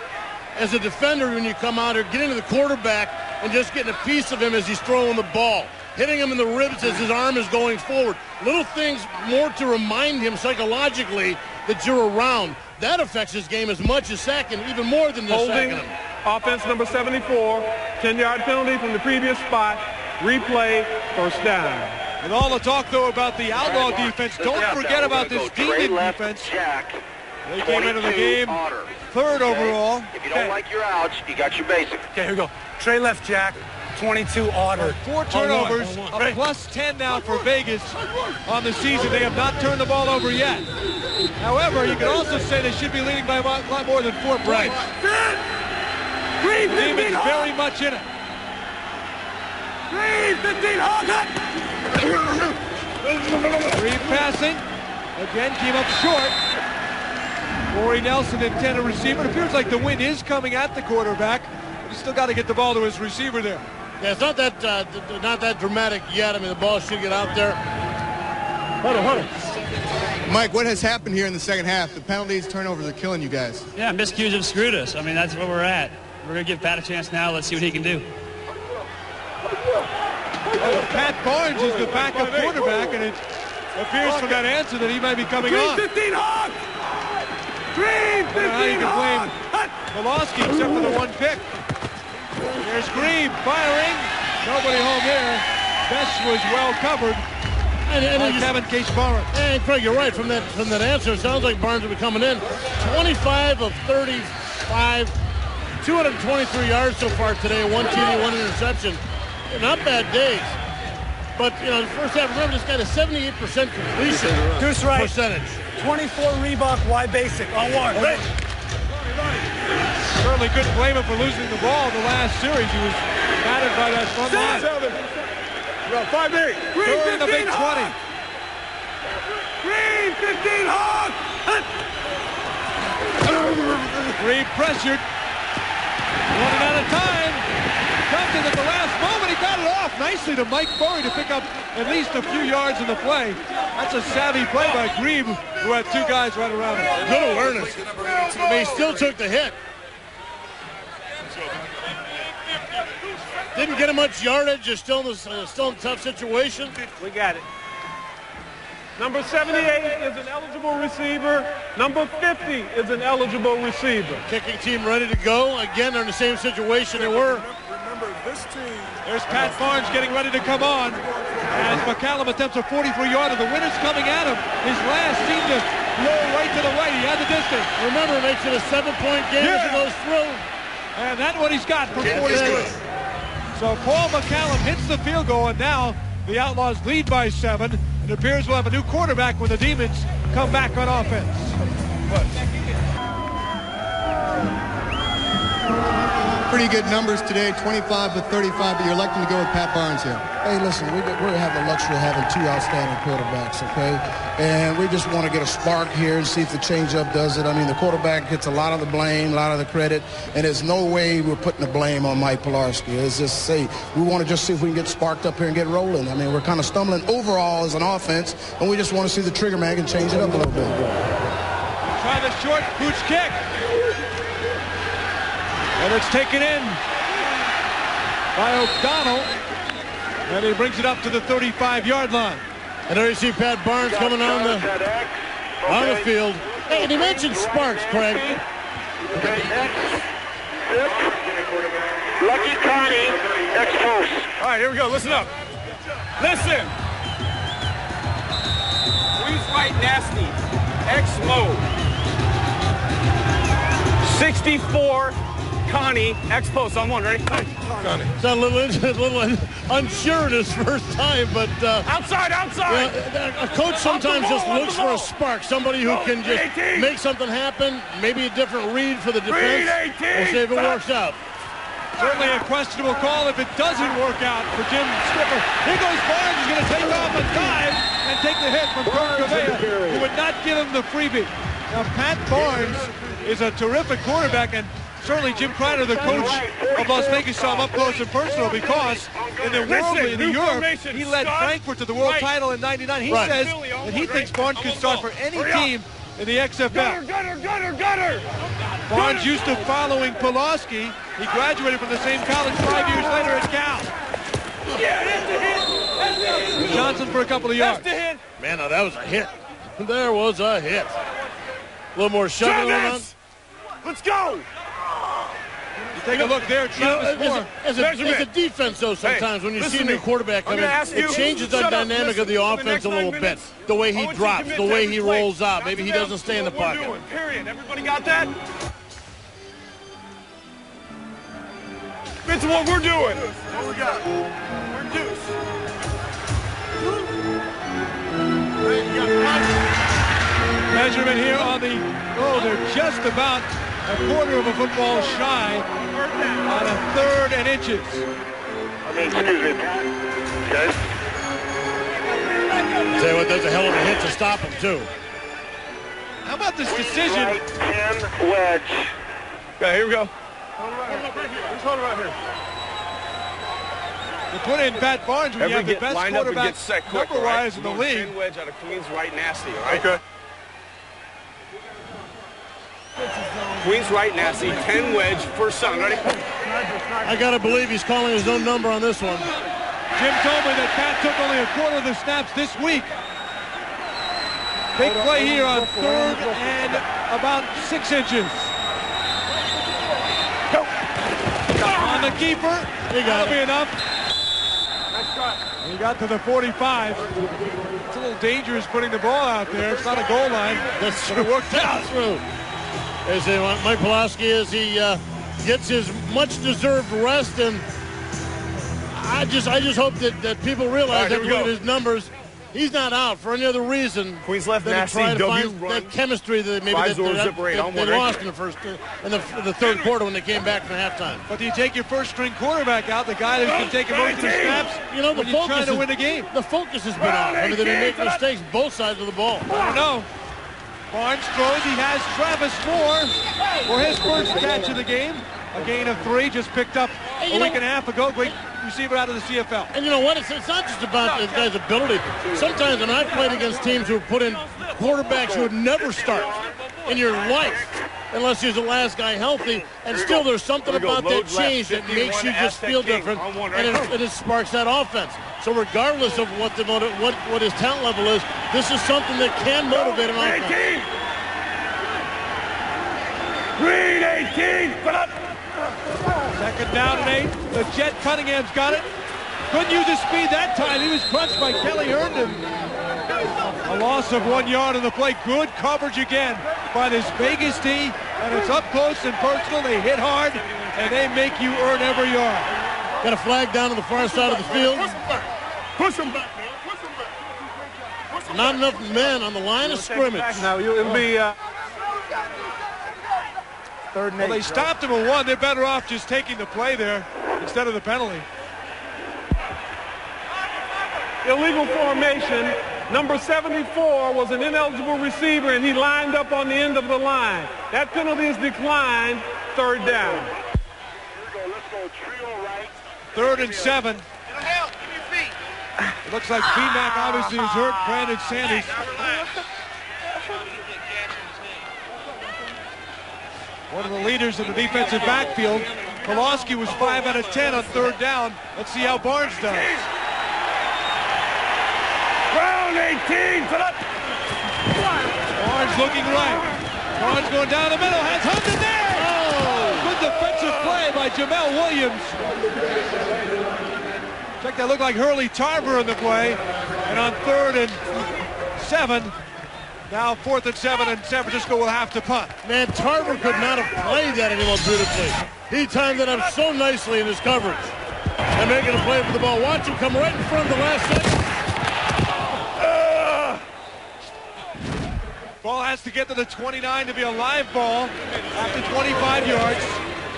S17: As a defender, when you come out here, getting to the quarterback and just getting a piece of him as he's throwing the ball. Hitting him in the ribs as his arm is going forward. Little things more to remind him psychologically that you're around. That affects his game as much as sacking, even more than just sacking him.
S16: Offense number 74, 10-yard penalty from the previous spot. Replay, first down.
S6: And all the talk, though, about the Outlaw defense, don't forget about this Demon defense. They came into the game third overall.
S15: If you don't like your outs, you got your basics.
S1: Okay, here we go. Trey left Jack. 22 order.
S6: 4 turnovers, a plus 10 now for Vegas on the season. They have not turned the ball over yet. However, you can also say they should be leading by a lot more than 4 points. The Demons very much in it. 3 passing. Again, came up short. Corey Nelson, intended receiver. It appears like the wind is coming at the quarterback. But he's still got to get the ball to his receiver there.
S17: Yeah, it's not that dramatic yet. I mean, the ball should get out there. Hold on.
S18: Mike, what has happened here in the second half? The penalties, turnovers are killing you guys.
S19: Yeah, miscues have screwed us. I mean, that's where we're at. We're going to give Pat a chance now. Let's see what he can do.
S6: Pat Barnes is the backup quarterback, and it appears from that answer that he might be coming on.
S10: 15 Hawk! 15
S6: Hawk! Malosky, except for the 1 pick. There's Green firing. Nobody home there. Best was well covered. And Kevin Case-Barnes.
S17: And Craig, you're right. From that answer, it sounds like Barnes will be coming in. 25 of 35, 223 yards so far today. 1 TD, 1 interception. Not bad days. But, you know, the first half, remember, this guy has 78% completion
S1: Deuce right.
S17: percentage.
S1: 24 Reebok, Y basic on 1. Ready.
S6: Certainly couldn't blame him for losing the ball the last series. He was battered by that front line.
S10: 5-8.
S6: Third in the Big 20.
S10: Green, 15 Hawk!
S6: Green pressured. Running out of time. Dumped it at the last moment. He got it off nicely to Mike Murray to pick up at least a few yards in the play. That's a savvy play by Grebe, who had 2 guys right around him.
S17: Good awareness. I mean, he still took the hit. Didn't get him much yardage. Just still in a tough situation.
S16: We got it. Number 78 is an eligible receiver. Number 50 is an eligible receiver.
S17: Kicking team ready to go. Again, they're in the same situation they were.
S10: Remember, this team.
S6: There's Pat Barnes getting ready to come on. As McCallum attempts a 44-yarder. The winner's coming at him. His last seemed to blow right to the right. He had the distance.
S17: Remember, it makes it a 7-point game as it goes through.
S6: And that's what he's got from 46. So Paul McCallum hits the field goal, and now the Outlaws lead by 7. It appears we'll have a new quarterback when the Demons come back on offense.
S18: pretty good numbers today, 25 for 35, but you're electing to go with Pat Barnes here.
S2: Hey, listen, we have the luxury of having 2 outstanding quarterbacks, okay? And we just want to get a spark here and see if the changeup does it. I mean, the quarterback gets a lot of the blame, a lot of the credit, and there's no way we're putting the blame on Mike Pilarski. It's just we want to just see if we can get sparked up here and get rolling. I mean, we're kind of stumbling overall as an offense, and we just want to see the trigger man and change it up a little bit.
S6: Try the short pooch kick. And it's taken in by O'Donnell. And he brings it up to the 35-yard line.
S17: And there you see Pat Barnes coming on the field. Hey, and he mentioned sparks, Craig.
S15: Lucky Connie, X-Post.
S23: All right, here we go. Listen up. Listen. Squeeze right nasty. X-Mode. 64. Connie, X-Post on 1, ready?
S17: Connie. It's a little unsure his first time, but...
S23: outside!
S17: A coach sometimes just looks for a spark, somebody who can just make something happen, maybe a different read for the defense. We'll see if it works out.
S6: Certainly a questionable call if it doesn't work out for Jim Skipper. Here goes Barnes. He's going to take off a dive and take the hit from Kurt Gavea, who would not give him the freebie. Now, Pat Barnes is a terrific quarterback, and certainly Jim Kreider, the coach of Las Vegas, saw him up close and personal because in the Europe, he led Frankfurt to the world title in '99. He says that he thinks Barnes could start for any team in the XFL.
S23: Gutter!
S6: Barnes used to following Pilarski. He graduated from the same college 5 years later at Cal. Johnson for a couple of yards.
S17: Man, now that was a hit. There was a hit. A little more shoving on.
S23: Let's go!
S6: Take a look there, Travis Moore.
S17: As a defense, though, sometimes when you see a new quarterback come in, it changes the dynamic of the offense a little bit. The way he drops, the way he rolls out. Maybe he doesn't stay in the pocket.
S23: Period. Everybody got that? It's what we're doing. What we got? We're deuce.
S6: Measurement here on the, they're just about a quarter of a football shy on a 3rd and inches.
S15: Excuse me, guys.
S17: Tell you what, there's a hell of a hit to stop him, too.
S6: How about this decision?
S15: Right 10 wedge.
S23: Okay, here we go. Hold it right here. Just hold it right here.
S6: To put in Pat Barnes when you have the best quarterback number-wise in the league.
S23: 10 wedge out of Queens right nasty, all right? Okay. Queens right nasty, 10 wedge, first sound, ready?
S17: I gotta believe he's calling his own number on this one.
S6: Jim told me that Pat took only a quarter of the snaps this week. Big play here on 3rd and about 6 inches. Go. On the keeper, that'll be enough. He got to the 45. It's a little dangerous putting the ball out there. It's not a goal line.
S17: That's
S6: true. It worked out.
S17: True. As Mike Pilarski, as he gets his much-deserved rest, and I just hope that people realize that look at his numbers, he's not out for any other reason.
S23: Queens left
S17: than
S23: nasty,
S17: to
S23: W
S17: find
S23: run.
S17: that chemistry that maybe they lost in the first, in the 3rd quarter when they came back from halftime.
S6: But do you take your first-string quarterback out, the guy who's been taking most of the snaps, when you're trying to win a game?
S17: The focus has been off. I mean, they've been making mistakes both sides of the ball.
S6: I don't know. Barnes throws. He has Travis Moore for his first catch of the game. A gain of 3, just picked up a week and a half ago. Great receiver out of the CFL.
S17: And you know what? It's not just about this guy's ability. Sometimes when I've played against teams who put in quarterbacks who would never start in your life unless he's the last guy healthy, and still there's something about that change that makes you just feel different, and it sparks that offense. So regardless of what his talent level is, this is something that can motivate an offense.
S23: Green 18, put up.
S6: 2nd down and 8. The Jet Cunningham's got it. Couldn't use his speed that time. He was crunched by Kelly Herndon. A loss of 1 yard on the play. Good coverage again by this Vegas team. And it's up close and personal. They hit hard, and they make you earn every yard.
S17: Got a flag down on the far side of the field.
S23: Push him back, man.
S17: Not enough men on the line of scrimmage.
S23: Now it'll be...
S11: 3rd and 8.
S6: Well, they stopped him at 1. They're better off just taking the play there instead of the penalty.
S16: Illegal formation. Number 74 was an ineligible receiver, and he lined up on the end of the line. That penalty is declined. 3rd down.
S6: 3rd and 7. It looks like B-Mac obviously is hurt. Brandon Sanders. One of the leaders in the defensive backfield. Pulaski was 5 out of 10 on 3rd down. Let's see how Barnes does.
S10: Round 18, put up.
S6: Barnes looking right. Barnes going down the middle, has Hunter there. Oh, good defensive play by Jamel Williams. Check that, looked like Hurley Tarver in the play. And on 3rd and 7, now 4th and 7, and San Francisco will have to punt.
S17: Man, Tarver could not have played that any more beautifully. He timed it up so nicely in his coverage. And making a play for the ball. Watch him come right in front of the last second.
S6: Ball has to get to the 29 to be a live ball after 25 yards.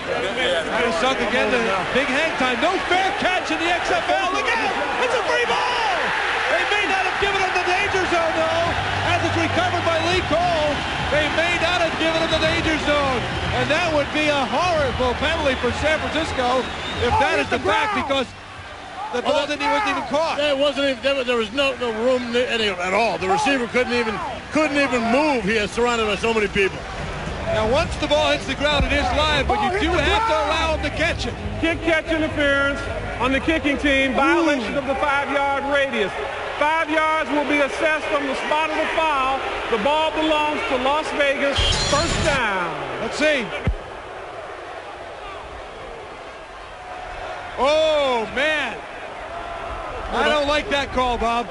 S6: Kind of sunk again to big hang time. No fair catch in the XFL. Look out! It's a free ball! They may not have given him the danger zone, though. As it's recovered by Lee Cole, they may not have given him the danger zone. And that would be a horrible penalty for San Francisco if that is the fact, because the ball wasn't even caught.
S17: Yeah, it wasn't even. There was no room at all. The receiver couldn't even move. He is surrounded by so many people.
S6: Now, once the ball hits the ground, it is live, but you do have to allow him to catch it.
S16: Kick catch interference on the kicking team. Violation of the 5-yard radius. 5 yards will be assessed from the spot of the foul. The ball belongs to Las Vegas. 1st down.
S6: Let's see. Oh, man. I don't like that call, Bob.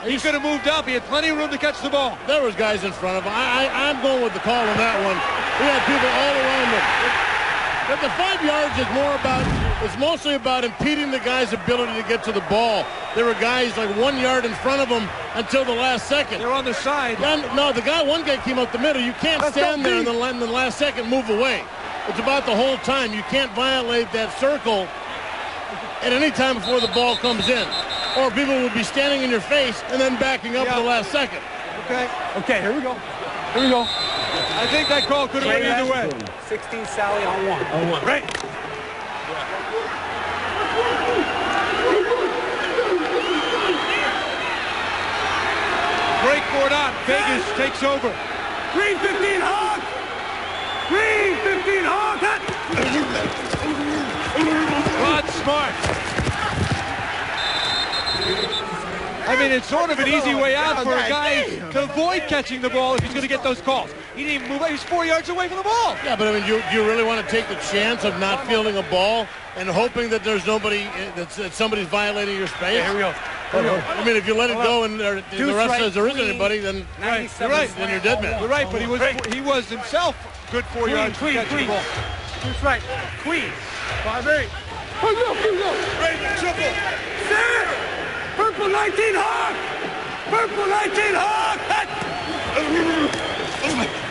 S6: He could have moved up. He had plenty of room to catch the ball.
S17: There was guys in front of him. I'm going with the call on that one. We had people all around him. But the 5 yards is it's mostly about impeding the guy's ability to get to the ball. There were guys like 1 yard in front of him until the last second.
S6: They're on the side.
S17: No, one guy came up the middle. You can't stand there and then in the last second move away. It's about the whole time. You can't violate that circle at any time before the ball comes in. Or people will be standing in your face and then backing up at the last second.
S11: Okay, here we go. Here we go.
S6: I think that call could have went either way.
S11: 16 Sally on 1.
S6: On 1. Right. Break for it on. Vegas takes over.
S10: Green 15 Hawk! Green 15 Hawk!
S6: Rod Smart. I mean, it's sort of an easy way out for a guy to avoid catching the ball if he's going to get those calls. He didn't even move. He was 4 yards away from the ball.
S17: Yeah, but I mean, you really want to take the chance of not fielding a ball and hoping that there's nobody, that somebody's violating your space?
S11: Okay, here we go.
S17: I mean, if you let it go and the ref says there isn't anybody, then
S6: you're right.
S17: Then you're dead man.
S6: You're right, but he was himself good 4 yards to catch the ball.
S10: That's right. Queen.
S6: 5-8.
S10: Raven triple. Set. Purple 19 Hawk. Purple 19 Hawk.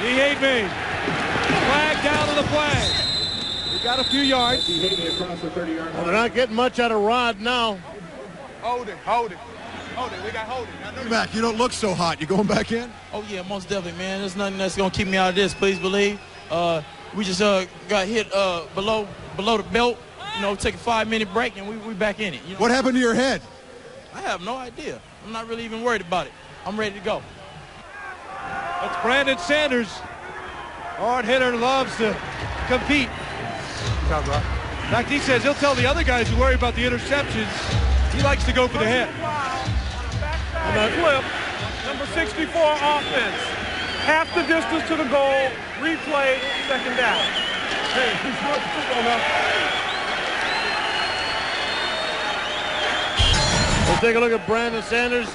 S6: He ate me. Flag down to the flag. He got a few yards.
S17: Well, they're not getting much out of Rod now.
S6: Hold it. We got holding.
S4: Back, you don't look so hot. You going back in?
S20: Oh, yeah, most definitely, man. There's nothing that's going to keep me out of this, please believe. We just got hit below the belt, take a 5-minute break, and we back in it.
S4: What happened to your head?
S20: I have no idea. I'm not really even worried about it. I'm ready to go.
S6: That's Brandon Sanders. Hard hitter, loves to compete. In fact, he says he'll tell the other guys who worry about the interceptions, he likes to go for the head.
S16: On that flip, number 64 offense. Half the distance to the goal, replay, 2nd down. Hey, he's not football now.
S17: We'll take a look at Brandon Sanders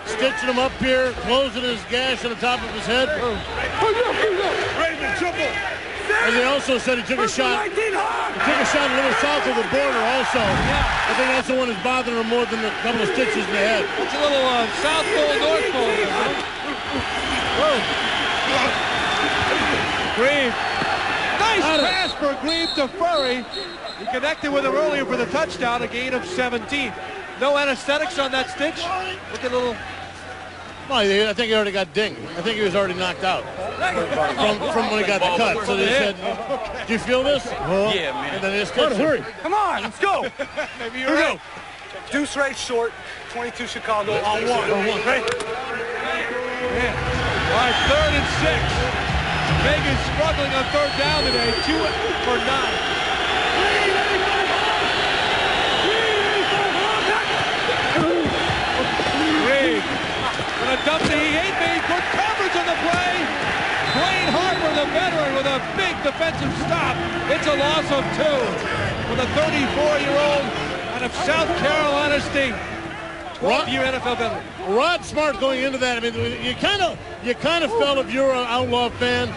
S17: stitching him up here, closing his gash on the top of his head.
S10: Raven triple.
S17: And he also said he took a shot. He took a shot a little south of the border also. I think that's the one that's bothering him more than a couple of stitches in the head.
S6: It's a little South Pole, North Pole. Green. Nice pass for Glebe to Furry. He connected with him earlier for the touchdown, a gain of 17. No anesthetics on that stitch. Look at a little.
S17: Well, I think he already got dinged. I think he was already knocked out from when he got the cut. So they said, do you feel this?
S1: Yeah, man.
S17: And then they just hurry.
S1: Come on, let's go.
S6: Maybe you're right.
S1: Deuce right short, 22 Chicago on one. Right?
S6: Yeah. All right, 3rd and 6. Vegas struggling on 3rd down today, 2 for 9. Reed, gonna dump the E8 made good coverage on the play. Blaine Harper, the veteran, with a big defensive stop. It's a loss of 2 for the 34-year-old out of South Carolina State. 12-year NFL veteran.
S17: Rod Smart going into that. I mean, you kind of felt if you're an Outlaw fan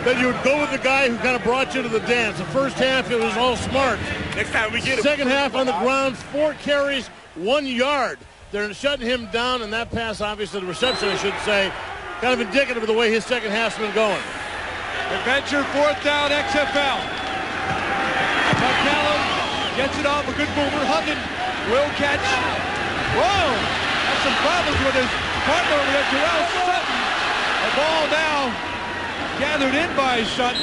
S17: that you would go with the guy who kind of brought you to the dance. The first half, it was all Smart.
S1: Next time we get him.
S17: Second half on the ground, 4 carries, 1 yard. They're shutting him down, and that pass, obviously, the reception, I should say, kind of indicative of the way his second half's been going.
S6: Adventure 4th down, XFL. McCallum gets it off, a good mover. Huggin will catch. Whoa! Has some problems with his partner over there, Terrell Sutton. The ball now gathered in by Sutton.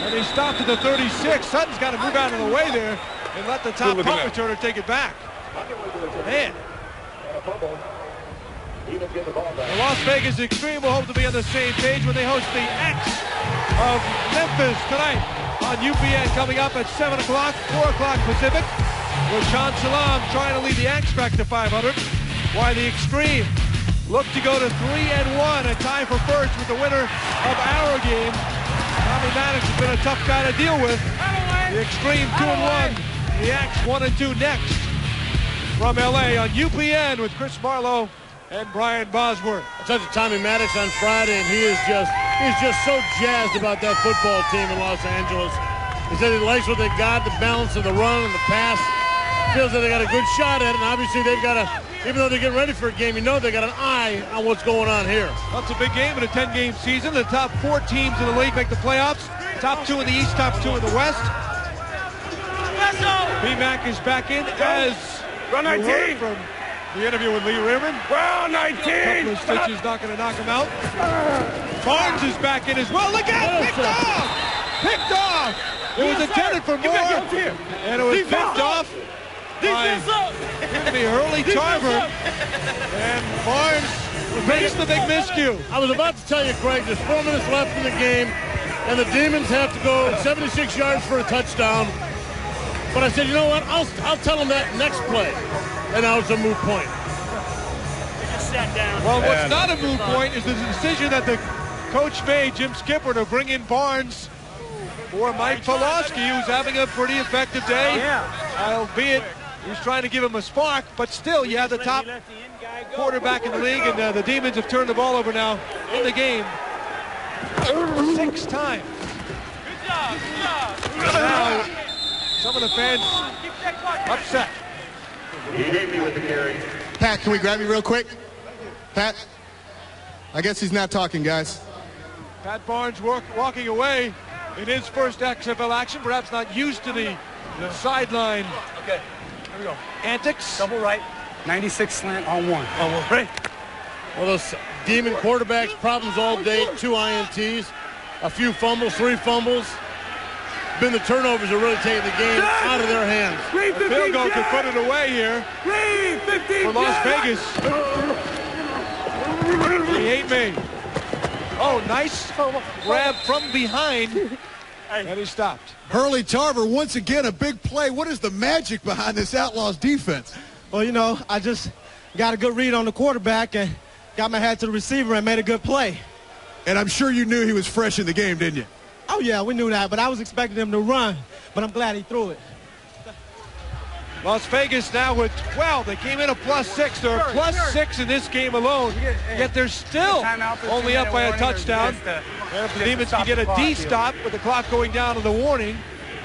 S6: And he stopped at the 36. Sutton's got to move out of the way there and let the top punt returner take it back. Man. The Las Vegas Extreme will hope to be on the same page when they host the X of Memphis tonight on UPN, coming up at 7 o'clock, 4 o'clock Pacific, with Sean Salam trying to lead the X back to 500, while the Extreme look to go to 3-1, a tie for first with the winner of our game. Tommy Maddox has been a tough guy to deal with. The Extreme 2-1, the X 1-2 next. From LA on UPN with Chris Marlowe and Brian Bosworth.
S17: I talked to Tommy Maddox on Friday, and he's just so jazzed about that football team in Los Angeles. He said he likes what they got, the balance of the run and the pass. Feels that they got a good shot at it, and obviously they've got even though they're getting ready for a game, you know they got an eye on what's going on here.
S6: That's a big game in a 10-game season. The top 4 teams in the league make the playoffs. Top 2 in the East, top 2 in the West. B-Mac is back in as
S1: Round 19
S6: from the interview with Lee Raymond.
S1: Round 19.
S6: A couple of stitches not going to knock him out. Barnes is back in as well. Look out! Picked off! Picked off! It was intended for more, and it was picked off by the early Tarver. And Barnes makes the big miscue.
S17: I was about to tell you, Craig, there's 4 minutes left in the game, and the Demons have to go 76 yards for a touchdown. But I said, you know what? I'll tell them that next play. And now it's a moot point.
S6: Well, what's not a moot point is the decision that the coach made, Jim Skipper, to bring in Barnes for Mike Pulaski, who's having a pretty effective day. Albeit he's trying to give him a spark, but still, you have the top quarterback in the league, and the Demons have turned the ball over now in the game 6 times.
S10: Good job.
S6: Now, some of the fans upset.
S15: He hit me with the carry.
S18: Pat, can we grab you real quick? Pat? I guess he's not talking, guys.
S6: Pat Barnes walking away in his first XFL action, perhaps not used to the sideline.
S1: Okay, here we go.
S6: Antics.
S1: Double right, 96 slant on one.
S6: Right.
S17: Well, those Demon quarterbacks, problems all day, 2 INTs, a few fumbles, 3 fumbles. Been the turnovers are really taking the game out of their hands.
S6: A field goal could put it away here for Las Vegas. The 8 made. Oh, nice grab from behind, and he stopped.
S4: Hurley Tarver, once again, a big play. What is the magic behind this Outlaws defense?
S7: Well, you know, I just got a good read on the quarterback and got my head to the receiver and made a good play.
S4: And I'm sure you knew he was fresh in the game, didn't you?
S7: Oh, yeah, we knew that, but I was expecting him to run, but I'm glad he threw it.
S6: Las Vegas now with 12. They came in a +6. They're a +6 in this game alone, yet they're still only up by a touchdown. And if the Demons can get a D stop with the clock going down to the warning,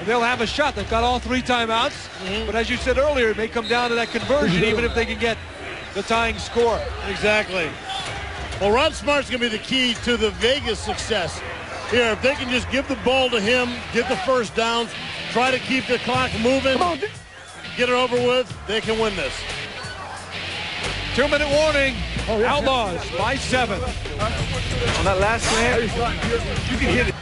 S6: they'll have a shot. They've got all 3 timeouts, but as you said earlier, it may come down to that conversion, even if they can get the tying score.
S17: Exactly. Well, Rod Smart's going to be the key to the Vegas success. Here, if they can just give the ball to him, get the first downs, try to keep the clock moving, get it over with, they can win this.
S6: 2-minute warning. Outlaws by 7.
S16: On that last slam, you can hit it.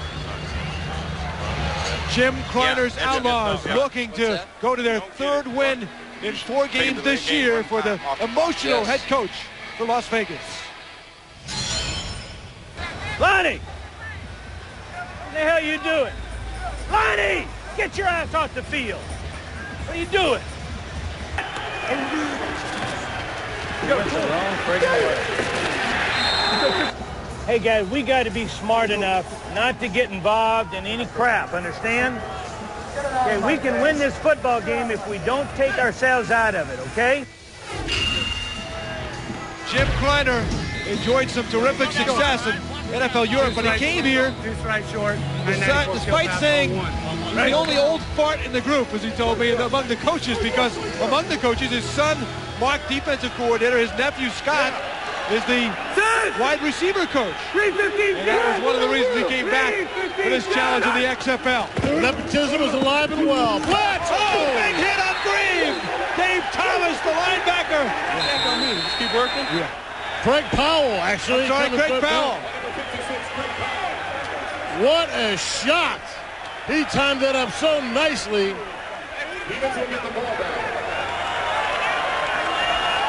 S6: Jim Kreiner's Outlaws looking to go to their 3rd win in 4 games this year for the emotional head coach for Las Vegas.
S14: Lonnie! What the hell you doing? Lonnie! Get your ass off the field! What are you doing? Hey guys, we got to be smart enough not to get involved in any crap, understand? Okay, we can win this football game if we don't take ourselves out of it, okay?
S6: Jim Kreiner enjoyed some terrific success in NFL Europe, but he came here despite saying he's the only old fart in the group, as he told me, among the coaches, because among the coaches, his son, Mark, defensive coordinator, his nephew, Scott, is the wide receiver coach. And that was one of the reasons he came back for this challenge in the XFL.
S17: Nepotism is alive and well.
S6: Blitz! Oh, big hit on Green! Dave Thomas, the linebacker.
S16: Just keep working.
S17: Yeah. Craig Powell, actually.
S6: Craig Powell.
S17: What a shot. He timed that up so nicely.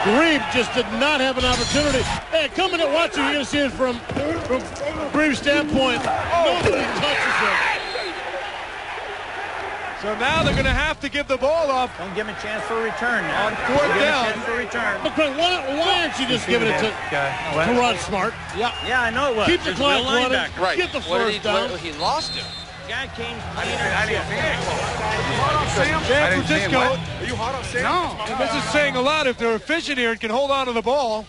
S17: Grebe just did not have an opportunity. Hey, coming and watching, you're going to see it from Grebe's standpoint. Nobody touches him.
S6: So now they're going to have to give the ball off.
S14: Don't give him a chance for a return now.
S6: On 4th down.
S17: But why aren't you just giving it to Rod Smart?
S14: Yeah, I know it was.
S17: Keep the clock running.
S8: Right.
S17: Get the first down.
S8: He lost it.
S14: Guy came
S6: San Francisco.
S16: Are you hot on Sam?
S6: No. And this is saying a lot. If they're efficient here and can hold on to the ball,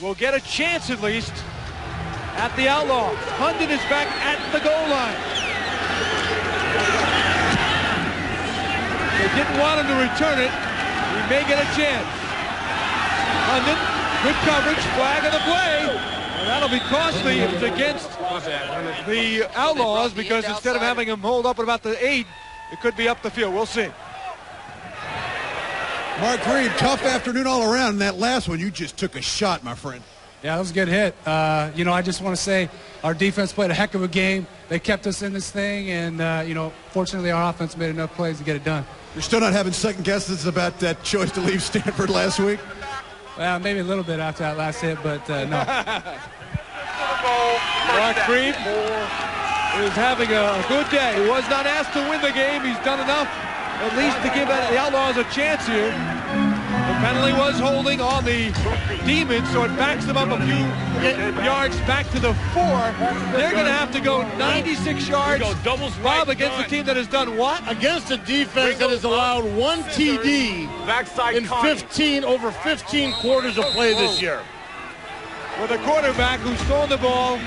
S6: we'll get a chance at least at the Outlaws. Hundon is back at the goal line. They didn't want him to return it. He may get a chance. Hundon, good coverage, flag of the play. And that'll be costly if it's against the Outlaws, because instead of having him hold up at about the 8, it could be up the field. We'll see.
S4: Mark Grebe, tough afternoon all around. In that last one, you just took a shot, my friend.
S1: Yeah, that was a good hit. You know, I just want to say our defense played a heck of a game. They kept us in this thing, and, you know, fortunately our offense made enough plays to get it done.
S4: You're still not having second guesses about that choice to leave Stanford last week?
S1: Well, maybe a little bit after that last hit, but no.
S6: Mark Grebe is having a good day. He was not asked to win the game. He's done enough, at least, to give the Outlaws a chance here. The penalty was holding on the Demons, so it backs them up a few yards back to the 4. They're going to have to go 96 yards. Bob, against a team that has done what?
S17: Against a defense that has allowed 1 TD in 15 quarters of play this year.
S6: With a quarterback who's thrown the ball a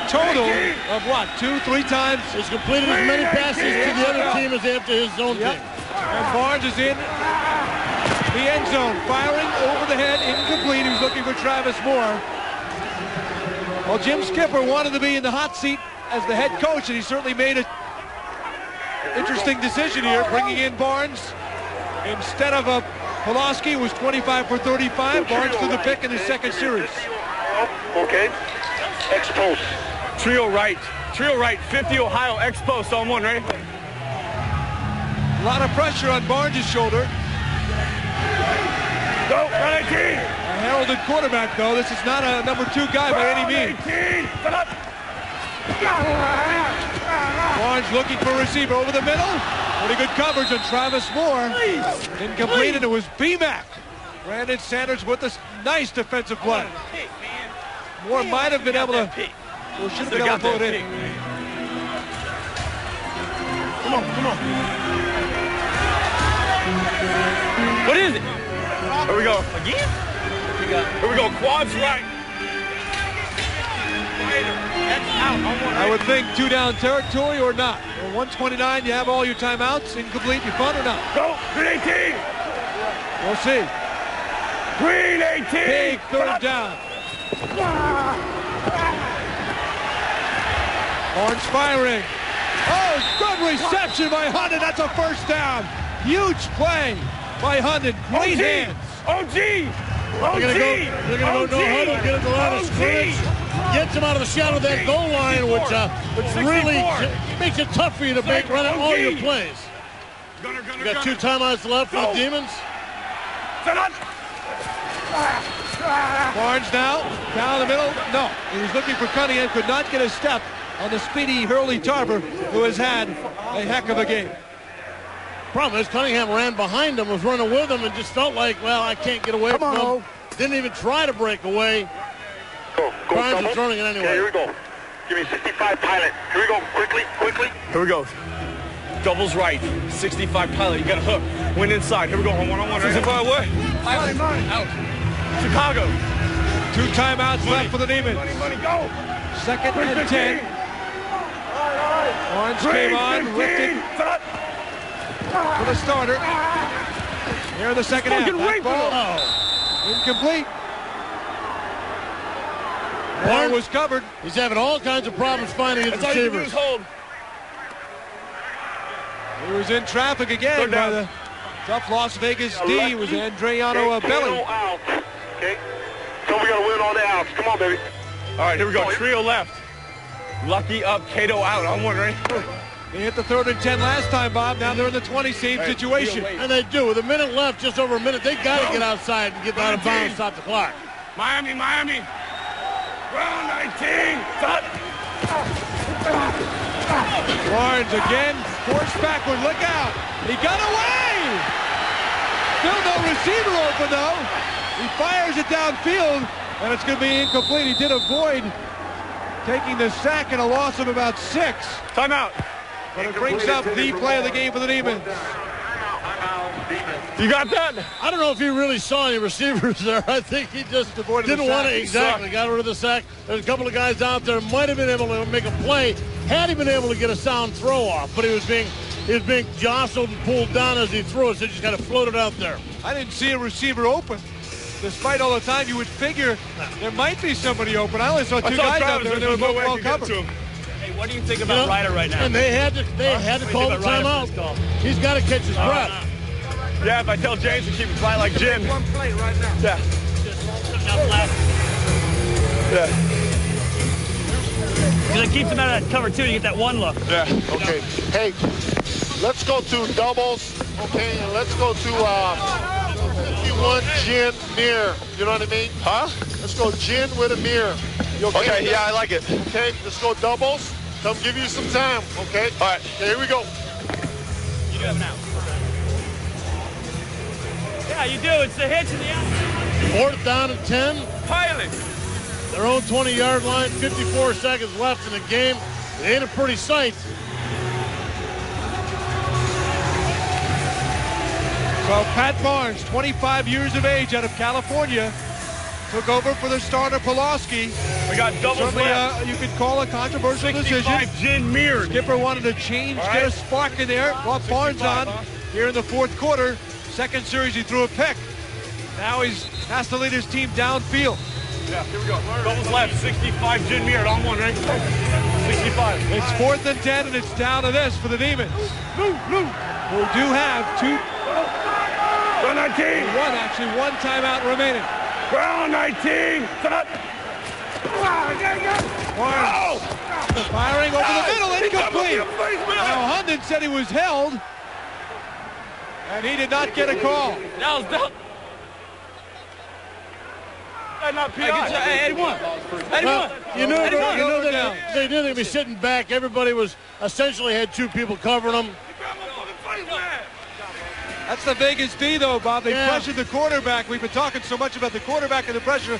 S6: total of what, 2-3 times?
S17: He's completed as many passes to the other team as after his own team.
S6: And Barnes is in the end zone, firing over the head, incomplete. He was looking for Travis Moore. Well, Jim Skipper wanted to be in the hot seat as the head coach, and he certainly made an interesting decision here, bringing in Barnes instead of Pulaski, who was 25 for 35. Barnes threw the pick in his second series.
S15: Okay. X-post.
S16: Trio right, 50 Ohio, X-post on 1, ready?
S6: A lot of pressure on Barnes' shoulder.
S15: Go, 19!
S6: A heralded quarterback, though. This is not a number 2 guy by any means.
S15: 18!
S6: Barnes looking for a receiver over the middle. Pretty good coverage on Travis Moore. Incomplete, and it was B-Mac. Brandon Sanders with a nice defensive play. Moore might have been able to, or should have been able to pull it in.
S15: Come on.
S16: What is it? Here we go. Again? Here we go. Quads right.
S6: I would think 2-down territory or not. Or 129, you have all your timeouts. Incomplete, you fun or not?
S15: Go. Green 18.
S6: We'll see.
S15: Green 18.
S6: Big 3rd down. Barnes firing. Oh, good reception by Hornet. That's a first down. Huge play by Hornet. Great hands.
S15: OG!
S17: They're going to go no huddle, get at the line of scrimmage, gets him out of the shadow of that goal line, which really makes it tough for you to run out all your plays. You got 2 timeouts left for the Demons.
S6: Barnes now, down the middle. No, he was looking for Cunningham, could not get a step on the speedy Hurley Tarver, who has had a heck of a game.
S17: Problem is, Cunningham ran behind him, was running with him, and just felt like, well, I can't get away from him. Didn't even try to break away. Barnes was running it anyway.
S15: Okay, here we go. Give me 65 pilot. Here we go, quickly.
S16: Here we go. Doubles right. 65 pilot. You got a hook. Win inside. Here we go. One-on-one. 65 what? Pilot. Out. Chicago.
S6: 2 timeouts left for the Demons.
S15: Money, go.
S6: 2nd and 10. Barnes came on, lifted for the starter. Here in the second half. Back ball. Incomplete. Barnes was covered.
S17: He's having all kinds of problems finding his receivers.
S6: He was in traffic again by the tough Las Vegas D. Was Andriano Belli.
S15: Okay. So we got to win all the outs. Come on, baby.
S16: All right, here we go. Trio left. Lucky up, Cato out. I'm wondering.
S6: They hit the 3rd and 10 last time, Bob. Now they're in the 20, same situation.
S17: And they do. With a minute left, just over a minute, they got to get outside and get out of bounds, stop the clock.
S15: Miami. Round 19.
S6: Barnes again, forced backward. Look out. He got away. Still no receiver open, though. He fires it downfield, and it's going to be incomplete. He did avoid taking the sack and a loss of about 6.
S16: Timeout.
S6: But it brings up the play of the game for the Demons.
S16: You got that?
S17: I don't know if he really saw any receivers there. I think he just didn't want to. Exactly. Got rid of the sack. There's a couple of guys out there might have been able to make a play had he been able to get a sound throw off. But he was being jostled and pulled down as he threw it, so he just kind of floated out there.
S6: I didn't see a receiver open. Despite all the time, you would figure there might be somebody open. I only saw 2 guys out there, and they were both well covered.
S19: Hey, what do you think about Ryder right now?
S17: And they had to call the timeout. He's got to catch his breath.
S16: Yeah, if I tell James to keep it quiet like Jim.
S15: One play right now.
S16: Yeah.
S19: Because it keeps him out of that cover, too. You get that one look.
S16: Yeah.
S15: Okay. Hey, let's go to doubles. Okay, and let's go to 51 gin mirror. You know what I mean?
S16: Huh?
S15: Let's go gin with a mirror.
S16: Okay, yeah, I like it.
S15: Okay, let's go doubles. Come give you some time, okay?
S16: All right.
S15: Okay, here we go.
S19: You do have now. Yeah, you do. It's the hits in the outside.
S17: 4th down and 10.
S16: Pilot.
S17: Their own 20-yard line, 54 seconds left in the game. It ain't a pretty sight.
S6: So Pat Barnes, 25 years of age, out of California, took over for the starter Pulaski.
S16: We got doubles left.
S6: You could call a controversial decision.
S16: Gin mirrored.
S6: Skipper wanted to change, get a spark in there, brought Barnes on here in the 4th quarter. 2nd series, he threw a pick. Now he has to lead his team downfield.
S16: Yeah, here we go. Doubles left, 65 gin mirrored on one, right? 65.
S6: It's 4th and 10, and it's down to this for the Demons. Who do have 2.
S15: 19.
S6: One timeout remaining.
S15: Round 19.
S6: Barnes firing over the middle, incomplete. Now Hunden said he was held, and he did not get a call.
S19: That was dumb.
S16: Not PI.
S19: 81.
S17: Well, you know that they knew they'd be sitting back. Everybody was essentially had 2 people covering them.
S6: That's the Vegas D, though, Bob. They pressured the quarterback. We've been talking so much about the quarterback and the pressure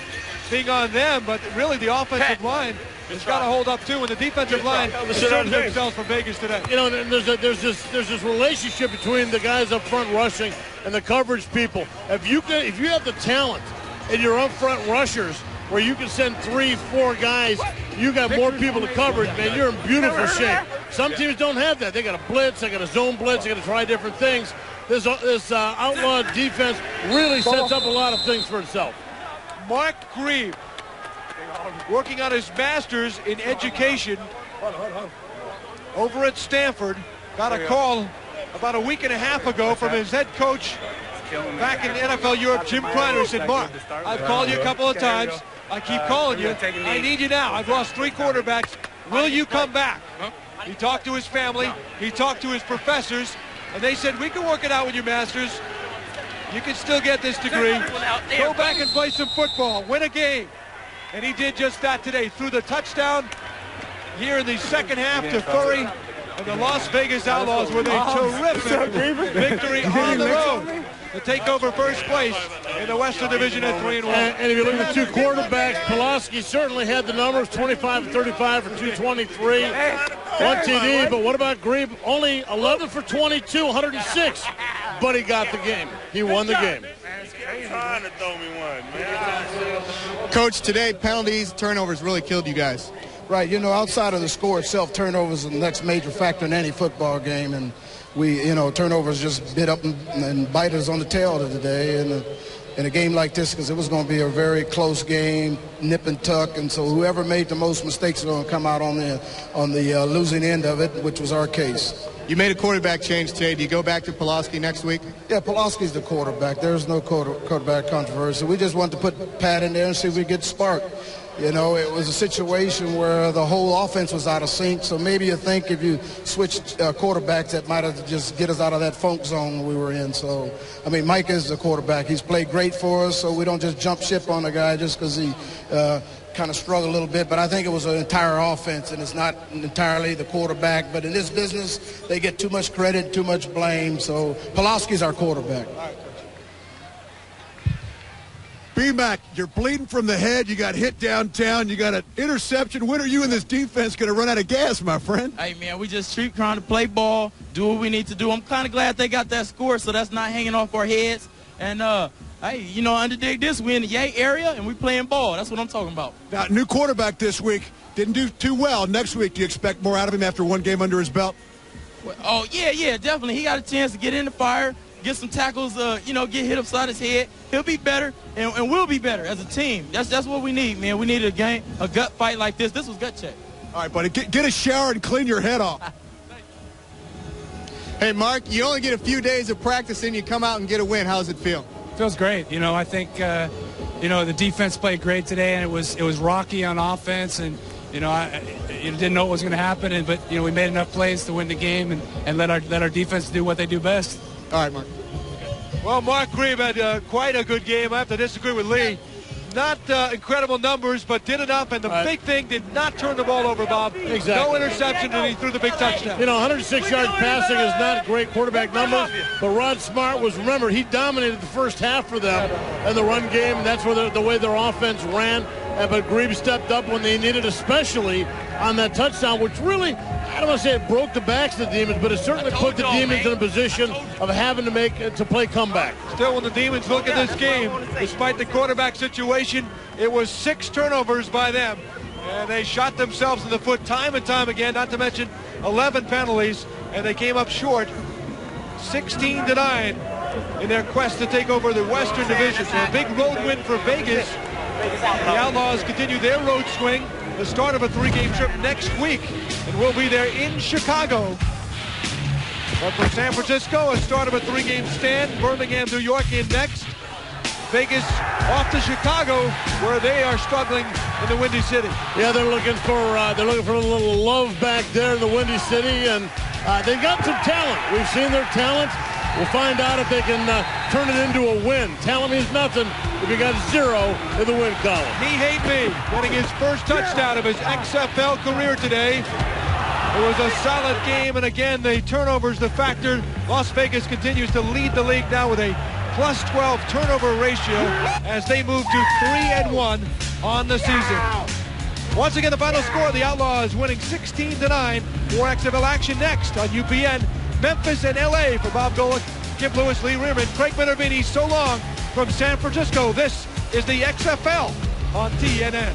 S6: being on them, but really the offensive line has got to hold up too. And the defensive line asserted themselves from Vegas today.
S17: You know, there's this relationship between the guys up front rushing and the coverage people. If you have the talent and you're up front rushers where you can send 3-4 guys, you got more people to cover, man. You're in beautiful shape. Some teams don't have that. They got a blitz, they got a zone blitz, they got to try different things. This outlaw defense really sets up a lot of things for itself.
S6: Mark Grieve, working on his master's in education over at Stanford, got a call about a week and a half ago from his head coach back in NFL Europe, Jim Kreiner. Said, Mark, I've called you a couple of times. I keep calling you. I need you now. I've lost 3 quarterbacks. Will you come back? He talked to his family. He talked to his professors. And they said, we can work it out with you, Masters. You can still get this degree. Go back and play some football. Win a game. And he did just that today. Threw the touchdown here in the second half to Furry and the Las Vegas Outlaws with a terrific victory on the road to take over first place in the Western Division at 3-1.
S17: And if you look at the 2 quarterbacks, Pulaski certainly had the numbers, 25 for 35 for 223, 1 TD. But what about Grebe? Only 11 for 22, 106. But he got the game. He won the game.
S15: Trying to throw me one, man.
S18: Coach, today penalties, turnovers really killed you guys.
S2: Right, you know, outside of the score itself, turnovers are the next major factor in any football game, and we, you know, turnovers just bit up and bite us on the tail today in a game like this, because it was going to be a very close game, nip and tuck, and so whoever made the most mistakes is going to come out on the losing end of it, which was our case.
S18: You made a quarterback change today. Do you go back to Pulaski next week?
S2: Yeah, Pulaski's the quarterback. There's no quarterback controversy. We just want to put Pat in there and see if we get sparked. You know, it was a situation where the whole offense was out of sync, so maybe you think if you switched quarterbacks, that might have just get us out of that funk zone we were in. So, I mean, Mike is the quarterback. He's played great for us, so we don't just jump ship on the guy just because he kind of struggled a little bit. But I think it was an entire offense, and it's not entirely the quarterback. But in this business, they get too much credit, too much blame. So Pulaski's our quarterback.
S4: B-Mac, you're bleeding from the head. You got hit downtown. You got an interception. When are you and this defense going to run out of gas, my friend?
S20: Hey, man, we just keep trying to play ball, do what we need to do. I'm kind of glad they got that score, so that's not hanging off our heads. And, hey, you know, underdig this, we in the Yay area, and we playing ball. That's what I'm talking about.
S4: Now, new quarterback this week. Didn't do too well. Next week, do you expect more out of him after 1 game under his belt?
S20: Oh, yeah, definitely. He got a chance to get in the fire, get some tackles, you know, get hit upside his head. He'll be better, and we'll be better as a team. That's what we need, man. We need a gut fight like this. This was gut check.
S4: All right, buddy, get a shower and clean your head off.
S18: Hey, Mark, you only get a few days of practice and you come out and get a win. How does it feel?
S1: Feels great. You know, I think, you know, the defense played great today, and it was rocky on offense, and, you know, I didn't know what was going to happen, but, you know, we made enough plays to win the game and let our defense do what they do best.
S18: All right, Mark.
S6: Well, Mark Grebe had quite a good game. I have to disagree with Lee. Not incredible numbers, but did enough. And the big thing, did not turn the ball over, Bob.
S17: Exactly.
S6: No interception, and he threw the big touchdown.
S17: You know, 106 yards passing is not a great quarterback number, but Rod Smart was, remember, he dominated the first half for them in the run game. And that's where the way their offense ran. But Grebe stepped up when they needed, especially on that touchdown, which really, I don't want to say it broke the backs of the Demons, but it certainly put the Demons in a position of having to play comeback.
S6: Still, when the Demons look at this game, despite the quarterback situation, it was 6 turnovers by them. And they shot themselves in the foot time and time again, not to mention 11 penalties, and they came up short 16-9 in their quest to take over the Western Division. So a big road win for Vegas. The Outlaws continue their road swing, the start of a 3-game trip next week, and we'll be there in Chicago. But for San Francisco, a start of a 3-game stand, Birmingham, New York in next. Vegas off to Chicago, where they are struggling in the Windy City.
S17: Yeah, they're looking for a little love back there in the Windy City, and they got some talent. We've seen their talent. We'll find out if they can turn it into a win. Talent means nothing if you got 0 in the win column.
S6: He hate me, getting his first touchdown of his XFL career today. It was a solid game, and again, the turnovers, the factor. Las Vegas continues to lead the league now with a +12 turnover ratio as they move to 3-1 on the season. Once again, the final score, the Outlaws winning 16-9. More XFL action next on UPN. Memphis and LA for Bob Golick, Kip Lewis, Lee Rearman, Craig Minervini. So long from San Francisco. This is the XFL on TNN.